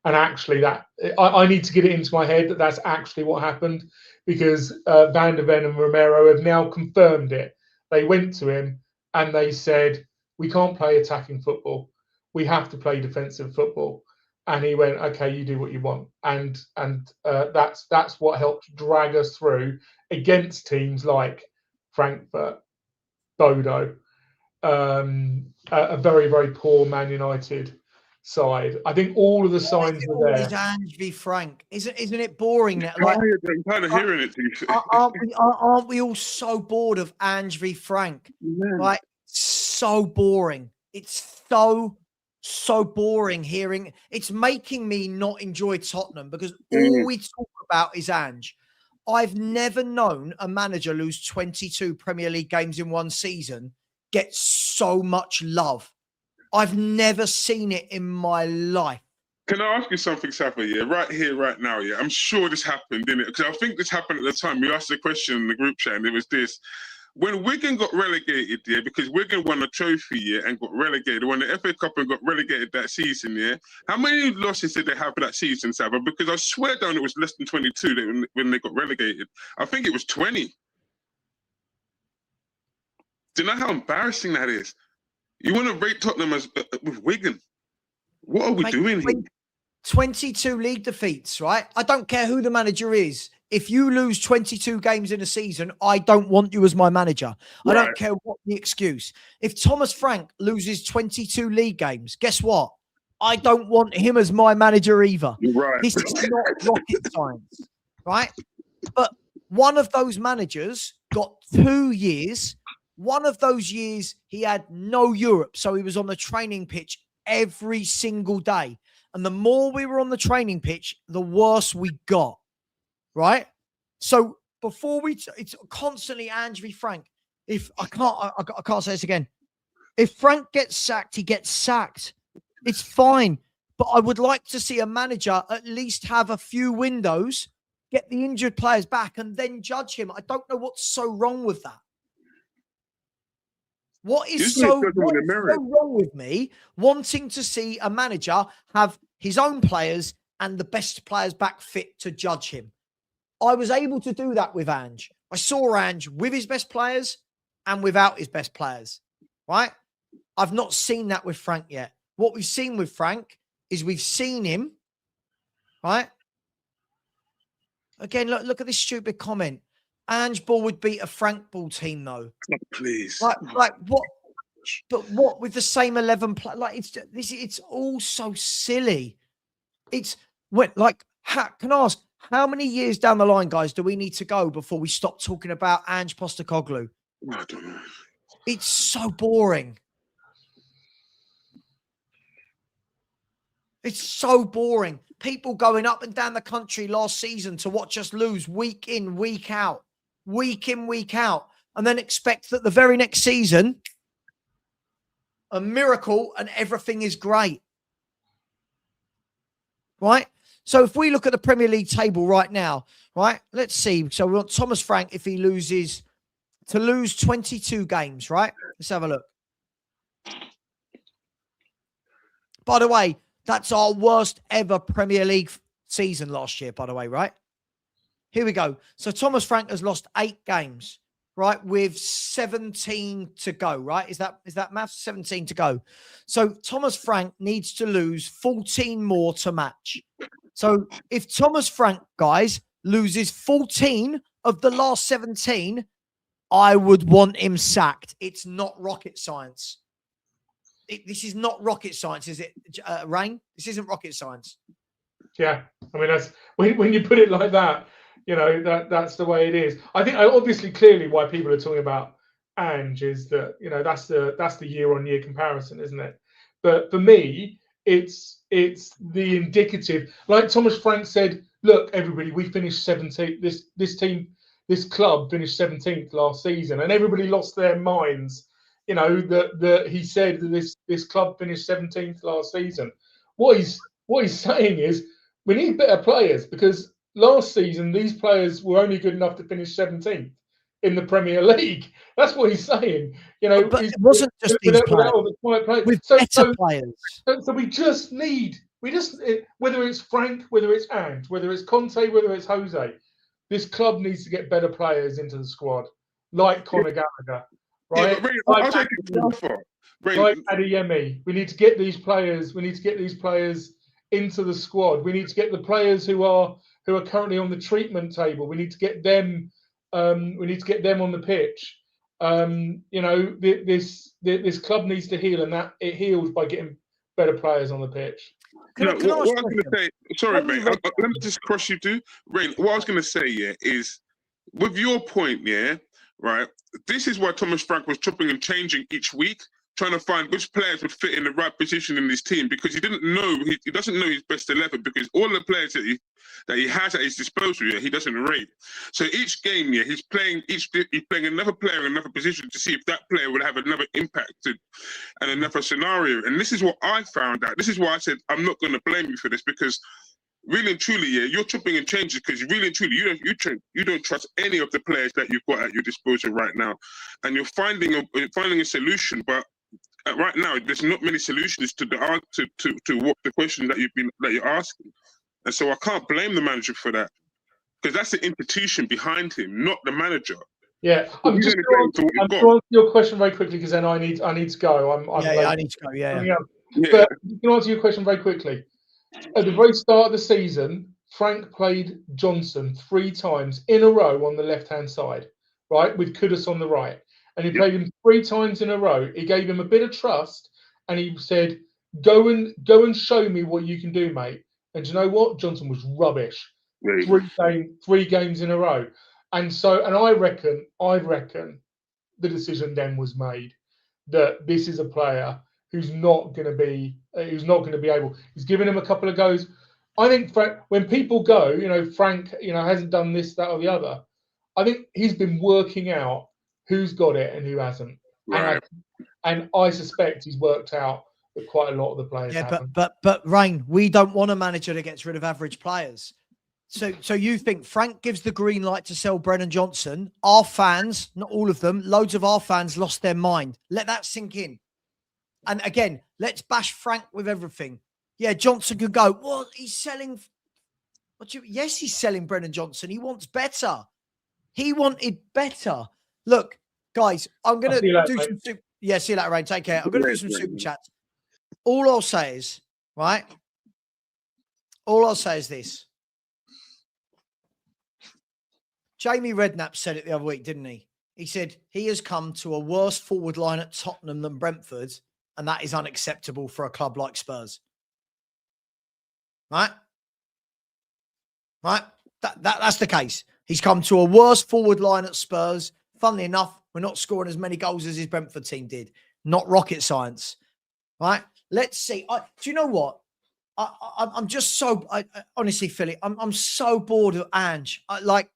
And actually that I need to get it into my head that that's actually what happened, because Van der Ven and Romero have now confirmed it. They went to him and they said, we can't play attacking football. We have to play defensive football. And he went, okay, you do what you want. And that's what helped drag us through against teams like Frankfurt, Bodo, a very, very poor Man United side. I think all of the signs were there. Ange v Frank, isn't it boring? That, like, I'm kind of hearing it. Aren't we all so bored of Ange v Frank? Yeah. Like, so boring. It's so boring hearing. It's making me not enjoy Tottenham because all we talk about is Ange. I've never known a manager lose 22 Premier League games in one season get so much love. I've never seen it in my life. Can I ask you something, Savva? Yeah, right here, right now. Yeah, I'm sure this happened, didn't it? Because I think this happened at the time. We asked the question in the group chat, and it was this: when Wigan got relegated, yeah, because Wigan won a trophy, yeah, and got relegated, won the FA Cup and got relegated that season, yeah. How many losses did they have for that season, Savva? Because I swear down it was less than 22 when they got relegated. I think it was 20. Do you know how embarrassing that is? You want to rate Tottenham as with Wigan? What are we doing here? 22 league defeats, right? I don't care who the manager is. If you lose 22 games in a season, I don't want you as my manager. Right. I don't care what the excuse. If Thomas Frank loses 22 league games, guess what? I don't want him as my manager either. Right. This is not rocket science, right? But one of those managers got 2 years. One of those years, he had no Europe. So he was on the training pitch every single day. And the more we were on the training pitch, the worse we got. Right? So before it's constantly Ange v Frank. If I can't say this again. If Frank gets sacked, he gets sacked. It's fine. But I would like to see a manager at least have a few windows, get the injured players back, and then judge him. I don't know what's so wrong with that. What is so wrong with me wanting to see a manager have his own players and the best players back fit to judge him? I was able to do that with Ange. I saw Ange with his best players and without his best players, right? I've not seen that with Frank yet. What we've seen with Frank is we've seen him, right? Again, look at this stupid comment. Ange Ball would beat a Frank Ball team, though. Oh, please. Like what? But what with the same 11 players? Like it's all so silly. It's when can I ask how many years down the line, guys, do we need to go before we stop talking about Ange Postecoglou? I don't know. It's so boring. It's so boring. People going up and down the country last season to watch us lose week in, week out. Week in, week out, and then expect that the very next season, a miracle and everything is great. Right? So if we look at the Premier League table right now, right? Let's see. So we want Thomas Frank, if he lose 22 games, right? Let's have a look. By the way, that's our worst ever Premier League season last year, by the way, right? Here we go. So Thomas Frank has lost 8 games, right? With 17 to go, right? Is that math? 17 to go. So Thomas Frank needs to lose 14 more to match. So if Thomas Frank, guys, loses 14 of the last 17, I would want him sacked. It's not rocket science. This is not rocket science, is it, Rain? This isn't rocket science. Yeah. I mean, that's when you put it like that, you know, that's the way it is. I think obviously clearly why people are talking about Ange is that, you know, that's the year-on-year comparison, isn't it? But for me, it's the indicative. Like Thomas Frank said, look, everybody, we finished 17th. This club finished 17th last season, and everybody lost their minds. You know, that he said that this club finished 17th last season. What he's saying is we need better players, because last season these players were only good enough to finish 17th in the Premier League. That's what he's saying. You know, But it wasn't just these players. all the quiet players. With So better players. we just whether it's Frank, whether it's Ange, whether it's Conte, whether it's Jose, this club needs to get better players into the squad, like Conor Gallagher, right? Yeah, but I'll take it far. Like Adeyemi. We need to get these players. We need to get these players into the squad. We need to get the players who are currently on the treatment table. We need to get them. We need to get them on the pitch. You know, this club needs to heal, and that it heals by getting better players on the pitch. What I was going to say, sorry, mate, let me just cross you too. Rain, what I was going to say, is with your point, right, this is why Thomas Frank was chopping and changing each week, trying to find which players would fit in the right position in his team, because he didn't know, he doesn't know his best 11, because all the players that he has at his disposal, he doesn't rate. So each game, he's playing another player in another position to see if that player would have another impact and another scenario. And this is what I found out. This is why I said I'm not going to blame you for this, because really and truly, you're chopping and changing, because really and truly, you don't trust any of the players that you've got at your disposal right now, and you're finding a solution, but right now there's not many solutions to what the question that you're asking. And so I can't blame the manager for that, because that's the institution behind him, not the manager. Yeah, I'm just going to answer your question very quickly, because then I need to go. I need to go. Yeah. But you can answer your question very quickly. At the very start of the season, Frank played Johnson 3 times in a row on the left-hand side, right, with Kudus on the right. And he played him 3 times in a row. He gave him a bit of trust, and he said, go and show me what you can do, mate. And do you know what? Johnson was rubbish. 3 games in a row. And I reckon the decision then was made that this is a player who's not going to be able. He's given him a couple of goes. I think when people go, Frank, hasn't done this, that, or the other. I think he's been working out who's got it and who hasn't. Right. And I suspect he's worked out that quite a lot of the players haven't. But Rain, we don't want a manager that gets rid of average players. So you think Frank gives the green light to sell Brennan Johnson? Our fans, not all of them, loads of our fans lost their mind. Let that sink in. And again, let's bash Frank with everything. Yeah, Johnson could go, well, he's selling. Yes, he's selling Brennan Johnson. He wants better. He wanted better. Look, guys, I'm going to do some super. Yeah, see you later, Rain. Take care. I'm going to do some super chats. All I'll say is, right? All I'll say is this. Jamie Redknapp said it the other week, didn't he? He said he has come to a worse forward line at Tottenham than Brentford, and that is unacceptable for a club like Spurs. Right? Right? That's the case. He's come to a worse forward line at Spurs. Funnily enough, we're not scoring as many goals as his Brentford team did. Not rocket science. Right? Let's see. Do you know what? I'm just so, honestly, Philly, I'm so bored of Ange. Like,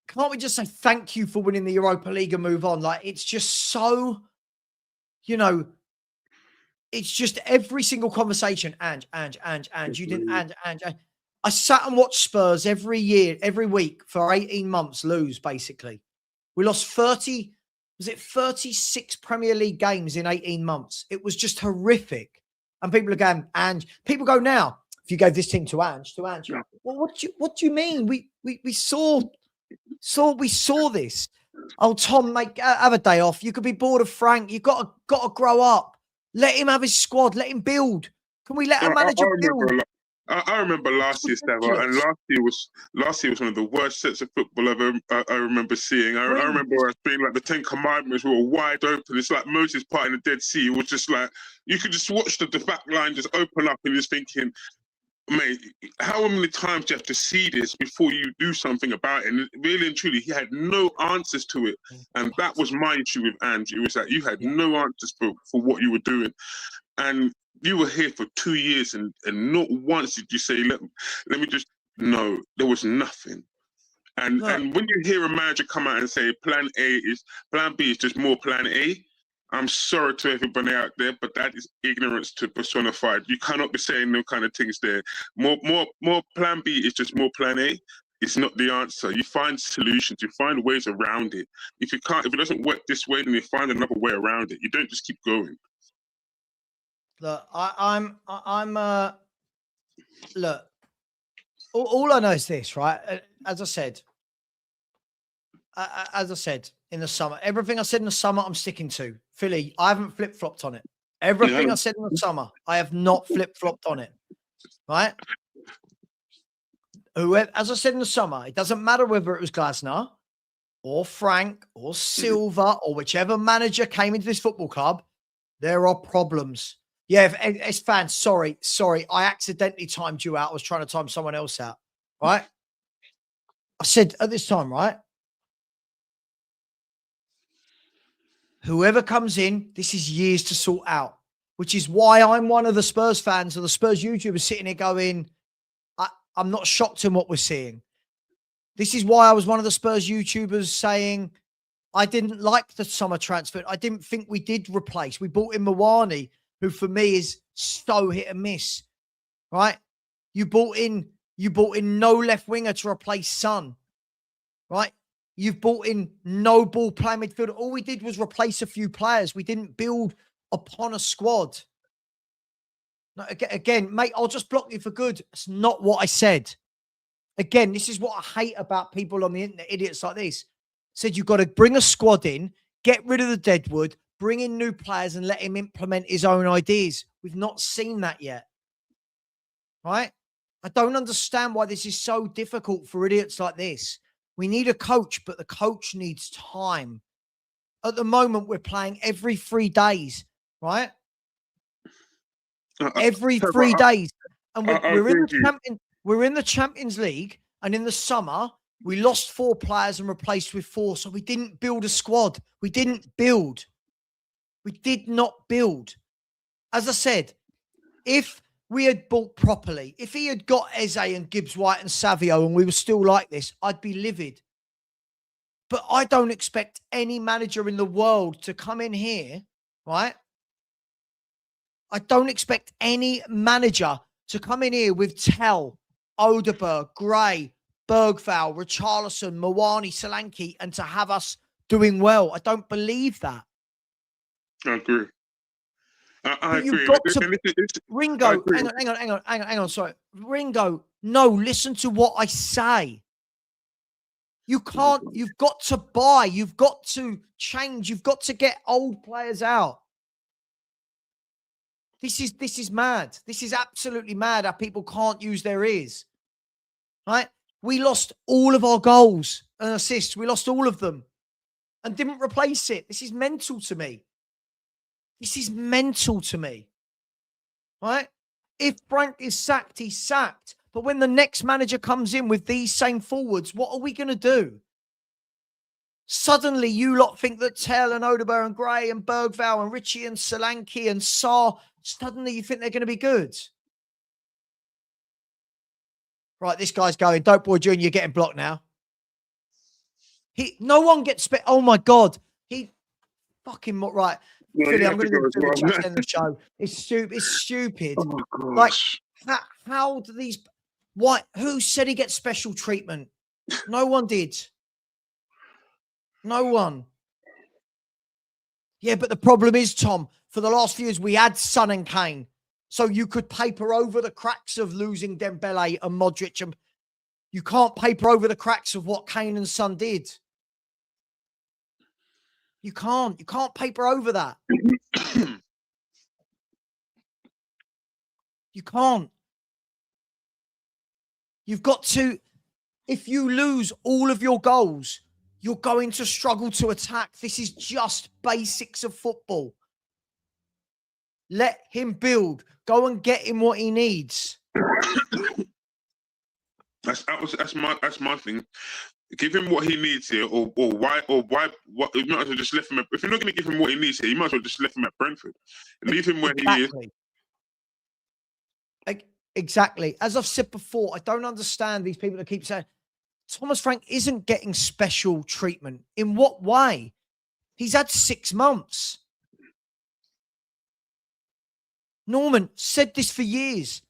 can't we just say thank you for winning the Europa League and move on? Like, it's just so, it's just every single conversation. Ange, you didn't, Ange. I sat and watched Spurs every week for 18 months lose, basically. We lost 36 Premier League games in 18 months. It was just horrific. And people are going, Ange. People go now, if you gave this team to Ange. Well, what do you mean? We saw this. Oh, Tom, mate, have a day off. You could be bored of Frank. You've got to grow up. Let him have his squad. Let him build. Can we let a manager build? I remember last year, Savva, and last year was one of the worst sets of football I remember seeing. I remember us being like the 10 Commandments were wide open. It's like Moses parting the Dead Sea. It was just like you could just watch the back line just open up, and you're just thinking, mate, how many times do you have to see this before you do something about it? And really and truly, he had no answers to it, and that was my issue with Ange. It was that you had no answers for what you were doing, and you were here for 2 years and not once did you say, let me just, no, there was nothing. And when you hear a manager come out and say plan B is just more plan A, I'm sorry to everybody out there, but that is ignorance to personified. You cannot be saying no kind of things there. More plan B is just more plan A. It's not the answer. You find solutions. You find ways around it. If it doesn't work this way, then you find another way around it. You don't just keep going. Look, look, all I know is this, right? As I said in the summer, everything I said in the summer, I'm sticking to. Philly, I haven't flip-flopped on it. Everything I said in the summer, I have not flip-flopped on it, right? Whoever, as I said in the summer, it doesn't matter whether it was Glasner or Frank or Silva or whichever manager came into this football club, there are problems. Yeah, it's fans, sorry. I accidentally timed you out. I was trying to time someone else out, right? I said at this time, right? Whoever comes in, this is years to sort out, which is why I'm one of the Spurs fans or the Spurs YouTubers sitting here going, I'm not shocked in what we're seeing. This is why I was one of the Spurs YouTubers saying I didn't like the summer transfer. I didn't think we did replace. We bought in Mawani, who for me is so hit and miss, right? You bought in no left winger to replace Son, right? You've bought in no ball play midfield. All we did was replace a few players. We didn't build upon a squad. No, again, mate, I'll just block you for good. It's not what I said. Again, this is what I hate about people on the internet, idiots like this. Said you've got to bring a squad in, get rid of the deadwood, bring in new players and let him implement his own ideas. We've not seen that yet. Right? I don't understand why this is so difficult for idiots like this. We need a coach, but the coach needs time. At the moment, we're playing every 3 days, right? Every 3 days. And we're in the Champions League, and in the summer, we lost 4 players and replaced with 4. So we didn't build a squad. We didn't build. We did not build. As I said, if we had bought properly, if he had got Eze and Gibbs White and Savio and we were still like this, I'd be livid. But I don't expect any manager in the world to come in here, right? I don't expect any manager to come in here with Tell, Odeberg, Gray, Bergval, Richarlison, Mawani, Solanke, and to have us doing well. I don't believe that. I agree. I agree. You've got to, Ringo, hang on, sorry. Ringo, no, listen to what I say. You can't, you've got to buy, you've got to change, you've got to get old players out. This is mad. This is absolutely mad how people can't use their ears. Right? We lost all of our goals and assists. We lost all of them and didn't replace it. This is mental to me. This is mental to me. Right? If Frank is sacked, he's sacked. But when the next manager comes in with these same forwards, what are we going to do? Suddenly you lot think that Tell and Odeberg and Gray and Bergval and Richie and Solanke and Sarr, suddenly you think they're going to be good. Right, this guy's going, Dope Boy Jr., you're getting blocked now. No one gets, oh my God. Fucking, right. No, Philly, I'm going to go through the chat end of the show. It's stupid. Oh my gosh. Like, how do these, who said he gets special treatment? No one did. No one. Yeah, but the problem is, Tom, for the last few years, we had Son and Kane. So you could paper over the cracks of losing Dembele and Modric. And you can't paper over the cracks of what Kane and Son did. You can't. You can't paper over that. You can't. You've got to, if you lose all of your goals, you're going to struggle to attack. This is just basics of football. Let him build. Go and get him what he needs. That's my thing. Give him what he needs here, or why? You might as well just left him. If you're not going to give him what he needs here, you might as well just left him at Brentford. Leave him where he is. Exactly. As I've said before, I don't understand these people that keep saying Thomas Frank isn't getting special treatment. In what way? He's had 6 months. Norman said this for years.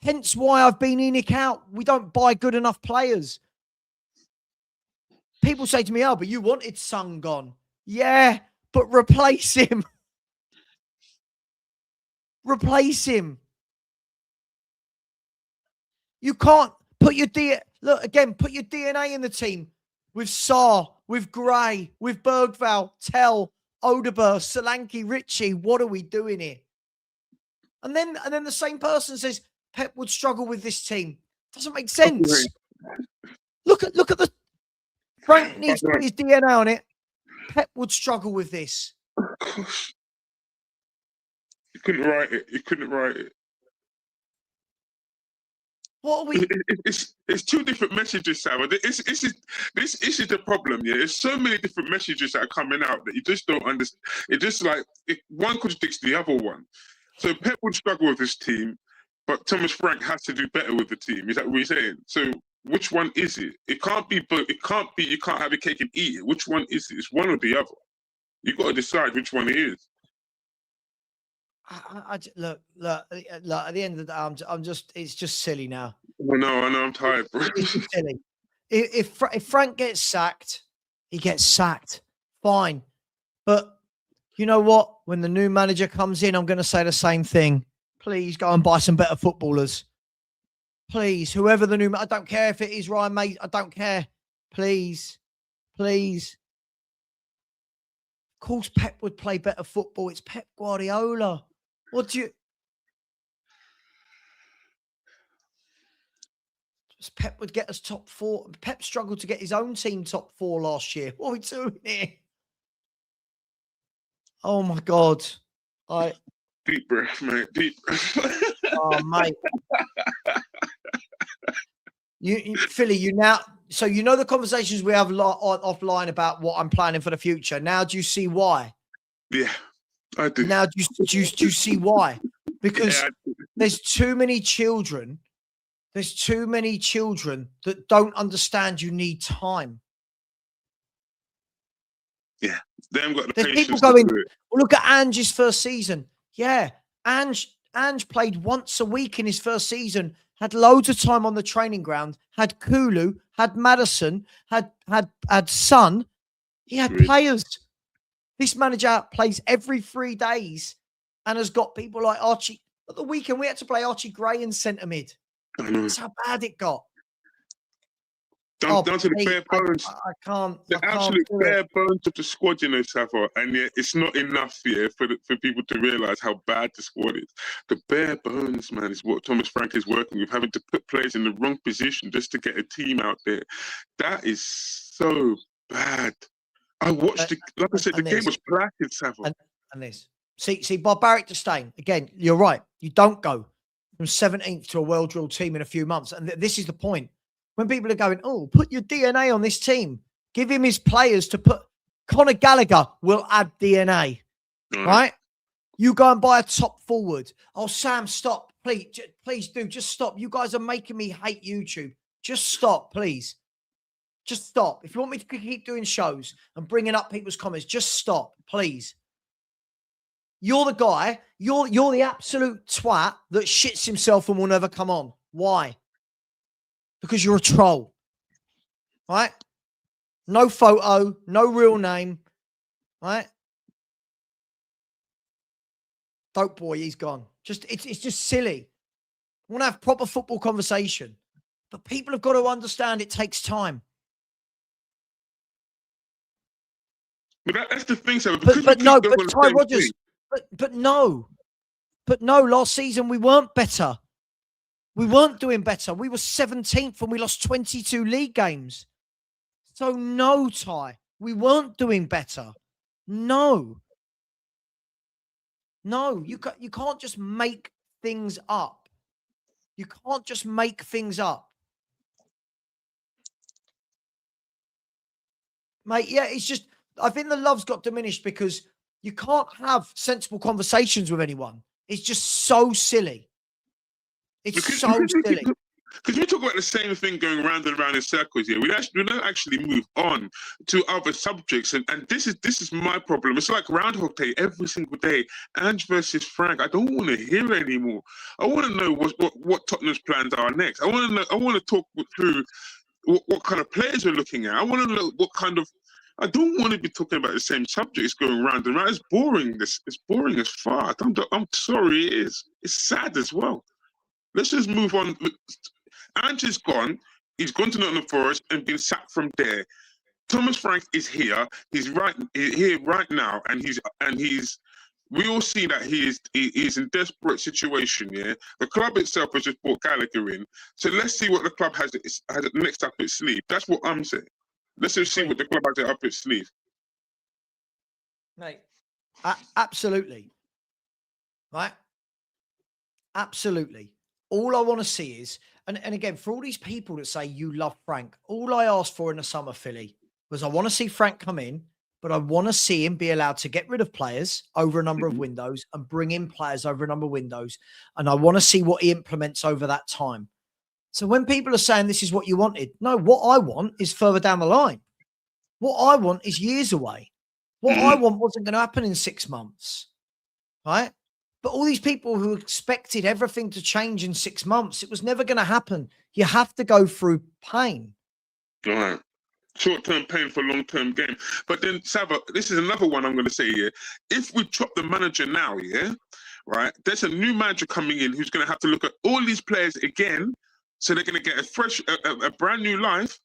Hence why I've been in Nick out. We don't buy good enough players. People say to me, oh, but you wanted Son gone. Yeah, but replace him. Replace him. You can't put your put your DNA in the team with Sarr, with Gray, with Bergvall, Tell, Odeberg, Solanke, Ritchie. What are we doing here? And then the same person says Pep would struggle with this team. Doesn't make sense. Look at the Frank needs to put his DNA on it. Pep would struggle with this. You couldn't write it. You couldn't write it. What are we? It's two different messages, Savva. This is the problem. Yeah, there's so many different messages that are coming out that you just don't understand. It just like one contradicts the other one. So Pep would struggle with this team, but Thomas Frank has to do better with the team. Is that what you're saying? So which one is it? It can't be. But it can't be. You can't have your cake and eat it. Which one is it? It's one or the other. You got to decide which one it is. Look. At the end of the day, I'm just. It's just silly now. I know. I'm tired, bro. It's just silly. If Frank gets sacked, he gets sacked. Fine, but you know what? When the new manager comes in, I'm going to say the same thing. Please go and buy some better footballers. Please, whoever the new. I don't care if it is Ryan Mason. I don't care. Please. Of course, Pep would play better football. It's Pep Guardiola. What do you? Pep would get us top 4. Pep struggled to get his own team top 4 last year. What are we doing here? Oh my God! Deep breath, mate. Deep breath. Oh, mate. Philly, you now. So you know the conversations we have offline about what I'm planning for the future. Now, do you see why? Yeah, I do. Now, do you see why? Because there's too many children. There's too many children that don't understand you need time. Yeah, they haven't got the There's patience people going, to do it. well, look at Ange's first season. Yeah, Ange played once a week in his first season, had loads of time on the training ground, had Kulu, had Madison, had Son. He had players. This manager plays every 3 days and has got people like Archie. At the weekend, we had to play Archie Gray in centre mid. That's how bad it got. Down to the bare bones. I can't. The absolute bare bones of the squad, you know, Savva. And yet it's not enough here for people to realise how bad the squad is. The bare bones, man, is what Thomas Frank is working with, having to put players in the wrong position just to get a team out there. That is so bad. I watched like I said, the game was placid, Savva. And this. See, barbaric disdain. Again, you're right. You don't go from 17th to a well-drilled team in a few months. And this is the point. When people are going, oh, put your DNA on this team. Give him his players to put. Conor Gallagher will add DNA, right? You go and buy a top forward. Oh, Sam, stop. Please do. Just stop. You guys are making me hate YouTube. Just stop, please. Just stop. If you want me to keep doing shows and bringing up people's comments, just stop, please. You're the guy. You're the absolute twat that shits himself and will never come on. Why? Because you're a troll, right? No photo, no real name, right? Dope boy, he's gone. It's just silly. I want to have proper football conversation, but people have got to understand it takes time. But that's the thing, Savva. But Ty Rodgers. But no. Last season we weren't better. We weren't doing better. We were 17th and we lost 22 league games. So no, Ty, we weren't doing better. No, you can't just make things up. You can't just make things up. Mate, yeah, it's just, I think the love's got diminished because you can't have sensible conversations with anyone. It's just so silly. It's so silly. Because we talk about the same thing going round and round in circles here. We don't actually move on to other subjects, and this is my problem. It's like Groundhog Day every single day. Ange versus Frank. I don't want to hear it anymore. I want to know what Tottenham's plans are next. I want to know. I want to talk through what kind of players we're looking at. I want to know what kind of. I don't want to be talking about the same subjects going round and round. It's boring. It's boring as far. I'm sorry. It is. It's sad as well. Let's just move on. Ange is gone. He's gone to Nottingham Forest and been sacked from there. Thomas Frank is here. He's here right now, and he's. We all see that he is in desperate situation. Yeah, the club itself has just brought Gallagher in. So let's see what the club has next up its sleeve. That's what I'm saying. Let's just see what the club has up its sleeve. Mate, absolutely. Right? Absolutely. All I want to see is, and again, for all these people that say you love Frank, all I asked for in the summer, Philly, was I want to see Frank come in, but I want to see him be allowed to get rid of players over a number of windows and bring in players over a number of windows. And I want to see what he implements over that time. So when people are saying this is what you wanted, no, what I want is further down the line. What I want is years away. What I want wasn't going to happen in 6 months, right? But all these people who expected everything to change in 6 months, it was never going to happen. You have to go through pain. All right. Short-term pain for long-term gain. But then, Savva, this is another one I'm going to say here. If we chop the manager now, yeah, right, there's a new manager coming in who's going to have to look at all these players again. So they're going to get a brand new life.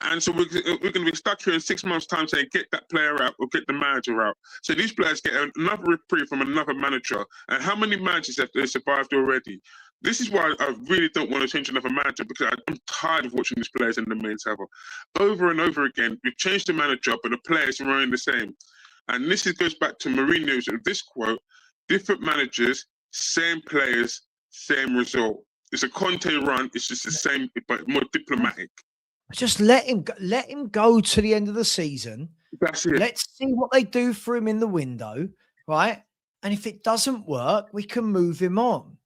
And so we're going to be stuck here in 6 months' time saying, get that player out or get the manager out. So these players get another reprieve from another manager. And how many managers have they survived already? This is why I really don't want to change another manager, because I'm tired of watching these players in the main table. Over and over again, we've changed the manager, but the players remain the same. And this goes back to Mourinho's this quote: different managers, same players, same result. It's a Conte run. It's just the same, but more diplomatic. Just let him go to the end of the season. That's it. Let's see what they do for him in the window, right? And if it doesn't work, we can move him on.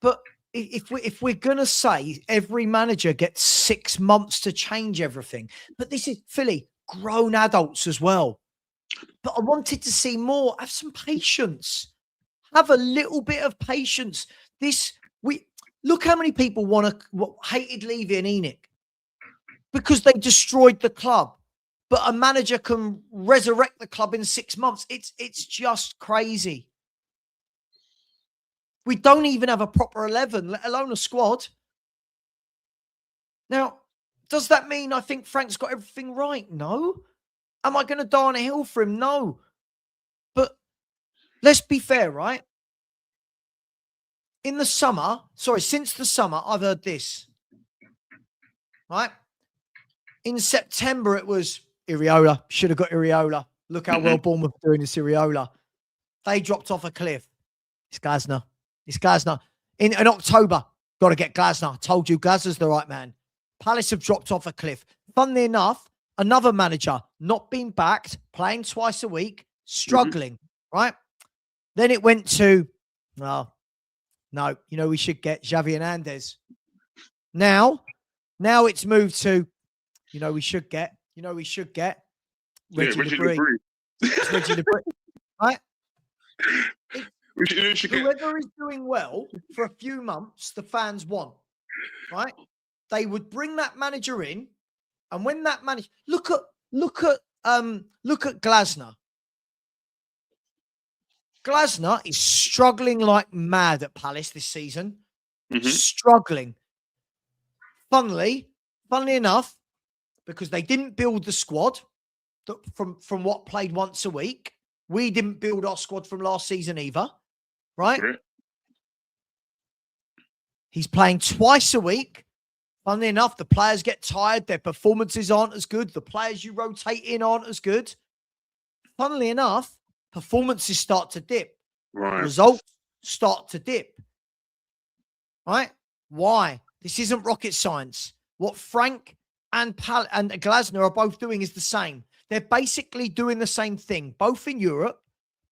But if we're gonna say every manager gets 6 months to change everything, but this is Philly, grown adults as well. But I wanted to see more. Have some patience. Have a little bit of patience. Look how many people hated Levy and Enoch because they destroyed the club. But a manager can resurrect the club in 6 months. It's just crazy. We don't even have a proper 11, let alone a squad. Now, does that mean I think Frank's got everything right? No. Am I going to die on a hill for him? No. But let's be fair, right? Since the summer, I've heard this, right? In September, it was Iriola. Should have got Iriola. Look how well Bournemouth are doing this Iriola. They dropped off a cliff. It's Glasner. In October, got to get Glasner. I told you, Glasner's the right man. Palace have dropped off a cliff. Funnily enough, another manager, not being backed, playing twice a week, struggling, right? Then it went to, no, we should get Xavi Hernandez. Now it's moved to, we should get Reggie Debris. Reggie Debris, right? Whoever is doing well for a few months, the fans want, right? They would bring that manager in, and when that manager look at Glasner. Glasner is struggling like mad at Palace this season. Struggling. Funnily enough, because they didn't build the squad from what played once a week. We didn't build our squad from last season either, right? He's playing twice a week. Funnily enough, the players get tired. Their performances aren't as good. The players you rotate in aren't as good. Funnily enough, performances start to dip. Right. Results start to dip. Right? Why? This isn't rocket science. What Frank and Glasner are both doing is the same. They're basically doing the same thing, both in Europe.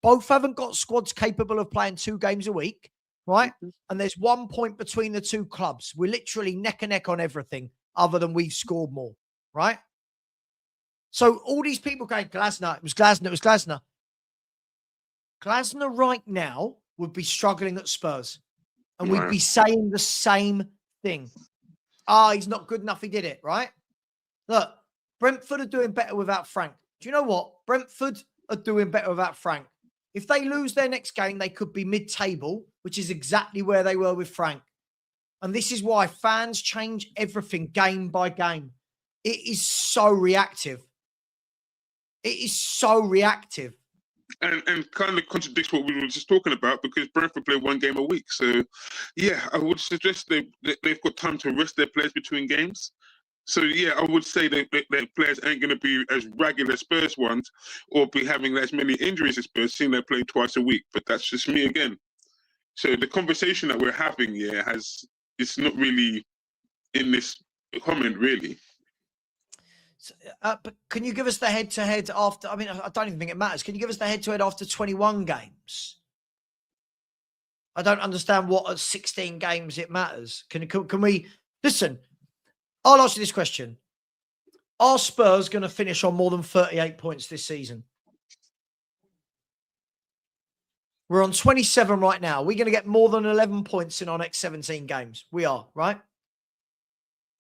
Both haven't got squads capable of playing 2 games a week, right? And there's 1 point between the two clubs. We're literally neck and neck on everything other than we've scored more, right? So all these people going, Glasner, it was Glasner, it was Glasner. Glasner right now would be struggling at Spurs. And we'd be saying the same thing. He's not good enough. He did it, right? Look, Brentford are doing better without Frank. Do you know what? Brentford are doing better without Frank. If they lose their next game, they could be mid-table, which is exactly where they were with Frank. And this is why fans change everything game by game. It is so reactive. It is so reactive. And kind of contradicts what we were just talking about, because Brentford play 1 game a week. So, yeah, I would suggest they've got time to rest their players between games. So, yeah, I would say that their players ain't going to be as ragged as Spurs ones or be having as many injuries as Spurs, seeing they play twice a week. But that's just me again. So the conversation that we're having here it's not really in this comment, really. But can you give us the head-to-head after? I mean, I don't even think it matters. Can you give us the head-to-head after 21 games? I don't understand what at 16 games it matters. Can we listen? I'll ask you this question: are Spurs going to finish on more than 38 points this season? We're on 27 right now. We're going to get more than 11 points in our next 17 games. We are, right?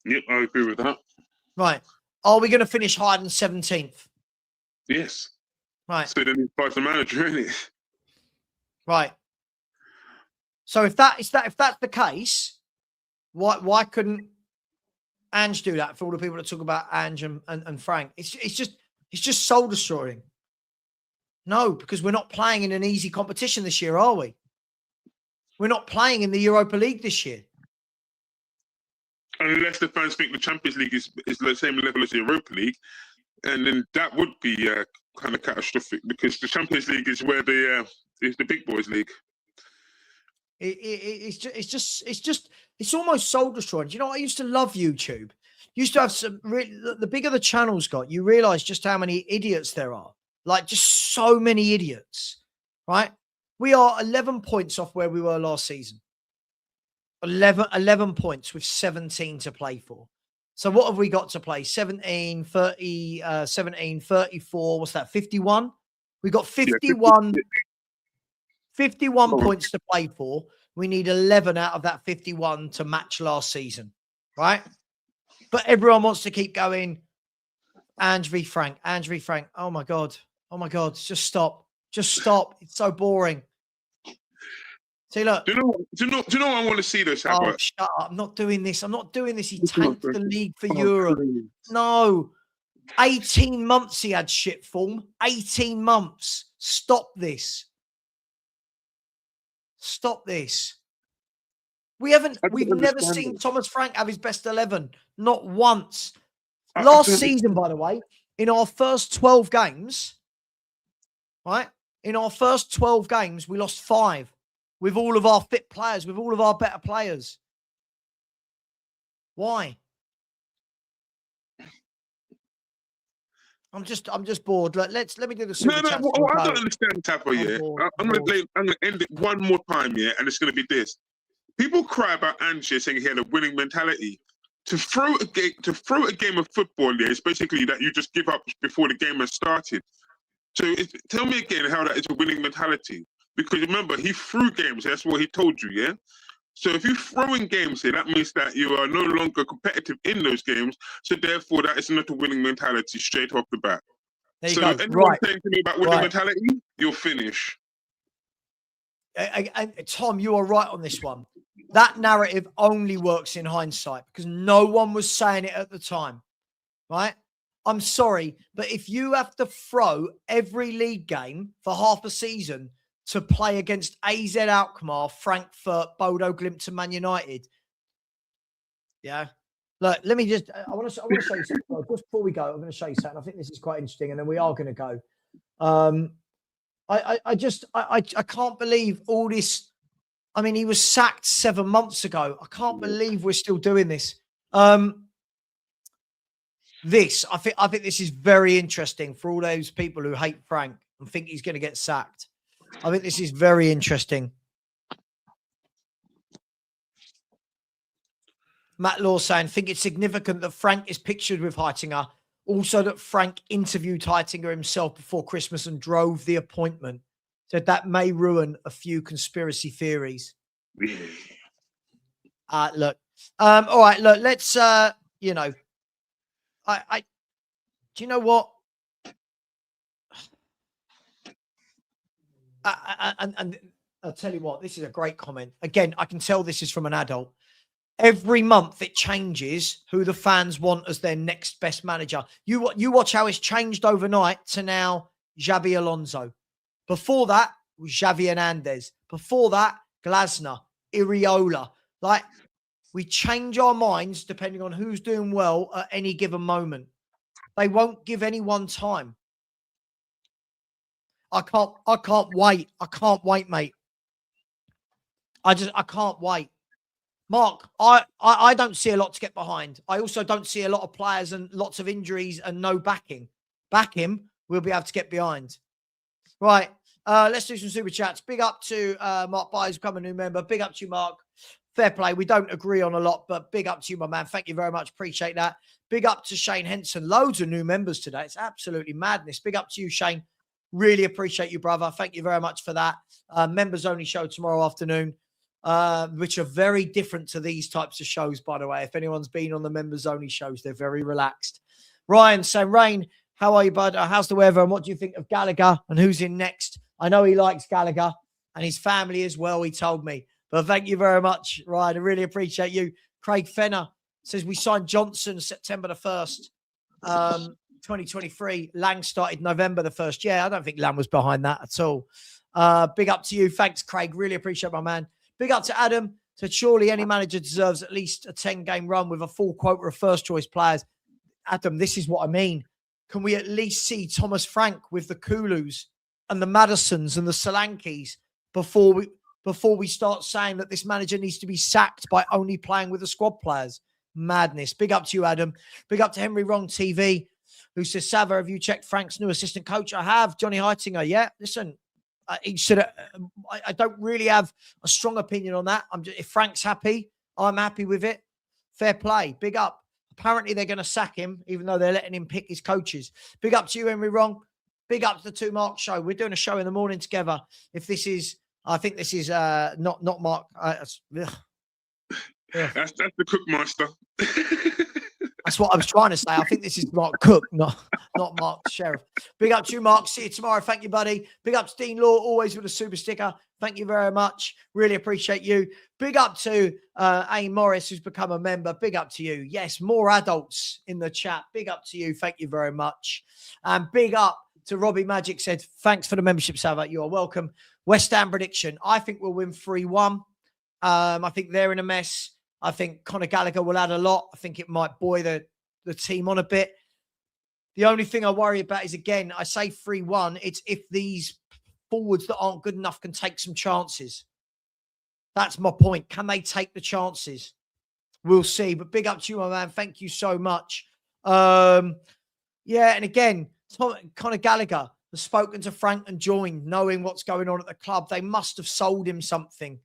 Yep, I agree with that. Right. Are we going to finish higher than 17th? Yes. Right. So then he's vice the manager, isn't it? Right. So if that's the case, why couldn't Ange do that for all the people that talk about Ange and Frank? It's just soul destroying. No, because we're not playing in an easy competition this year, are we? We're not playing in the Europa League this year. Unless the fans think the Champions League is the same level as the Europa League, and then that would be kind of catastrophic, because the Champions League is where is the big boys league. It's almost soul destroying. Do you know, I used to love YouTube. Used to have the bigger the channels got, you realize just how many idiots there are. Like, just so many idiots, right? We are 11 points off where we were last season. 11 points with 17 to play for. So what have we got to play? 17, 30, 17, 34. What's that? 51? We got 51, 51 points to play for. We need 11 out of that 51 to match last season, right? But everyone wants to keep going. Ange v. Frank. Oh my God. Just stop. It's so boring. See, look. Do you know what I want to see, though, Savva? Oh, shut up. I'm not doing this. He tanked the league for Europe. No. 18 months he had shit form. 18 months. Stop this. We've never seen Thomas Frank have his best 11. Not once. Last season, by the way, in our first 12 games, right? In our first 12 games, we lost 5. With all of our fit players, with all of our better players. Why? I'm just bored. Let me do the super chat. No, I don't understand, Tapper. Yeah, I'm gonna end it one more time. Yeah, and it's gonna be this. People cry about Ange saying he had a winning mentality. To throw a game of football, yeah, is basically that you just give up before the game has started. So tell me again how that is a winning mentality. Because remember, he threw games. That's what he told you, yeah? So if you throw in games here, that means that you are no longer competitive in those games. So therefore, that is not a winning mentality straight off the bat. There you so go. anyone saying to me about winning mentality, you'll finish. And Tom, you are right on this one. That narrative only works in hindsight because no one was saying it at the time, right? I'm sorry, but if you have to throw every league game for half a season to play against AZ Alkmaar, Frankfurt, Bodo Glimt, and Man United. Yeah. Look, let me just, I want to show you something. Just before we go, I'm going to show you something. I think this is quite interesting, and then we are going to go. I can't believe all this. I mean, he was sacked 7 months ago. I can't believe we're still doing this. I think this is very interesting for all those people who hate Frank and think he's going to get sacked. I think this is very interesting. Matt Law saying, think it's significant that Frank is pictured with Heitinger. Also that Frank interviewed Heitinger himself before Christmas and drove the appointment. Said that may ruin a few conspiracy theories. Look. All right, look, let's you know, I do you know what? And I'll tell you what, this is a great comment. Again, I can tell this is from an adult. Every month it changes who the fans want as their next best manager. You watch how it's changed overnight to now Xabi Alonso. Before that was Xavi Hernandez. Before that, Glasner, Iriola. Like, we change our minds depending on who's doing well at any given moment. They won't give anyone time. I can't wait. I can't wait, mate. I can't wait. Mark, I don't see a lot to get behind. I also don't see a lot of players and lots of injuries and no backing. Back him, we'll be able to get behind. Right. Let's do some super chats. Big up to Mark Byers, become a new member. Big up to you, Mark. Fair play. We don't agree on a lot, but big up to you, my man. Thank you very much. Appreciate that. Big up to Shane Henson. Loads of new members today. It's absolutely madness. Big up to you, Shane. Really appreciate you, brother. Thank you very much for that. Members only show tomorrow afternoon, which are very different to these types of shows, by the way. If anyone's been on the members only shows, they're very relaxed. Ryan saying, Rain, how are you, bud? How's the weather? And what do you think of Gallagher and who's in next? I know he likes Gallagher and his family as well, he told me. But thank you very much, Ryan. I really appreciate you. Craig Fenner says we signed Johnson September the 1st, 2023. Lang started November the 1st. Yeah, I don't think Lang was behind that at all. Big up to you. Thanks, Craig. Really appreciate my man. Big up to Adam. Said surely any manager deserves at least a 10-game run with a full quota of first-choice players. Adam, this is what I mean. Can we at least see Thomas Frank with the Koglous and the Madisons and the Solankis before we start saying that this manager needs to be sacked by only playing with the squad players? Madness. Big up to you, Adam. Big up to Henry Wrong TV, who says, Savva, have you checked Frank's new assistant coach? I have. Johnny Heitinger. Yeah, listen, he should. I don't really have a strong opinion on that. If Frank's happy, I'm happy with it. Fair play. Big up. Apparently, they're going to sack him, even though they're letting him pick his coaches. Big up to you, Henry Wrong. Big up to the Two Mark Show. We're doing a show in the morning together. If this is, I think this is not Mark. That's the Cookmaster. That's what I was trying to say. I think this is Mark Cook, not Mark Sheriff. Big up to you, Mark. See you tomorrow. Thank you, buddy. Big up to Dean Law, always with a super sticker. Thank you very much. Really appreciate you. Big up to A. Morris, who's become a member. Big up to you. Yes, more adults in the chat. Big up to you. Thank you very much. And big up to Robbie Magic, said, thanks for the membership, Savva. You are welcome. West Ham prediction. I think we'll win 3-1. I think they're in a mess. I think Conor Gallagher will add a lot. I think it might buoy the team on a bit. The only thing I worry about is, again, I say 3-1. It's if these forwards that aren't good enough can take some chances. That's my point. Can they take the chances? We'll see. But big up to you, my man. Thank you so much. Yeah, and again, Conor Gallagher has spoken to Frank and joined, knowing what's going on at the club. They must have sold him something.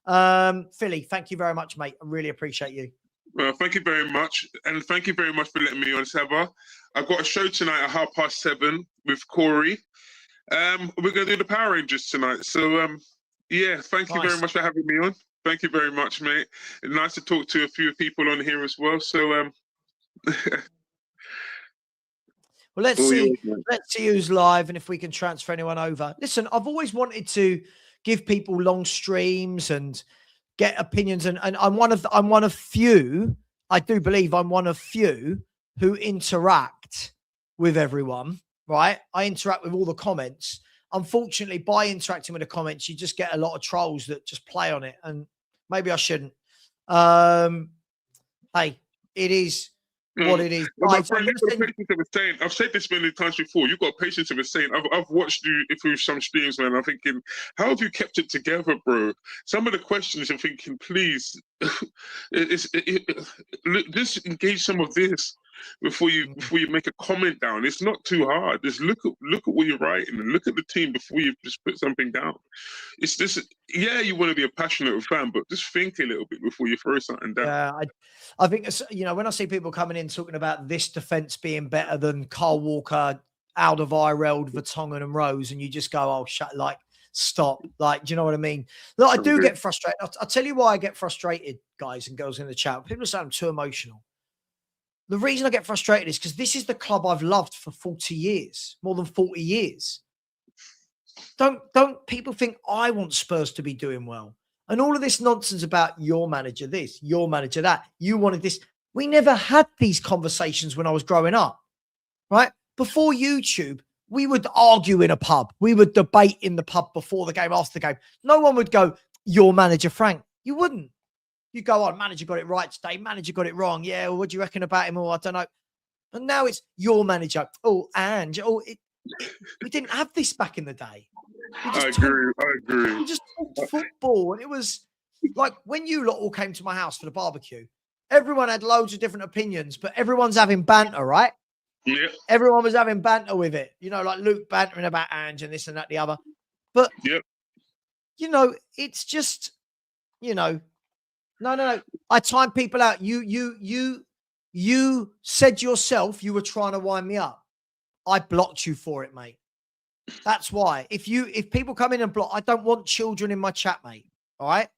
Philly, thank you very much, mate. I really appreciate you. Well, thank you very much. And thank you very much for letting me on, Savva. I've got a show tonight at 7:30 with Corey. We're going to do the Power Rangers tonight. So, yeah, thank you very much for having me on. Thank you very much, mate. Nice to talk to a few people on here as well. So, well, let's see who's live and if we can transfer anyone over. Listen, I've always wanted to give people long streams and get opinions, and I'm one of few. I do believe I'm one of few who interact with everyone. Right, I interact with all the comments. Unfortunately, by interacting with the comments, you just get a lot of trolls that just play on it, and maybe I shouldn't. Hey, it is what it is. Well, friend, I've said this many times before. You've got patience of a saint. I've watched you through some streams, man. I'm thinking, how have you kept it together, bro? Some of the questions I'm thinking, please, this engage some of this. before you make a comment down. It's not too hard. Just look at what you're writing and look at the team before you just put something down. It's just, yeah, you want to be a passionate fan, but just think a little bit before you throw something down. Yeah, I think it's, you know, when I see people coming in talking about this defense being better than Kyle Walker, Alderweireld, Vertonghen, and Rose, and you just go, oh, stop. Like, do you know what I mean? Look, I do get frustrated. I'll tell you why I get frustrated, guys and girls in the chat. People say I'm too emotional. The reason I get frustrated is because this is the club I've loved for 40 years, more than 40 years. Don't people think I want Spurs to be doing well? And all of this nonsense about your manager this, your manager that, you wanted this. We never had these conversations when I was growing up, right? Before YouTube, we would argue in a pub. We would debate in the pub before the game, after the game. No one would go, your manager, Frank. You wouldn't. You go on, manager got it right today. Manager got it wrong. Yeah, well, what do you reckon about him? Oh, I don't know. And now it's your manager. Oh, Ange. Oh, we didn't have this back in the day. I agree. We just talked football. And it was like when you lot all came to my house for the barbecue, everyone had loads of different opinions, but everyone's having banter, right? Yeah. Everyone was having banter with it. You know, like Luke bantering about Ange and this and that, the other. But, you know, it's just, you know, no. I time people out. You said yourself you were trying to wind me up. I blocked you for it, mate. That's why. If people come in and block, I don't want children in my chat, mate. All right?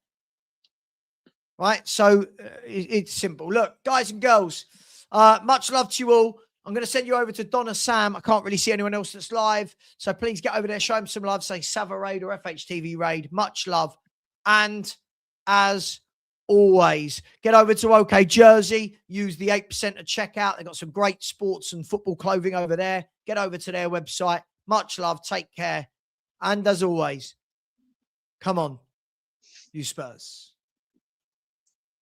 Right? So it's simple. Look, guys and girls, much love to you all. I'm going to send you over to Donna Sam. I can't really see anyone else that's live. So please get over there, show him some love. Say Savva Raid or FHTV Raid. Much love. And as always, get over to OK Jersey. Use the 8% at checkout. They've got some great sports and football clothing over there. Get over to their website. Much love. Take care. And as always, come on, you Spurs.